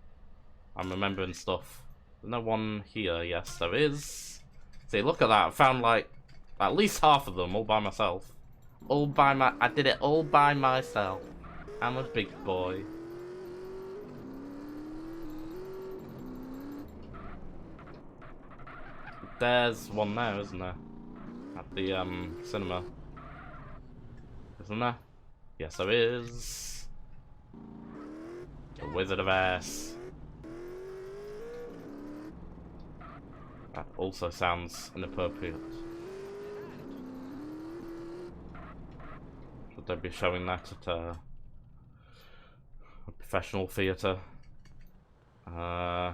I'm remembering stuff. There's no one here. Yes, there is. See, look at that. I found, like, at least half of them all by myself. I did it all by myself. I'm a big boy. There's one there, isn't there? At the, cinema. Isn't there? Yes, there is. The Wizard of Ass. That also sounds inappropriate. Should they be showing that at a professional theatre? I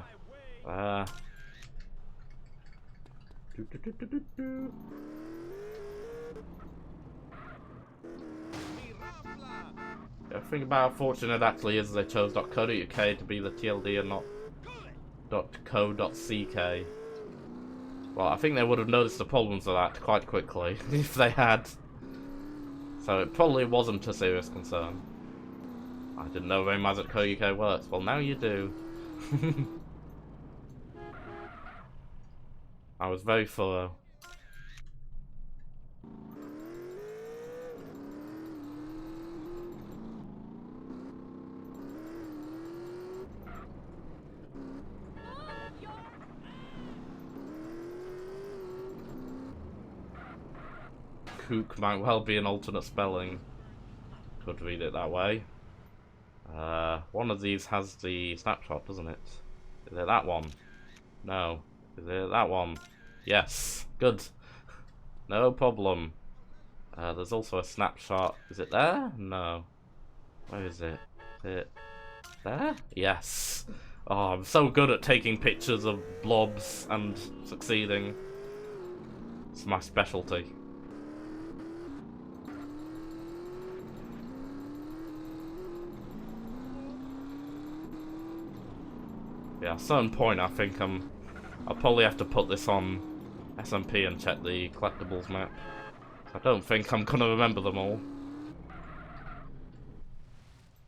think about how fortunate it actually is they chose .co.uk to be the TLD and not .co.ck. Well, I think they would have noticed the problems of that quite quickly if they had. So it probably wasn't a serious concern. I didn't know Rainmiser.co.uk works. Well, now you do. I was very thorough. Kook might well be an alternate spelling. Could read it that way. One of these has the snapshot, doesn't it? Is it that one? No. Is it that one? Yes. Good. No problem. There's also a snapshot. Is it there? No. Where is it? Is it there? Yes. Oh, I'm so good at taking pictures of blobs and succeeding. It's my specialty. Yeah, at a certain point I think I'll probably have to put this on SMP and check the collectibles map. I don't think I'm gonna remember them all.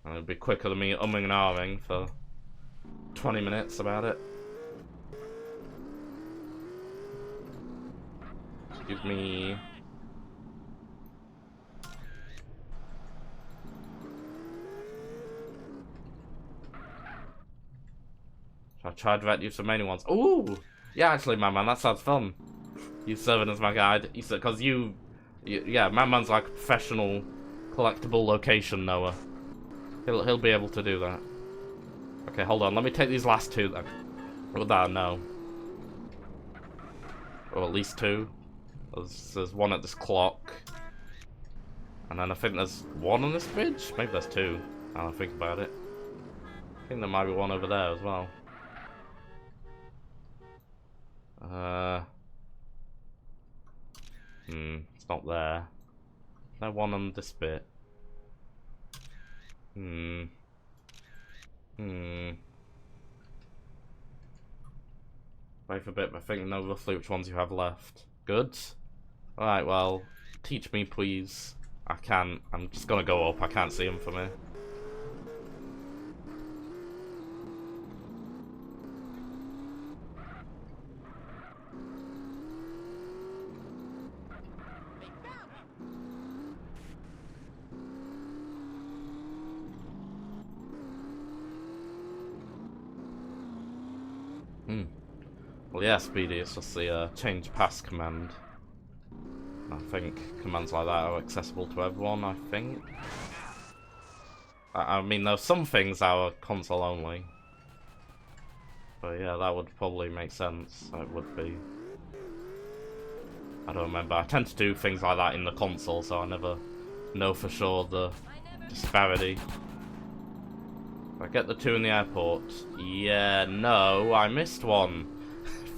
And it'll be quicker than me umming and ahhing for 20 minutes about it. Give me... I tried to use some many ones. Ooh! Yeah, actually, my man, that sounds fun. You serving as my guide. You said, because yeah, my man's like a professional collectible location knower. He'll be able to do that. Okay, hold on. Let me take these last 2 then. With that, no. Or at least 2. There's one at this clock. And then I think there's one on this bridge? Maybe there's 2. Now I think about it. I think there might be one over there as well. It's not there. Is there one on this bit? Wait for a bit, but I think I know roughly which ones you have left. Good. Alright, well, teach me please. I can't. I'm just gonna go up. I can't see them from here. Well, yeah, Speedy, it's just the change pass command. I think commands like that are accessible to everyone, I think. I mean, there's some things that are console only. But yeah, that would probably make sense. It would be. I don't remember. I tend to do things like that in the console, so I never know for sure the disparity. If I get the 2 in the airport. Yeah, no, I missed one.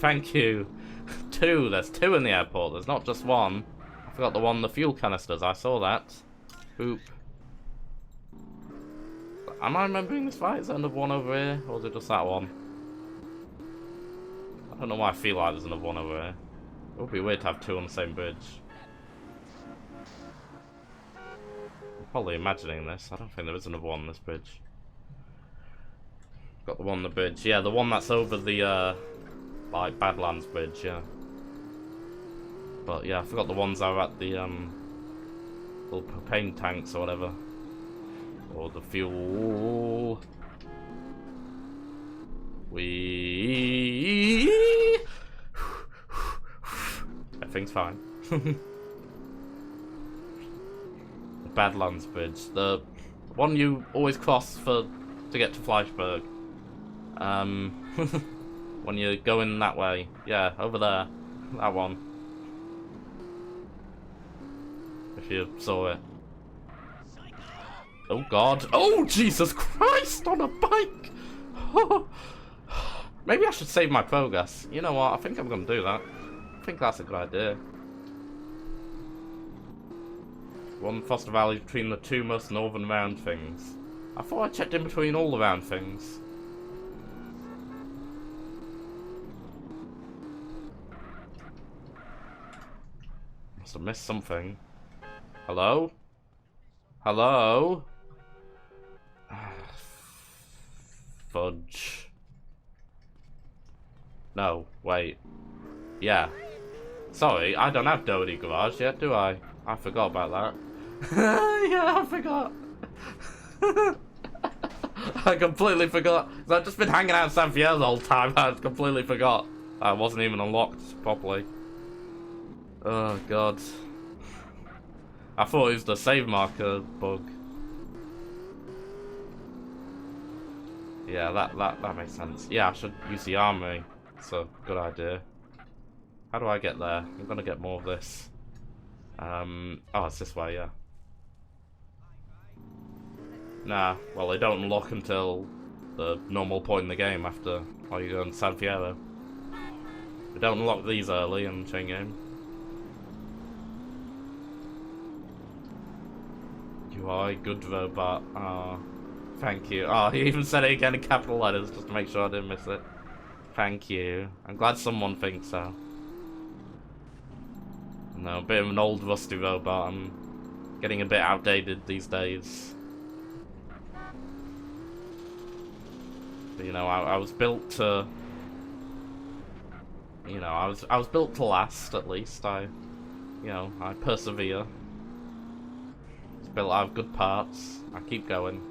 thank you. 2, there's 2 in the airport, there's not just 1. I forgot the one, the fuel canisters, I saw that. Oop. Am I remembering this right? Is there another one over here? Or is it just that one? I don't know why I feel like there's another one over here. It would be weird to have 2 on the same bridge. I'm probably imagining this. I don't think there is another one on this bridge. Got the one on the bridge. Yeah, the one that's over the, like, Badlands Bridge, yeah. But, yeah, I forgot the ones that are at the, little propane tanks or whatever. Or the fuel. Everything's fine. The Badlands Bridge. The one you always cross to get to Fleischberg. When you're going that way. Yeah, over there. That one. If you saw it. Oh god. Oh Jesus Christ on a bike! Maybe I should save my progress. You know what? I think I'm gonna do that. I think that's a good idea. One Foster Valley between the 2 most northern round things. I thought I checked in between all the round things. Must have missed something. Hello? Hello? Fudge. No, wait. Yeah. Sorry, I don't have Doty Garage yet, do I? I forgot about that. Yeah, I forgot. I completely forgot. I've just been hanging out in San Fierro the whole time. I completely forgot. I wasn't even unlocked properly. Oh, God. I thought it was the save marker bug. Yeah, that makes sense. Yeah, I should use the armory. It's a good idea. How do I get there? I'm gonna get more of this. Oh, it's this way, yeah. Nah, well, they don't unlock until the normal point in the game after while you go in San Fierro. They don't unlock these early in the chain game. You are a good robot. Ah, thank you. Oh, he even said it again in capital letters just to make sure I didn't miss it. Thank you. I'm glad someone thinks so. No, a bit of an old rusty robot. I'm getting a bit outdated these days. But, you know, I was built to. You know, I was built to last. At least I persevere. It's built out of good parts. I keep going.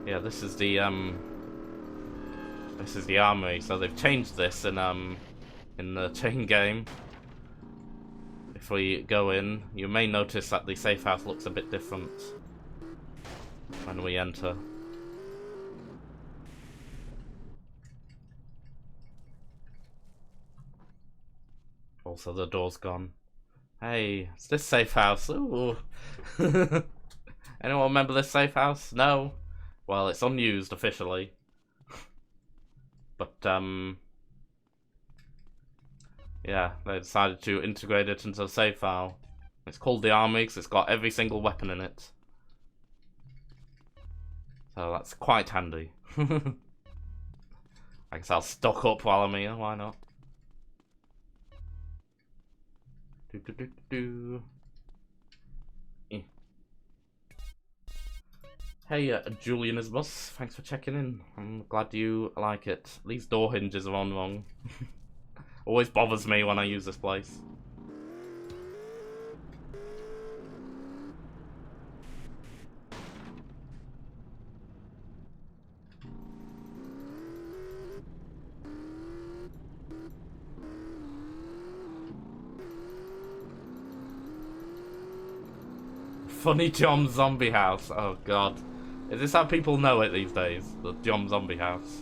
Yeah, this is the armory. So they've changed this in the chain game. If we go in, you may notice that the safe house looks a bit different when we enter. Also, the door's gone. Hey, it's this safe house. Ooh. Anyone remember this safe house? No? Well, it's unused officially. But, yeah, they decided to integrate it into the save file. It's called the Army because it's got every single weapon in it. So that's quite handy. I guess I'll stock up while I'm here, why not? Hey, Julianismus, thanks for checking in. I'm glad you like it. These door hinges are on wrong. Always bothers me when I use this place. Funny John Zombie House. Oh god. Is this how people know it these days? The John Zombie House.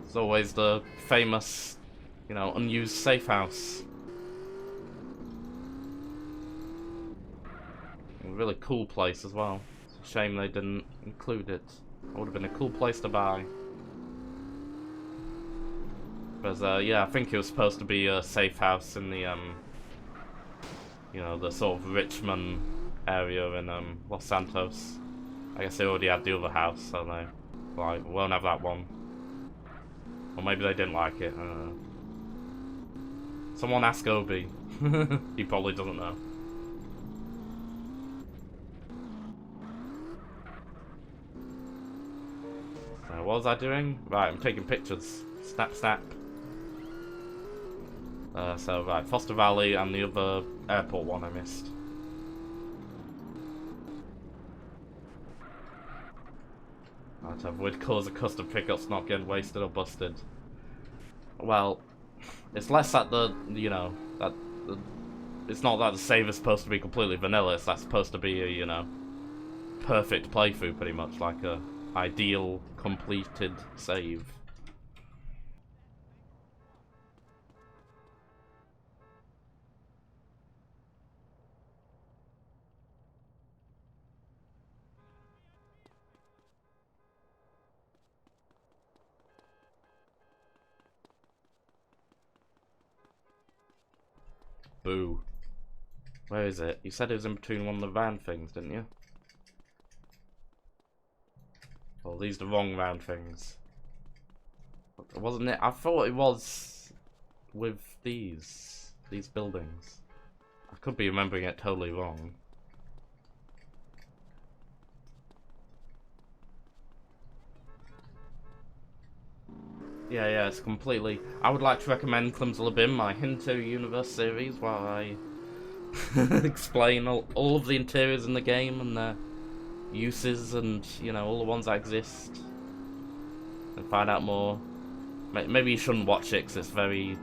It's always the famous, you know, unused safe house. really cool place as well. It's a shame they didn't include it. It would have been a cool place to buy. Because, yeah, I think it was supposed to be a safe house in the, you know, the sort of Richmond area in, Los Santos. I guess they already had the other house, so they, like, won't have that one. Or maybe they didn't like it, I don't know. Someone ask Obi. He probably doesn't know. What was I doing? Right, I'm taking pictures. Snap, snap. So, right, Foster Valley and the other airport one I missed. Right, to avoid cause of custom pickups not getting wasted or busted. Well, it's less that the, you know, that it's not that the save is supposed to be completely vanilla, it's that's supposed to be a, you know, perfect playthrough pretty much, like a ideal completed save. Boo. Where is it? You said it was in between one of the van things, didn't you? Well, these are the wrong round things. Wasn't it? I thought it was with these buildings. I could be remembering it totally wrong. Yeah, it's completely... I would like to recommend Clumsily Bin, my Hinto Universe series, where I explain all of the interiors in the game and their uses and, you know, all the ones that exist. And find out more. Maybe you shouldn't watch it because it's very,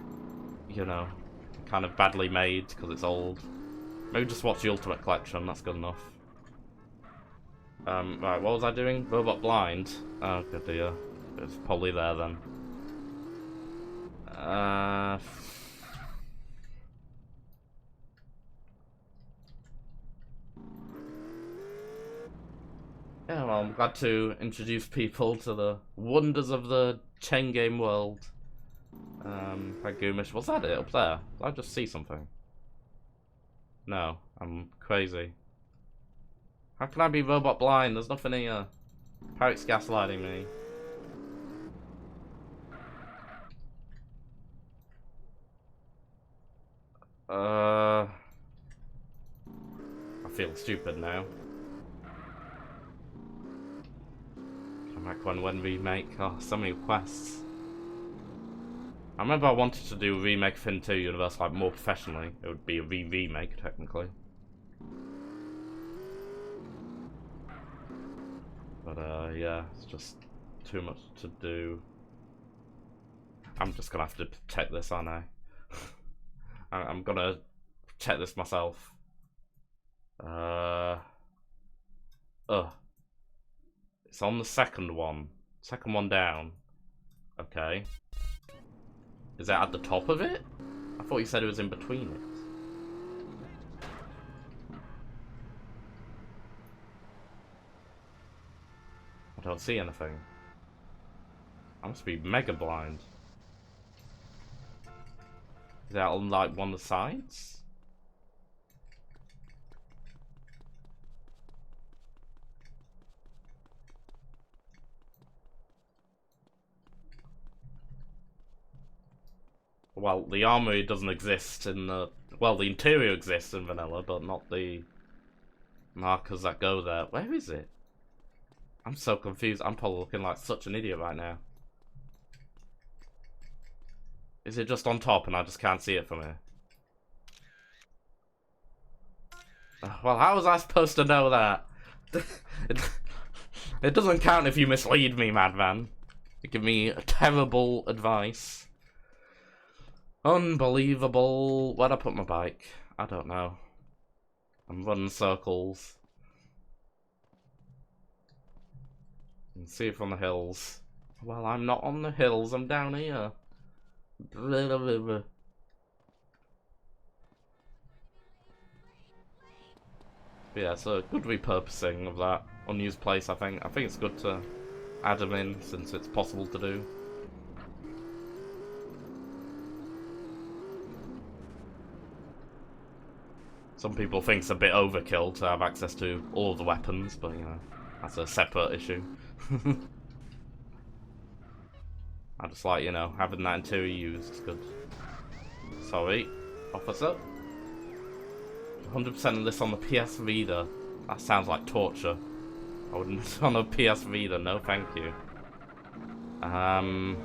you know, kind of badly made because it's old. Maybe just watch the Ultimate Collection, that's good enough. Right, what was I doing? Robot Blind? Oh, good dear. It's probably there then. Yeah, well, I'm glad to introduce people to the wonders of the chain game world. Goomish, was that it up there? Did I just see something? No, I'm crazy. How can I be robot blind? There's nothing here. Pirate's gaslighting me. I feel stupid now. I'm like when remake. Oh, so many requests. I remember I wanted to do a remake of Fin 2 Universe like more professionally. It would be a remake technically. But yeah, it's just too much to do. I'm just gonna have to protect this, aren't I? I'm gonna check this myself. It's on the second one down. Okay. Is that at the top of it? I thought you said it was in between it. I don't see anything. I must be mega blind. Is that on like one of the sides? Well, the armory doesn't exist in the... Well, the interior exists in vanilla, but not the markers that go there. Where is it? I'm so confused. I'm probably looking like such an idiot right now. Is it just on top and I just can't see it from here? Well, how was I supposed to know that? It doesn't count if you mislead me, madman. You give me terrible advice. Unbelievable. Where'd I put my bike? I don't know. I'm running circles. You can see it from the hills. Well, I'm not on the hills, I'm down here. But yeah, it's a good repurposing of that unused place, I think. I think it's good to add them in since it's possible to do. Some people think it's a bit overkill to have access to all of the weapons, but you know, that's a separate issue. I just like, you know, having that interior used is good. Sorry, officer. 100% of this on the PS Vita. That sounds like torture. I wouldn't on a PS Vita, no thank you. Right,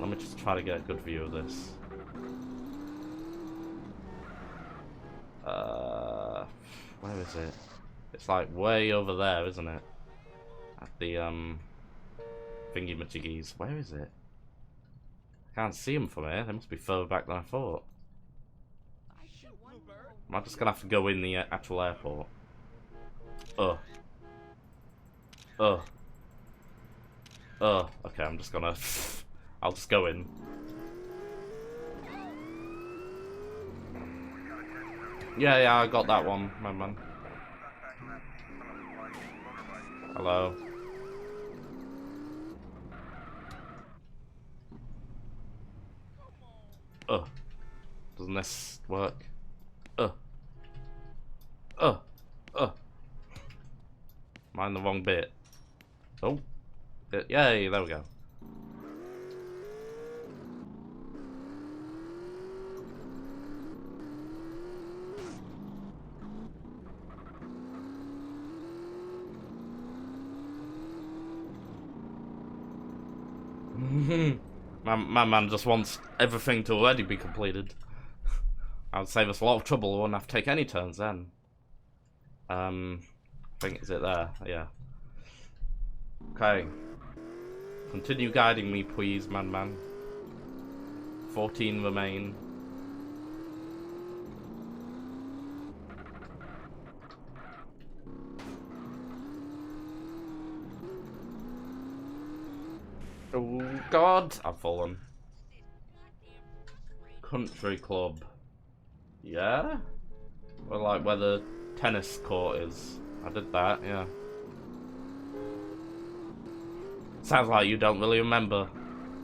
let me just try to get a good view of this. Where is it? It's like way over there, isn't it? At the thingy-majiggies. Where is it? I can't see them from here. They must be further back than I thought. Am I just gonna have to go in the actual airport? Okay, I'm just gonna... I'll just go in. Yeah, I got that one, my man. Hello. Doesn't this work? Am I in the wrong bit? Oh. Yay, there we go. My man just wants everything to already be completed. I would save us a lot of trouble. We wouldn't have to take any turns then. I think, is it there? Yeah. Okay. Continue guiding me, please, man. 14 remain. Oh God, I've fallen. Country club. Yeah? Or like where the tennis court is. I did that, yeah. Sounds like you don't really remember,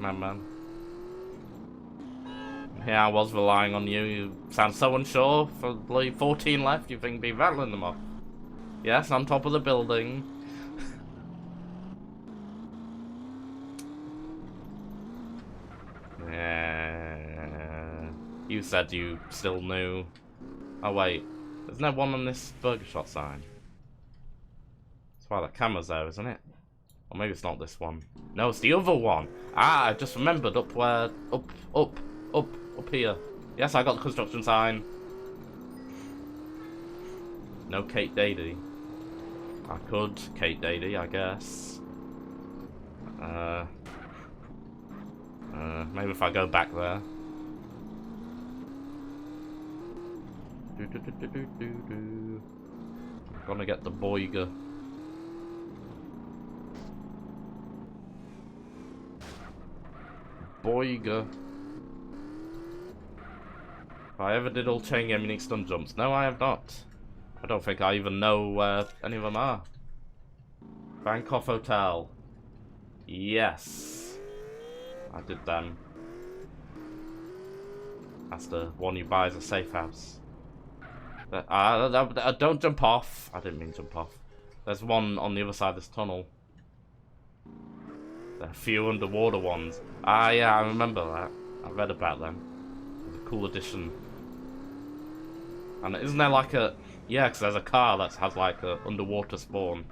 man. Yeah, I was relying on you. You sound so unsure. For like 14 left, you think be rattling them off. Yes, on top of the building. Yeah. You said you still knew. Oh wait, isn't there one on this burger shot sign? That's why the camera's there, isn't it? Or maybe it's not this one. No, it's the other one. Ah, I just remembered up where, up here. Yes, I got the construction sign. No Kate Dady. I could Kate Dady, I guess. Maybe if I go back there. I'm gonna get the Boiger. Boiger. If I ever did all chain game unique stun jumps. No, I have not. I don't think I even know where any of them are. Bangkok Hotel. Yes. I did them. That's the one you buy as a safe house. Don't jump off. I didn't mean jump off. There's one on the other side of this tunnel. There are a few underwater ones. Ah, yeah, I remember that. I read about them. It's a cool addition. And isn't there like a... Yeah, because there's a car that has like a underwater spawn.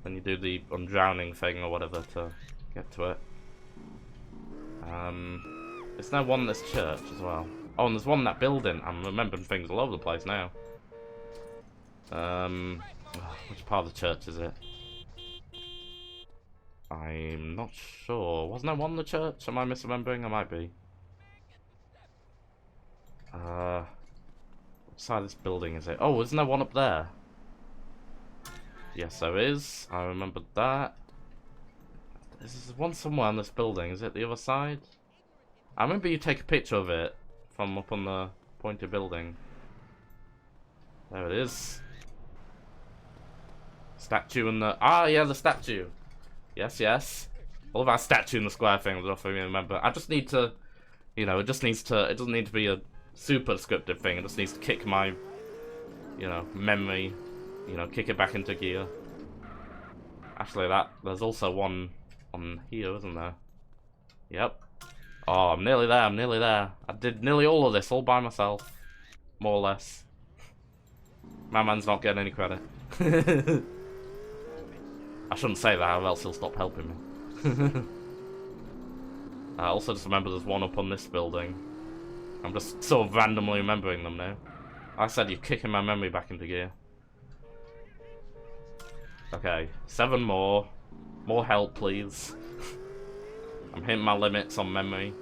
Then you do the undrowning thing or whatever to get to it. Isn't there one in this church as well? Oh, and there's one in that building. I'm remembering things all over the place now. Which part of the church is it? I'm not sure. Wasn't there one in the church? Am I misremembering? I might be. What side of this building is it? Oh, isn't there one up there? Yes, there is. I remembered that. There's one somewhere in this building. Is it the other side? I remember you take a picture of it from up on the pointed building. There it is. Statue and the... Ah, yeah, the statue. Yes, yes. All of our statue and the square thing, I remember. I just need to... You know, it just needs to... It doesn't need to be a super descriptive thing. It just needs to kick my... You know, memory. You know, kick it back into gear. Actually, there's also one on here, isn't there? Yep. Oh, I'm nearly there, I'm nearly there. I did nearly all of this all by myself. More or less. My man's not getting any credit. I shouldn't say that, or else he'll stop helping me. I also just remember there's one up on this building. I'm just sort of randomly remembering them now. Like I said, you're kicking my memory back into gear. Okay, 7 more. More help, please. I'm hitting my limits on memory.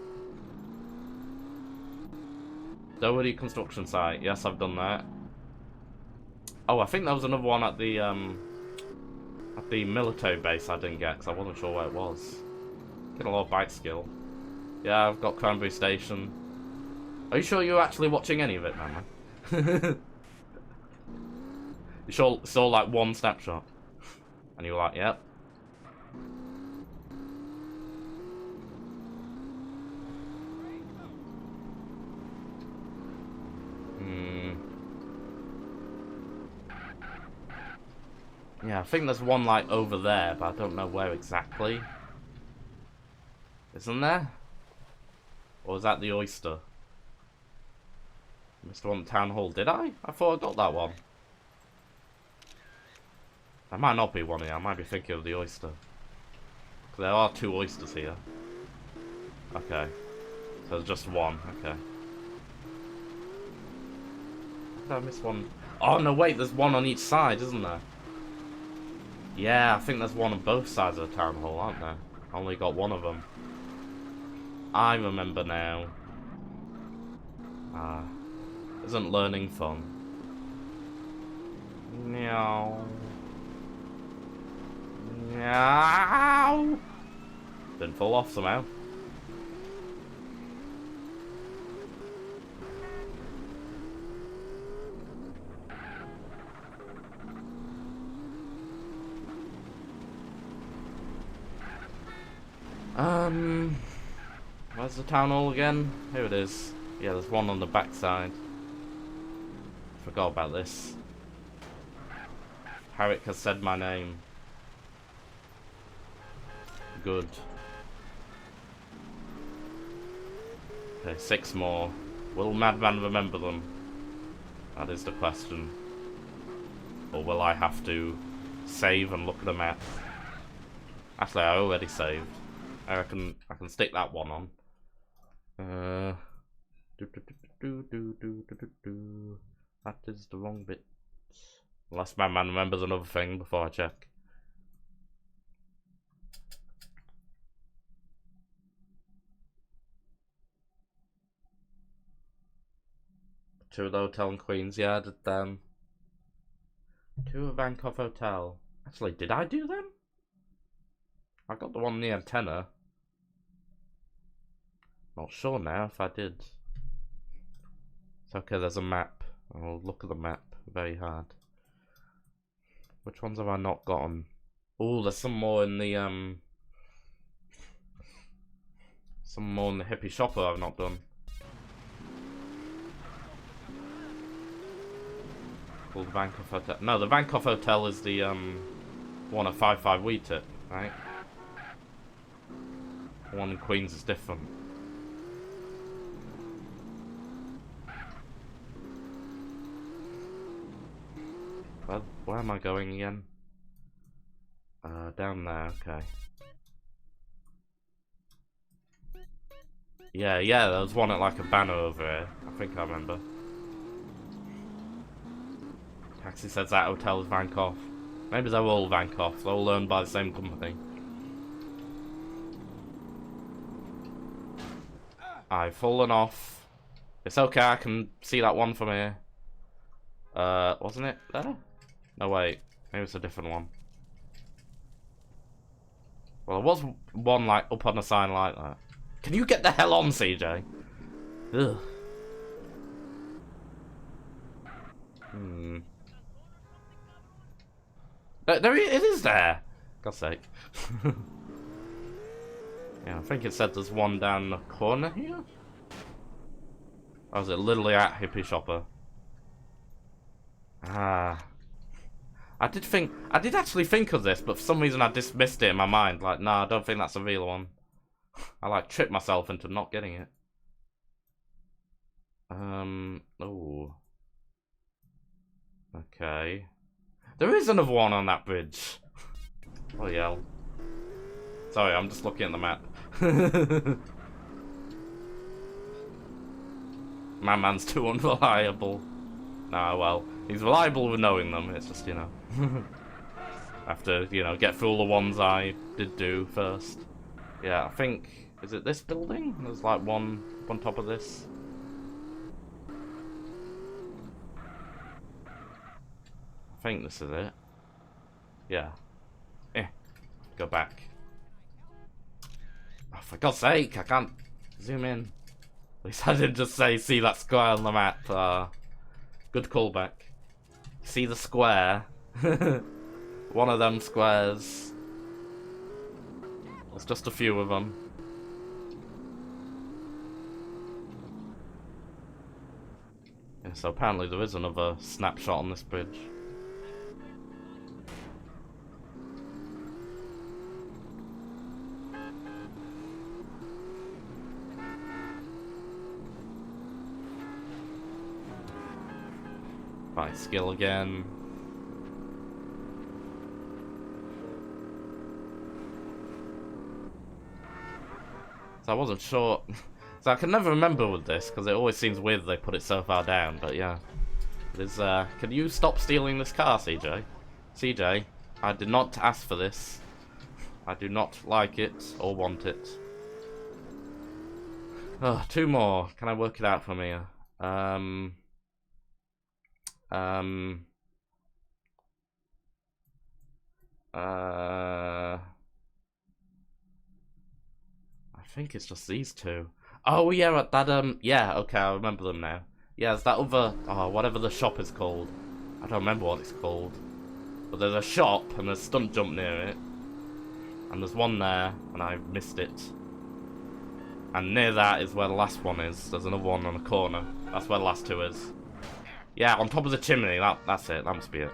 Doherty construction site. Yes, I've done that. Oh, I think there was another one at the military base I didn't get because I wasn't sure where it was. Get a lot of bite skill. Yeah, I've got Cranberry Station. Are you sure you're actually watching any of it, man? You sure it's all like one snapshot? And you're like, yep. Yeah, I think there's one like over there, but I don't know where exactly. Isn't there? Or is that the oyster? Mr. One Town Hall, did I? I thought I got that one. That might not be one here, I might be thinking of the oyster. There are 2 oysters here. Okay. So there's just one, okay. Did I miss one? Oh no, wait, there's one on each side, isn't there? Yeah, I think there's one on both sides of the town hall, aren't there? I only got one of them. I remember now. Ah. Isn't learning fun? Meow. Meow. Didn't fall off somehow. Where's the town hall again? Here it is. Yeah, there's one on the backside. Forgot about this. Harrick has said my name. Good. Okay, 6 more. Will Madman remember them? That is the question. Or will I have to save and look at the map? Actually, I already saved. I reckon I can stick that one on. That is the wrong bit. Unless my man remembers another thing before I check. Two of the hotel in Queens, yeah, I did them. 2 at Vancouver Hotel. Actually, did I do them? I got the one near antenna. Not sure now if I did. It's okay, there's a map. I'll look at the map very hard. Which ones have I not gotten? Oh, there's some more in the hippie shopper I've not done. Called Vancouver Hotel. No, the Vancouver Hotel is the one at 55 Wheatit, right? The one in Queens is different. Where am I going again? Down there, okay. Yeah, there was one at like a banner over here. I think I remember. Taxi says that hotel is Vankoff. Maybe they're all Vankoff. They're all owned by the same company. I've fallen off. It's okay, I can see that one from here. Wasn't it there? No, wait. Maybe it's a different one. Well, there was one, like, up on a sign like that. Can you get the hell on, CJ? Ugh. It is there! God's sake. Yeah, I think it said there's one down the corner here? Or is it literally at Hippie Shopper? Ah. I did actually think of this, but for some reason I dismissed it in my mind. Like, nah, I don't think that's a real one. I like tricked myself into not getting it. Oh. Okay. There is another one on that bridge. Oh yeah. Sorry, I'm just looking at the map. My man's too unreliable. Nah, well, he's reliable with knowing them. It's just, you know, have to, you know, get through all the ones I did do first. Yeah, I think, is it this building? There's like one on top of this. I think this is it. Yeah. Go back. Oh, for God's sake, I can't zoom in. At least I didn't just say, see that square on the map. Good callback. See the square? One of them squares. There's just a few of them. Yeah, so apparently there is another snapshot on this bridge. By skill again. So I wasn't sure. So I can never remember with this because it always seems weird they put it so far down. But yeah, it is. Can you stop stealing this car, CJ? CJ, I did not ask for this. I do not like it or want it. Oh, two more. Can I work it out from here? I think it's just these two. Oh yeah, that yeah, okay, I remember them now. Yeah, it's that other, oh, whatever the shop is called. I don't remember what it's called. But there's a shop and there's stunt jump near it. And there's one there, and I missed it. And near that is where the last one is. There's another one on the corner. That's where the last two is. Yeah, on top of the chimney, that's it, that must be it.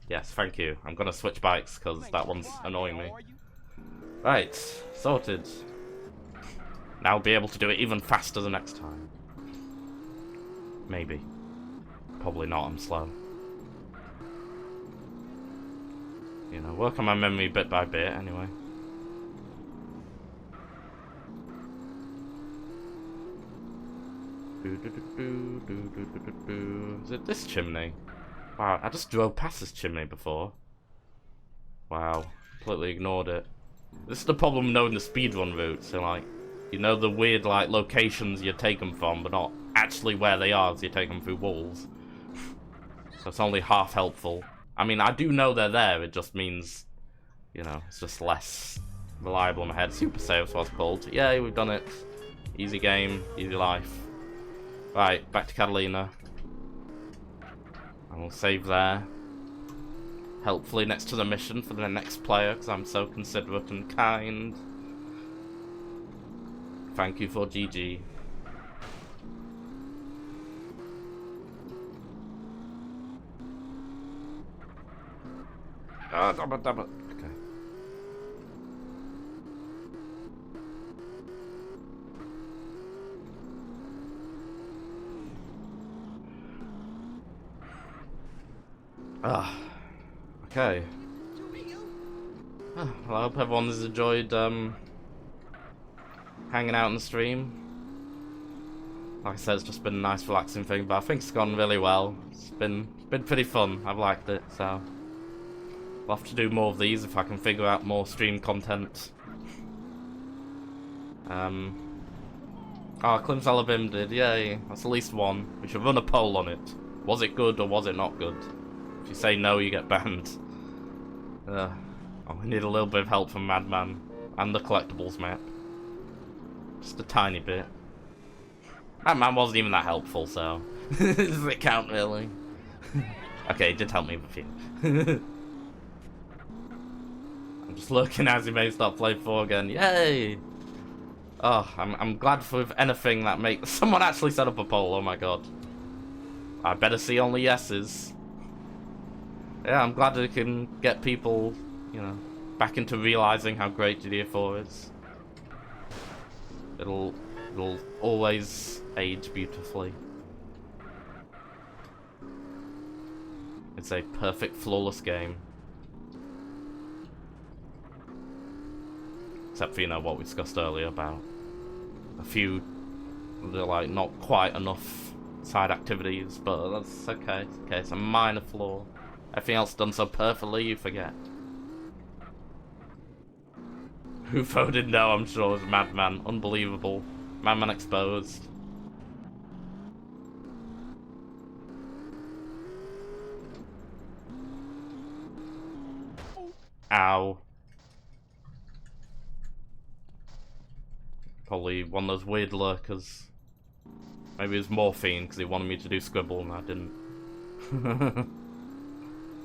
Yes, thank you. I'm gonna switch bikes, because that one's annoying me. Right, sorted. Now I'll be able to do it even faster the next time. Maybe. Probably not, I'm slow. You know, work on my memory bit by bit, anyway. Is it this chimney? Wow, I just drove past this chimney before. Wow, completely ignored it. This is the problem knowing the speedrun route, so like, you know the weird like locations you take them from, but not actually where they are as you take them through walls. So it's only half helpful. I mean, I do know they're there, it just means, you know, it's just less reliable in my head. Super Save's what it's called. Yay, we've done it. Easy game, easy life. Right, back to Catalina. And we'll save there. Helpfully next to the mission for the next player, because I'm so considerate and kind. Thank you for GG. Ah, damn it, damn it. Okay. Ah, okay. Well, I hope everyone's enjoyed hanging out on the stream. Like I said, it's just been a nice, relaxing thing, but I think it's gone really well. It's been pretty fun. I've liked it, so I'll have to do more of these if I can figure out more stream content. Oh, Clem Salabim did, yay. That's at least one. We should run a poll on it. Was it good or was it not good? If you say no, you get banned. Oh, we need a little bit of help from Madman and the collectibles map. Just a tiny bit. Madman wasn't even that helpful, so does it count really? Okay, it did help me with a few. just lurking as he may start playing 4 again. Yay! Oh, I'm glad with anything that makes... Someone actually set up a poll, oh my god. I better see only yeses. Yeah, I'm glad we can get people, you know, back into realizing how great GTA 4 is. It'll always age beautifully. It's a perfect, flawless game. Except for, you know, what we discussed earlier about a few, like, not quite enough side activities, but that's okay. It's okay, it's a minor flaw. Everything else done so perfectly, you forget. Who voted no, I'm sure, was Madman. Unbelievable. Madman exposed. Ow. Probably one of those weird lurkers. Maybe it was morphine because he wanted me to do scribble and I didn't.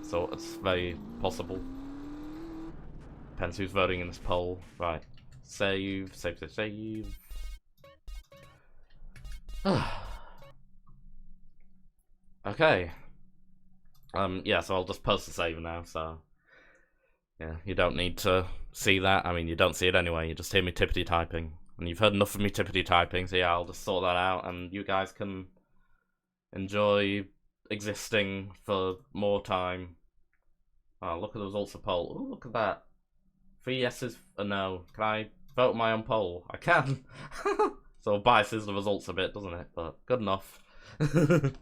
So it's very possible. Depends who's voting in this poll. Right. Save. Okay. Yeah, so I'll just post the save now, so... Yeah, you don't need to see that. I mean, you don't see it anyway, you just hear me tippity typing. And you've heard enough of me tippity typing, so yeah, I'll just sort that out, and you guys can enjoy existing for more time. Oh, look at the results of poll. Ooh, look at that. 3 yeses, a no. Can I vote my own poll? I can. So it biases the results a bit, doesn't it? But good enough. We've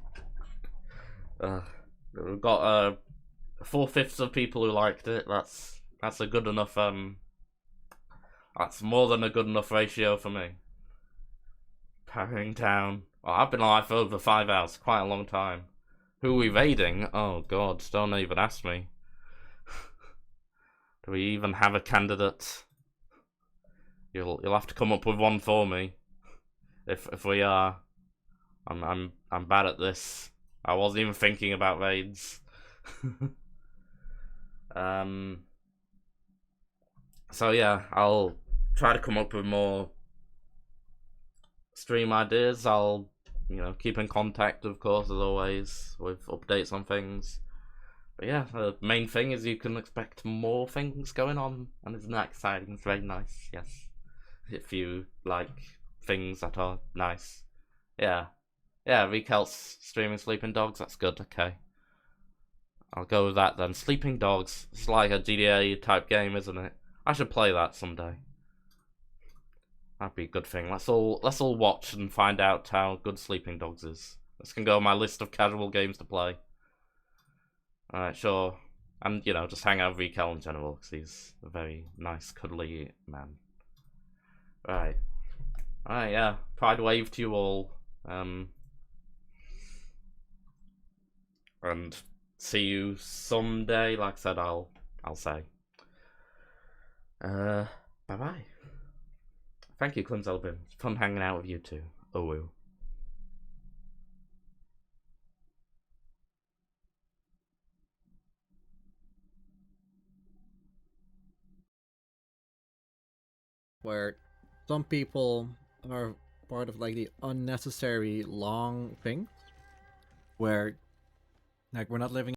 got 4/5 of people who liked it. That's a good enough. That's more than a good enough ratio for me. Powering down. Oh, I've been alive for over 5 hours. Quite a long time. Who are we raiding? Oh god, don't even ask me. Do we even have a candidate? You'll have to come up with one for me. If we are, I'm bad at this. I wasn't even thinking about raids. So yeah, I'll try to come up with more stream ideas. I'll, you know, keep in contact, of course, as always, with updates on things. But yeah, the main thing is you can expect more things going on, and isn't that exciting? It's very nice, yes. If you like things that are nice. Yeah. Yeah, Rekel's streaming Sleeping Dogs, that's good, okay. I'll go with that then. Sleeping Dogs, it's like a GTA type game, isn't it? I should play that someday. That'd be a good thing. Let's all watch and find out how good Sleeping Dogs is. This can go on my list of casual games to play. Alright, sure. And, you know, just hang out with Rekel in general, because he's a very nice, cuddly man. Right. Alright, yeah. Pride wave to you all. And see you someday, like I said, I'll say. Bye-bye. Thank you, Clemselbin. It's fun hanging out with you too. Oh, woo. Where some people are part of like the unnecessary long things where like we're not living